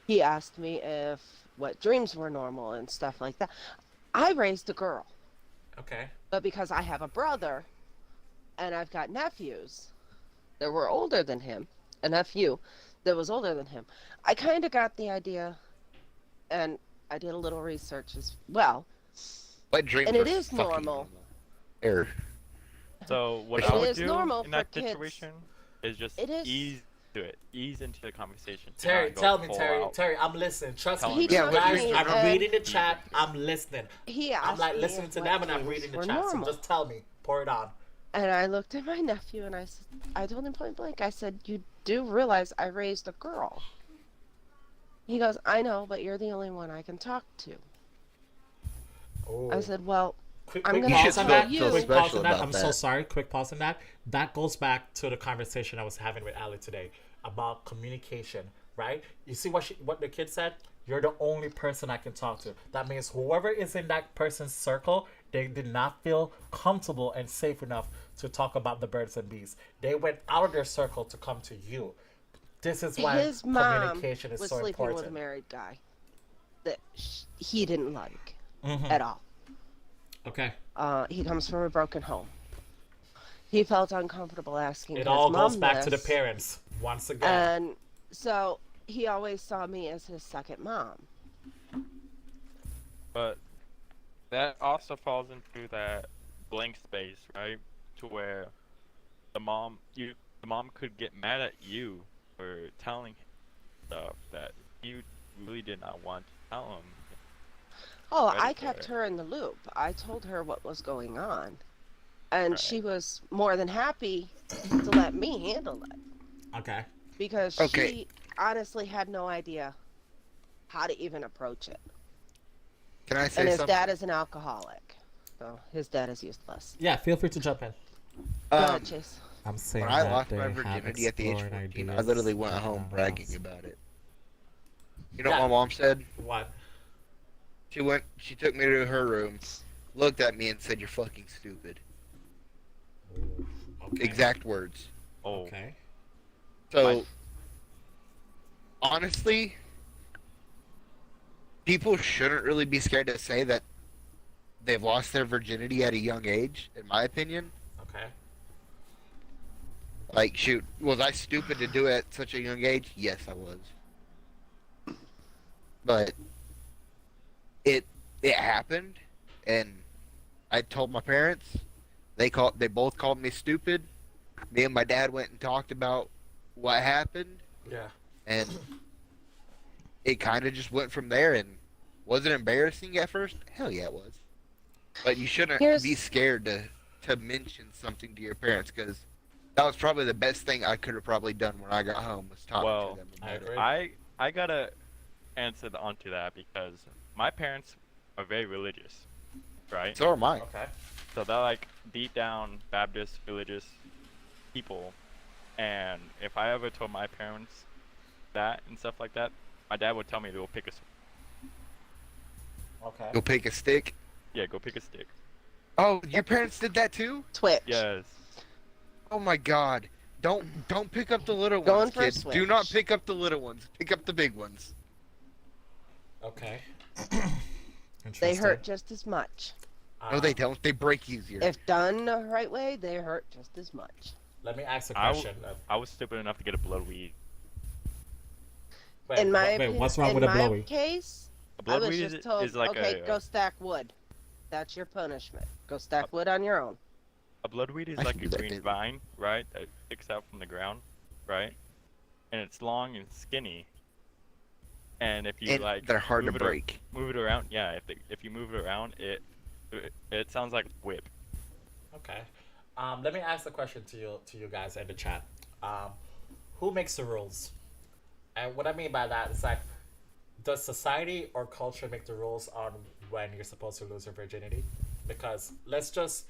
He asked me if what dreams were normal and stuff like that. I raised a girl. Okay. But because I have a brother and I've got nephews that were older than him, a nephew that was older than him, I kind of got the idea, and I did a little research as well. Wet dreams And it are is fucking normal. Error. So what It I would is do normal in that for kids. situation is just It is- ease into the conversation. Do Terry, not go tell me, full Terry, out. Terry, I'm listening. Trust Tell me. him. Yeah, what Guys, dreams I'm are- reading the chat. I'm listening. He I'm asked like me listening if to wet them and I'm dreams reading the were chat. normal. So just tell me. Pour it on. And I looked at my nephew and I told him point blank, I said, you do realize I raised a girl. He goes, I know, but you're the only one I can talk to. Oh. I said, well, Quick I'm gonna pause on tell that. you. Quick pause special on that. about I'm so that. sorry. Quick pause on that. That goes back to the conversation I was having with Ali today about communication, right? You see what the kid said? You're the only person I can talk to. That means whoever is in that person's circle, they did not feel comfortable and safe enough to talk about the birds and bees. They went out of their circle to come to you. This is why His mom communication is was so sleeping important. with a married guy that he didn't like Mm-hmm. at all. Okay. He comes from a broken home. He felt uncomfortable asking It his all mom goes back to the this, parents once again. and so he always saw me as his second mom. But that also falls into that blank space, right? To where the mom could get mad at you for telling him stuff that you really did not want to tell him. Oh, Ready I for kept it. her in the loop. I told her what was going on, and Right. she was more than happy to let me handle it Okay. because Okay. she honestly had no idea how to even approach it. Can I say And his something? dad is an alcoholic, so his dad is useless. Yeah, feel free to jump in. Go ahead, Chase. I'm saying When I that lost they my have virginity at the age of explored 14, I ideas literally went around home the bragging house. about it. You know Yeah. what my mom said? What? She took me to her room, looked at me and said, "You're fucking stupid." Okay. Exact words. Oh, Okay. So, honestly, people shouldn't really be scared to say that they've lost their virginity at a young age, in my opinion. Okay. Like, shoot, was I stupid to do it at such a young age? Yes, I was. But it happened, and I told my parents. They both called me stupid. Me and my dad went and talked about what happened, Yeah. and it kind of just went from there. And was it embarrassing at first? Hell yeah, it was. But you shouldn't Here's- be scared to mention something to your parents, because that was probably the best thing I could have probably done when I got home, was talking Well, to them I about agree. it. I gotta answer onto that because my parents are very religious, right? So am I. Okay. So they're like deep down Baptist religious people, and if I ever told my parents that and stuff like that, my dad would tell me to go pick a Okay. Go pick a stick. go pick a stick. Oh, your parents did that too? Twitch. Yes. Oh my God! Don't pick up the little Going ones, for a kids. Do not switch. pick up the little ones. Pick up the big ones. Okay. They hurt Interesting. just as much. No, they don't. They break easier. If done the right way, they hurt just as much. Let me ask a I question. I was stupid enough to get a blood weed. Wait, In my wait, opinion, what's wrong in with a my blowy? case, A I blood was weed just told, is like okay, a go stack wood. That's your punishment. Go stack wood on your own. a blood weed is I like can a do that, green baby. vine, right? That sticks out from the ground, right? And it's long and skinny. And if you And like they're hard to move break. Move it around, yeah. If you move it around, it sounds like whip. Okay. Let me ask a question to you guys in the chat. Who makes the rules? And what I mean by that is like, does society or culture make the rules on when you're supposed to lose your virginity? Because let's just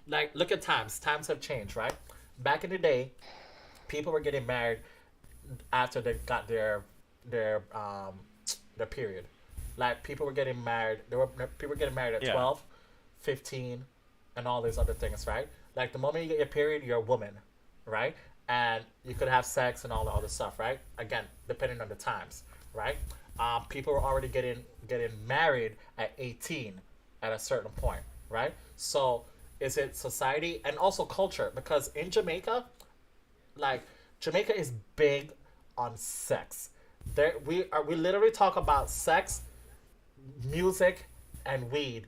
like look at times. Times have changed, right? Back in the day, people were getting married after they got their period. Like people were getting married. People were getting married at Yeah. 12, 15, and all these other things, right? Like the moment you get your period, you're a woman, right? And you could have sex and all the other stuff, right? Again, depending on the times, right? People were already getting married at 18 at a certain point, right? So is it society and also culture? Because in Jamaica, like Jamaica is big on sex. There we literally talk about sex, music, and weed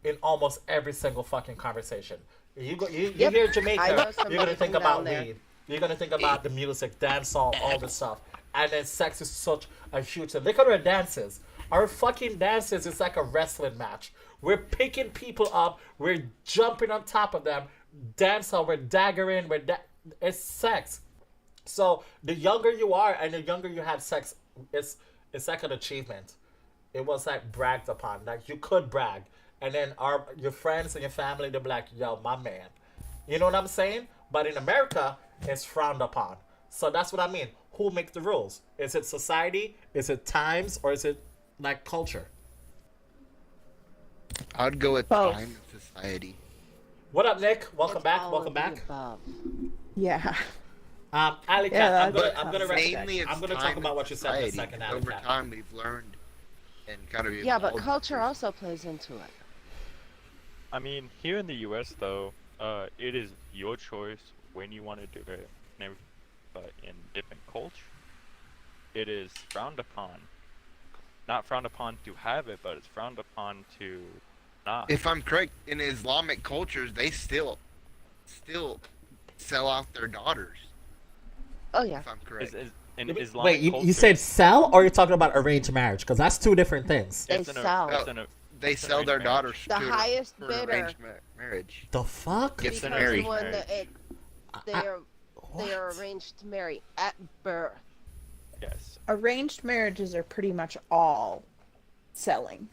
in almost every single fucking conversation. You Yep. hear I Jamaica, know somebody you're gonna think from down about there. weed. You're gonna think about the music, dancehall, all this stuff, and then sex is such a huge thing. Look at our dances. Our fucking dances is like a wrestling match. We're picking people up. We're jumping on top of them. Dancehall. We're daggering. It's sex. So the younger you are and the younger you have sex, it's like an achievement. It was like bragged upon. Like you could brag, and then your friends and your family they'll be like, "Yo, my man." You know what I'm saying? But in America, it's frowned upon. So that's what I mean. Who makes the rules? Is it society? Is it times? Or is it like culture? I'd go with Both. time and society. What up, Nick? Welcome It's back. all Welcome of the back. above. Yeah. Alley Yeah, Cat, that- I'm gonna Mainly it's I'm gonna time talk about and what you said in a society. second, Alley Over Cat. time, we've learned and kind of Yeah, but evolved. culture also plays into it. I mean, here in the U.S. though, it is your choice when you want to do it, and everything. But in different culture, it is frowned upon. Not frowned upon to have it, but it's frowned upon to not. If I'm correct, in Islamic cultures, they still sell out their daughters. Oh yeah. If I'm correct. In Islamic Wait, you culture, said sell or you're talking about arranged marriage? Because that's two different things. They it's an- sell. it's an- They it's an sell their arranged daughters The to highest for bidder. arranged marriage. The fuck? Gets Because married. the one that they I- are they are what? arranged to marry at birth. Yes. Arranged marriages are pretty much all selling.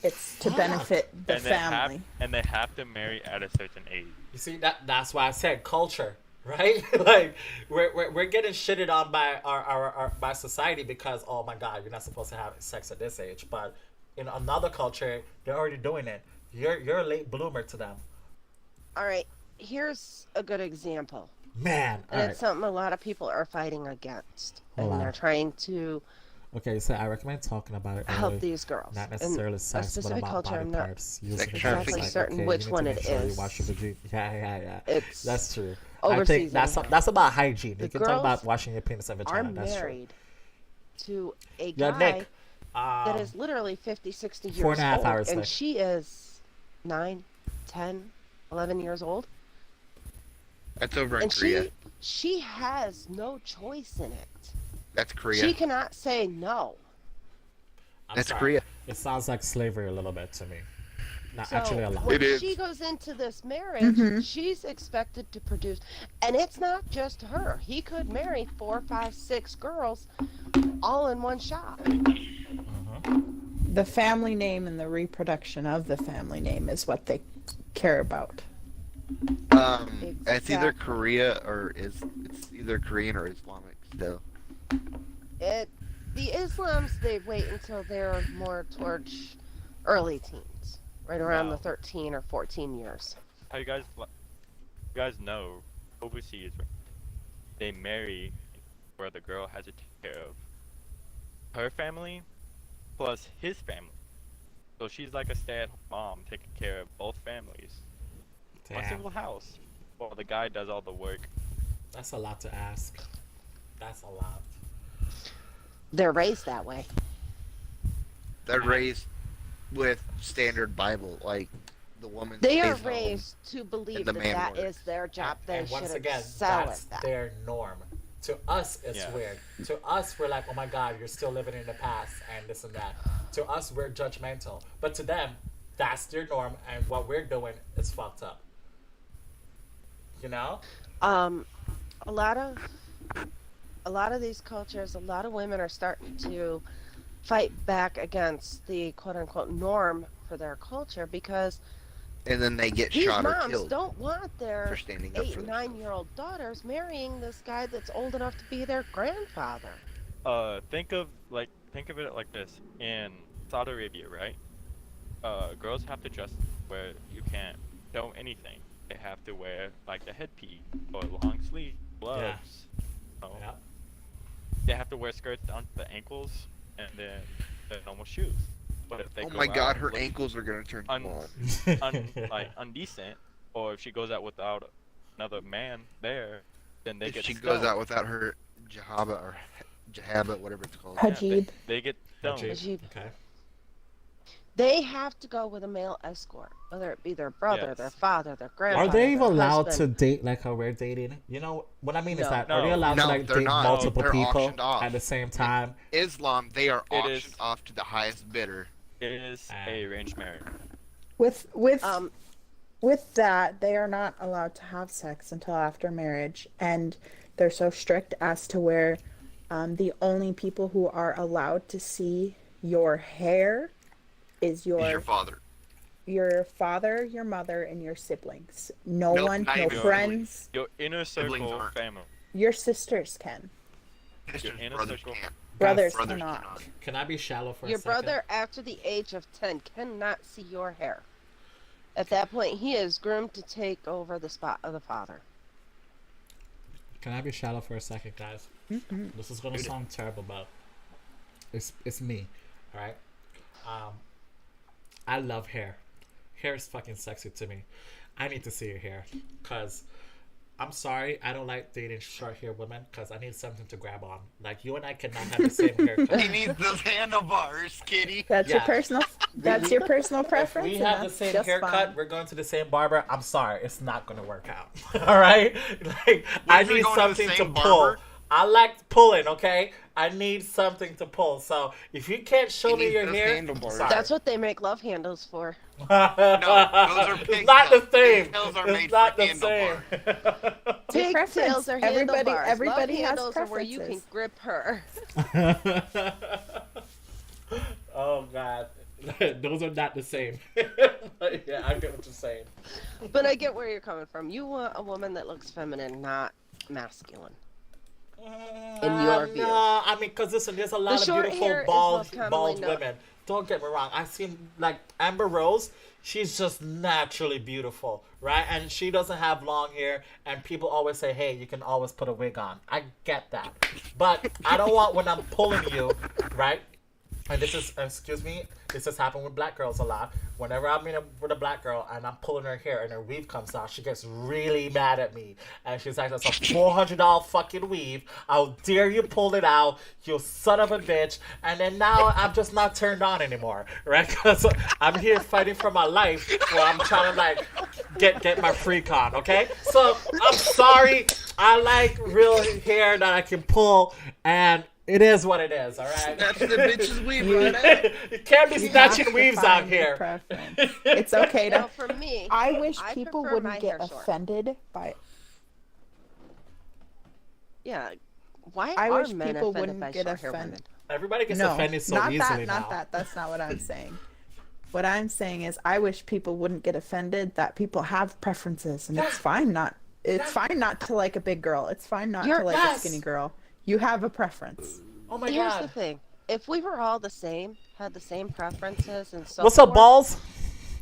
It's to Fuck. benefit the and family. they have to marry at a certain age. You see that's why I said culture, right? Like we're getting shitted on by our by society because oh my god, you're not supposed to have sex at this age. But in another culture, they're already doing it. You're a late bloomer to them. All right, here's a good example. Man. And All it's right. something a lot of people are fighting against. Hold and on. they're trying to Okay, so I recommend talking about it help early. these girls. Not In necessarily a sex, but specific about culture, body I'm not parts. Using Sex it as, trafficking. like, certain okay, which you need one to it make sure you is. wash your vagina. Yeah. It's That's true. I overseas think that's anyhow. that's about hygiene. The You can talk about girls washing your penis and are vagina. That's true. married to a Yeah, guy Nick. that is literally 50, 60 years 4.5 old. hours, and Nick. she is 9, 10, 11 years old. That's over in And Korea. she has no choice in it. That's Korea. She cannot say no. I'm That's sorry. Korea. It sounds like slavery a little bit to me. Not So actually a lot. when It is. she goes into this marriage, she's expected to produce, and it's not just her. He could marry 4, 5, 6 girls, all in one shot. The family name and the reproduction of the family name is what they care about. It's either Exactly. Korea or it's either Korean or Islamic still. The Islams, they wait until they're more towards early teens, right around Wow. the 13 or 14 years. How you guys know overseas they marry where the girl has to take care of her family plus his family. So she's like a stay-at-home mom taking care of both families. One Damn. single house. While the guy does all the work. That's a lot to ask. That's a lot. They're raised that way. They're raised with standard Bible, like the woman. They are stays home. raised to believe the that man that works. is their job. They And once should again, excel that's at that. their norm. To us, it's Yeah. weird. To us, we're like, oh my god, you're still living in the past and this and that. To us, we're judgmental. But to them, that's their norm, and what we're doing is fucked up. You know? A lot of these cultures, a lot of women are starting to fight back against the quote unquote norm for their culture because And then they get these shot or moms killed don't want their for standing up 8 for and themselves. 9-year-old daughters marrying this guy that's old enough to be their grandfather. Think of it like this. In Saudi Arabia, right? Girls have to dress where you can't show anything. They have to wear like a headpiece or long sleeve gloves. You know? Yeah. They have to wear skirts down to the ankles and then the normal shoes. But if they Oh go my god, out her looking ankles are gonna turn un- small. like undecent, or if she goes out without another man there, then they If get she stoned. goes out without her jahaba or jahaba, whatever it's called. Yeah, Hajib. they get stoned. Hajib. Ajib. Okay. They have to go with a male escort, whether it be their brother, Yes. their father, their Are grandfather. they even their allowed to husband. date like how we're dating? You know what I mean is No. that are they No. allowed to No, like they're date not. multiple They're people auctioned off. at the same time? Islam, they are It auctioned is- off to the highest bidder. It is a arranged marriage. With Um, that, they are not allowed to have sex until after marriage, and they're so strict as to where the only people who are allowed to see your hair is Is your father. your father, your mother, and your siblings. No Nope, one, not no even friends. Your inner Siblings circle aren't. family. Your sisters can. Sisters, inner brothers circle. can't. Brothers Brothers cannot. cannot. Can I be shallow for your a second? brother, after the age of 10, cannot see your hair. At that point, he is groomed to take over the spot of the father. Can I be shallow for a second, guys? This is gonna sound terrible, but it's me, all right? I love hair. Hair is fucking sexy to me. I need to see your hair, cause I'm sorry, I don't like dating short hair women, cause I need something to grab on. Like you and I cannot have the same haircut. He needs those handlebars, kitty. That's your Yeah. personal. That's your personal If preference. we and have the that's same just haircut, fine. we're going to the same barber. I'm sorry, it's not gonna work out. All right, like I if we need go to the something to same pull. barber? I like pulling. Okay, I need something to pull. So if you can't show He me needs your those hair, handlebars. sorry. That's what they make love handles for. No, those are It's not the pigtails. same. Pigtails are It's made not for the same. Your Pigtails preference. are Everybody- handlebars. everybody love has handles are where you can preferences. grip her. Oh God, those are not the same. But yeah, I get what you're saying. But I get where you're coming from. You want a woman that looks feminine, not masculine. In your view. No, I mean, because listen, there's a lot of short beautiful hair is bald, what's commonly bald known. women. Don't get me wrong. I've seen like Amber Rose. She's just naturally beautiful, right? And she doesn't have long hair. And people always say, "Hey, you can always put a wig on." I get that, but I don't want when I'm pulling you, right? And this is, excuse me, this has happened with black girls a lot. Whenever I'm with a black girl and I'm pulling her hair and her weave comes out, she gets really mad at me. And she's like, that's a $400 fucking weave. How dare you pull it out, you son of a bitch. And then now I'm just not turned on anymore, right? Because I'm here fighting for my life where I'm trying to like get my freak on, okay? So I'm sorry. I like real hair that I can pull, and it is what it is, all right? That's the bitch's weave, right? You can't be You snatching have to weaves find out your here. preference. It's okay Now, to. for me, I wish I people prefer my wouldn't get hair short. offended by. yeah. Why I are wish men people offended wouldn't by get short-hair offended. Everybody gets No, offended so not easily that. now. Not that. That's not what I'm saying. What I'm saying is, I wish people wouldn't get offended that people have preferences, and it's fine not. It's fine not to like a big girl. It's fine not to like Yes. a skinny girl. You have a preference. Oh my Here's the god. thing. If we were all the same, had the same preferences and so What's up, forth, balls?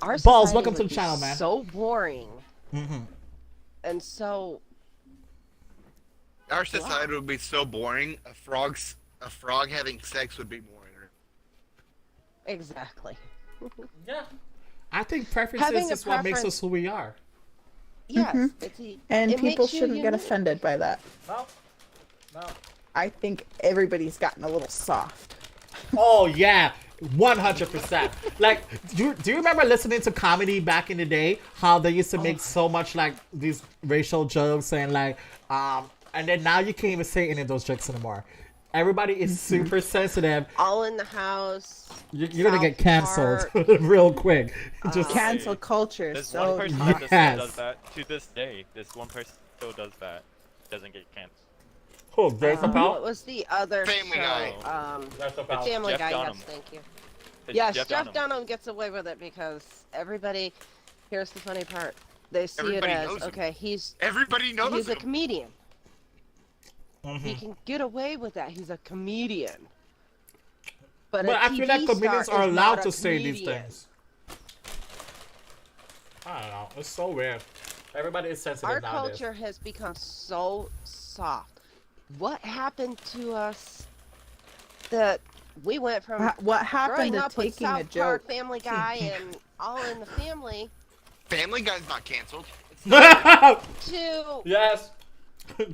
our Balls, society welcome to would the be channel, man. So boring. Mm-hmm. And so Our society would be so boring. A frog having sex would be boring. exactly. Yeah. I think preferences Having a is what makes us preference- who we are. Yes. Mhm. And it people makes you shouldn't get unique. offended by that. No. No. I think everybody's gotten a little soft. Oh yeah, 100%. Like, do you remember listening to comedy back in the day? How they used to make so much like these racial jokes and like, and then now you can't even say any of those jokes anymore. Everybody is super sensitive. All in the house. You're gonna get South canceled Park. real quick. Just Cancel culture is There's so one person toxic. that still Yes. does that to this day. This one person still does that. Doesn't get canceled. oh, Dave What Chappelle. was the other Family show? Guy. Dave Chappelle. Family Jeff Guy. Dunham. Yes, thank you. It's Yes, Jeff Jeff Dunham. Dunham gets away with it because everybody. Here's the funny part. They see Everybody it as knows him. okay. He's Everybody knows a him. comedian. Mm-hmm. He can get away with that. He's a comedian. But But a I feel like TV comedians star are is allowed not to a say these comedian. things. I don't know. It's so weird. Everybody is sensitive Our nowadays. culture has become so soft. What happened to us that We went from What happened growing to up with taking a South Park, joke? Family Guy, and All in the Family Family Guy's not canceled. to Yes.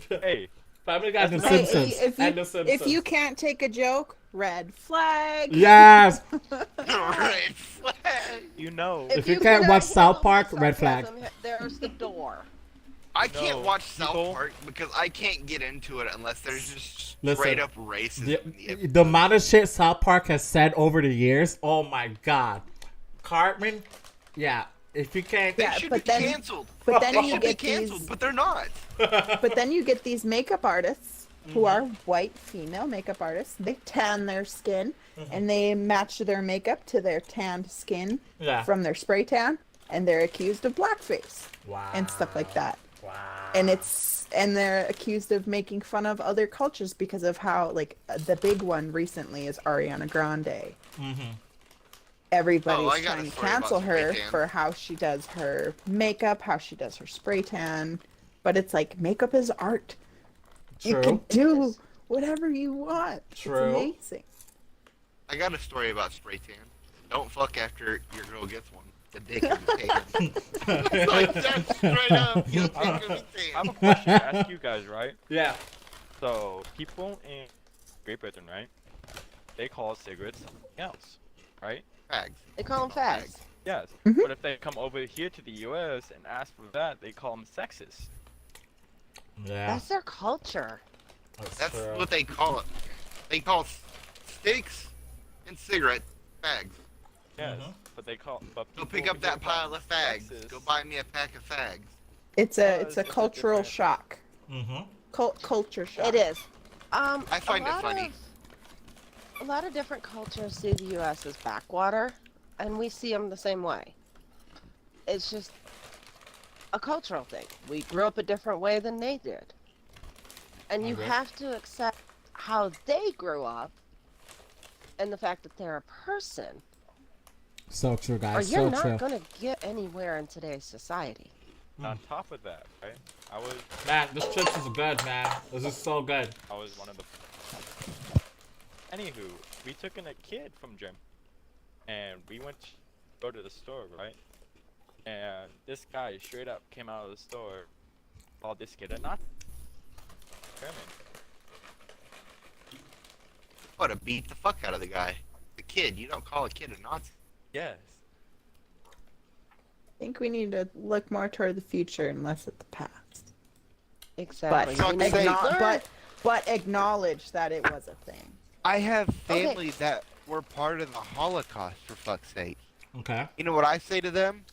Hey, Family Guy, The Hey, Simpsons, and The Simpsons. if you can't take a joke, red flag. Yes. Red flag. you know. If you can't cannot watch South handle Park, my red flag. sarcasm, There's the door. I can't No, watch South people- Park because I can't get into it unless there's just Listen, straight up racism. in the episode. The amount of shit South Park has said over the years, oh my god. Cartman, yeah. If you can't, They Yeah, should but be then- canceled. But then They you should be get canceled, these. but they're not. But then you get these makeup artists who are white female makeup artists. They tan their skin and they match their makeup to their tanned skin Yeah. from their spray tan, and they're accused of blackface wow, and stuff like that. Wow. And they're accused of making fun of other cultures because of how, like, the big one recently is Ariana Grande. Everybody's Oh, I got a trying to story about cancel her spray tan. for how she does her makeup, how she does her spray tan. But it's like, makeup is art. You True. can do whatever you want. True. It's amazing. I got a story about spray tan. Don't fuck after your girl gets one. The dick is tan. Like that straight up. Your dick is I have a tan. question to ask you guys, right? Yeah. So, people in Great Britain, right? They call cigarettes something else, right? Fags. They call them fags. Yes. Mhm. But if they come over here to the U.S. and ask for that, they call them sexist. Yeah. That's their culture. That's true. what they call it. They call steaks and cigarette fags. Yes. Mhm. But they call. But Go people pick up here that call pile them of fags. sexist. Go buy me a pack of fags. It's a It's a cultural different- shock. Mm-hmm. Culture shock. It is. I find a it lot funny. A lot of different cultures see the U.S. as backwater, and we see them the same way. It's just a cultural thing. We grew up a different way than they did. And you Okay. have to accept how they grew up and the fact that they're a person, So true, or guys. you're So not true. going to get anywhere in today's society. On top of that, right? I was Man, this chips is good, man. This is so good. one of the. Anywho, we took in a kid from gym, and we went to go to the store, right? And this guy straight up came out of the store, called this kid a Nazi. German. What, to beat the fuck out of the guy. The kid. You don't call a kid a Nazi. Yes. I think we need to look more toward the future and less at the past. Exactly. Fuck's We need to sake. learn. But acknowledge that it was a thing. I have Okay. family that were part of the Holocaust, for fuck's sake. Okay. You know what I say to them?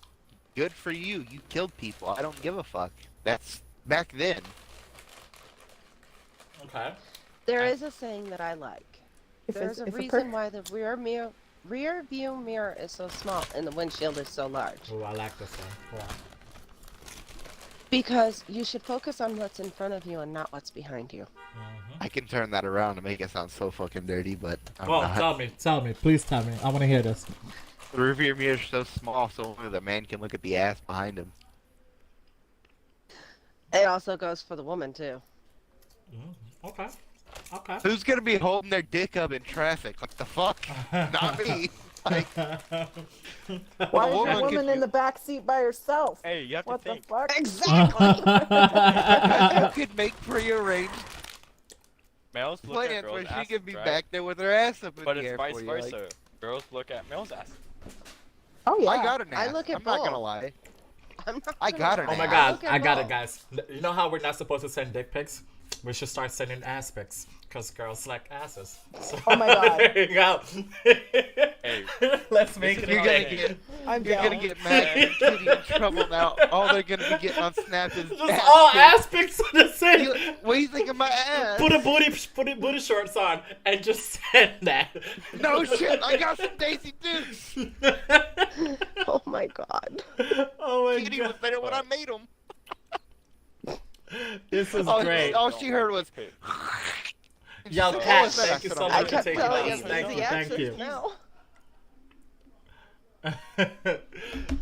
Good for you. You killed people. I don't give a fuck. That's back then. Okay. There is a saying that I like. If There's a if reason why the rear view mirror is so small and the windshield is so large. Oh, I like this one. Go on. Because you should focus on what's in front of you and not what's behind you. I can turn that around and make it sound so fucking dirty, but I'm Oh, not. tell me, please tell me. I want to hear this. The rearview mirror is so small, so only the man can look at the ass behind him. It also goes for the woman too. Okay. Okay. Who's gonna be holding their dick up in traffic? Like the fuck? Not me. Like, Why is woman the woman could- in the back seat by herself? Hey, you have What to the think. fuck? Exactly. you could make prearranged Males look at plans where girls' she asses, could be right? back there with her ass up in But the it's air vice for you. versa. Like, Girls look at males' asses. Oh yeah. I got an I ass. look at I'm not gonna both. lie. I'm not I gonna got her lie. Oh my I god, look at I got it, both. guys. You know how we're not supposed to send dick pics? We should start sending ass pics. Because girls like asses. So, Oh my God. there you go. Hey, Let's make it You're a gonna thing. get, I'm you're down. gonna get mad and Kitty in trouble now. All they're gonna be getting on Snap is Just ass all pics. ass pics on the same. What do you think of my ass? Put booty shorts on and just send that. No shit, I got some Daisy Dukes. Oh my god. Oh my Kitty was god. better when I made them. This is All, great. all she heard was. Yo, Oh, Kat, is that thank you so I I much for kept taking telling us. him Thank easy you, thank access you. now.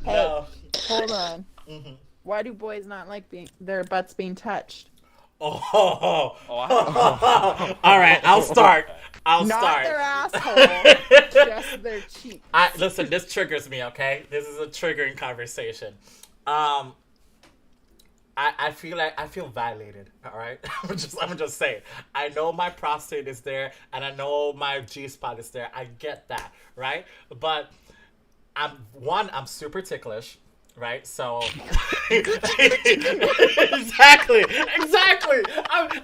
No. Hold on. Mm-hmm. Why do boys not like their butts being touched? Oh. Oh, All right, I'll start. I'll Not start. their asshole, just their cheek. Listen, this triggers me, okay? This is a triggering conversation. I feel violated, all right? I'm just saying. I know my prostate is there and I know my G spot is there. I get that, right? But I'm super ticklish, right? So exactly.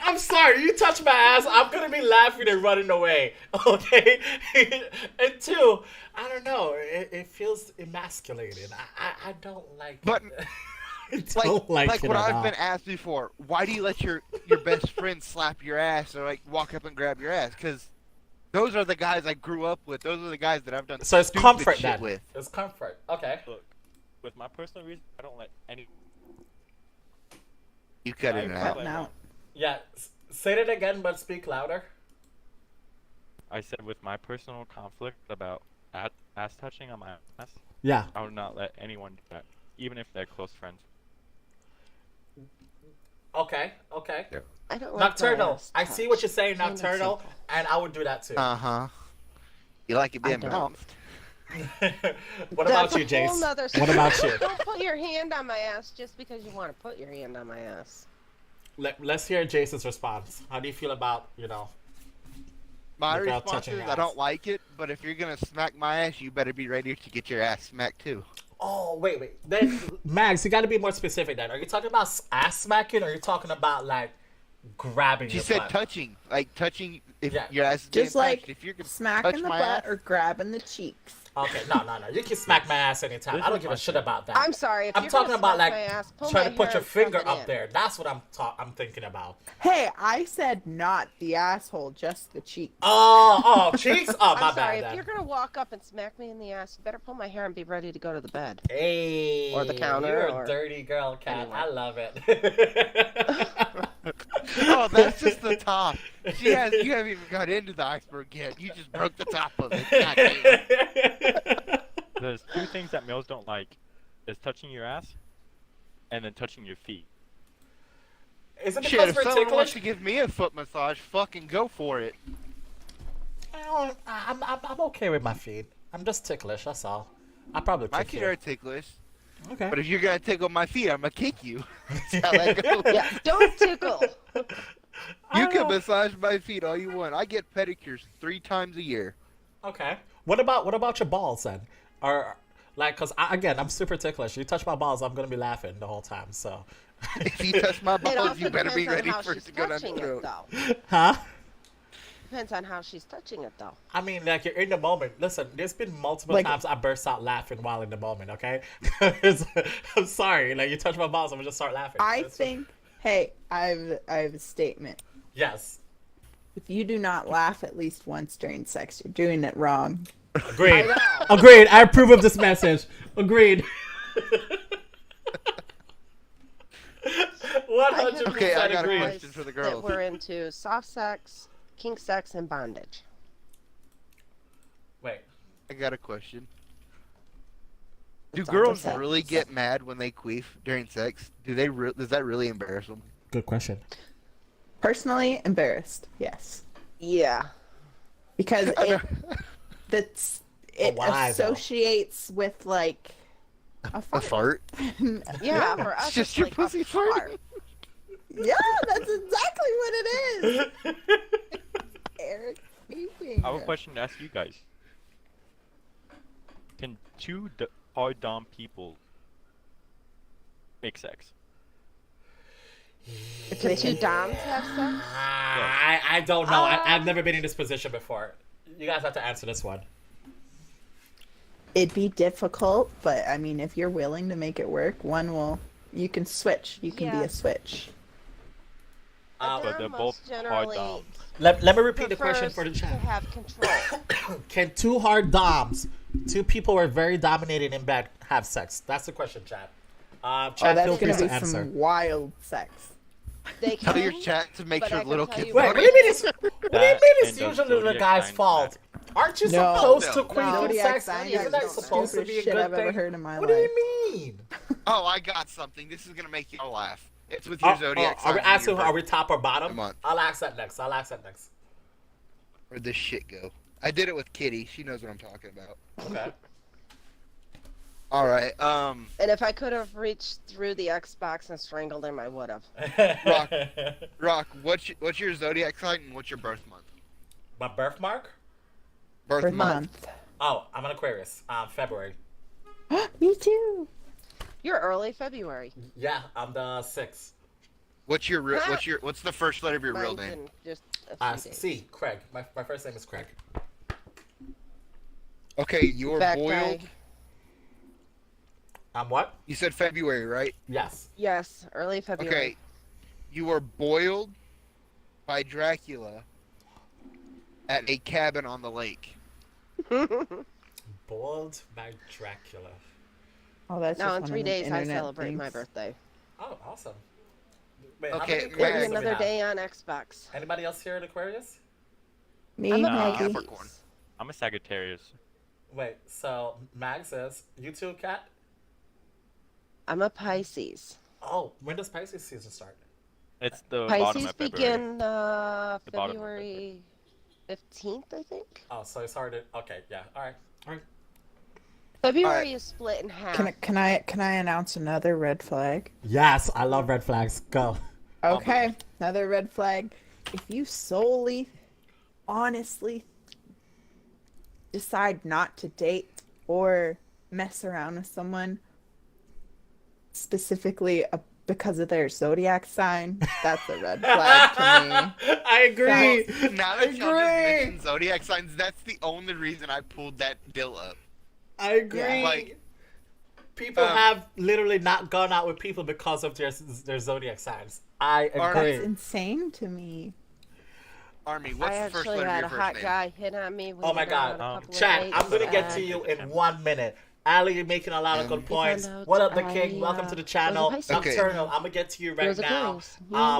I'm sorry. You touch my ass, I'm gonna be laughing and running away. Okay. And two, I don't know. It feels emasculating. I don't like But it. I Like, don't like it what at I've all. been asked before, why do you let your best friend slap your ass or like walk up and grab your ass? Because those are the guys I grew up with. Those are the guys that I've done So it's stupid comfort shit then. with. It's comfort. Okay. Look, with my personal reason, I don't let any. You cut I it cut out. Cutting out. Yeah. Say that again, but speak louder. I said with my personal conflict about ass touching on my ass, Yeah. I would not let anyone do that, even if they're close friends. Okay. I don't like my Nocturnal. ass I see what you're saying, Plain and Nocturnal, simple. and I would do that too. Uh-huh. You like it being don't. bounced? What That's about you, a whole Jace? nother What about you? Don't put your hand on my ass just because you want to put your hand on my ass. Let's hear Jason's response. How do you feel about, My Without response touching is your I don't ass. like it, but if you're gonna smack my ass, you better be ready to get your ass smacked too. Oh, wait. Then, Max, you got to be more specific then. Are you talking about ass smacking or are you talking about, like, grabbing She your said butt? touching, like touching. If Yeah. your ass is getting Just like touched, if you're gonna smacking touch the my butt ass, or grabbing the cheeks. Okay, no. You can smack my ass anytime. This I don't is give a my shit thing. about that. I'm sorry. If I'm you're talking gonna about, smack like, my ass, pull trying my to put hair your and shove finger it up in. there. That's what I'm thinking about. Hey, I said not the asshole, just the cheeks. Oh, cheeks? Oh, my I'm sorry. bad If you're then. gonna walk up and smack me in the ass, you better pull my hair and be ready to go to the bed. Hey, Or the counter, you're a or- dirty girl, Cat. Anyway. I love it. oh, that's just the top. You haven't even got into the iceberg yet. You just broke the top of it. Goddamn. There's two things that males don't like: is touching your ass, and then touching your feet. Is it Shit, because if we're someone wants ticklish? to give me a foot massage, fucking go for it. I'm okay with my feet. I'm just ticklish. That's all. I probably My kick feet you. are ticklish, Okay. but if you're gonna tickle my feet, I'm gonna kick you. That's how that goes. Yeah, don't tickle. I You don't can know. massage my feet all you want. I get pedicures 3 times a year. Okay. What about your balls then? Or like, cause again, I'm super ticklish. You touch my balls, I'm gonna be laughing the whole time. So, If you touch my It balls, also you better be depends on ready how for it she's to go down the touching it, throat. though. huh? Depends on how she's touching it, though. I mean, like you're in the moment. Listen, there's been multiple Like- times I burst out laughing while in the moment. Okay. I'm sorry. Like you touch my balls, I'm gonna just start laughing. I It's- think. Hey, I have a statement. Yes. If you do not laugh at least once during sex, you're doing it wrong. Agreed. I know. Agreed. I approve of this message. Agreed. 100% Okay, I got a agreed. question for the girls. That we're into soft sex, kink sex, and bondage. Wait. I got a question. Do It's all girls the same. really get mad when they queef during sex? Do they? Does that really embarrass them? Good question. Personally, embarrassed. Yes, Yeah. because I it know. it why, though? associates with like a A fart. fart? Yeah, for us, It's just it's your like pussy a farting. fart. Yeah, that's exactly what it is. Eric, I have a question to ask you guys. Can two hard dom people make sex? Can two doms have sex? I don't know. I've never been in this position before. You guys have to answer this one. It'd be difficult, but I mean, if you're willing to make it work, you can switch. You can be Yeah. a switch. A But they're dom both most hard generally doms. Let me repeat the question prefers for the to chat. have control. Can two hard doms, two people who are very dominated in bed, have sex? That's the question, chat. Oh, Chat, that's feel free gonna to be answer. some wild sex. They Tell can, your chat to make but sure I can little tell kids. you Wait, right what do you mean it's, That it's and the usually the zodiac guy's signs fault? matter. Aren't you No. supposed to No. queen in Zodiac sex? signs Isn't are that the supposed to be a stupidest shit good I've ever thing? heard in my What do life. you mean? Oh, I got something. This is gonna make y'all laugh. It's with your zodiac Are we sign and asking? your Are we top or bottom? month. I'll ask that next. Where'd this shit go? I did it with Kitty. She knows what I'm talking about. Okay. All right. And if I could have reached through the Xbox and strangled him, I would have. Rock. What's your zodiac sign and what's your birth month? My birthmark? Birth month. Oh, I'm an Aquarius. February. Me too. You're early February. Yeah, I'm the 6th. What's the first letter of your real Mine's name? in just a few days. C. Creg. My first name is Creg. Okay, you're Back boiled. Creg. I'm what? You said February, right? Yes. Yes, early February. Okay. You were boiled by Dracula at a cabin on the lake. Boiled by Dracula. Oh, that's Now just in one 3 of them days I internet celebrate my things. birthday. Oh, awesome. Wait, Okay, how many Maybe Aquarius do we another have? day on Xbox. Anybody else here at Aquarius? Me, I'm a Maggie. Capricorn. I'm a Sagittarius. Wait, so Mag says, you too, Kat? I'm a Pisces. Oh, when does Pisces season start? It's the bottom Pisces of February. begin bottom of February 15th, I think. Oh, so it's hard to... Okay, yeah, alright. February is split in half. Can I announce another red flag? Yes, I love red flags. Go. Okay, another red flag. If you solely, honestly decide not to date or mess around with someone specifically because of their zodiac sign, that's a red flag to me. I agree. Now that y'all just mentioned zodiac signs, that's the only reason I pulled that dill up. I agree. Yeah. Like, people have literally not gone out with people because of their zodiac signs. I agree. That's insane to me. Army, what's I the first actually letter of had your a first hot name? guy hit on me. We Oh my went out on god. a couple of Chat, dates, I'm gonna get and to you in 1 minute. Ali, you're making a lot of good points. found out What up, the I, king? Welcome to the channel. was a Pisces. Nocturnal, I'm gonna get to you right was now. Aquarius.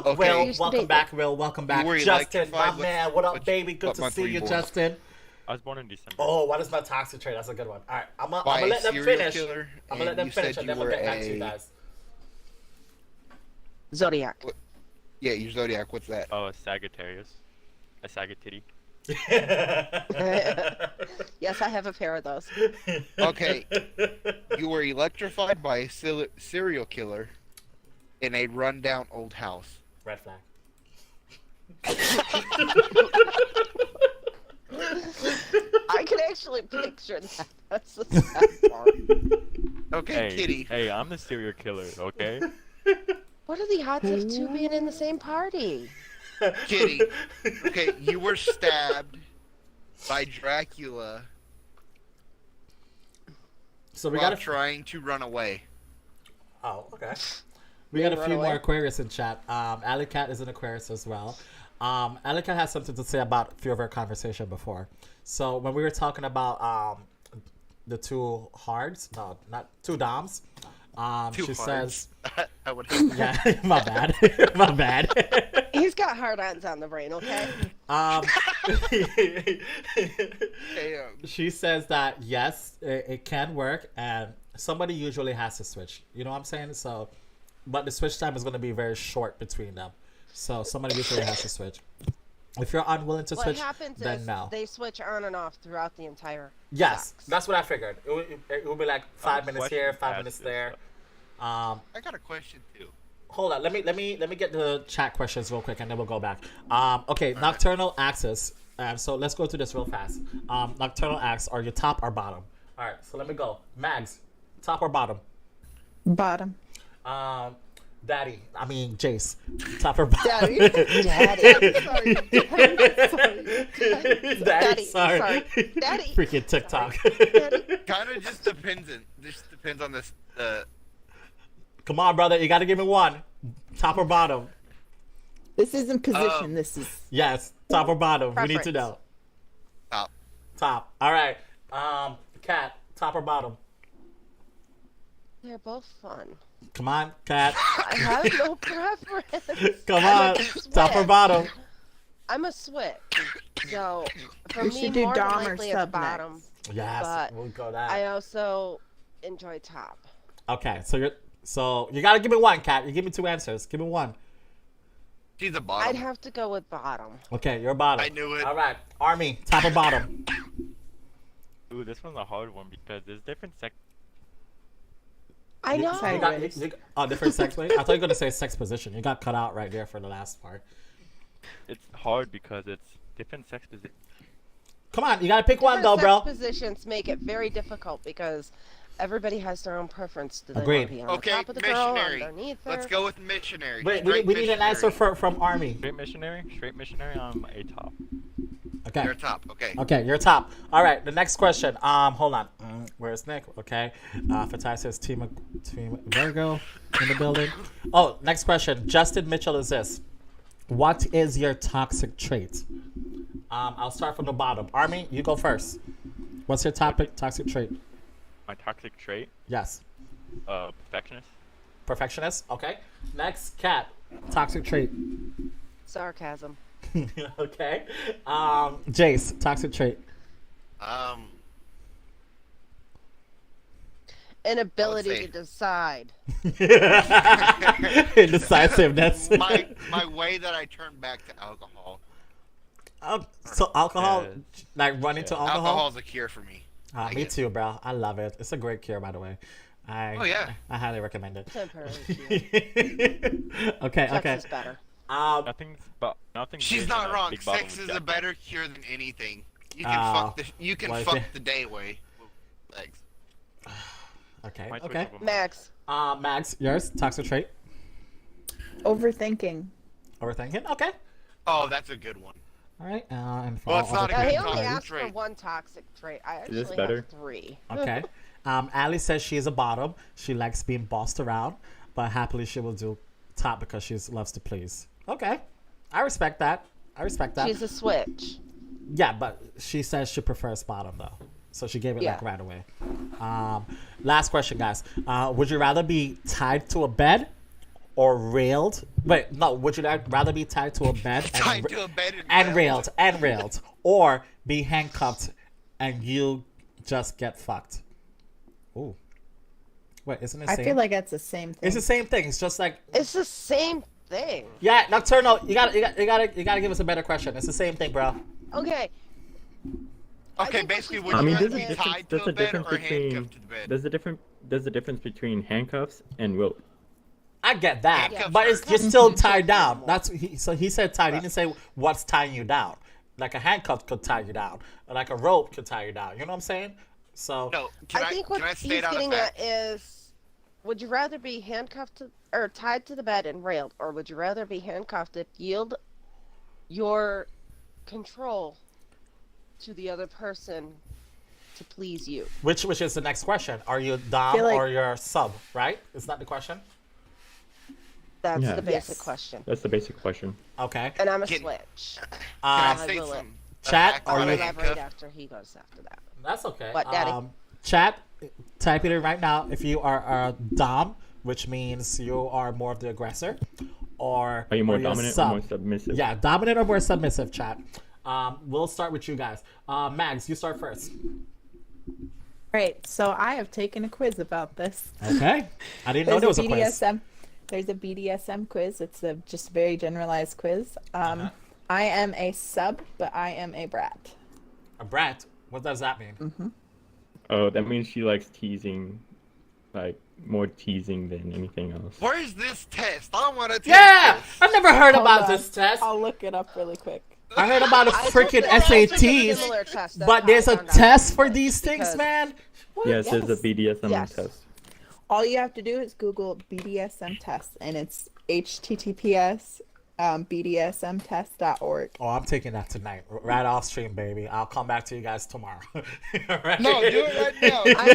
Okay. Will, Used to welcome date back. Will, welcome back. were Justin, my electrified. man. What up, What- baby? Good what to month see were you, you born? Justin. I was born in December. Oh, what is my toxic trait? That's a good one. All right, I'm By gonna a let them serial finish. killer, I'm gonna let and them you finish, said and then you we'll were get back to you a- guys. Zodiac. Yeah, your zodiac. What's that? Oh, a Sagittarius. A Sagittary. Yes, I have a pair of those. Okay, you were electrified by a serial killer in a rundown old house. Red flag. I can actually picture that. That's the sad part. Okay, Hey, Kitty. hey, I'm the serial killer, okay? What are the odds of two being in the same party? Kitty. Okay, you were stabbed by Dracula So we while got a trying to run away. Oh, okay. We got a Run few away. more Aquarius in chat. Alley Cat is an Aquarius as well. Alley Cat has something to say about a few of our conversation before. So when we were talking about the two hards, no, not two doms. Two She hards. says, I would. yeah, my bad, my bad. He's got hard-ons on the brain, okay? Damn. She says that yes, it can work, and somebody usually has to switch. You know what I'm saying? So, but the switch time is going to be very short between them. So somebody usually has to switch. If you're unwilling to What switch, happens then is no. they switch on and off throughout the entire Yes, box. that's what I figured. It would be like 5 minutes here, 5 minutes there. I got a question too. Hold on, let me get the chat questions real quick, and then we'll go back. Okay, Nocturnal Axis. So let's go through this real fast. Nocturnal Axe, are you top or bottom? All right, so let me go. Mags, top or bottom? Bottom. Daddy, I mean Jace, top or bottom? Daddy. Daddy. Sorry. Daddy, Daddy, sorry. sorry. Daddy. Freaking TikTok. Kind of just depends. Just depends on this. Come on, brother, you got to give me one. Top or bottom? This isn't position. This is Yes, top or bottom? We need to Preference. know. Top. Top. All right. Cat, top or bottom? They're both fun. Come on, Cat. I have no preference. Come I'm on, a switch. top or bottom? I'm a switch. So for We me, should do more than dom or likely sub it's bottom. next. Yes, But we'll go that. I also enjoy top. Okay, so you're So you gotta give me one, Kat. You give me two answers. Give me one. She's a bottom. I'd have to go with bottom. Okay, you're bottom. I knew it. All right, Army, top or bottom? Ooh, this one's a hard one because there's different sex. I know. Different sex way? I thought you were gonna say sex position. You got cut out right there for the last part. It's hard because it's different sex positions. Come on, you gotta pick one though, Different bro. sex positions make it very difficult because everybody has their own preference. Do they Agreed. want to be on Okay, the top of the girl, missionary. underneath her? Let's go with missionary. Wait, Straight we need an answer missionary. from Army. Straight missionary. I'm a top. Okay. You're top. Okay. Okay, you're top. All right, the next question. Hold on. Where's Nick? Okay. Fatai says team Virgo in the building. Oh, next question. Justin Mitchell is this. What is your toxic trait? I'll start from the bottom. Army, you go first. What's your toxic trait? My toxic trait. Yes. Perfectionist. Perfectionist. Okay. Next, Cat. Toxic trait. Sarcasm. Okay. Jace. Toxic trait. Inability say- to decide. Indecisiveness. my way that I turn back to alcohol. So alcohol, Yeah. like running to alcohol. Alcohol's a cure for me. I Me guess. too, bro. I love it. It's a great cure, by the way. Oh, yeah. I highly recommend it. Temporary. Okay. Sex Okay. is better. Nothing's. She's good not than a wrong. big bottle Sex of is a Jack better cure than anything. You can well, fuck if the day away with legs. Okay. My choice Okay. of a- Max. Max, yours toxic trait. Overthinking. Overthinking. Okay. Oh, that's a good one. All right. And for Well, all it's not other a Now, he good only toxic asked for trait. one toxic trait. I this actually better? have 3. Okay. Ali says she's a bottom. She likes being bossed around, but happily she will do top because she loves to please. Okay. I respect that. She's a switch. Yeah, but she says she prefers bottom though. So she gave it like Yeah. right away. Last question, guys. Would you rather be tied to a bed or railed? Wait, no. Would you rather be tied to a bed Tied to a bed and railed, or be handcuffed and you just get fucked? Ooh. Wait, isn't it? I feel like that's the same thing. it's the same thing. It's just like It's the same thing. yeah, Nocturnal. You gotta give us a better question. It's the same thing, bro. Okay. Okay, think basically, what would I you mean, rather there's a be difference. tied to There's a a bed difference or between. handcuffed to the bed? There's a difference between handcuffs and rope. I get that, Handcuffs but are- you're still tied down. So he said tied. He didn't say what's tying you down. Like a handcuff could tie you down, like a rope could tie you down. You know what I'm saying? So No, I think what can I he's state out a getting fact? at is, would you rather be handcuffed to, or tied to the bed and railed, or would you rather be handcuffed and yield your control to the other person to please you? which is the next question? Are you dom feel like- or you're sub? Right? Is that the question? That's Yeah. the basic Yes. question. That's the basic question. Okay. And I'm a Can- switch. Can I I say will some Chat, facts are I'll about a you- elaborate handcuff? after he goes after that. That's okay. What, Daddy? Chat, type it in right now if you are a dom, which means you are more of the aggressor, or Are you more or you're a dominant sub. or more submissive? Yeah, dominant or more submissive, chat. We'll start with you guys. Mags, you start first. Right. So I have taken a quiz about this. Okay. I didn't know there was a quiz. BDSM. There's a BDSM quiz. It's a just very generalized quiz. I am a sub, but I am a brat. A brat. What does that mean? Oh, that means she likes teasing, like more teasing than anything else. Where's this test? I want to test Yeah, this. I've never heard Hold about on. this test. I'll look it up really quick. I heard about a I freaking took a SATs, similar test. That's but how there's I a found out test about for it, these things, because- man. What? Yes, there's a Yes. BDSM Yes. test. All you have to do is Google BDSM test, and it's https bdsmtest.org. Oh, I'm taking that tonight, right off stream, baby. I'll come back to you guys tomorrow. Right? No, do it right now. I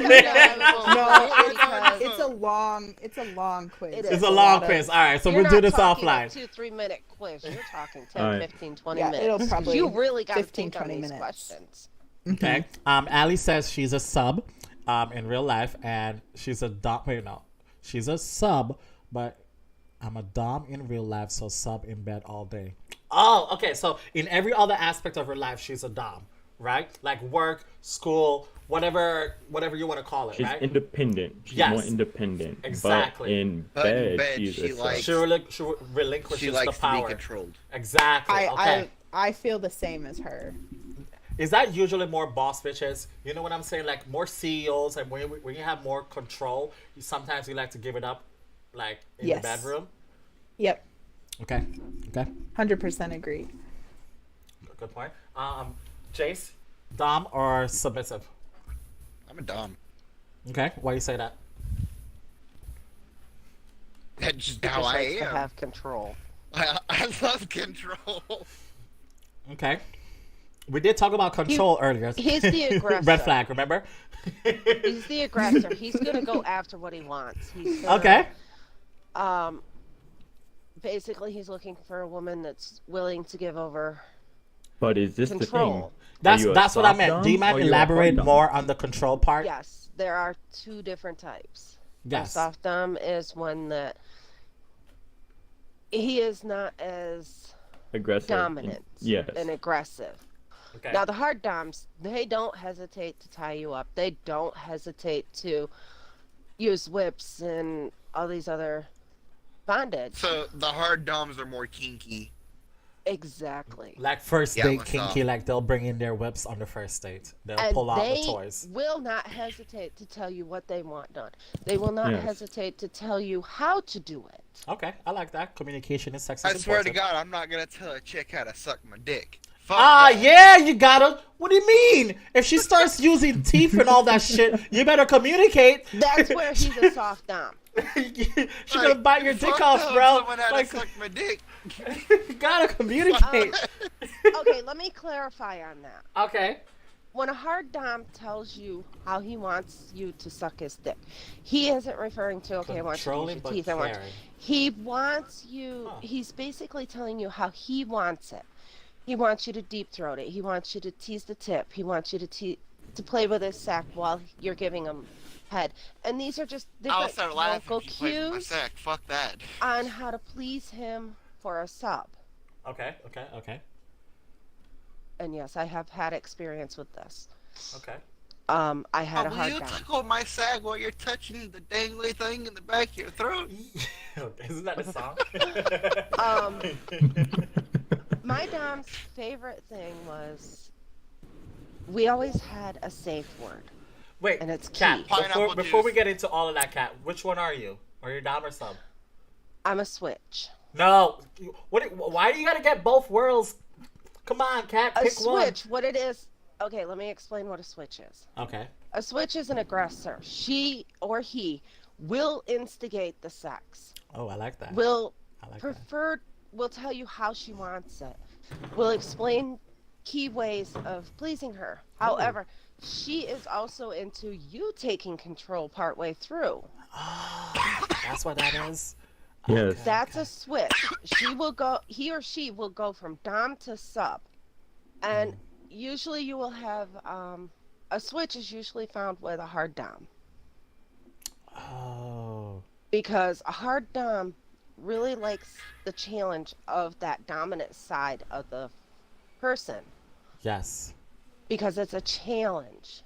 know, No, because it's a long quiz. It It's is a a long lot of- quiz. All right, so you're we'll do not this talking offline. a 2-3 minute quiz. You're talking 10, Alright. 15, 20 Yeah, minutes. it'll probably You really got to 15, think on 20 these minutes. questions. Okay. Ali says she's a sub in real life, and she's a dom. Wait, no. She's a sub, but I'm a dom in real life, so sub in bed all day. Oh, okay. So in every other aspect of her life, she's a dom, right? Like work, school, whatever you want to call it, She's right? independent. She's Yes. more independent. Exactly. But in But in bed, bed, she's she a likes- She relinquishes She the likes to be power. controlled. Exactly. Okay. I feel the same as her. Is that usually more boss bitches? You know what I'm saying? Like more CEOs, and when you have more control, sometimes you like to give it up, like in Yes. the bedroom. Yep. Okay. Okay. 100% agreed. Good point. Jace, dom or submissive? I'm a dom. Okay. Why do you say that? That's just He how just I likes to am. have control. I love control. Okay. We did talk about control earlier. he's the aggressor. Red flag, remember? He's the aggressor. He's gonna go after what he wants. He's gonna, Okay. Basically, he's looking for a woman that's willing to give over But is this the thing? control. That's what I soft meant. dom Do you or mind you a elaborate hard dom? more on the control part? Yes, there are two different types. A Yes. soft dom is one that he is not as Aggressive. dominant Yes. and aggressive. Okay. Now, the hard doms, they don't hesitate to tie you up. They don't hesitate to use whips and all these other bondage. So the hard doms are more kinky. Exactly. Like first Yeah, date what's kinky, up? like they'll bring in their whips on the first date. They'll And pull out they the toys. will not hesitate to tell you what they want done. They will not Yes. hesitate to tell you how to do it. Okay, I like that. Communication is sex. I is swear to important. God, I'm not gonna tell a chick how to suck my dick. Fuck Ah, that. yeah, you gotta. What do you mean? If she starts using teeth and all that shit, you better communicate. That's where he's a soft dom. She's gonna bite your dick fuck off, telling bro. someone how to Like, suck my dick. you gotta communicate. Okay, let me clarify on that. Okay. When a hard dom tells you how he wants you to suck his dick, he isn't referring to, okay, I want you to Controlling use but your teeth. I want you. caring. He wants you, Huh. he's basically telling you how he wants it. He wants you to deep throat it. He wants you to tease the tip. He wants you to play with his sack while you're giving him head. And these are just I'll different start laughing vocal if she plays with my cues sack. Fuck that. on how to please him for a sub. Okay. Okay. Okay. And yes, I have had experience with this. Okay. I had a Will hard you dom. tickle my sack while you're touching the dangly thing in the back of your throat? Isn't that a song? My dom's favorite thing was we always had a safe word. Wait, And it's Kat, key. Pineapple before we juice. get into all of that, Kat, which one are you? Are you dom or sub? I'm a switch. No. Why do you gotta get both worlds? Come on, Kat, A pick switch, what it is. Okay, let me explain what a switch is. one. Okay. A switch is an aggressor. She or he will instigate the sex. Oh, I like that. Will I like that. prefer will tell you how she wants it. Will explain key ways of pleasing her. However, she is also into you taking control partway through. That's what that is. Yes. That's a switch. He or she will go from dom to sub. And usually you will have a switch is usually found with a hard dom. Oh. Because a hard dom really likes the challenge of that dominant side of the person. Yes, Because it's a challenge.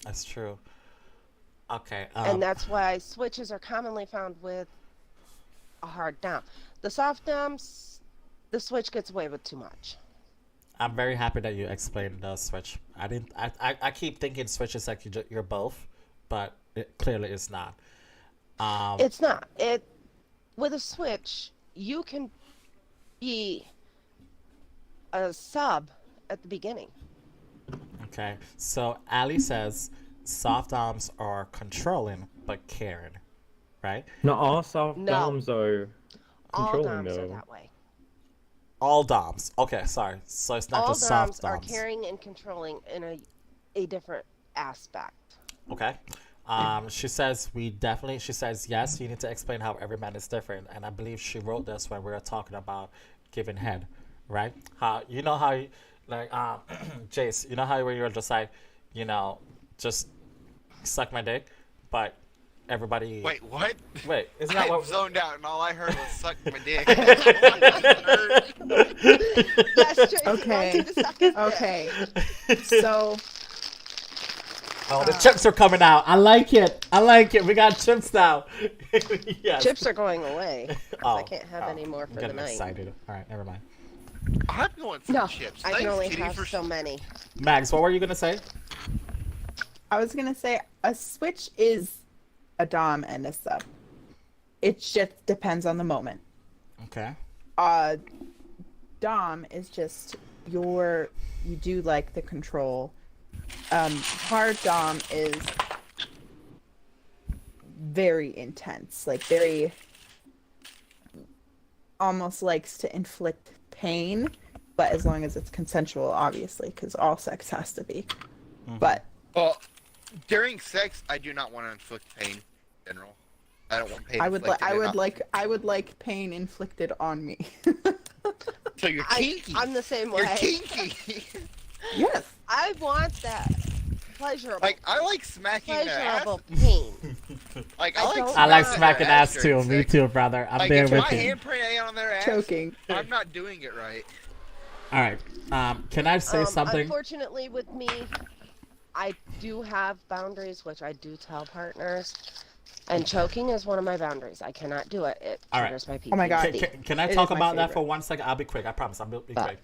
that's true. Okay. And that's why switches are commonly found with a hard dom. The soft doms, the switch gets away with too much. I'm very happy that you explained the switch. I didn't. I keep thinking switch is like you're both, but it clearly is not. It's not. With a switch, you can be a sub at the beginning. Okay. So Ali says soft arms are controlling but caring, right? Not all soft No. doms are All controlling doms are though. that way. All doms. Okay, sorry. So it's not All just doms soft are doms. caring and controlling in a different aspect. Okay. She says she says yes, you need to explain how every man is different. And I believe she wrote this when we were talking about giving head, right? How like Jace, you know how where you're just like, just suck my dick, but everybody. Wait, what? Wait, isn't I that what? zoned out, and all I heard was "suck my dick." Yes, Tracy, Okay. wanting to suck his dick. Okay. So Oh, the chips are coming out. I like it. I like it. We got chips now. Yes. Chips are going away. 'Cause Oh, I can't have any more I'm for the getting night. excited. All right, never mind. I'm going for No, chips. I Thanks, can only Kitty, have for so many. Mags, what were you gonna say? I was gonna say a switch is a dom and a sub. It just depends on the moment. Okay. Dom is just you do like the control. Hard dom is very intense, like very almost likes to inflict pain, but as long as it's consensual, obviously, because all sex has to be. But Well, during sex, I do not want to inflict pain. In general, I don't want pain. I would inflicted like pain inflicted on me. So you're kinky. I'm the same way. You're kinky. Yes. I want that pleasurable, Like I like smacking their ass. pleasurable pain. Like I I like. don't I like want smacking their ass during too. Me sex. too, brother. I'm Like there if with my you. handprint ain't on their ass, Choking. I'm not doing it right. All right. Can I say something? Unfortunately, with me, I do have boundaries, which I do tell partners. And choking is one of my boundaries. I cannot do it. It All right. triggers my PTSD. Oh my God. Can I It talk is my about that favorite. for 1 second? I'll be quick. I promise. I'll be But- quick.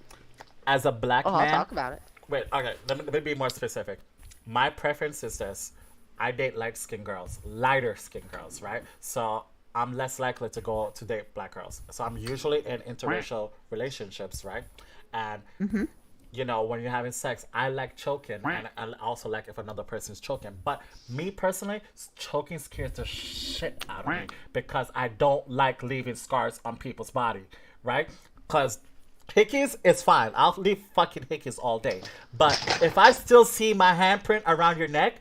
As a black Oh, man. I'll talk about it. Wait. Okay. Let me be more specific. My preference is this. I date light-skinned girls, lighter-skinned girls, right? So I'm less likely to go to date black girls. So I'm usually in interracial relationships, right? And you know, when you're having sex, I like choking, and I also like if another person's choking. But me personally, choking scares the shit out of me because I don't like leaving scars on people's body, right? Because hickeys is fine. I'll leave fucking hickeys all day. But if I still see my handprint around your neck,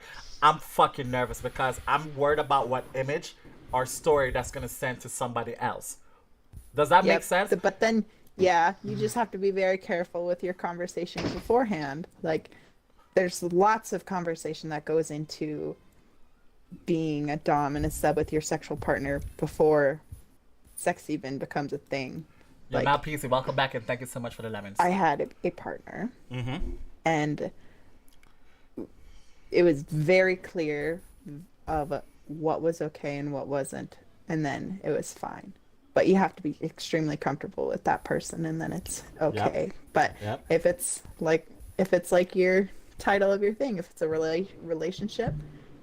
I'm fucking nervous because I'm worried about what image or story that's gonna send to somebody else. Does that make sense? But then, yeah, you just have to be very careful with your conversation beforehand. Like, there's lots of conversation that goes into being a dom and a sub with your sexual partner before sex even becomes a thing. You're Like, not PC. Welcome back and thank you so much for the lemons. I had a partner, and it was very clear of what was okay and what wasn't, and then it was fine. But you have to be extremely comfortable with that person, and then it's okay. But Yep. if it's like your title of your thing, if it's a relationship,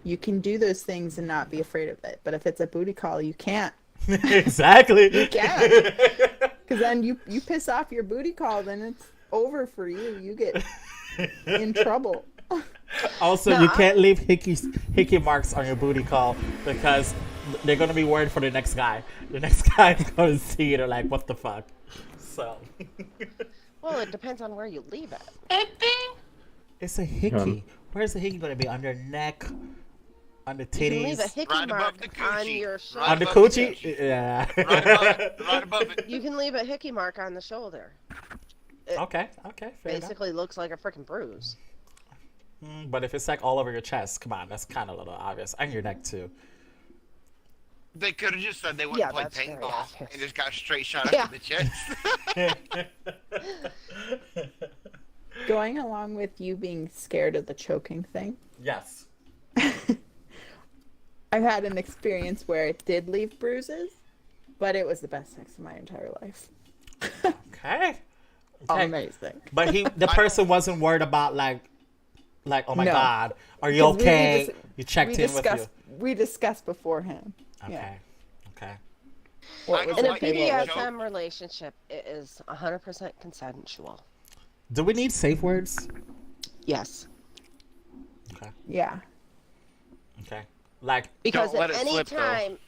you can do those things and not be afraid of it. But if it's a booty call, you can't. Exactly. You can't. Because then you piss off your booty call, then it's over for you. You get in trouble. Also, you can't leave hickey marks on your booty call because they're gonna be worried for the next guy. The next guy is gonna see it and like, what the fuck? So. Well, it depends on where you leave it. It's a hickey. Where's the hickey gonna be? On your neck? On the You can leave a titties? hickey Right above mark the on coochie. your Right shoulder. On the above the coochie? coochie. Yeah. Right above it. You can leave a hickey mark on the shoulder. It Okay, fair enough. basically looks like a freaking bruise. But if it's like all over your chest, come on, that's kind of a little obvious. And your neck too. They could have just said they Yeah, wouldn't play that's very paintball obvious. and just got a straight shot Yeah. up in the chest. Going along with you being scared of the choking thing, Yes. I've had an experience where it did leave bruises, but it was the best sex of my entire life. Okay. Amazing. But the person wasn't worried about like, oh my No. God, are you Because we okay? dis- You checked in with you. We discussed beforehand. Okay. Yeah. Okay. What I was don't In a like okay, what joke. BDSM relationship, it is 100% consensual. Do we need safe words? Yes. Okay. Yeah. Okay. Like, Because Don't let at it any slip, though. time,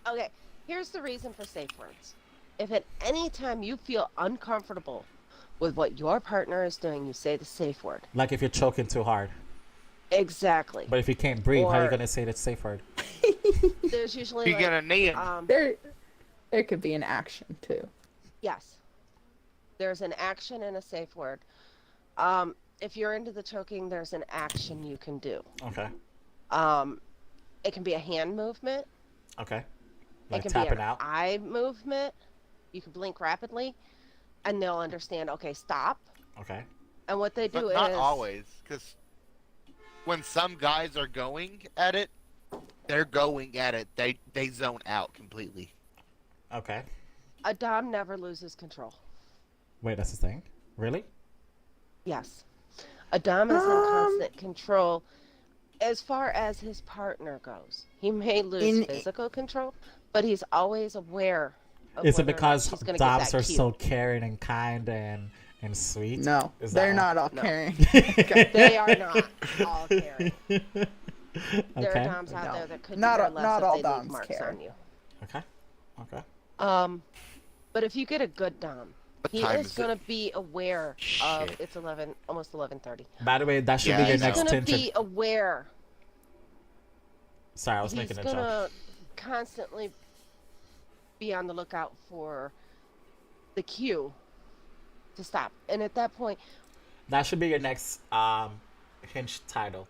okay, here's the reason for safe words. If at any time you feel uncomfortable with what your partner is doing, you say the safe word. like if you're choking too hard. Exactly. But if you can't breathe, how are you Or- gonna say that safe word? There's usually You're like, gonna knee him. There could be an action too. yes. There's an action and a safe word. If you're into the choking, there's an action you can do. Okay. It can be a hand movement. Okay. It Like can be tapping an out. eye movement. You can blink rapidly, and they'll understand. Okay, stop. Okay. And what they do But not is always, because when some guys are going at it, they're going at it. They zone out completely. Okay. a dom never loses control. Wait, that's the thing? Really? Yes. A dom is in constant control as far as his partner goes. He may lose physical control, but he's always aware of Is it whether or not because he's gonna get doms that are cue. so caring and kind and sweet? No, Is they're that not all No. caring. They are not all caring. There Okay. are doms out No. there that could Not care all- less not if all they doms leave marks care. on you. Okay. Okay. But if you get a good dom, he time is is it? going to be aware of Shit. it's 11, almost 11:30. By the way, that should Yeah, be I your He's know. next going to tinted. be aware. Sorry, I was He's making a going joke. to constantly be on the lookout for the cue to stop. And at that point, That should be your next hinge title.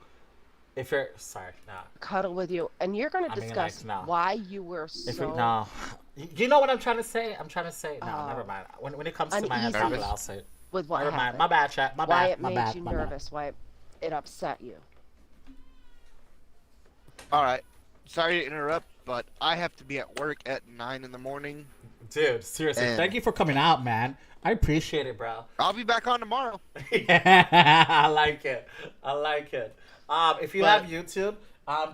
If you're sorry, nah. cuddle with you, and you're going to I mean, discuss like, no. why you were If so we, no, you know what I'm trying to say? I'm trying to say no. Never mind. When it comes to my uneasy example, I'll say it. with what Never mind. happened. My bad, chat. My Why bad. it My made bad. you My bad. nervous. Why it upset you. All right. Sorry to interrupt, but I have to be at work at 9 in the morning. Dude, seriously, And- thank you for coming out, man. I appreciate it, bro. I'll be back on tomorrow. Yeah, I like it. I like it. If you But- have YouTube,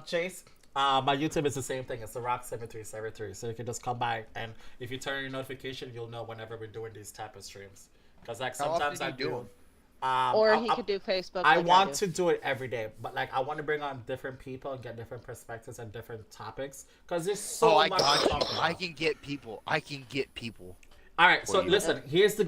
Chase, my YouTube is the same thing. It's the Rock 7373. So you can just come by, and if you turn on your notification, you'll know whenever we're doing these type of streams. Because like How often sometimes do I you do do. 'em? Or I- he I- could do Facebook. I like want do. to do it every day, but like I want to bring on different people and get different perspectives and different topics because there's so I much to got talk you. about. I can get people. All right, so you. listen. Here's the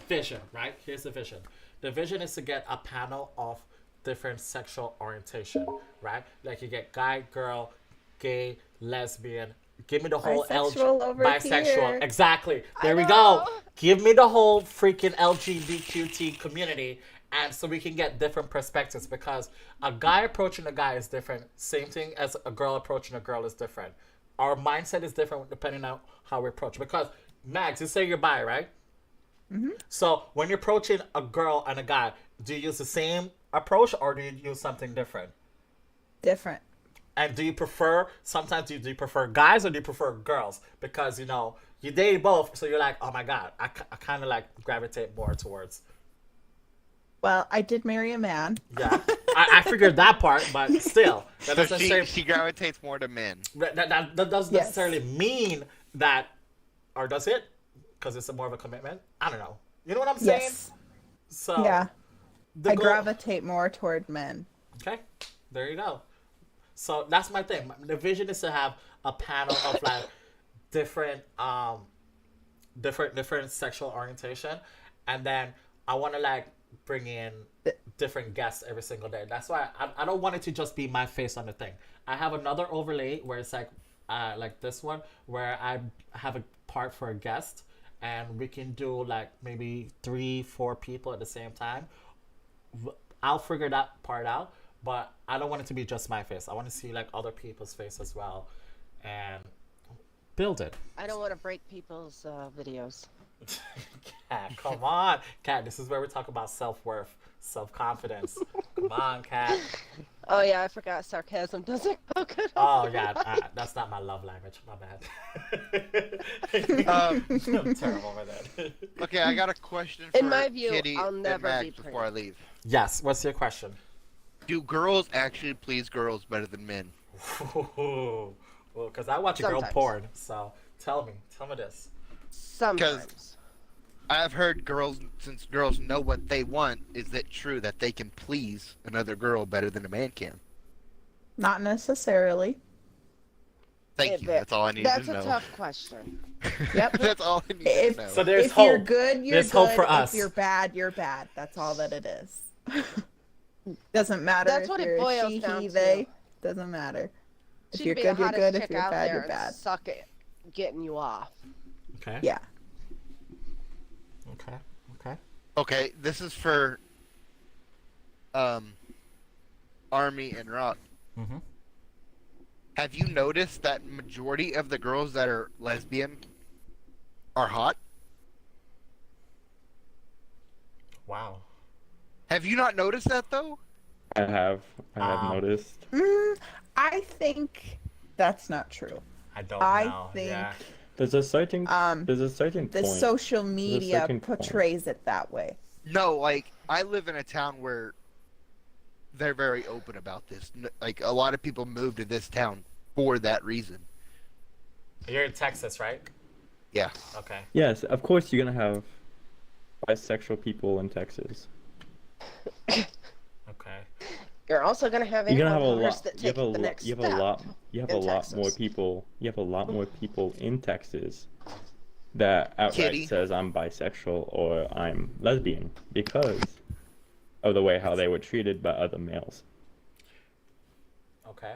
vision, right? Here's the vision. The vision is to get a panel of different sexual orientation, right? Like you get guy, girl, gay, lesbian. Give me the whole Bisexual over bisexual. here. Exactly. There we go. Give me the whole freaking LGBTQT community, and so we can get different perspectives because a guy approaching a guy is different. Same thing as a girl approaching a girl is different. Our mindset is different depending on how we approach. Because Max, you say you're bi, right? Mm-hmm. So when you're approaching a girl and a guy, do you use the same approach or do you use something different? Different. And do you prefer, sometimes do you prefer guys or do you prefer girls? Because, you know, you date both, so you're like, oh my God, I kind of like gravitate more towards. Well, I did marry a man. Yeah, I figured that part, but still, that So doesn't necessarily, she gravitates more to men. that doesn't Yes. necessarily mean that, or does it? Because it's more of a commitment? I don't know. You know what I'm saying? Yes. So, Yeah. the I goal- gravitate more toward men. Okay, there you go. So that's my thing. The vision is to have a panel of like different sexual orientation, and then I want to like bring in different guests every single day. That's why I don't want it to just be my face on the thing. I have another overlay where it's like this one where I have a part for a guest, and we can do like maybe 3-4 people at the same time. I'll figure that part out, but I don't want it to be just my face. I want to see like other people's face as well, and build it. I don't want to break people's videos. Kat, come on, Kat. This is where we talk about self-worth, self-confidence. Come on, Kat. Oh yeah, I forgot sarcasm doesn't go good. Oh yeah, that's not my love language. My bad. I'm terrible with that. Okay, I got a question for In my view, Kitty I'll and never Max be before I leave. Yes. What's your question? Do girls actually please girls better than men? Well, because I watch a girl Sometimes. porn. So tell me this. Sometimes. I've heard since girls know what they want, is it true that they can please another girl better than a man can? Not necessarily. Thank you. That's all I needed That's to know. a tough question. Yep. That's all I needed If- to know. So there's If hope. you're good, you're There's good. hope for us. If you're bad, you're bad. That's all that it is. Doesn't matter That's if what it you're boils she, down he, to. they. Doesn't matter. If She'd you're be good, the you're hottest good. If chick you're out bad, there you're and bad. suck it, getting you off. Okay. Yeah. Okay. Okay. Okay, this is for Army and Rock. Mhm. Have you noticed that majority of the girls that are lesbian are hot? Wow. Have you not noticed that though? I have noticed. I think that's not true. I don't I know. think Yeah. There's a certain the point. social media certain point. portrays it that way. No, like I live in a town where they're very open about this. Like a lot of people move to this town for that reason. You're in Texas, right? Yeah. Okay. Yes, of course you're gonna have bisexual people in Texas. Okay. You're also gonna have You're gonna have a anyone lot. that You take have a the lot. next You have step a lot. You have a in lot more Texas. people. You have a lot more people in Texas that outright Kitty. says I'm bisexual or I'm lesbian because of the way how they were treated by other males. Okay.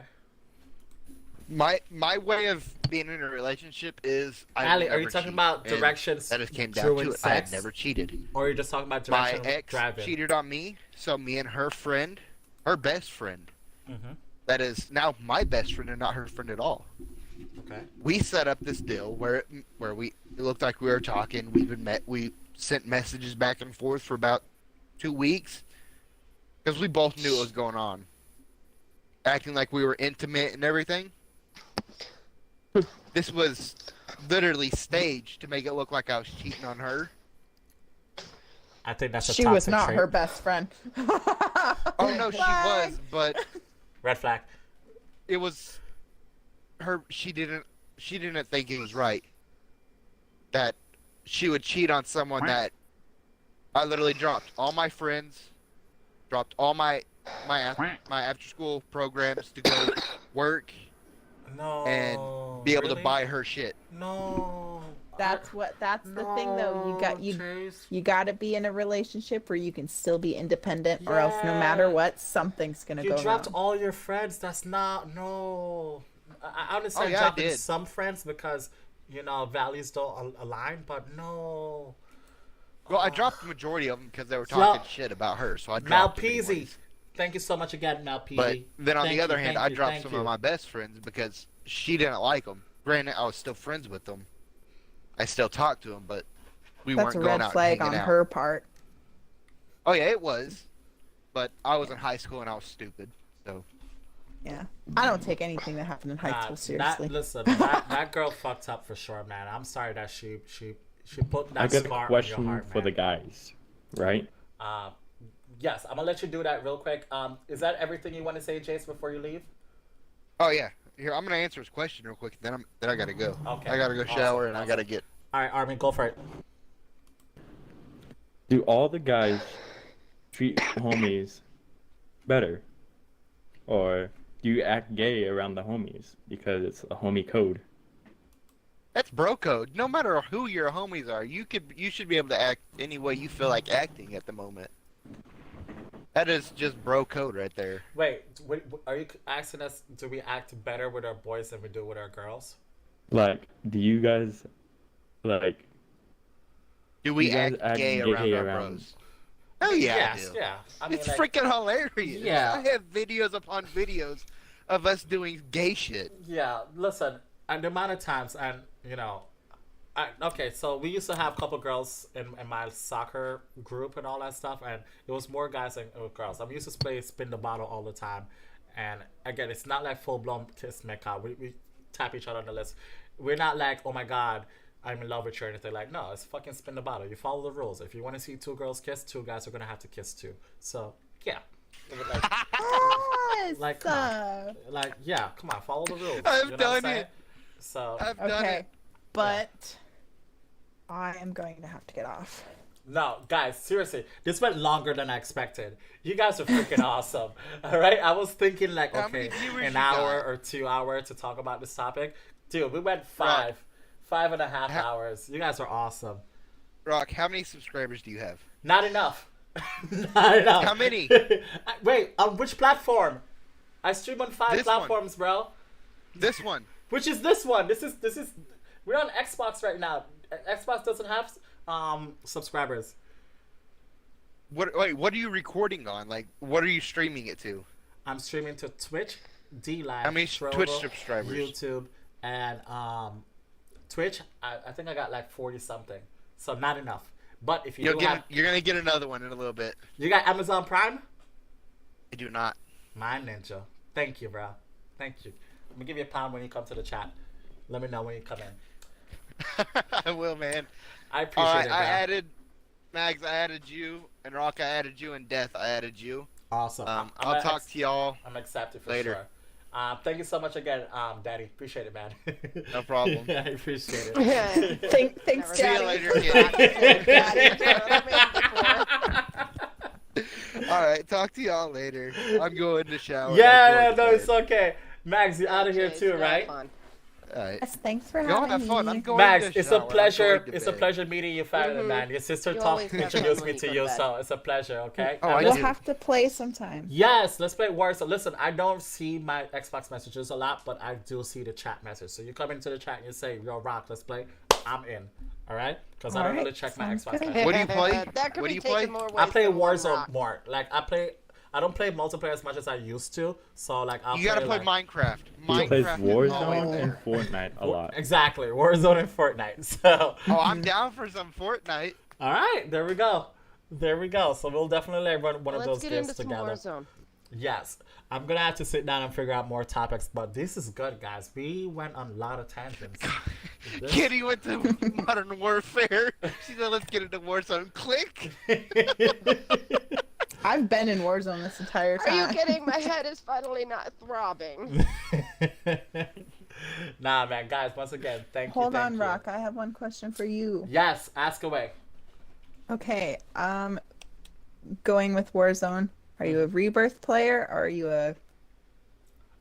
My way of being in a relationship is Ali, are you talking about and directions that it came down during to it. I have sex? never cheated. Or you're just talking about My direction ex driving? cheated on me, so me and her friend, her best friend, Mm-hmm. that is now my best friend and not her friend at all. Okay. We set up this deal where it looked like we were talking. We sent messages back and forth for about 2 weeks because we both knew what was going on, acting like we were intimate and everything. This was literally staged to make it look like I was cheating on her. I think that's a She was toxic not trait. her best friend. Oh no, she was, but Red flag. it was her. She didn't think it was right that she would cheat on someone that I literally dropped all my friends, dropped all my after school programs to go work No. and be able to really? buy her shit. No. That's the thing though. Chase. You got to be in a relationship where you can still be independent, or else no matter what, something's gonna You go dropped wrong. all your friends. That's not no. I understand Oh, yeah, I dropping did. some friends because values don't align, but no. Well, I dropped the majority of them because they were Flo- talking shit about her, so I dropped them Malpeasy. anyways. Thank you so much again, Malpeasy. But then on Thank the other you, hand, thank I you, dropped thank some you. of my best friends because she didn't like them. Granted, I was still friends with them. I still talked to them, but we That's a weren't going red out flag and on hanging out. her part. Oh yeah, it was. But I was in high school and I was stupid. So Yeah, I don't take anything that happened in high Nah, school seriously. that girl fucked up for sure, man. I'm sorry that she put that I got scar a on your question heart, for man. the guys, right? Yes, I'm gonna let you do that real quick. Is that everything you want to say, Jace, before you leave? oh yeah, here I'm gonna answer his question real quick. Then I gotta go. Okay. I gotta go Awesome, shower and I awesome. gotta get. All right, Armin, go for it. Do all the guys treat homies better, or do you act gay around the homies because it's a homie code? That's bro code. No matter who your homies are, you should be able to act any way you feel like acting at the moment. That is just bro code right there. Wait, are you asking us, do we act better with our boys than we do with our girls? Like, do you guys like? Do we You guys act act gay gay around our around- bros? Oh yeah, Yes, I do. yeah. I mean, It's like, freaking hilarious. Yeah. I have videos upon videos of us doing gay shit. Yeah, listen, and the amount of times, and okay, so we used to have a couple girls in my soccer group and all that stuff, and it was more guys than girls. I used to play spin the bottle all the time, and again, it's not like full blown kiss make out. We tap each other on the lips. We're not like, oh my god, I'm in love with you or anything. Like, no, it's fucking spin the bottle. You follow the rules. If you want to see two girls kiss, two guys are gonna have to kiss too. So yeah. Like, like, come on. Like, yeah, come on, follow the rules. I've You know what I'm done saying? it. So I've done Okay, it. but I am going to have to get off. no, guys, seriously, this went longer than I expected. You guys are freaking awesome. All right, I was thinking like, How many okay, viewers an you hour got? or 2 hours to talk about this topic. Dude, we went Right. 5.5 hours. You guys are awesome. Rock, how many subscribers do you have? Not enough. Not enough. How many? Wait, on which platform? I stream on 5 This one. platforms, bro. This one. Which is this one? This is. We're on Xbox right now. Xbox doesn't have subscribers. What? Wait, what are you recording on? Like, what are you streaming it to? I'm streaming to Twitch. D Live. How many Twitch subscribers? YouTube and Twitch. I think I got like 40 something. So not enough. But if you You're do have, gonna get another one in a little bit. you got Amazon Prime. I do not. My ninja. Thank you, bro. Thank you. I'm gonna give you £1 when you come to the chat. Let me know when you come in. I will, man. I appreciate it, bro. I added Mags. I added you, and Rock. I added you, and Death. I added you. Awesome. I'll talk to y'all. I'm accepted for later. Sure. Thank you so much again, Daddy. Appreciate it, man. No problem. I appreciate it. Yeah. Thanks, See you Daddy. later, kid. All right, talk to y'all later. I'm going to shower. Yeah, no, it's okay. Max, you're out of here Okay, too, have right? fun. All right. Yes, thanks for Go having have fun. me. I'm going Max, to it's shower. a I'm pleasure. going to It's a bed. pleasure meeting you, family, man. Your sister You always have fun introduced me when to you you, go back. so it's a pleasure. Okay. Oh, And I We'll listen- do. have to play sometime. Yes, let's play Warzone. Listen, I don't see my Xbox messages a lot, but I do see the chat message. So you come into the chat and you say, "Yo, Rock, let's play." I'm in. All right? Because I don't Alright, really check my sounds Xbox good. messages. What do you play? That could What be do you taken play? more I ways play than one Warzone rock. more. Like I don't play multiplayer as much as I used to. So like I'll You gotta play like, Minecraft. He plays Minecraft is Warzone always and there. Fortnite a lot. Exactly, Warzone and Fortnite. So Oh, I'm down for some Fortnite. all right, there we go. There we go. So we'll definitely run one of Let's those get games into some together. Warzone. Yes, I'm gonna have to sit down and figure out more topics, but this is good, guys. We went on a lot of tangents. This- Kitty went to Modern Warfare. She said, "Let's get into Warzone." Click. I've been in Warzone this entire Are time. you kidding? My head is finally not throbbing. Nah, man, guys. Once again, thank you. Hold thank on, you. Rock. I have one question for you. Yes, ask away. Okay, going with Warzone. Are you a Rebirth player or are you a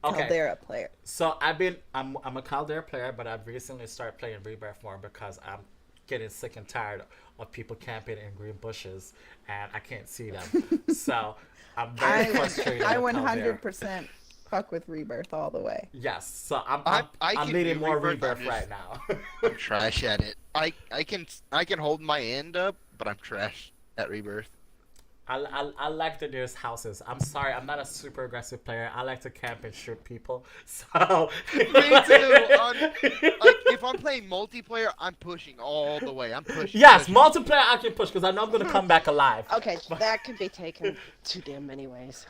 Okay. Caldera player? So I'm a Caldera player, but I've recently started playing Rebirth more because I'm getting sick and tired of people camping in green bushes and I can't see them. So I'm very frustrated. I with Caldera. 100% fuck with Rebirth all the way. Yes, so I'm I can leading do more Rebirth, Rebirth I'm right just- now. I'm trash at it. I can hold my end up, but I'm trash at Rebirth. I like that there's houses. I'm sorry, I'm not a super aggressive player. I like to camp and shoot people. So Me too. Like if I'm playing multiplayer, I'm pushing all the way. I'm pushing. Yes, pushing. multiplayer I can push because I know I'm gonna come back alive. Okay, that could be taken too damn many ways.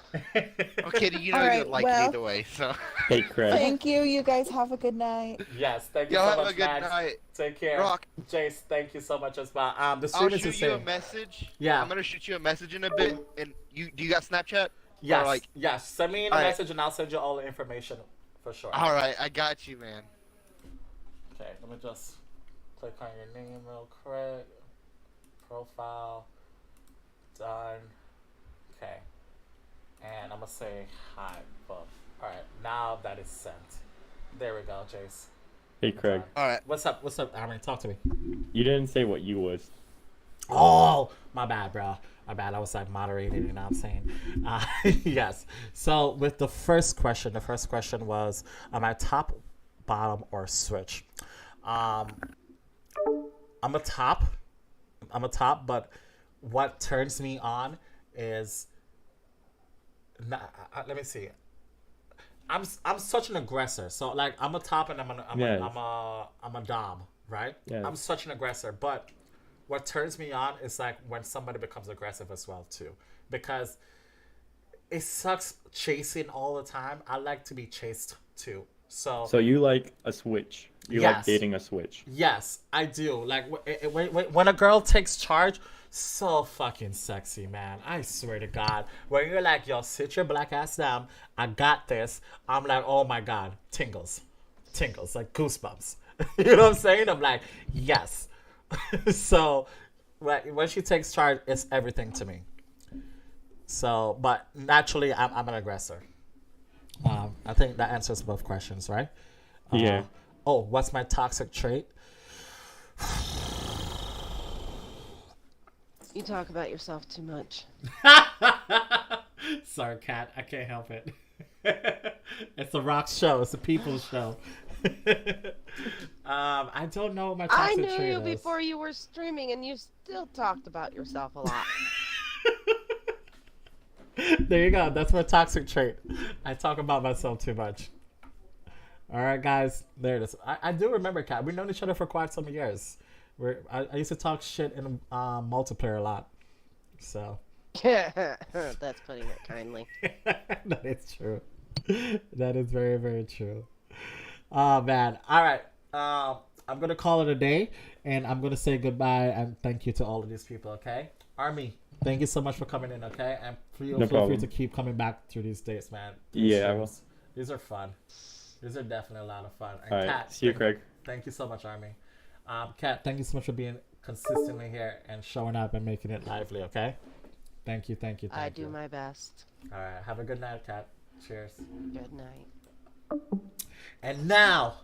Okay, you know All you right, would like well- it either way. So Hey, Creg. Thank you. You guys have a good night. Yes, thank you y'all so have much, a good Max. night. Take care. Rock. Jace, thank you so much as well. The I'll stream is shoot you a insane. message. Yeah. I'm gonna shoot you a message in a bit. And do you got Snapchat? Yes, Or like, yes. Send me a Alright. message and I'll send you all the information for sure. all right, I got you, man. Okay, let me just click on your name real quick. Profile. Done. Okay. And I'm gonna say hi. Boom. Alright, now that is sent. There we go, Jace. Hey, Creg. All right. What's up? What's up, Aaron? Talk to me. You didn't say what you was. Oh, my bad, bro. My bad. I was like moderated, you know what I'm saying? Yes. So with the first question was, am I top, bottom, or switch? I'm a top. But what turns me on is, let me see. I'm such an aggressor. So like I'm a top and I'm Yes. a dom, right? Yes. I'm such an aggressor, but what turns me on is like when somebody becomes aggressive as well too, because it sucks chasing all the time. I like to be chased too. So So you like a switch. You like Yes. dating a switch. yes, I do. Like when a girl takes charge, so fucking sexy, man. I swear to God. When you're like, yo, sit your black ass down. I got this. I'm like, oh my God, tingles, like goosebumps. You know what I'm saying? I'm like, yes. So when she takes charge, it's everything to me. So, but naturally, I'm an aggressor. I think that answers both questions, right? Yeah. Oh, what's my toxic trait? You talk about yourself too much. Sorry, Kat. I can't help it. It's a rock show. It's a people's show. I don't know what my I toxic knew trait you is. before you were streaming, and you still talked about yourself a lot. There you go. That's my toxic trait. I talk about myself too much. All right, guys. There it is. I do remember, Kat. We've known each other for quite some years. I used to talk shit in multiplayer a lot. So. That's putting it kindly. That is true. That is very, very true. Oh, man. All right. I'm going to call it a day, and I'm going to say goodbye and thank you to all of these people, okay? Army, thank you so much for coming in, okay? And feel free to keep coming back through these days, man. Yeah, I will. These are fun. These are definitely a lot of fun. And All right. Kat, See you, Craig. Thank you so much, Army. Kat, thank you so much for being consistently here and showing up and making it lively, okay? Thank you. I do my best. All right. Have a good night, Kat. Cheers. Good night. And now,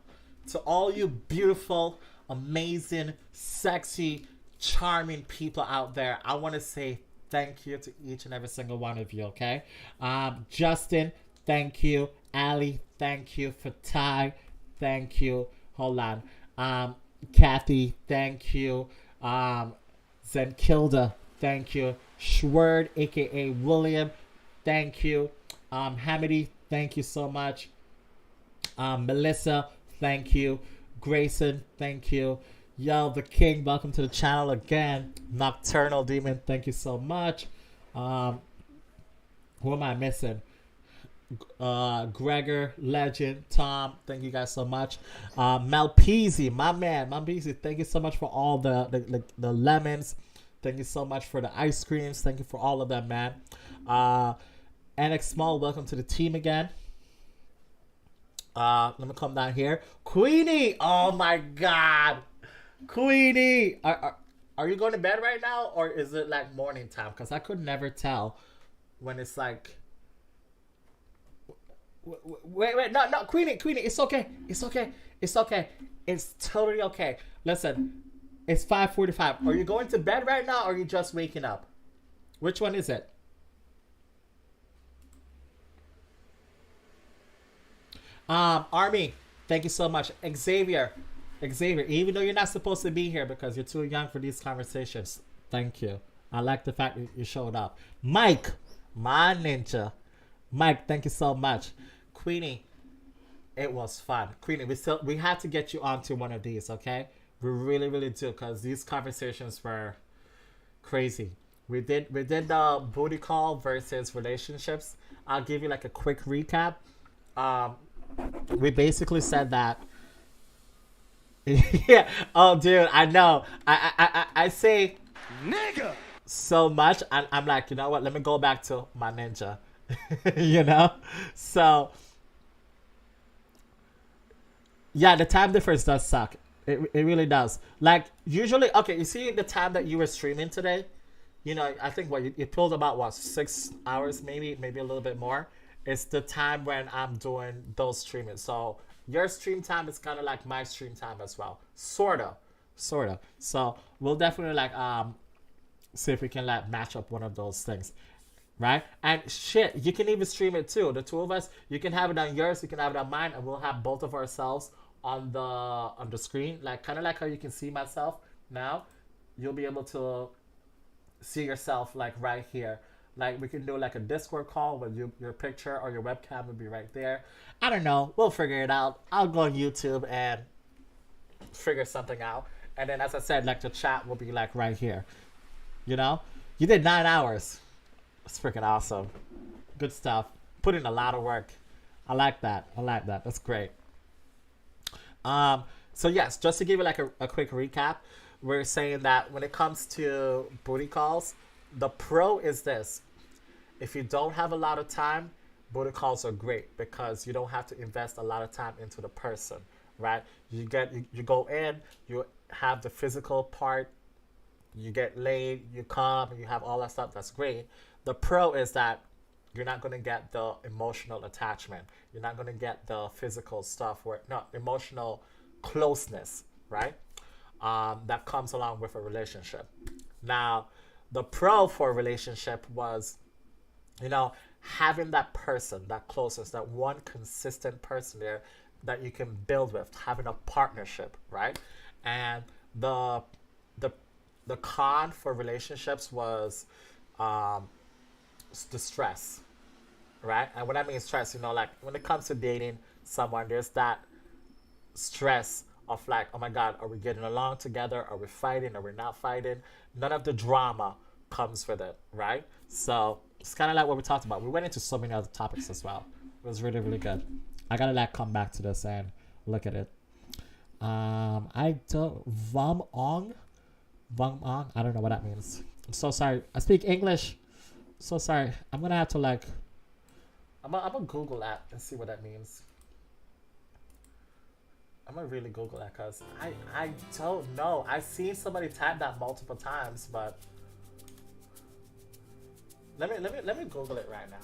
to all you beautiful, amazing, sexy, charming people out there, I want to say thank you to each and every single one of you, okay? Justin, thank you. Ali, thank you. Fatai, thank you. Hold on. Kathy, thank you. Zenkilda, thank you. Schwerd, aka William, thank you. Hamidi, thank you so much. Melissa, thank you. Grayson, thank you. Yo, the King, welcome to the channel again. Nocturnal Demon, thank you so much. Who am I missing? Gregor, Legend, Tom, thank you guys so much. Malpeasy, my man, Malpeasy, thank you so much for all the lemons. Thank you so much for the ice creams. Thank you for all of them, man. Annex Small, welcome to the team again. Let me come down here. Queenie! Oh my god! Queenie! Are you going to bed right now? Or is it like morning time? Because I could never tell when it's like... Wait, no, Queenie, it's okay. It's okay. It's totally okay. Listen, it's 5:45. Are you going to bed right now or are you just waking up? Which one is it? Army, thank you so much. Xavier, even though you're not supposed to be here because you're too young for these conversations, thank you. I like the fact that you showed up. Mike, my ninja. Mike, thank you so much. Queenie, it was fun. Queenie, we had to get you onto one of these, okay? We really, really do, because these conversations were crazy. We did the booty call versus relationships. I'll give you like a quick recap. We basically said that. Yeah. Oh, dude, I know. I say Nigga! so much. I'm like, you know what? Let me go back to my ninja. You know? So, yeah, the time difference does suck. It really does. Like, usually, okay, you see the time that you were streaming today? You know, I think you pulled about 6 hours, maybe a little bit more. It's the time when I'm doing those streaming. So your stream time is kind of like my stream time as well. Sorta. So we'll definitely like see if we can like match up one of those things. Right? And shit, you can even stream it too. The two of us, you can have it on yours, you can have it on mine, and we'll have both of ourselves on the screen. Like kind of like how you can see myself now. You'll be able to see yourself like right here. Like we can do like a Discord call with your picture or your webcam would be right there. I don't know. We'll figure it out. I'll go on YouTube and figure something out. And then as I said, like the chat will be like right here. You know? You did 9 hours. It's freaking awesome. Good stuff. Put in a lot of work. I like that. That's great. So yes, just to give you like a quick recap, we're saying that when it comes to booty calls, the pro is this. If you don't have a lot of time, booty calls are great because you don't have to invest a lot of time into the person, right? You go in, you have the physical part, you get laid, you come, you have all that stuff. That's great. The pro is that you're not going to get the emotional attachment. You're not going to get the physical stuff emotional closeness, right? That comes along with a relationship. Now, the pro for a relationship was, you know, having that person, that closeness, that one consistent person there that you can build with, having a partnership, right? And the con for relationships was the stress, right? And when I mean stress, you know, like when it comes to dating someone, there's that stress of like, oh my God, are we getting along together? Are we fighting? Are we not fighting? None of the drama comes with it, right? So it's kind of like what we talked about. We went into so many other topics as well. It was really, really good. I gotta like come back to this and look at it. I don't Vong Ong. I don't know what that means. I'm so sorry. I speak English. So sorry. I'm gonna have to like. I'm gonna Google that and see what that means. I'm gonna really Google that because I don't know. I've seen somebody type that multiple times, but let me Google it right now.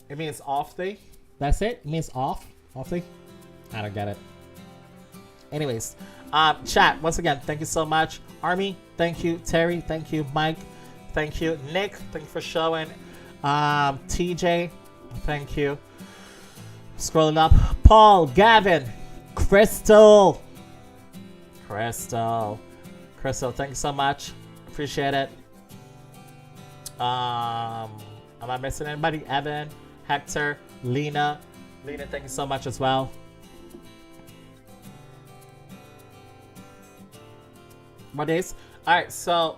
It means off day. That's it? It means off? Off day? I don't get it. Anyways, chat, once again, thank you so much. Army, thank you. Terry, thank you. Mike, thank you. Nick, thank you for showing. TJ, thank you. Scrolling up. Paul, Gavin, Crystal, thank you so much. Appreciate it. Am I missing anybody? Evan, Hector, Lena, thank you so much as well. What days? All right, so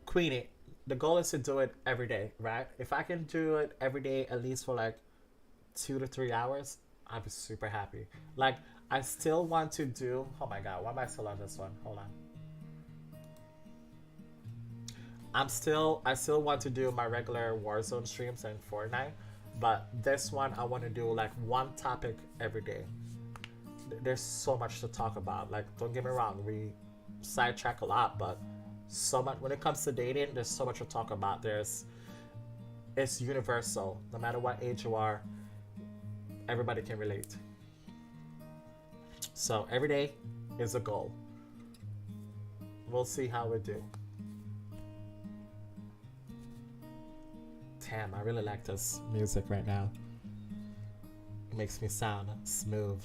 Queenie, the goal is to do it every day, right? If I can do it every day, at least for like 2 to 3 hours, I'll be super happy. Like, I still want to do. Oh my God, why am I still on this one? Hold on. I still want to do my regular Warzone streams and Fortnite, but this one I want to do like one topic every day. There's so much to talk about. Like, don't get me wrong, we sidetrack a lot, but so much when it comes to dating. There's so much to talk about. It's universal. No matter what age you are, everybody can relate. So every day is a goal. We'll see how we do. Damn, I really like this music right now. It makes me sound smooth.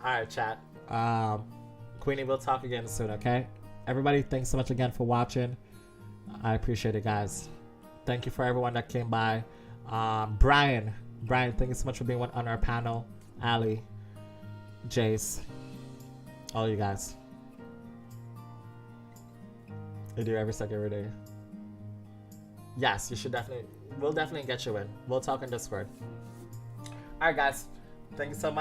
Alright, chat. Queenie, we'll talk again soon, okay? Everybody, thanks so much again for watching. I appreciate it, guys. Thank you for everyone that came by. Brian, thank you so much for being on our panel. Ali, Jace, all you guys. I do every second, every day. Yes, you should definitely. We'll definitely get you in. We'll talk on Discord. Alright, guys. Thank you so much.